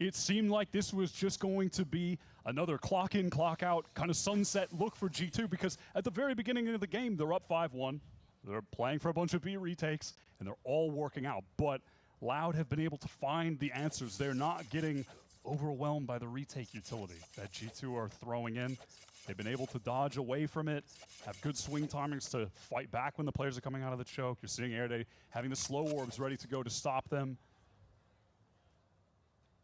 It seemed like this was just going to be another clock in, clock out kind of sunset look for G2, because at the very beginning of the game, they're up 5-1. They're playing for a bunch of B retakes, and they're all working out. But Loud have been able to find the answers. They're not getting overwhelmed by the retake utility that G2 are throwing in. They've been able to dodge away from it, have good swing timings to fight back when the players are coming out of the choke. You're seeing Erde having the slow orbs ready to go to stop them.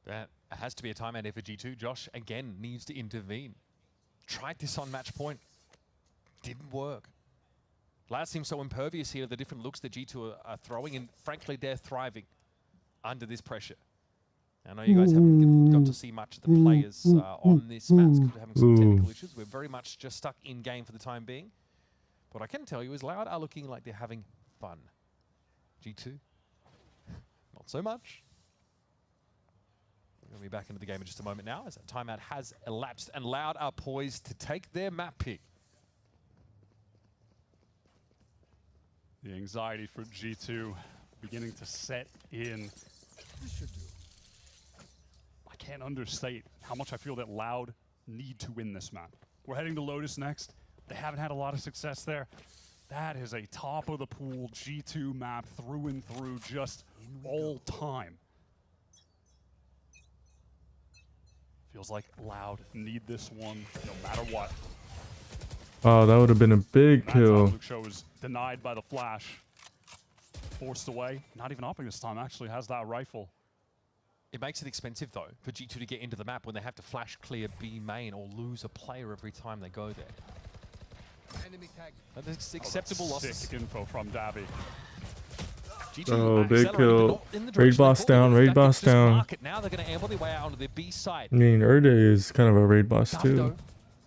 That has to be a timeout here for G2. Josh, again, needs to intervene. Tried this on match point. Didn't work. Loud seems so impervious here to the different looks that G2 are throwing, and frankly, they're thriving under this pressure. I know you guys haven't got to see much of the players on this map because we're having some technical issues. We're very much just stuck in-game for the time being. What I can tell you is Loud are looking like they're having fun. G2, not so much. We're going to be back into the game in just a moment now as that timeout has elapsed, and Loud are poised to take their map pick. The anxiety for G2 beginning to set in. I can't understate how much I feel that Loud need to win this map. We're heading to Lotus next. They haven't had a lot of success there. That is a top of the pool G2 map through and through, just all time. Feels like Loud need this one no matter what. Oh, that would have been a big kill. Luxo was denied by the flash. Forced away. Not even upping this time. Actually has that rifle. It makes it expensive, though, for G2 to get into the map when they have to flash clear B main or lose a player every time they go there. That's acceptable losses. Sick info from Davi. Oh, big kill. Raid boss down, raid boss down. Now they're going to amble their way out onto their B side. I mean, Erde is kind of a raid boss too.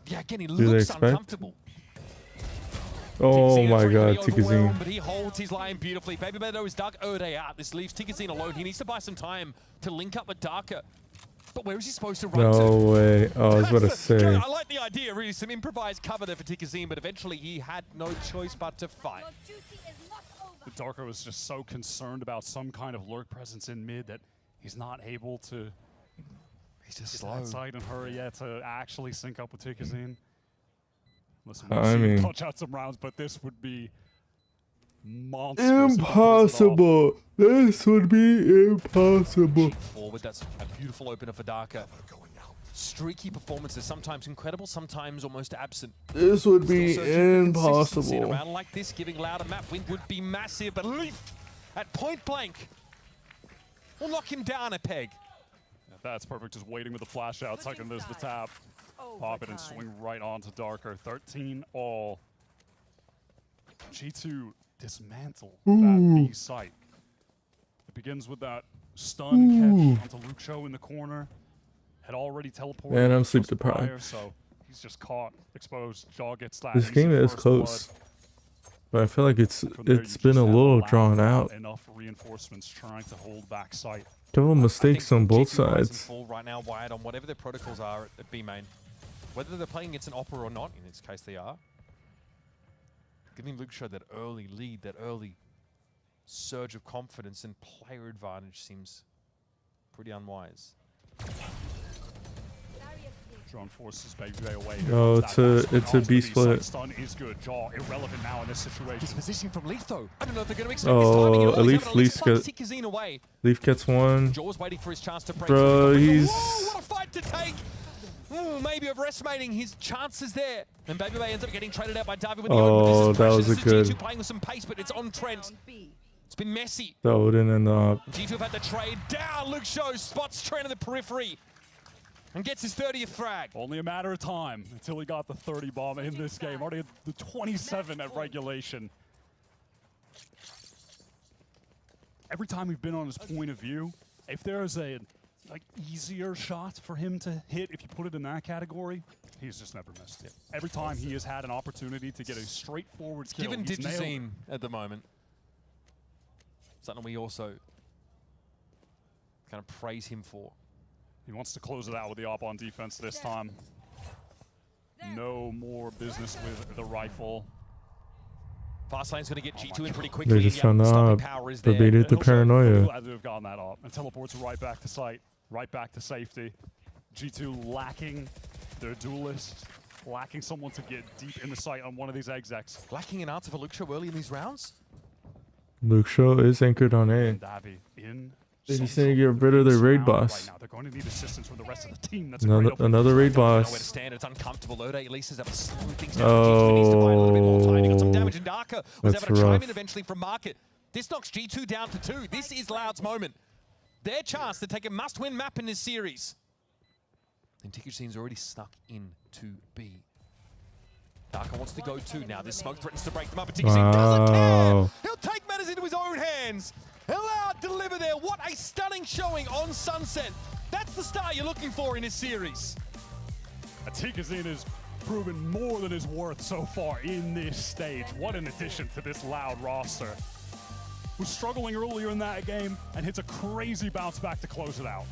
Yeah, again, he Do looks they expect? uncomfortable. Oh my god, Tikazine. But he holds his line beautifully. Baby Beto has dug Erde out. This leaves Tikazine alone. He needs to buy some time to link up with Darker. But where is he supposed to run to? No way. Oh, I was about to say. I like the idea, really. Some improvised cover there for Tikazine, but eventually he had no choice but to fight. The Darker was just so concerned about some kind of lurk presence in mid that he's not able to. He's just slow. Outside and hurry yet to actually sync up with Tikazine. Listen, I mean, punch out some rounds, but this would be monstrous. Impossible. This would be impossible. Forward, that's a beautiful opener for Darker. Streaky performances, sometimes incredible, sometimes almost absent. This would be In impossible. a round like this, giving Loud a map win would be massive, but Leaf at point blank will knock him down a peg. Yeah, that's perfect, just waiting with the flash out, tucking this the tap. Pop it and swing right onto Darker. 13 all. G2 dismantle that B site. It begins with that stun catch onto Luxo in the corner. Had already teleported. Man, I'm sleep deprived. So he's just caught, exposed. Jaw gets that. This game is close, but I feel like it's been a little drawn out. Enough reinforcements trying to hold back sight. Double mistakes on both sides. Full right now, wired on whatever their protocols are at B main. Whether they're playing against an Opera or not, in this case they are. Giving Luxo that early lead, that early surge of confidence and player advantage seems pretty unwise. Drone forces Baby away. Oh, it's a B split. Stun is good. Jaw irrelevant now in this situation. His position from Leaf though. I don't know if they're going to expect this timing at all. At least Leaf gets one. Jaw's waiting for his chance to break. Bro, he's. Whoa, what a fight to take! Ooh, maybe overestimating his chances there. And Baby Bay ends up getting traded out by Davi with the Oh, that was a good. G2 playing with some pace, but it's on Trent. It's been messy. That wouldn't end up. G2 have had to trade down. Luxo spots Trent in the periphery and gets his 30th frag. Only a matter of time until he got the 30 bomb in this game. Already had the 27 at regulation. Every time we've been on his point of view, if there is a easier shot for him to hit, if you put it in that category, he's just never missed it. Every time he has had an opportunity to get a straightforward kill, Given he's nailed it. Digizine at the moment, something we also kind of praise him for. He wants to close it out with the op on defense this time. No more business with the rifle. Fast lane's going to get G2 in pretty quickly. They just found out. They baited the paranoia. Glad to have gotten that op and teleports right back to sight, right back to safety. G2 lacking their duelist, lacking someone to get deep in the sight on one of these execs. Lacking an answer for Luxo early in these rounds. Luxo is anchored on A. Davi in. They just need to get rid of their raid boss. Right now. They're going to need assistance from the rest of the team. That's Another raid boss. Nowhere to stand. It's uncomfortable. Ode at least is able to slow things down. G2 needs to buy a little bit more time. He got some damage, and Darker was able to chime in eventually from market. This knocks G2 down to 2. This is Loud's moment. their chance to take a must-win map in this series. And Ticket's already snuck into B. Darko wants to go too now. This smoke threatens to break them up, but Ticket's doesn't care. He'll take matters into his own hands. LOUD deliver there. What a stunning showing on Sunset. That's the start you're looking for in this series. Tikazine has proven more than his worth so far in this stage. What an addition to this LOUD roster. Was struggling earlier in that game and hits a crazy bounce back to close it out.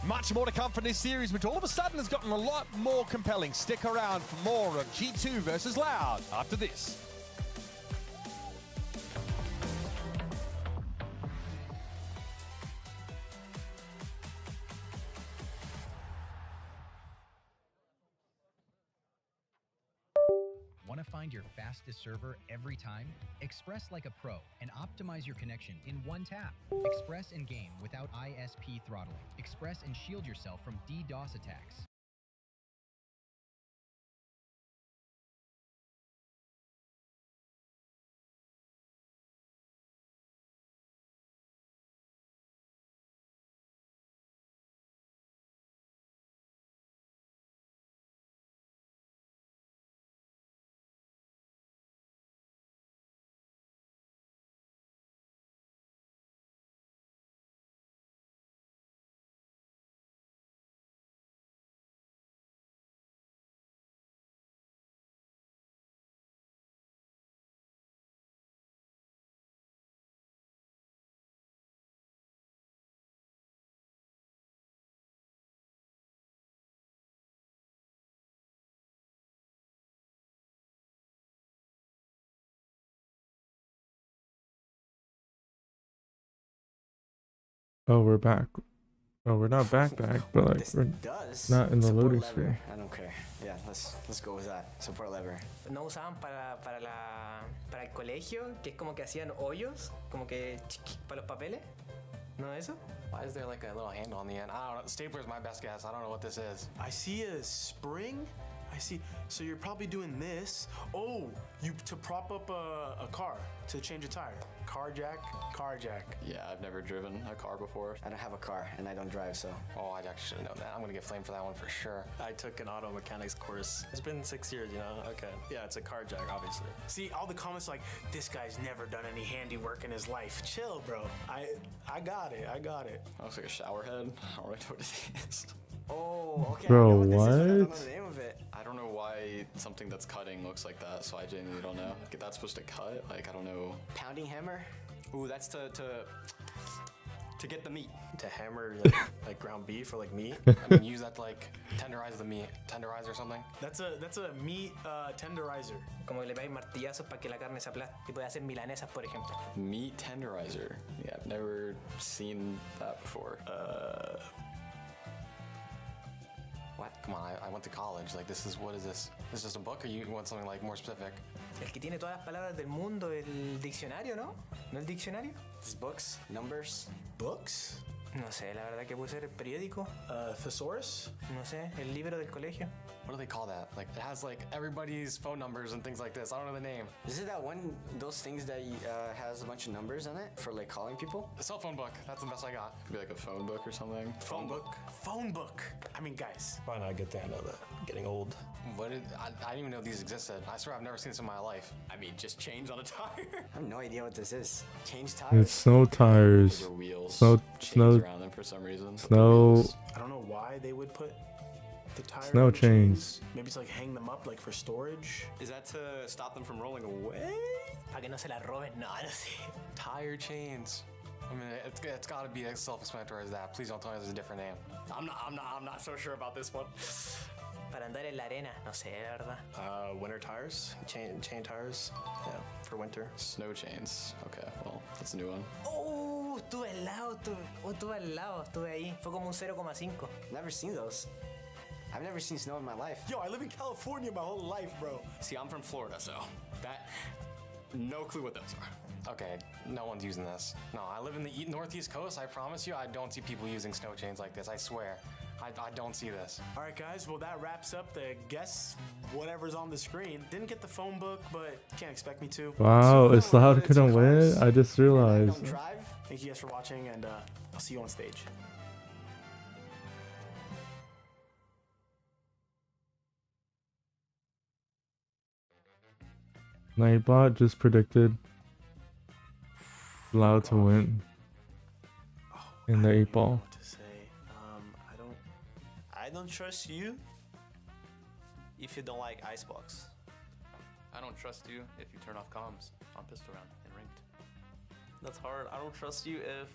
Much more to come from this series, which all of a sudden has gotten a lot more compelling. Stick around for more of G2 versus LOUD after this. Want to find your fastest server every time? Express like a pro and optimize your connection in one tap. Express in game without ISP throttling. Express and shield yourself from DDoS attacks. Oh, we're back. Oh, we're not back, but like we're not in the loading screen. I don't care. Yeah, let's go with that. Support lever. No usaban para el colegio, que es como que hacían hoyos, como que para los papeles. ¿No eso? Why is there like a little handle on the end? I don't know. Stapler's my best guess. I don't know what this is. I see a spring. I see. So you're probably doing this. Oh, you to prop up a car to change a tire. Car jack. Yeah, I've never driven a car before. I don't have a car and I don't drive, so. Oh, I actually should have known that. I'm gonna get flamed for that one for sure. I took an auto mechanics course. It's been 6 years, you know? Okay. Yeah, it's a car jack, obviously. See, all the comments like, this guy's never done any handiwork in his life. Chill, bro. I got it. Looks like a shower head. I don't really know what it is. Oh, okay. Bro, I know what this is, but I don't know what? the name of it. I don't know why something that's cutting looks like that, so I genuinely don't know. Like, that's supposed to cut? Like, I don't know. Pounding hammer? Ooh, that's to get the meat. To hammer like ground beef or like meat. I mean, use that to like tenderize the meat. Tenderize or something. That's a meat tenderizer. Como que le pegáis martillazos para que la carne se aplaste. Y puede hacer milanesas, por ejemplo. Meat tenderizer. Yeah, I've never seen that before. What? Come on, I went to college. Like, what is this? Is this just a book, or you want something like more specific? El que tiene todas las palabras del mundo, el diccionario, ¿no? ¿No el diccionario? It's books, numbers. Books? No sé, la verdad que puede ser el periódico. Thesaurus? No sé, el libro del colegio. What do they call that? Like, it has like everybody's phone numbers and things like this. I don't know the name. Is it that one, those things that has a bunch of numbers on it for like calling people? A cell phone book. That's the best I got. Could be like a phone book or something. Phone book. I mean, guys, why not get the end of that? Getting old. I didn't even know these existed. I swear I've never seen this in my life. I mean, just chains on a tire. I have no idea what this is. Change tires? It's snow tires. Or wheels. Snow around them for some reason. Snow. I don't know why they would put the tires. Snow chains. Maybe it's like hang them up like for storage. Is that to stop them from rolling away? Para que no se la roben. No sé. Tire chains. I mean, it's got to be as self-explanatory as that. Please don't tell me there's a different name. I'm not so sure about this one. Para andar en la arena, no sé, la verdad. Winter tires, chain tires, yeah, for winter. Snow chains. Okay, well, that's a new one. Oh, estuve al lado, estuve ahí. Fue como un 0,5. Never seen those. I've never seen snow in my life. Yo, I live in California my whole life, bro. See, I'm from Florida, so no clue what those are. Okay, no one's using this. No, I live in the northeast coast. I promise you, I don't see people using snow chains like this. I swear. I don't see this. All right, guys. Well, that wraps up the guess whatever's on the screen. Didn't get the phone book, but can't expect me to. Wow, is Loud gonna win? I just realized. Thank you guys for watching, and I'll see you on stage. Nightbot just predicted Loud to win in the 8-ball. What to say? I don't trust you if you don't like Icebox. I don't trust you if you turn off comms on pistol round and ranked. That's hard. I don't trust you if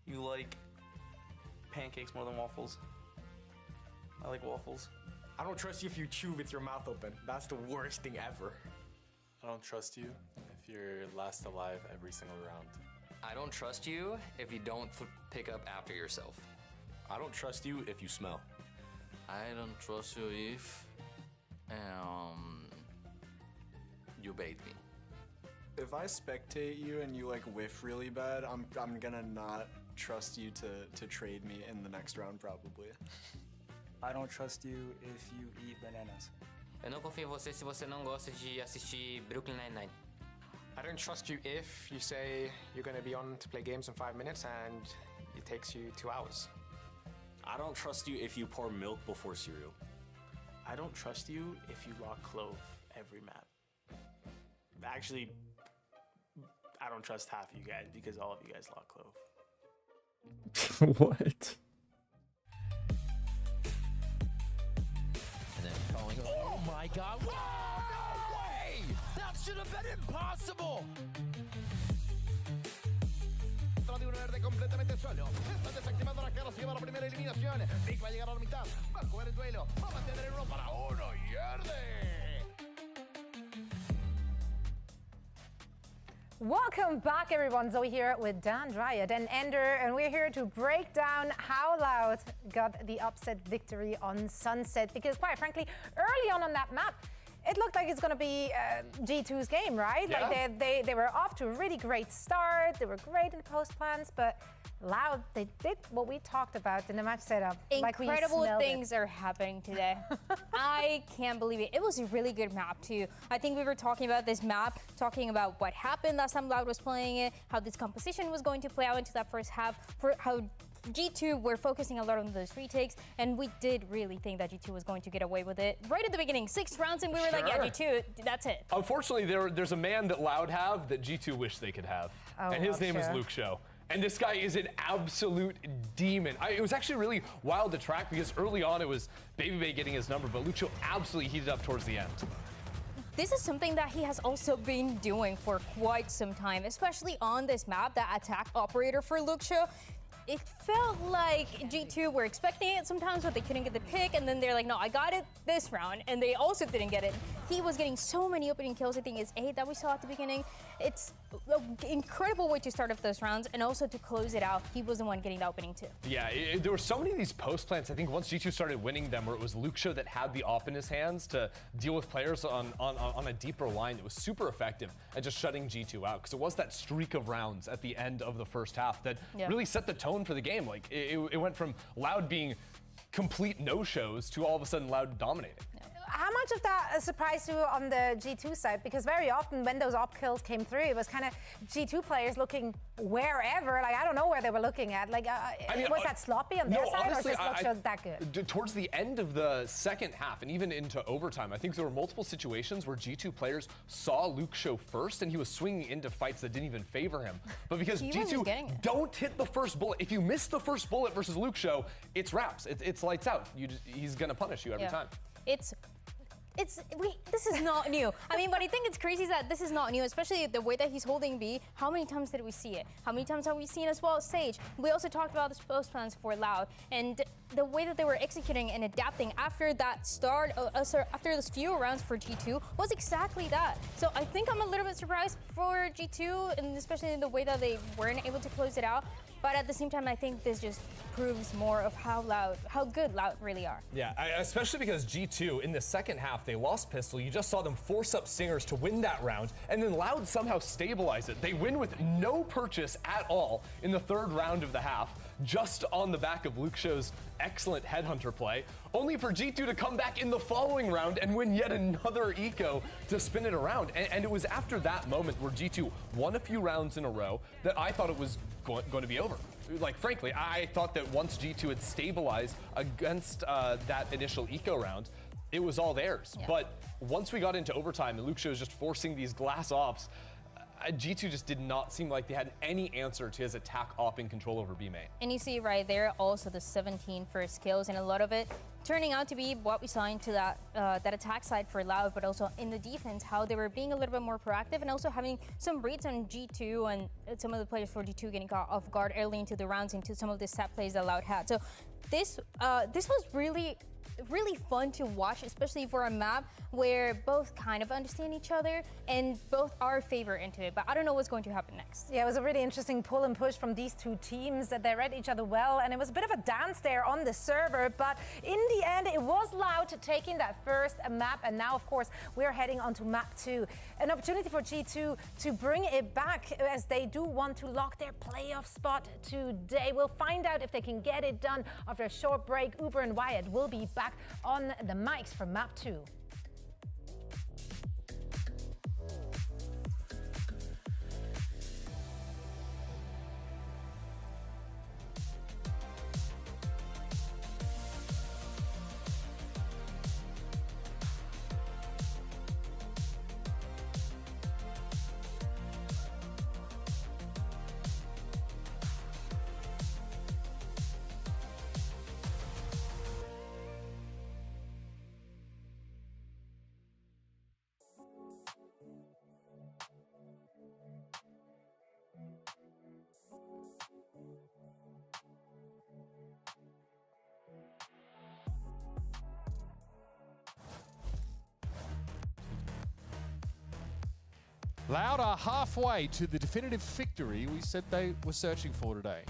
you like pancakes more than waffles. I like waffles. I don't trust you if you chew with your mouth open. That's the worst thing ever. I don't trust you if you're last alive every single round. I don't trust you if you don't pick up after yourself. I don't trust you if you smell. I don't trust you if you bait me. If I spectate you and you like whiff really bad, I'm gonna not trust you to trade me in the next round probably. I don't trust you if you eat bananas. Eu não confio em você se você não gosta de assistir Brooklyn Nine-Nine. I don't trust you if you say you're gonna be on to play games in 5 minutes and it takes you 2 hours. I don't trust you if you pour milk before cereal. I don't trust you if you lock Clove every map. Actually, I don't trust half of you guys because all of you guys lock Clove. What? And then calling. Oh my god. Whoa, no way! That should have been impossible! Verde completamente solo. Está desactivando las caras y lleva la primera eliminación. Vic va a llegar a la mitad. Va a jugar el duelo. Va a mantener el 1-1. ¡Pierde! Welcome back, everyone. Zoe here with Dan Dryad and Ender, and we're here to break down how Loud got the upset victory on Sunset. Because, quite frankly, early on that map, it looked like it's going to be G2's game, right? Yeah. Like they were off to a really great start. They were great in the post plans, but Loud, they did what we talked about in the match setup. Incredible things are happening today. I can't believe it. It was a really good map too. I think we were talking about this map, talking about what happened last time Loud was playing it, how this composition was going to play out into that first half, for how G2 were focusing a lot on those retakes, and we did really think that G2 was going to get away with it. Right at the beginning, 6 rounds, and we were like, yeah, G2, that's it. Unfortunately, there's a man that Loud have that G2 wish they could have, and his name is Luke Show. And this guy is an absolute demon. It was actually really wild to track because early on it was Baby Bay getting his number, but Luke Show absolutely heated up towards the end. This is something that he has also been doing for quite some time, especially on this map, that attack operator for Luke Show. It felt like G2 were expecting it sometimes, but they couldn't get the pick, and then they're like, no, I got it this round, and they also didn't get it. He was getting so many opening kills. I think it's 8 that we saw at the beginning. It's an incredible way to start off those rounds, and also to close it out, he was the one getting the opening too. Yeah, there were so many of these post plants. I think once G2 started winning them, where it was Luke Show that had the op in his hands to deal with players on a deeper line, it was super effective at just shutting G2 out, because it was that streak of rounds at the end of the first half that really set the tone for the game. Like it went from Loud being complete no-shows to all of a sudden Loud dominating. How much of that surprised you on the G2 side? Because very often when those op kills came through, it was kind of G2 players looking wherever. Like, I don't know where they were looking at. Like, was that sloppy on their side, honestly, or just Luke Show that good? Towards the end of the second half and even into overtime, I think there were multiple situations where G2 players saw Luke Show first, and he was swinging into fights that didn't even favor him. But because G2 don't hit the first bullet, if you miss the first bullet versus Luke Show, it's wraps. It's lights out. He's going to punish you every time. This is not new. I mean, but I think it's crazy is that this is not new, especially the way that he's holding B. How many times did we see it? How many times have we seen as well Sage? We also talked about the post plans for Loud, and the way that they were executing and adapting after that start, after those few rounds for G2 was exactly that. So I think I'm a little bit surprised for G2, and especially in the way that they weren't able to close it out. But at the same time, I think this just proves more of how good Loud really are. Yeah, especially because G2, in the second half, they lost Pistol. You just saw them force up Singers to win that round, and then Loud somehow stabilized it. They win with no purchase at all in the third round of the half. just on the back of Luke Show's excellent headhunter play, only for G2 to come back in the following round and win yet another eco to spin it around. And it was after that moment where G2 won a few rounds in a row that I thought it was going to be over. Like, frankly, I thought that once G2 had stabilized against that initial eco round, it was all theirs. Yeah. But once we got into overtime and Luke Show was just forcing these glass ops, G2 just did not seem like they had any answer to his attack op in control over B main. And you see right there also the 17 first kills, and a lot of it turning out to be what we saw into that that attack side for Loud, but also in the defense, how they were being a little bit more proactive and also having some reads on G2 and some of the players for G2 getting caught off guard early into the rounds, into some of the set plays that Loud had. So this was really fun to watch, especially for a map where both kind of understand each other and both are favored into it. But I don't know what's going to happen next. Yeah, it was a really interesting pull and push from these two teams. That they read each other well, and it was a bit of a dance there on the server. But in the end, it was Loud taking that first map, and now, of course, we're heading on to map 2. An opportunity for G2 to bring it back, as they do want to lock their playoff spot today. We'll find out if they can get it done after a short break. Uber and Wyatt will be back on the mics for map 2. Loud are halfway to the definitive victory we said they were searching for today.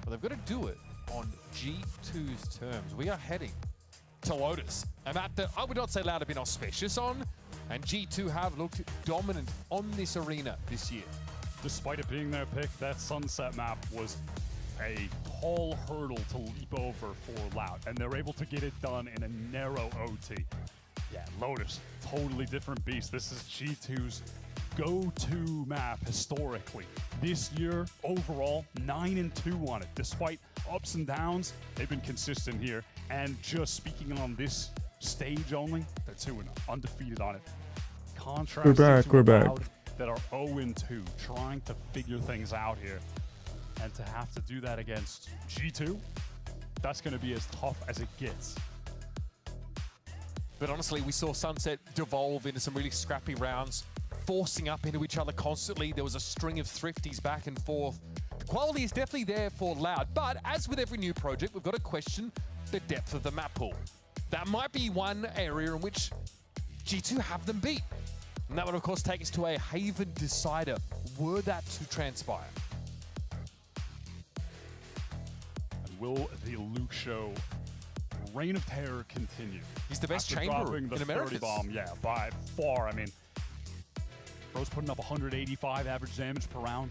But they've got to do it on G2's terms. We are heading to Lotus, a map that I would not say Loud have been auspicious on, and G2 have looked dominant on this arena this year. Despite it being their pick, that Sunset map was a tall hurdle to leap over for Loud, and they're able to get it done in a narrow OT. Yeah, Lotus, totally different beast. This is G2's go-to map historically. This year, overall, 9-2 on it. Despite ups and downs, they've been consistent here. And just speaking on this stage only, they're 2-0, undefeated on it. Contrast we're back. That are 0-2, trying to figure things out here. And to have to do that against G2, that's going to be as tough as it gets. But honestly, we saw Sunset devolve into some really scrappy rounds, forcing up into each other constantly. There was a string of thrifties back and forth. The quality is definitely there for Loud, but as with every new project, we've got to question the depth of the map pool. That might be one area in which G2 have them beat. And that would, of course, take us to a Haven decider, were that to transpire. And will the Luke Show reign of terror continue? He's the best After chamber dropping the in Americas. 30 bomb, yeah, by far. I mean, Bro's putting up 185 average damage per round,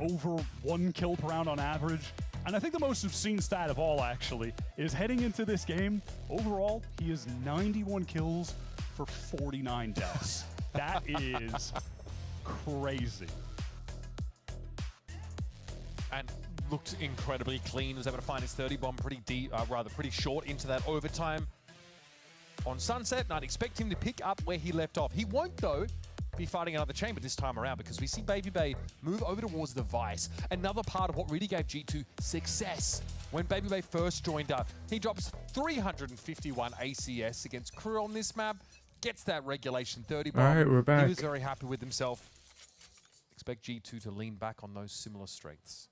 over 1 kill per round on average. And I think the most obscene stat of all, actually, is heading into this game, overall, he has 91 kills for 49 deaths. That is crazy. And looked incredibly clean. Was able to find his 30 bomb pretty deep, pretty short into that overtime on Sunset. And I'd expect him to pick up where he left off. He won't, though, be fighting another chamber this time around, because we see Baby Bay move over towards the Vice. Another part of what really gave G2 success when Baby Bay first joined up. He drops 351 ACS against Crew on this map, gets that regulation 30 bomb. All right, we're back. He was very happy with himself. Expect G2 to lean back on those similar strengths.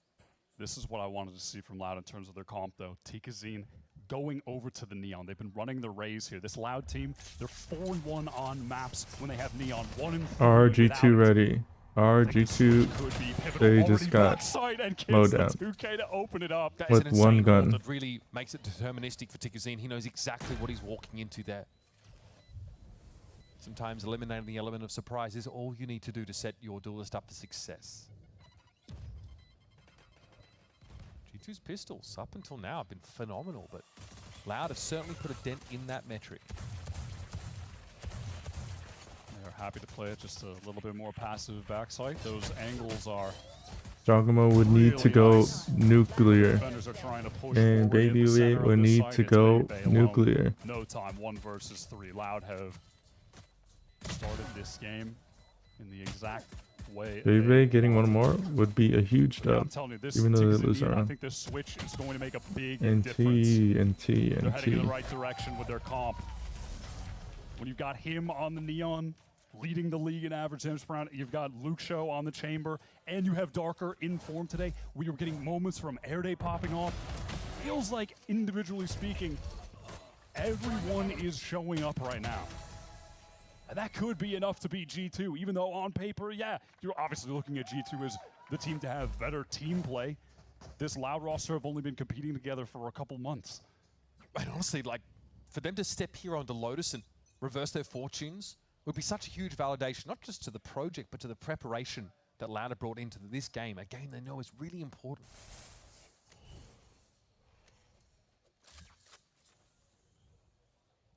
This is what I wanted to see from Loud in terms of their comp, though. Tikazine going over to the Neon. They've been running the Rays here. This Loud team, they're 4-1 on maps when they have Neon. 1-3 RG2 ready. RG2, they just got mowed down 2K to open it up. with one gun. That really makes it deterministic for Tikazine. He knows exactly what he's walking into there. Sometimes eliminating the element of surprise is all you need to do to set your duelist up for success. G2's pistols up until now have been phenomenal, but Loud have certainly put a dent in that metric. They're happy to play it just a little bit more passive backside. Those angles are Dogma would need to go nuclear, defenders are trying to push and forward in the center Baby of would the need site. to It's go Baby alone. nuclear. No time, 1 versus 3. Loud have started this game in the exact way. Baby getting one more would be a huge Yeah, I'm dub, telling you, this even though they lose I around. think this switch is going to make a big NT, difference. They're heading in the NT. right direction with their comp. When you've got him on the Neon, leading the league in average damage per round, you've got Luke Show on the Chamber, and you have Darker in form today. We are getting moments from Air Day popping off. Feels like, individually speaking, everyone is showing up right now. And that could be enough to beat G2, even though on paper, yeah, you're obviously looking at G2 as the team to have better team play. This Loud roster have only been competing together for a couple months. And honestly, like, for them to step here onto Lotus and reverse their fortunes would be such a huge validation, not just to the project, but to the preparation that Loud have brought into this game, a game they know is really important.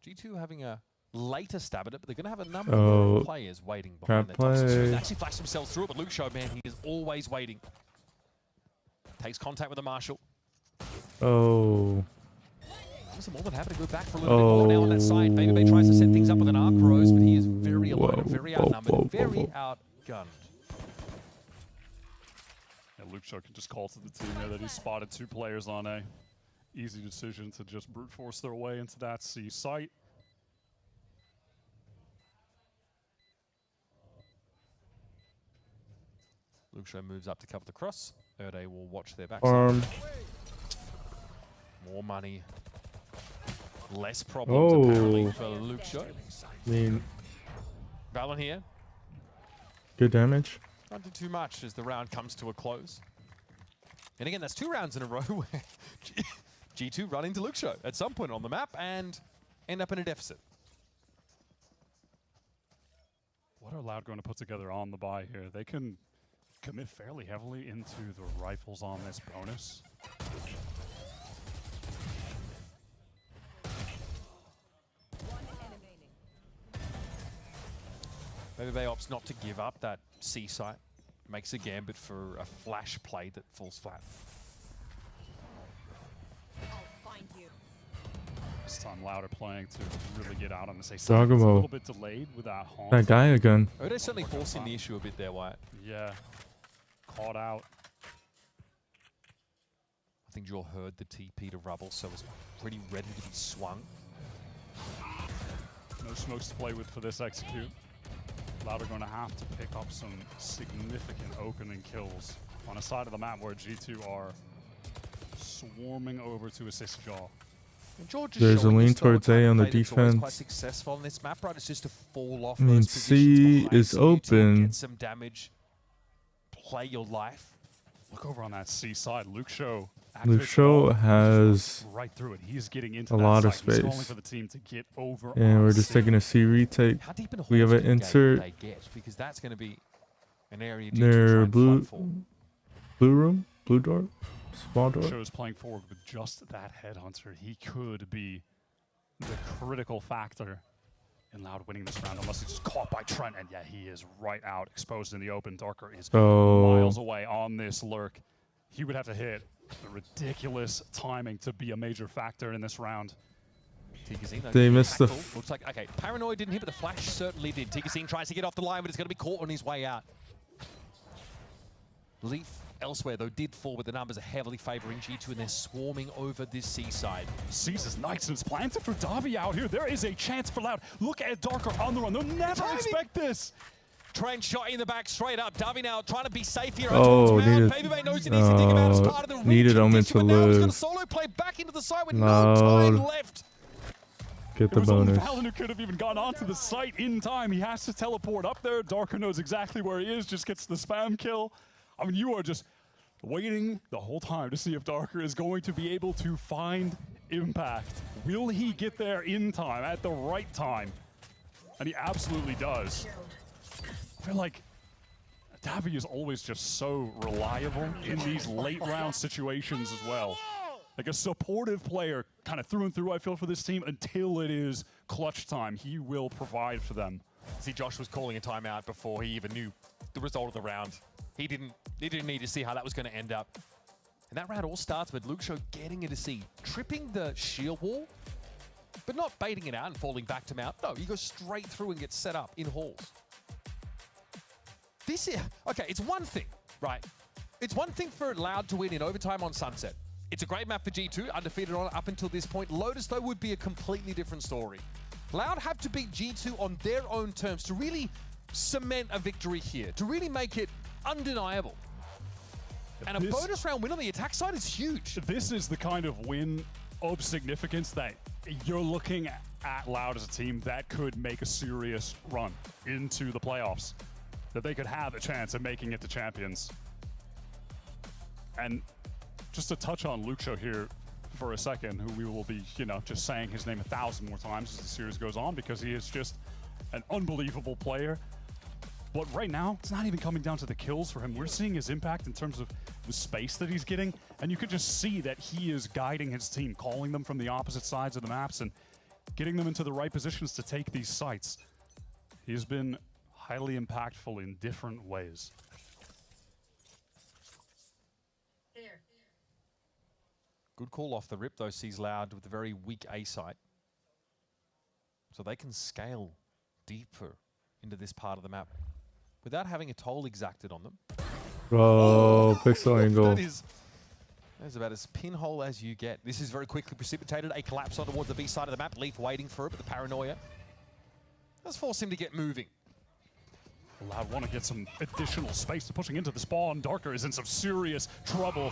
G2 having a later stab at it, but they're going to have a number of players waiting behind their toxic screens. They actually flash themselves through it, but Luke Show, man, he is always waiting. Takes contact with the Marshal. Oh. He's more than happy to go back for a little bit more now on that side. Baby tries to set things up with an Arc Rose, but he is very alone, very outnumbered, very outgunned. Yeah, Luke Show can just call to the team there that he spotted 2 players on A. Easy decision to just brute force their way into that C site. Luke Show moves up to cover the cross. Erde will watch their back. Arm. More money. Less problems apparently for Luke Show. I mean, Valen here. good damage. Not do too much as the round comes to a close. And again, that's 2 rounds in a row where G2 run into Luke Show at some point on the map and end up in a deficit. What are Loud going to put together on the buy here? They can commit fairly heavily into the rifles on this bonus. Maybe they opts not to give up that C site. Makes a gambit for a flash play that falls flat. This time Loud are playing to really get out on the A side. It's a little bit delayed with that haunt. That guy again. Oh, they're certainly forcing the issue a bit there, Wyatt. Yeah. Caught out. I think Jaw heard the TP to Rubble, so was pretty ready to be swung. No smokes to play with for this execute. Loud are going to have to pick up some significant opening kills on a side of the map where G2 are swarming over to assist Jaw. There's a lean towards A on the defense. Quite successful on this map, right? It's just to fall off. I mean, C is open. Get some damage. Play your life. Look over on that C side. Luke Show. Luke Show has right through it. He's getting into a that lot of site. He's calling space. for the team to get over And we're on just C. taking a C retake. How deep in We have an Horns insert they get? Because that's going to be an area near G2 blue room, blue door, small door. Show's playing forward with just that headhunter. He could be the critical factor in Loud winning this round, unless he's just caught by Trent. And yeah, he is right out, exposed in the open. Darker is miles away on this lurk. He would have to hit the ridiculous timing to be a major factor in this round. They missed the. Looks like, okay, Paranoid didn't hit, but the flash certainly did. Tigazine tries to get off the line, but it's going to be caught on his way out. Leaf elsewhere, though, did fall, but the numbers are heavily favoring G2, and they're swarming over this seaside. Sees Knights and it's planted for Davi out here. There is a chance for Loud. Look at Darker on the run. They'll never expect this. Trent shot in the back straight up. Davi now trying to be safe here. Needed, Baby Bay knows he needs to dig him out as part of the needed Omen to now he's going to lose. solo play back into the side with no time left. Get the It was only bonus. Valen who could have even gone onto the site in time. He has to teleport up there. Darker knows exactly where he is, just gets the spam kill. I mean, you are just waiting the whole time to see if Darker is going to be able to find impact. Will he get there in time, at the right time? And he absolutely does. I feel like Davi is always just so reliable in these late round situations as well. Like a supportive player, kind of through and through, I feel, for this team until it is clutch time. He will provide for them. See, Josh was calling a timeout before he even knew the result of the round. He didn't need to see how that was going to end up. And that round all starts with Luke Show getting it to see, tripping the shield wall, but not baiting it out and falling back to mount. No, he goes straight through and gets set up in halls. This is, okay, it's one thing, right? It's one thing for Loud to win in overtime on Sunset. It's a great map for G2, undefeated on it up until this point. Lotus, though, would be a completely different story. Loud have to beat G2 on their own terms to really cement a victory here, to really make it undeniable. And a bonus round win on the attack side is huge. This is the kind of win of significance that you're looking at Loud as a team that could make a serious run into the playoffs, that they could have a chance of making it to champions. And just to touch on Luke Show here for a second, who we will be, you know, just saying his name 1,000 more times as the series goes on, because he is just an unbelievable player. But right now, it's not even coming down to the kills for him. We're seeing his impact in terms of the space that he's getting, and you could just see that he is guiding his team, calling them from the opposite sides of the maps and getting them into the right positions to take these sites. He's been highly impactful in different ways. Good call off the rip, though, sees Loud with a very weak A site. So they can scale deeper into this part of the map without having a toll exacted on them. Bro, pixel angle. That's about as pinhole as you get. This is very quickly precipitated. A collapse on towards the B side of the map. Leaf waiting for it, but the paranoia does force him to get moving. Loud want to get some additional space to pushing into the spawn. Darker is in some serious trouble,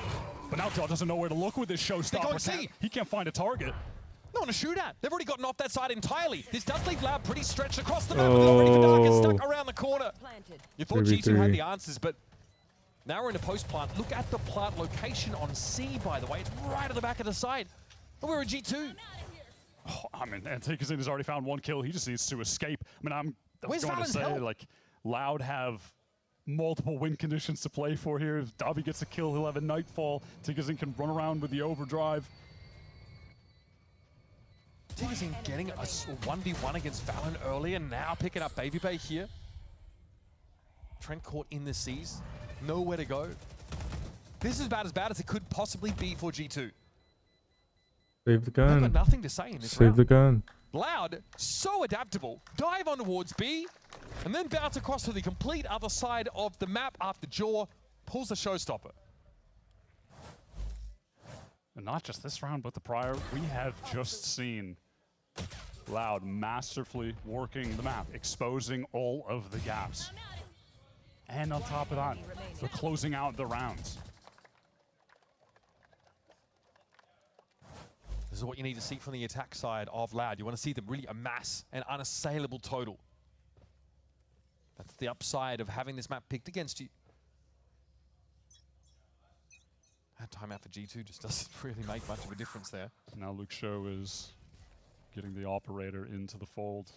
but now Dell doesn't know where to look with this showstopper. He can't find a target. No one to shoot at. They've already gotten off that side entirely. This does leave Loud pretty stretched across the map. Already for Darker stuck around the corner. You thought G2 had the answers, but now we're in a post plant. Look at the plant location on C, by the way. It's right at the back of the site. And we're at G2. Oh, I mean, Antikazin has already found one kill. He just needs to escape. I mean, I'm Where's going to say, Valen's like, Loud have multiple win conditions to play for here. If Davi gets a kill, he'll have a Nightfall. Antikazin can run around with the overdrive. Antikazin getting a 1v1 against Valen earlier, now picking up Baby Bay here. Trent caught in the seas, nowhere to go. This is about as bad as it could possibly be for G2. Save the gun. They've got nothing to say in this Save round. the gun. Loud, so adaptable. Dive on towards B, and then bounce across to the complete other side of the map after Jaw pulls the showstopper. And not just this round, but the prior, we have just seen Loud masterfully working the map, exposing all of the gaps. And on top of that, they're closing out the rounds. This is what you need to see from the attack side of Loud. You want to see them really amass an unassailable total. That's the upside of having this map picked against you. That timeout for G2 just doesn't really make much of a difference there. Now Luke Show is getting the operator into the fold.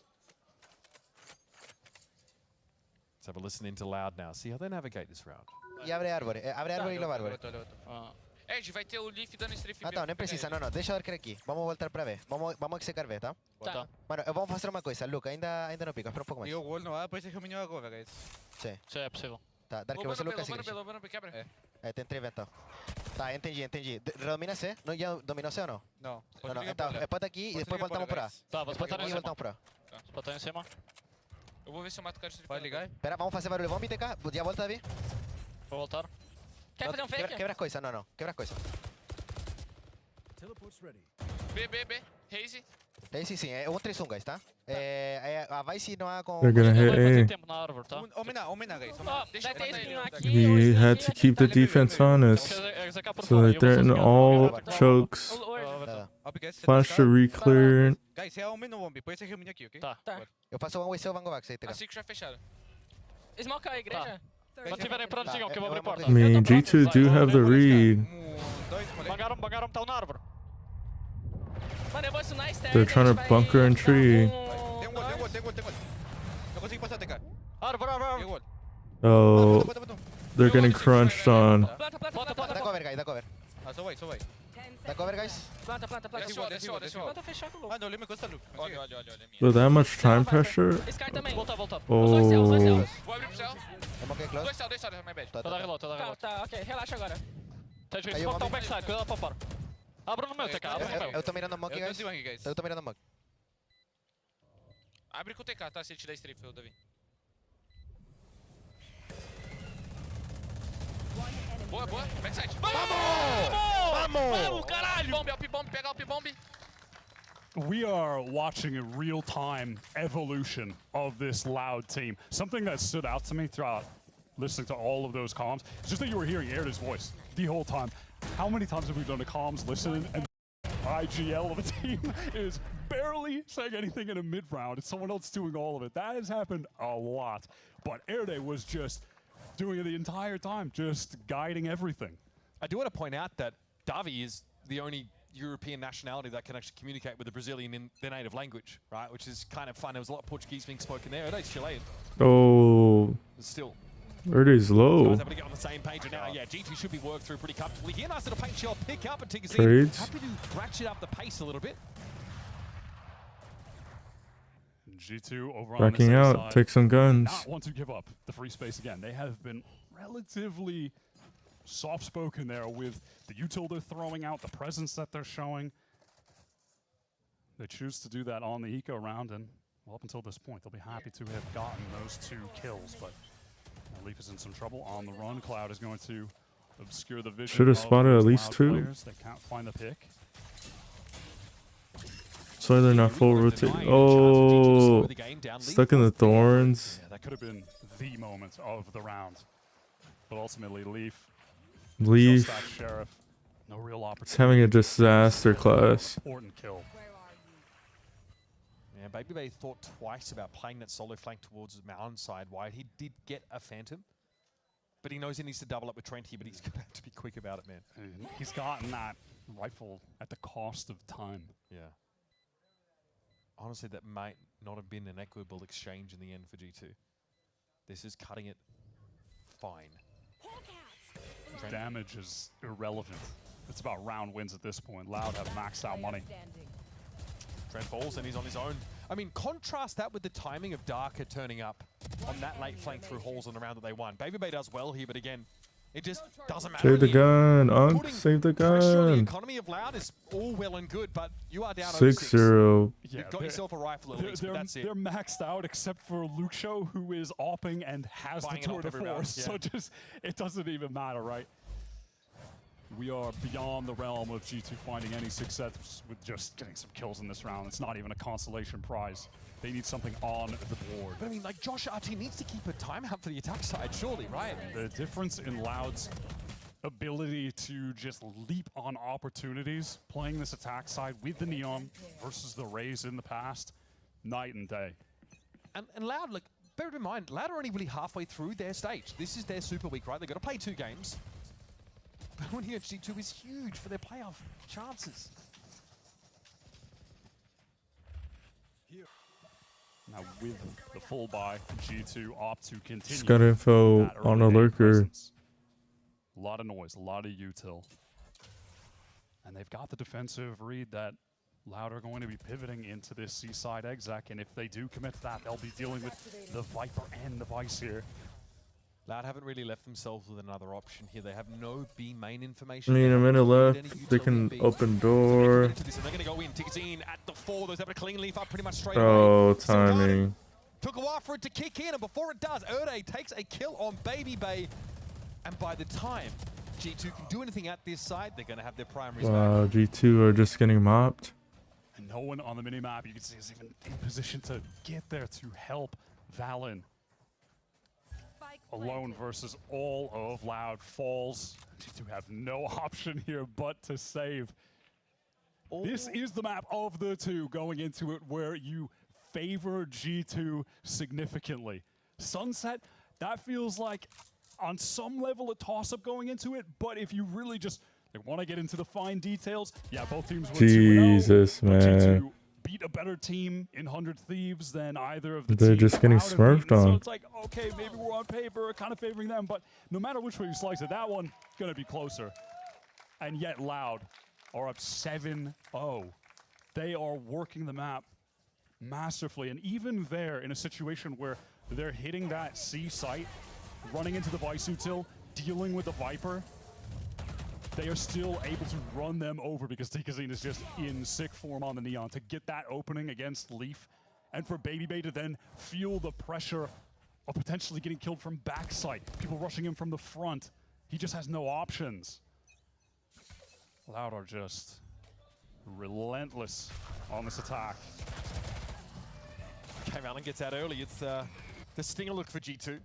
Let's have a listen into Loud now. See how they navigate this round. E abre árvore e leva árvore. Edge, vai ter o Leaf dando strafe. Não, nem precisa, não, deixa eu arcar aqui. Vamos voltar pra ver. Vamos secar ver, tá? Tá. Mano, vamos fazer uma coisa, Luke, ainda não pica, espera um pouco mais. E o gol não há, depois é que o menino agora, guys. Sim. Sim, é possível. Tá, Dark, você Luke assim. Quebra. Tem 3 então. Tá, entendi. Redomina C? Não, já dominou C ou não? Não. Não, então, pode aqui e depois voltamos pra. Tá, vou botar e voltamos pra. Botar em cima. Eu vou ver se eu mato o cara de. Vai ligar? Espera, vamos fazer barulho, vamos BTK, já volta, Davi. Vou voltar. Quer fazer um fake? Quebra as coisas, não, quebra as coisas. B. Haze. Haze sim, é 1-3-1, guys, tá? A Vice não há com... They're gonna hit A. Omina, guys. He had to keep the defense honest, so they threatened all chokes. Flash to re-clear. Guys, é Omina ou Bomb, põe esse reunião aqui, ok? Tá. Eu faço one way seu, Vango Vax aí, tá? Assim que já fecharam. Smoke a igreja. Quando tiverem prontos, digam que eu vou abrir porta. I mean, G2 do have the read. Bangaram, tá na árvore. Mano, eu vou stunar stairs. They're trying to bunker and tree. Tem gol. Eu consegui passar, TK. Árvore. Oh, They're getting crunched on. Da cover, guys, da cover. Só vai. Da cover, guys. Planta fechado. Olha, olha, me custa loop. Olha. With that much time pressure? Esse cara também. Volta. Oh. Vou abrir pro céu. Dois céus, my bad. Tô dando reload. Tá, ok, relaxa agora. Tá difícil botar um backside, cuidado pra fora. Abra no meu, TK, abra no meu. Eu tô mirando a mock, guys. Eu tô mirando a mock. Abre com o TK, tá? Se ele te der strip, Davi. Boa. Backside. Vamos, caralho! Up-bomb, pega o up-bomb. We are watching a real-time evolution of this Loud team. Something that stood out to me throughout listening to all of those comms is just that you were hearing Erda's voice the whole time. How many times have we done a comms listening and IGL of a team is barely saying anything in a mid-round and someone else doing all of it? That has happened a lot. But Erde was just doing it the entire time, just guiding everything. I do want to point out that Davi is the only European nationality that can actually communicate with the Brazilian in their native language, right? Which is kind of fun. There was a lot of Portuguese being spoken there. Erde's Chilean. Oh. Still. Erde's low. Guys able to get on the same page, and now, yeah, G2 should be worked through pretty comfortably here. Nice little paint shot pick up, and Tigazine Trades. happy to ratchet up the pace a little bit. G2 over on Backing the out, side, take some guns. not want to give up the free space again. They have been relatively soft-spoken there with the util they're throwing out, the presence that they're showing. They choose to do that on the eco round, and well, up until this point, they'll be happy to have gotten those 2 kills, but Leaf is in some trouble on the run. Cloud is going to obscure the vision. Should have spotted at least 2. Players. They can't find the pick. So they're not full rotate. Oh, stuck in the thorns. Yeah, that could have been the moment of the round. But ultimately, Leaf. Sheriff. No real opportunity. It's having a disaster class. Important kill. Yeah, Baby Bay thought twice about playing that solo flank towards the mountain side wide. He did get a Phantom, but he knows he needs to double up with Trenty, but he's going to have to be quick about it, man. And he's gotten that rifle at the cost of time. Yeah. Honestly, that might not have been an equitable exchange in the end for G2. This is cutting it fine. Damage is irrelevant. It's about round wins at this point. Loud have maxed out money. Trent falls and he's on his own. I mean, contrast that with the timing of Darker turning up on that late flank through halls on the round that they won. Baby Bay does well here, but again, it just doesn't matter. Save the gun, Unk. Save the The gun. economy of Loud is all well and good, but you are down 6-0. You've got yourself a rifle at least, but that's it. They're maxed out except for Luke Show, who is opping and has Buying the tour de force. yeah. So just, it doesn't even matter, right? We are beyond the realm of G2 finding any success with just getting some kills in this round. It's not even a consolation prize. They need something on the board. But I mean, like, Josh RT needs to keep a timeout for the attack side, surely, right? The difference in Loud's ability to just leap on opportunities, playing this attack side with the Neon versus the Rays in the past, night and day. And Loud, like, bear in mind, Loud are only really halfway through their stage. This is their super week, right? They've got to play 2 games. But winning at G2 is huge for their playoff chances. Now with the full buy, G2 opt to continue. Just got info on a lurker. A lot of noise, a lot of util. And they've got the defensive read that Loud are going to be pivoting into this Seaside exec, and if they do commit to that, they'll be dealing with the Viper and the Vice here. Loud haven't really left themselves with another option here. They have no B main information. I mean, a minute left. They can open door. And they're going to go in. Tigazine at the 4. Those able to clean Leaf up pretty much straight Oh, away. timing. Took a while for it to kick in, and before it does, Erde takes a kill on Baby Bay. And by the time G2 can do anything at this side, they're going to have their primaries Wow, back. G2 are just getting mopped. And no one on the minimap you can see is even in position to get there to help Valen. Alone versus all of Loud falls. G2 have no option here but to save. This is the map of the 2 going into it where you favor G2 significantly. Sunset, that feels like on some level a toss-up going into it, but if you really just want to get into the fine details, yeah, both teams were 2-0. Jesus, man. G2 beat a better team in 100 Thieves than either of the They're teams just getting Loud have smurfed beaten. So on. it's like, okay, maybe we're on paper kind of favoring them, but no matter which way you slice it, that one gonna be closer. And yet Loud are up 7-0. They are working the map masterfully, and even there in a situation where they're hitting that C site, running into the Visutil, dealing with the Viper, they are still able to run them over because Tikazine is just in sick form on the Neon to get that opening against Leaf, and for Baby Bay to then feel the pressure of potentially getting killed from backside, people rushing him from the front. He just has no options. Loud are just relentless on this attack. Came out and gets out early. It's the stinger look for G2.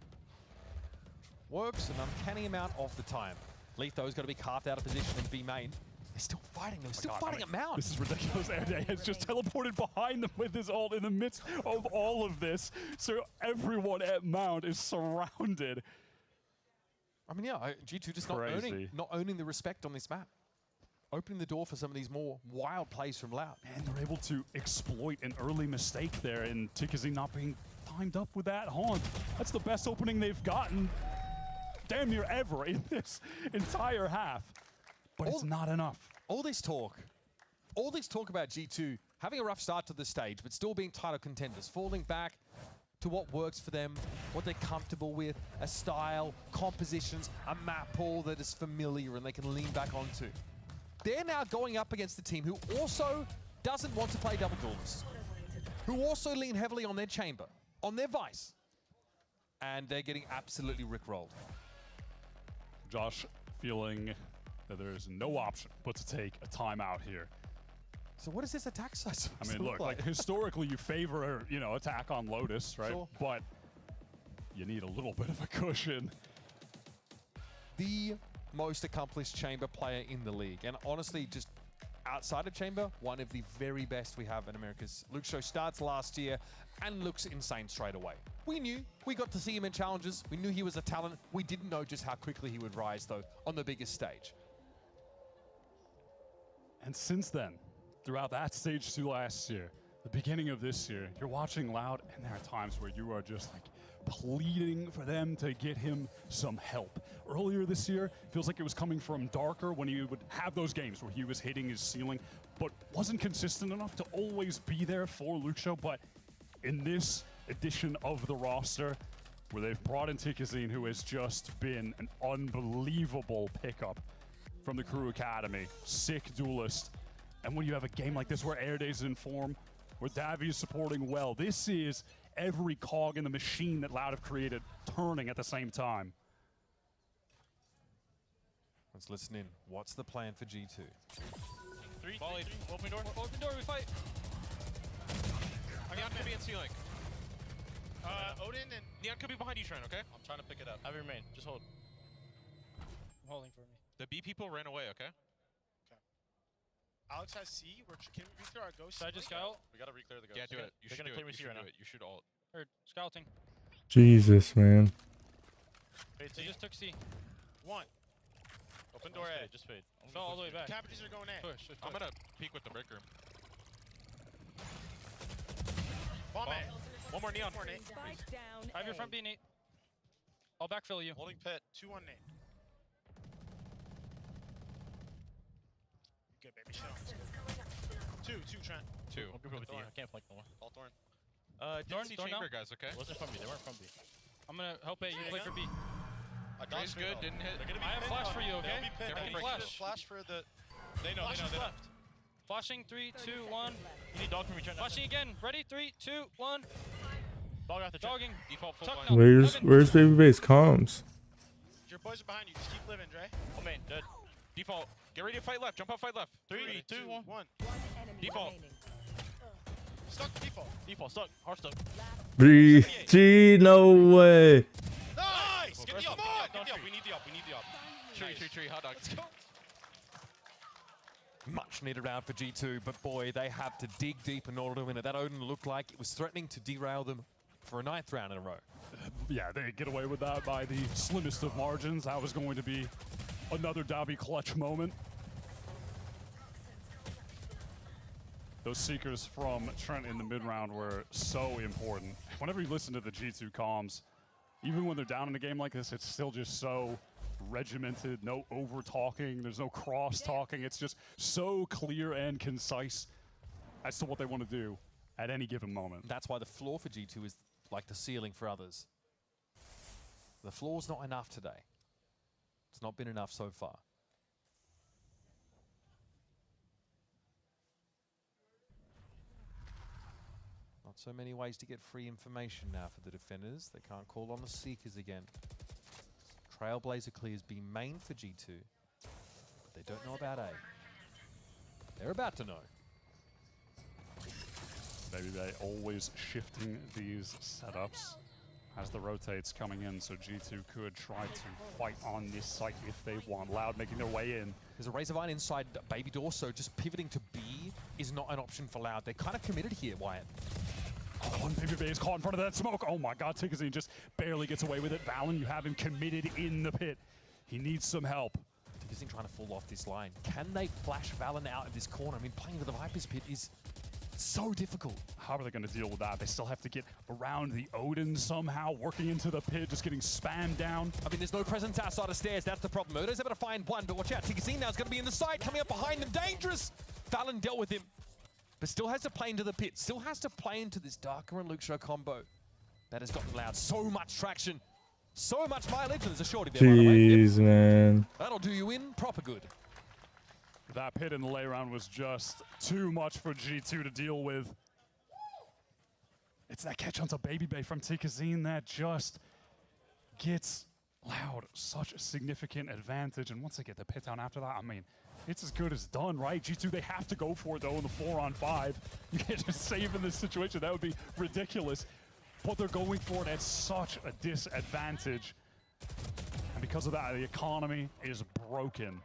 Works an uncanny amount of the time. Leaf, though, has got to be carved out of position in B main. They're still fighting. They're still fighting at Mount. This is ridiculous. Airday has just teleported behind them with his ult in the midst of all of this. So everyone at Mount is surrounded. I mean, yeah, G2 just not owning the respect on this map. Opening the door for some of these more wild plays from Loud. And they're able to exploit an early mistake there, and Tikazine not being timed up with that haunt. That's the best opening they've gotten damn near ever in this entire half. But it's not enough. All this talk about G2 having a rough start to the stage, but still being title contenders, falling back to what works for them, what they're comfortable with, a style, compositions, a map pool that is familiar and they can lean back onto. They're now going up against a team who also doesn't want to play double duelists, who also lean heavily on their chamber, on their Vice, and they're getting absolutely rickrolled. Josh feeling that there is no option but to take a timeout here. So what is this attack side supposed I mean, to look, like? historically you favor, attack on Lotus, right? Sure. But you need a little bit of a cushion. The most accomplished chamber player in the league, and honestly, just outside of chamber, one of the very best we have in Americas. Luke Show starts last year and looks insane straight away. We knew, we got to see him in challenges, we knew he was a talent, we didn't know just how quickly he would rise though on the biggest stage. And since then, throughout that stage 2 last year, the beginning of this year, you're watching Loud, and there are times where you are just like pleading for them to get him some help. Earlier this year, feels like it was coming from Darker when he would have those games where he was hitting his ceiling, but wasn't consistent enough to always be there for Luke Show. But in this edition of the roster, where they've brought in Tikazine, who has just been an unbelievable pickup from the Crew Academy, sick duelist. And when you have a game like this where Airday's in form, where Davi is supporting well, this is every cog in the machine that Loud have created turning at the same time. Let's listen in. What's the plan for G2? Three. Open door. Open door, we fight. Neon could be in ceiling. Odin and Neon could be behind you, Trent, okay? I'm trying to pick it up. Have your main. Just hold. I'm holding for me. The B people ran away, okay? Okay. Alex has C. Can we clear our ghost? Should I just scout? We gotta re-clear the ghost. Yeah, do it. You should do it. You should do it. You should ult. Heard. Scouting. Jesus, man. Wait, they just took C. One. Open door A. Just fade. Fell all the way back. Cabbages are going A. Push. I'm gonna peek with the breaker. Bomb A. One more Neon. Nate. I have your front B, Nate. I'll backfill you. Holding pit. 2-1 Nate. Good, baby. Shit on. Two, Trent. Two. I'll go with you. I can't flank no more. All Thorn. Didn't see chamber guys, okay? Wasn't from B. They weren't from B. I'm gonna help A. You play for B. Dre's good. Didn't hit. I have flash for you, okay? I can flash. Flash for the. They know. They left. Flashing. 3, 2, 1. You need dog from me, Trent. Flashing again. Ready? 3, 2, 1. Dog out the dogging. Default full blind. Where's Baby Bay's comms? Your boys are behind you. Just keep living, Dre. Oh man, dead. Default. Get ready to fight left. Jump out, fight left. 3, 2, 1. Default. Stuck. Default. Default. Stuck. Hard stuck. Gee, no way. Nice. Get the up. Get the up. We need the up. We need the up. Tree. Hot dog. Let's go. Much needed round for G2, but boy, they have to dig deep in order to win it. That Odin looked like it was threatening to derail them for a 9th round in a row. Yeah, they get away with that by the slimmest of margins. That was going to be another Davi clutch moment. Those Seekers from Trent in the mid-round were so important. Whenever you listen to the G2 comms, even when they're down in a game like this, it's still just so regimented, no over-talking, there's no cross-talking. It's just so clear and concise as to what they want to do at any given moment. That's why the floor for G2 is like the ceiling for others. The floor's not enough today. It's not been enough so far. Not so many ways to get free information now for the defenders. They can't call on the Seekers again. Trailblazer clears B main for G2, but they don't know about A. They're about to know. Maybe they always shifting these setups as the rotates coming in, so G2 could try to fight on this site if they want. Loud making their way in. There's a Razorvine inside Baby Door, so just pivoting to B is not an option for Loud. They're kind of committed here, Wyatt. Oh, and Baby is caught in front of that smoke. Oh my god, Tikazine just barely gets away with it. Valen, you have him committed in the pit. He needs some help. Tikazine trying to fall off this line. Can they flash Valen out of this corner? I mean, playing with the Viper's pit is so difficult. How are they going to deal with that? They still have to get around the Odin somehow, working into the pit, just getting spammed down. I mean, there's no presence outside of stairs. That's the problem. Odo's able to find one, but watch out. Tikazine now is going to be in the side, coming up behind them. Dangerous! Valen dealt with him, but still has to play into the pit. Still has to play into this Darker and Luxo combo that has gotten Loud so much traction, so much mileage. There's a shorty there, by the way. Jeez, man. That'll do you in proper good. That pit in the lay round was just too much for G2 to deal with. It's that catch onto Baby Bay from Tikazine that just gets Loud such a significant advantage. And once they get the pit down after that, I mean, it's as good as done, right? G2, they have to go for it, though, in the 4-on-5. You can't just save in this situation. That would be ridiculous. But they're going for it at such a disadvantage. And because of that, the economy is broken.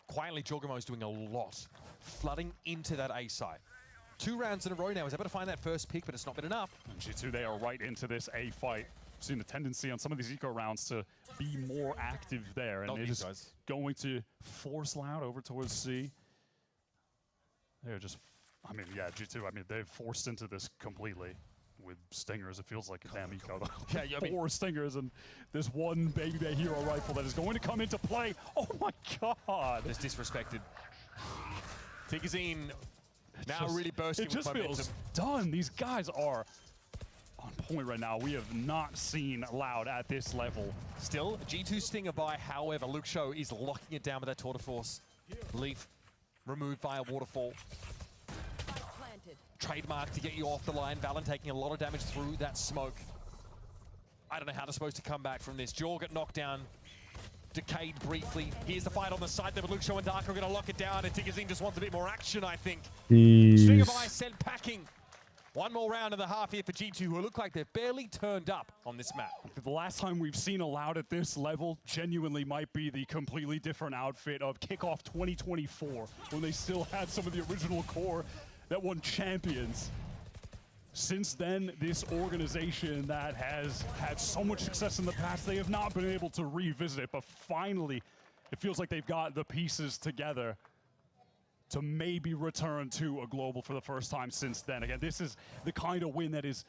Quietly, Jorgamo is doing a lot, flooding into that A side. 2 rounds in a row now. He's able to find that first pick, but it's not been enough. And G2, they are right into this A fight. We've seen a tendency on some of these eco rounds to be more active there. And it is going to force Loud over towards C. They're just, I mean, yeah, G2, I mean, they've forced into this completely. With Stingers, it feels like a damn eco. Yeah, I mean, 4 Stingers and this one Baby Bay hero rifle that is going to come into play. Oh my god! It's disrespected. Tikazine now really bursting with momentum. It just feels done. These guys are on point right now. We have not seen Loud at this level. Still, G2 Stinger by, however, Luxo is locking it down with that Tour de Force. Leaf removed via Waterfall. Trademark to get you off the line. Valen taking a lot of damage through that smoke. I don't know how they're supposed to come back from this. Jorg got knocked down, decayed briefly. Here's the fight on the side there, but Luxo and Dark are going to lock it down, and Tikazine just wants a bit more action, I think. String of Ice sent packing. One more round and a half here for G2, who look like they've barely turned up on this map. The last time we've seen a Loud at this level genuinely might be the completely different outfit of Kickoff 2024, when they still had some of the original core that won champions. Since then, this organization that has had so much success in the past, they have not been able to revisit it, but finally, it feels like they've got the pieces together to maybe return to a global for the first time since then. Again, this is the kind of win that is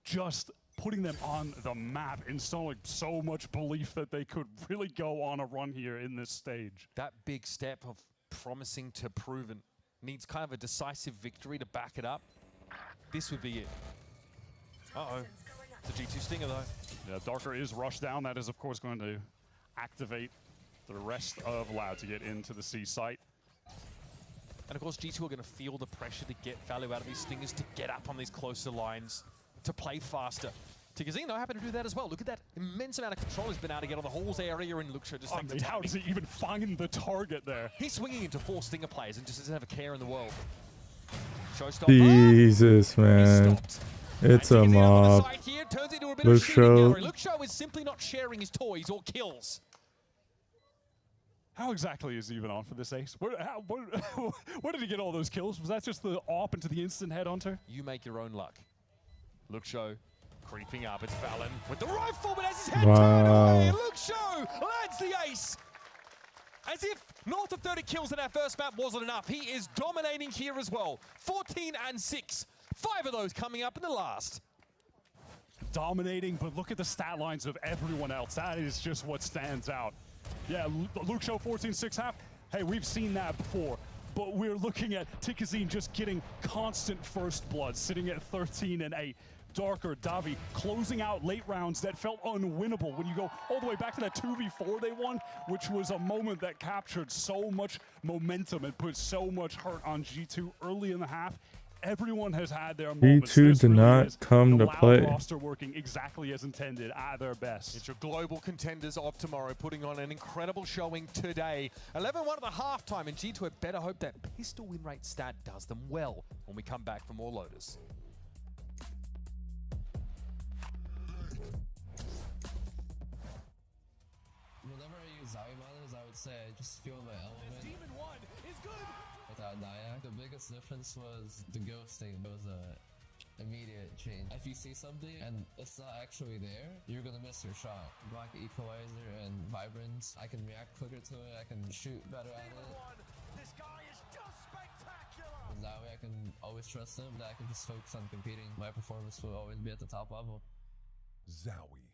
just putting them on the map, instilling so much belief that they could really go on a run here in this stage. That big step of promising to proven needs kind of a decisive victory to back it up. This would be it. Uh-oh. It's a G2 Stinger, though. Yeah, Darker is rushed down. That is, of course, going to activate the rest of Loud to get into the C site. And, of course, G2 are going to feel the pressure to get value out of these Stingers, to get up on these closer lines, to play faster. Tikazine, though, happy to do that as well. Look at that immense amount of control he's been able to get on the halls area, and Luxo just takes the how does he even find the target there? He's swinging into 4 Stinger players and just doesn't have a care in the world. Jesus, man. It's a mob. Luxo is simply not sharing his toys or kills. How exactly is he even on for this ace? Where did he get all those kills? Was that just the AWP into the instant headhunter? You make your own luck. Luxo creeping up. It's Valen with the rifle, but as his head turned away, Luxo lands the ace. As if north of 30 kills in our first map wasn't enough, he is dominating here as well. 14 and 6. 5 of those coming up in the last. Dominating, but look at the stat lines of everyone else. That is just what stands out. Yeah, Luke Show 14-6 half. Hey, we've seen that before. But we're looking at Tikazine just getting constant first blood, sitting at 13 and 8. Darker, Davi closing out late rounds that felt unwinnable when you go all the way back to that 2v4 they won, which was a moment that captured so much momentum and put so much hurt on G2 early in the half. Everyone has had their moments. G2 did not come to play. Roster working exactly as intended at their best. It's your global contenders of tomorrow, putting on an incredible showing today. 11-1 at the halftime, and G2 had better hope that pistol win rate stat does them well when we come back for more Lotus. Whenever I use Zowie models, I would say I just feel my element. Demon 1 is good. Without Nyack, the biggest difference was the ghosting. It was a immediate change. If you see something and it's not actually there, you're gonna miss your shot. Black Equalizer and Vibrance, I can react quicker to it, I can shoot better at it. This guy is just spectacular. And that way I can always trust him, that I can just focus on competing. My performance will always be at the top level. Zowie.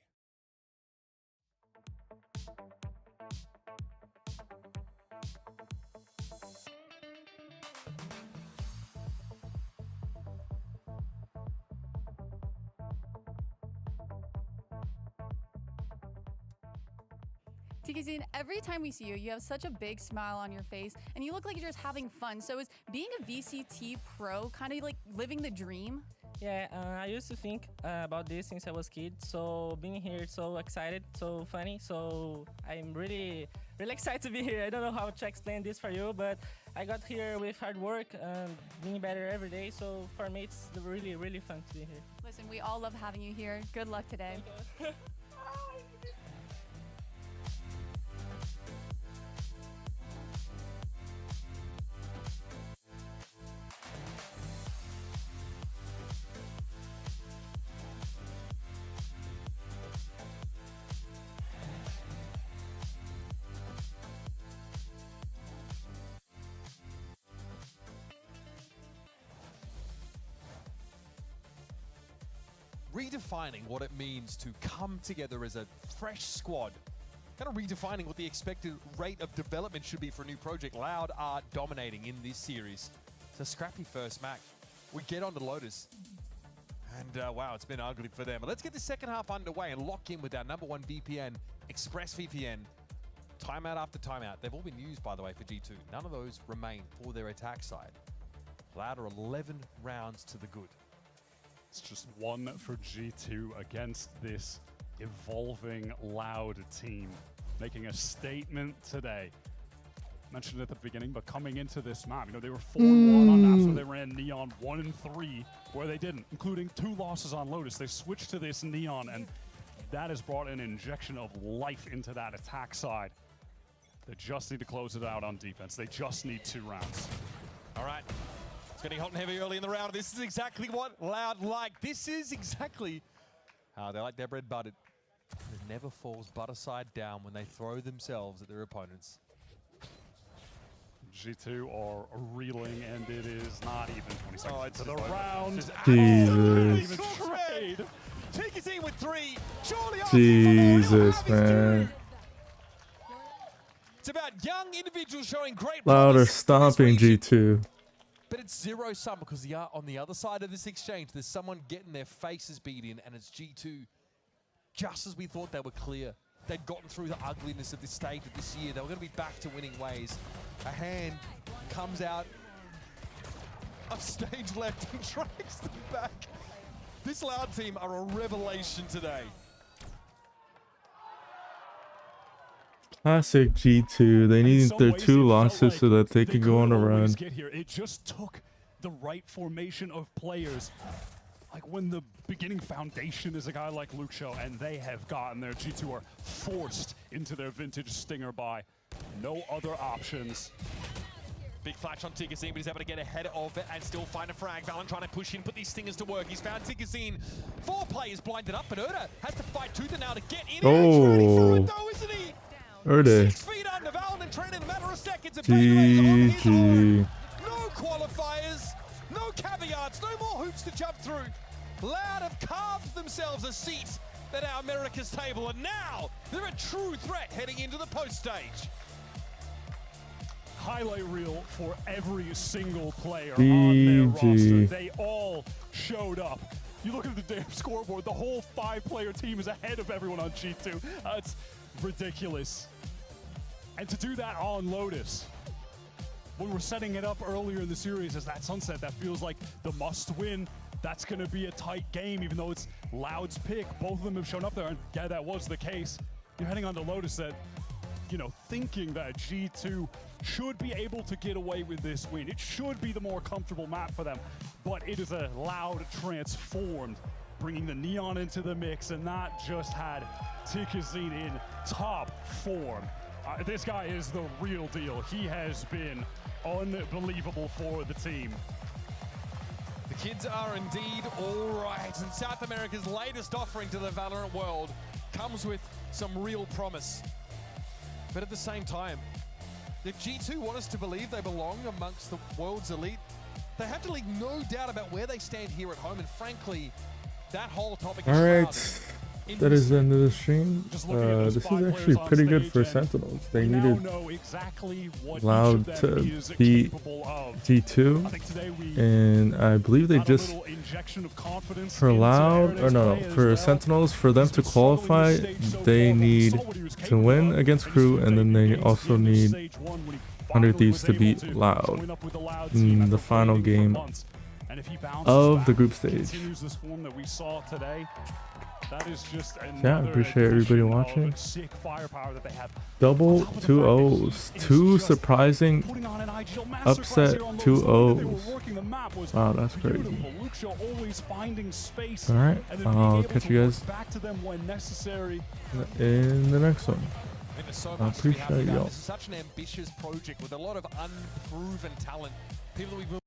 Tikazine, every time we see you, you have such a big smile on your face, and you look like you're just having fun. So is being a VCT pro kind of like living the dream? Yeah, I used to think about this since I was a kid. So being here, so excited, so funny. So I'm really excited to be here. I don't know how to explain this for you, but I got here with hard work and being better every day. So for me, it's really fun to be here. Listen, we all love having you here. Good luck today. Thank you. Redefining what it means to come together as a fresh squad. Kind of redefining what the expected rate of development should be for a new project. Loud are dominating in this series. It's a scrappy first match. We get on to Lotus. And wow, it's been ugly for them. But let's get the second half underway and lock in with our #1 VPN, ExpressVPN. Timeout after timeout. They've all been used, by the way, for G2. None of those remain for their attack side. Loud are 11 rounds to the good. It's just one for G2 against this evolving Loud team, making a statement today. Mentioned it at the beginning, but coming into this map, you know, they were 4-1 on maps where they ran Neon 1 and 3, where they didn't, including 2 losses on Lotus. They switched to this Neon, and that has brought an injection of life into that attack side. They just need to close it out on defense. They just need 2 rounds. All right. It's getting hot and heavy early in the round. This is exactly what Loud like. This is exactly how they like their bread buttered. It never falls butter side down when they throw themselves at their opponents. G2 are reeling, and it is not even 20 seconds it's to the over. round. Jesus. Trade. Tikazine with 3. Surely Jesus, man. It's about young individuals showing great Loud are promise. stomping G2. But it's 0-sum because on the other side of this exchange, there's someone getting their faces beat in, and it's G2. Just as we thought they were clear. They'd gotten through the ugliness of this stage of this year. They were going to be back to winning ways. A hand comes out of stage left and tracks them back. This Loud team are a revelation today. Classic G2. They need their 2 losses so that they could go on a run. It just took the right formation of players. Like when the beginning foundation is a guy like Luke Show, and they have gotten there. G2 are forced into their vintage Stinger buy. No other options. Big flash on Tikazine, but he's able to get ahead of it and still find a frag. Valen trying to push in, put these stingers to work. He's found Tikazine. 4 players blinded up, but Erda has to fight tooth and nail to get in. Oh. He's ready for it though, isn't he? Erda. 6 feet under. Valen Trent in a matter of seconds. GG. No qualifiers, no caveats, no more hoops to jump through. Loud have carved themselves a seat at our America's table, and now they're a true threat heading into the post stage. Highlight reel for every single player on their roster. They all showed up. You look at the damn scoreboard, the whole 5-player team is ahead of everyone on G2. It's ridiculous. And to do that on Lotus, when we're setting it up earlier in the series as that Sunset, that feels like the must win. That's going to be a tight game, even though it's Loud's pick. Both of them have shown up there, and yeah, that was the case. You're heading on to Lotus that, you know, thinking that G2 should be able to get away with this win. It should be the more comfortable map for them, but it is a Loud transformed, bringing the Neon into the mix, and that just had Tikazine in top form. This guy is the real deal. He has been unbelievable for the team. The kids are indeed all right, and South America's latest offering to the Valorant world comes with some real promise. But at the same time, if G2 want us to believe they belong amongst the world's elite, they have to leave no doubt about where they stand here at home, and frankly, that whole topic is Alright, that is the end of the stream. This is actually pretty good for Sentinels. They needed Loud to beat G2, and I believe they just, for Loud, or no, for Sentinels, for them to qualify, they need to win against Crew, and then they also need 100 Thieves to beat Loud in the final game of the group stage. Yeah, I appreciate everybody watching. Double 2-0s. 2 surprising upset 2-0s. Wow, that's crazy. Alright, I'll catch you guys in the next one. I appreciate y'all. This is such an ambitious project with a lot of unproven talent. People that we've